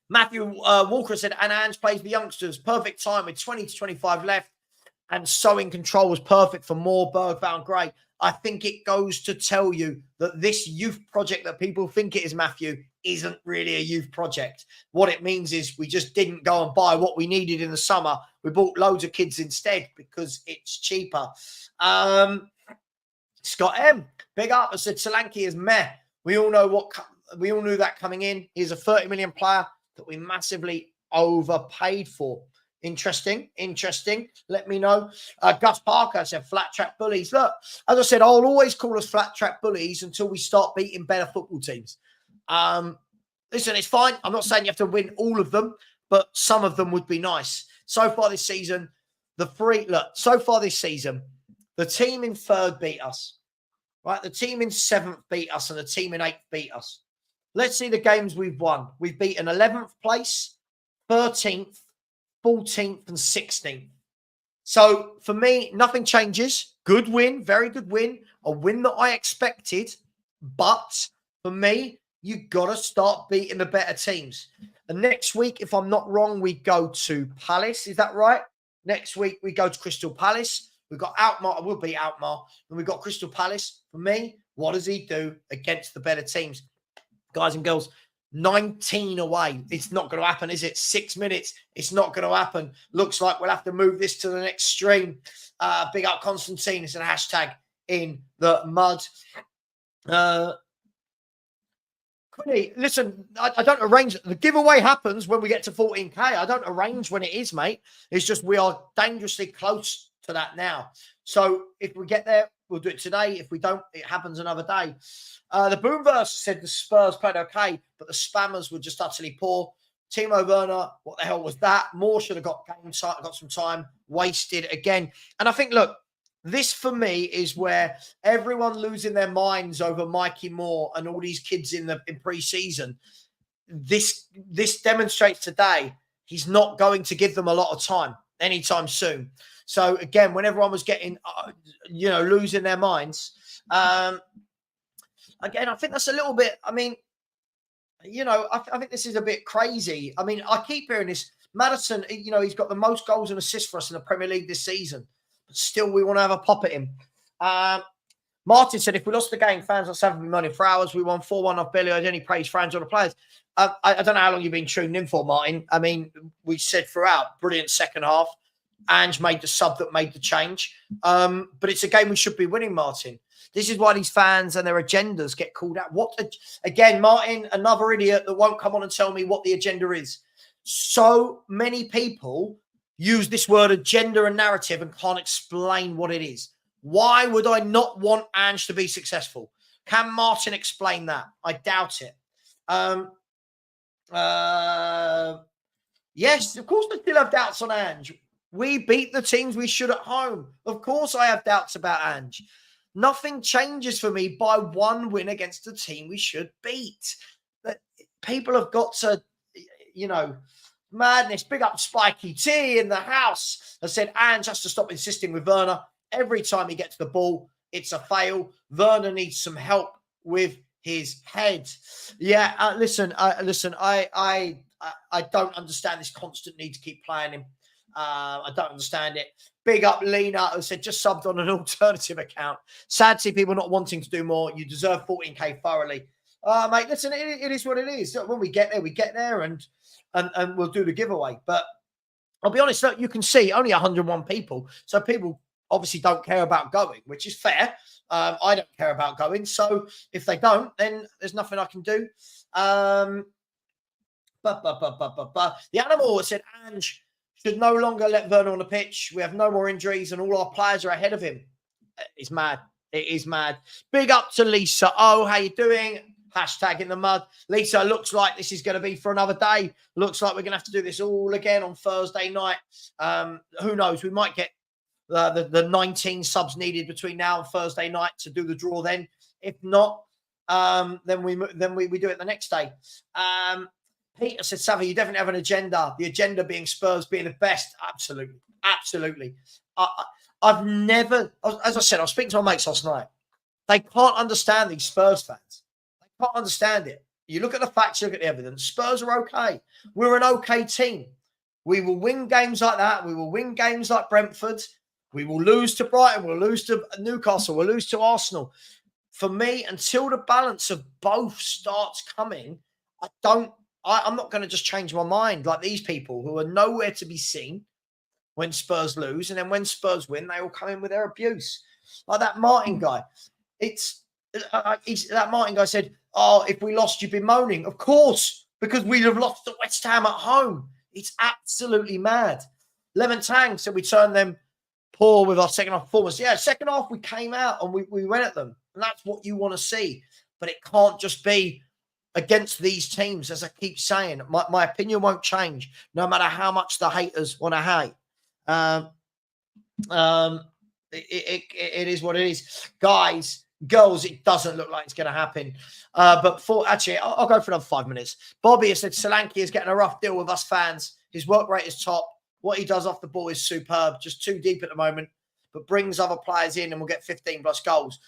Matthew Walker said, and Ange plays the youngsters. Perfect time with 20 to 25 left. And so in control was perfect for Moore, Bergvall, and Gray. I think it goes to tell you that this youth project that people think it is, Matthew, isn't really a youth project. What it means is we just didn't go and buy what we needed in the summer. We bought loads of kids instead because it's cheaper. Scott M, big up. I said Solanke is meh. We all knew that coming in. He's a 30 million player that we massively overpaid for. Interesting. Let me know. Gus Parker said flat track bullies. Look, as I said, I'll always call us flat track bullies until we start beating better football teams. Listen, it's fine. I'm not saying you have to win all of them, but some of them would be nice. So far this season, the team in 3rd beat us. Right? The team in 7th beat us and the team in 8th beat us. let's see the games we've won. We've beaten 11th place, 13th, 14th, and 16th. So for me, nothing changes. Good win, very good win. A win that I expected. But for me, you got to start beating the better teams. And next week, if I'm not wrong, we go to Palace. Is that right? Next week, we go to Crystal Palace. We've got Alkmaar. We'll beat Alkmaar. And we've got Crystal Palace. For me, what does he do against the better teams? Guys and girls, 19 away. It's not going to happen, is it? 6 minutes. It's not going to happen. Looks like we'll have to move this to the next stream. Big up Constantine. It's a hashtag in the mud. Quinny, listen, I don't arrange it. The giveaway happens when we get to 14K. I don't arrange when it is, mate. It's just we are dangerously close to that now. So if we get there, we'll do it today. If we don't, it happens another day. The Boomverse said the Spurs played okay, but the spammers were just utterly poor. Timo Werner, what the hell was that? Moore should have got some time wasted again. And I think, look, this for me is where everyone losing their minds over Mikey Moore and all these kids in pre-season. This demonstrates today he's not going to give them a lot of time anytime soon. So again, when everyone was getting, losing their minds, again, I think that's a little bit. I mean, I think this is a bit crazy. I mean, I keep hearing this. Maddison, he's got the most goals and assists for us in the Premier League this season. But still, we want to have a pop at him. Martin said, if we lost the game, fans are having money for hours. We won 4-1 off Billy. I only praise fans or the players. I don't know how long you've been tuned in for, Martin. I mean, we said throughout, brilliant second half. Ange made the sub that made the change. But it's a game we should be winning, Martin. This is why these fans and their agendas get called out. Again, Martin, another idiot that won't come on and tell me what the agenda is. So many people use this word agenda and narrative and can't explain what it is. Why would I not want Ange to be successful? Can Martin explain that? I doubt it. Yes, of course I still have doubts on Ange. We beat the teams we should at home. Of course I have doubts about Ange. Nothing changes for me by one win against the team we should beat. People have got to, madness. Big up Spiky T in the house. I said, Ange has to stop insisting with Werner. Every time he gets the ball, it's a fail. Werner needs some help with his head. Yeah, listen. I don't understand this constant need to keep playing him. I don't understand it. Big up Lena, who said, just subbed on an alternative account. Sad to see people not wanting to do more. You deserve 14K thoroughly. Mate, listen, it is what it is. When we get there, and we'll do the giveaway. But I'll be honest, look, you can see only 101 people. So people obviously don't care about going, which is fair. I don't care about going. So if they don't, then there's nothing I can do. The Animal said, Ange should no longer let Werner on the pitch. We have no more injuries and all our players are ahead of him. It's mad. It is mad. Big up to Lisa. Oh, how you doing? Hashtag in the mud. Lisa, looks like this is going to be for another day. Looks like we're going to have to do this all again on Thursday night. Who knows? We might get the 19 subs needed between now and Thursday night to do the draw then. If not, then we do it the next day. Peter said, Savva, you definitely have an agenda. The agenda being Spurs being the best. Absolutely. Absolutely. I've never, as I said, I was speaking to my mates last night. They can't understand these Spurs fans. They can't understand it. You look at the facts, you look at the evidence. Spurs are okay. We're an okay team. We will win games like that. We will win games like Brentford. We will lose to Brighton. We'll lose to Newcastle. We'll lose to Arsenal. For me, until the balance of both starts coming, I'm not going to just change my mind like these people who are nowhere to be seen when Spurs lose. And then when Spurs win, they all come in with their abuse. Like that Martin guy. That Martin guy said, oh, if we lost, you'd be moaning. Of course, because we'd have lost to West Ham at home. It's absolutely mad. Lemon Tang said we turned them poor with our second half performance. Yeah, second half we came out and we went at them. And that's what you want to see. But it can't just be against these teams, as I keep saying. My opinion won't change, no matter how much the haters want to hate. It is what it is. Guys, girls, it doesn't look like it's going to happen. But actually, I'll go for another 5 minutes. Bobby has said Solanke is getting a rough deal with us fans. His work rate is top. What he does off the ball is superb. Just too deep at the moment, but brings other players in and will get 15 plus goals.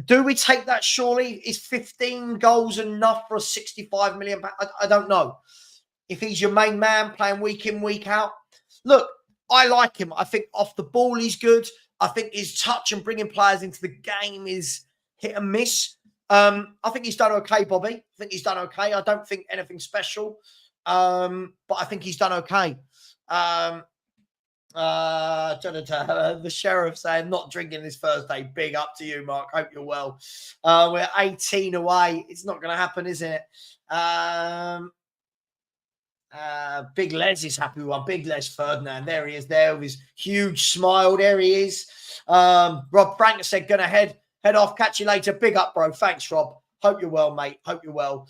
Do we take that surely? Is 15 goals enough for a 65 million? I don't know. If he's your main man playing week in, week out. Look, I like him. I think off the ball he's good. I think his touch and bringing players into the game is hit and miss. I think he's done okay, Bobby. I think he's done okay. I don't think anything special, but I think he's done okay. The sheriff saying not drinking this Thursday. Big up to you, Mark. Hope you're well. We're 18 away. It's not going to happen, is it? Big Les is happy with one. Big Les Ferdinand. There he is there with his huge smile. There he is. Rob Frank said, gonna head off. Catch you later. Big up, bro. Thanks, Rob. Hope you're well, mate. Hope you're well.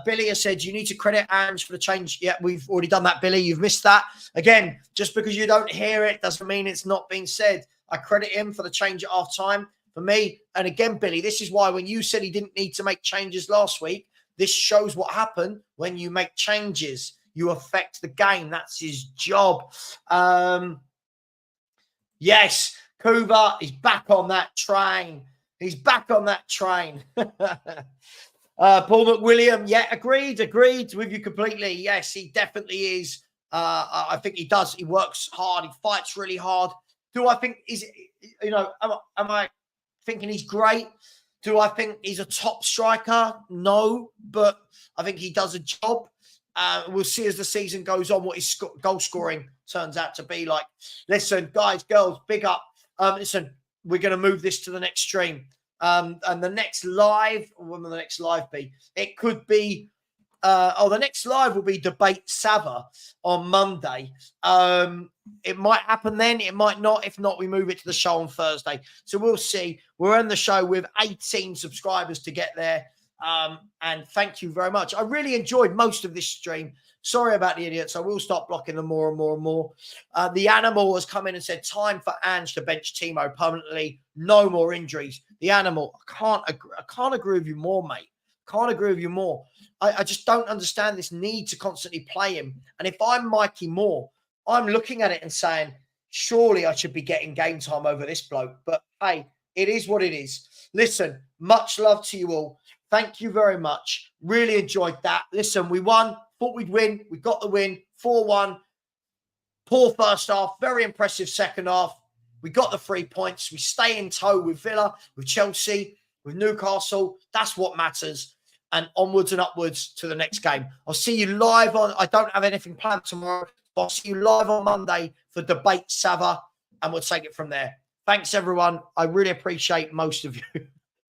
Billy has said, you need to credit Ange for the change. Yeah, we've already done that, Billy. You've missed that. Again, just because you don't hear it doesn't mean it's not being said. I credit him for the change at half time for me. And again, Billy, this is why when you said he didn't need to make changes last week, this shows what happened when you make changes. You affect the game. That's his job. Yes, Kuva is back on that train. He's back on that train. Paul McWilliam, yeah, agreed with you completely. Yes, he definitely is. I think he does. He works hard. He fights really hard. Do I think am I thinking he's great? Do I think he's a top striker? No, but I think he does a job. We'll see as the season goes on what his goal scoring turns out to be like. Listen, guys, girls, big up. Listen, we're going to move this to the next stream. And the next live, when will the next live be? It could be, the next live will be Debate Savva on Monday. It might happen then. It might not. If not, we move it to the show on Thursday. So we'll see. We're on the show with 18 subscribers to get there. And thank you very much. I really enjoyed most of this stream. Sorry about the idiots. I will start blocking them more and more and more. The Animal has come in and said, time for Ange to bench Timo permanently. No more injuries. The Animal, I can't agree with you more, mate. Can't agree with you more. I just don't understand this need to constantly play him. And if I'm Mikey Moore, I'm looking at it and saying, surely I should be getting game time over this bloke. But hey, it is what it is. Listen, much love to you all. Thank you very much. Really enjoyed that. Listen, we won. Thought we'd win. We got the win. 4-1. Poor first half. Very impressive second half. We got the 3 points. We stay in tow with Villa, with Chelsea, with Newcastle. That's what matters. And onwards and upwards to the next game. I'll see you live on. I don't have anything planned tomorrow, but I'll see you live on Monday for Debate Savva, and we'll take it from there. Thanks, everyone. I really appreciate most of you.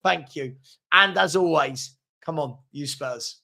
Thank you. And as always, come on, you Spurs.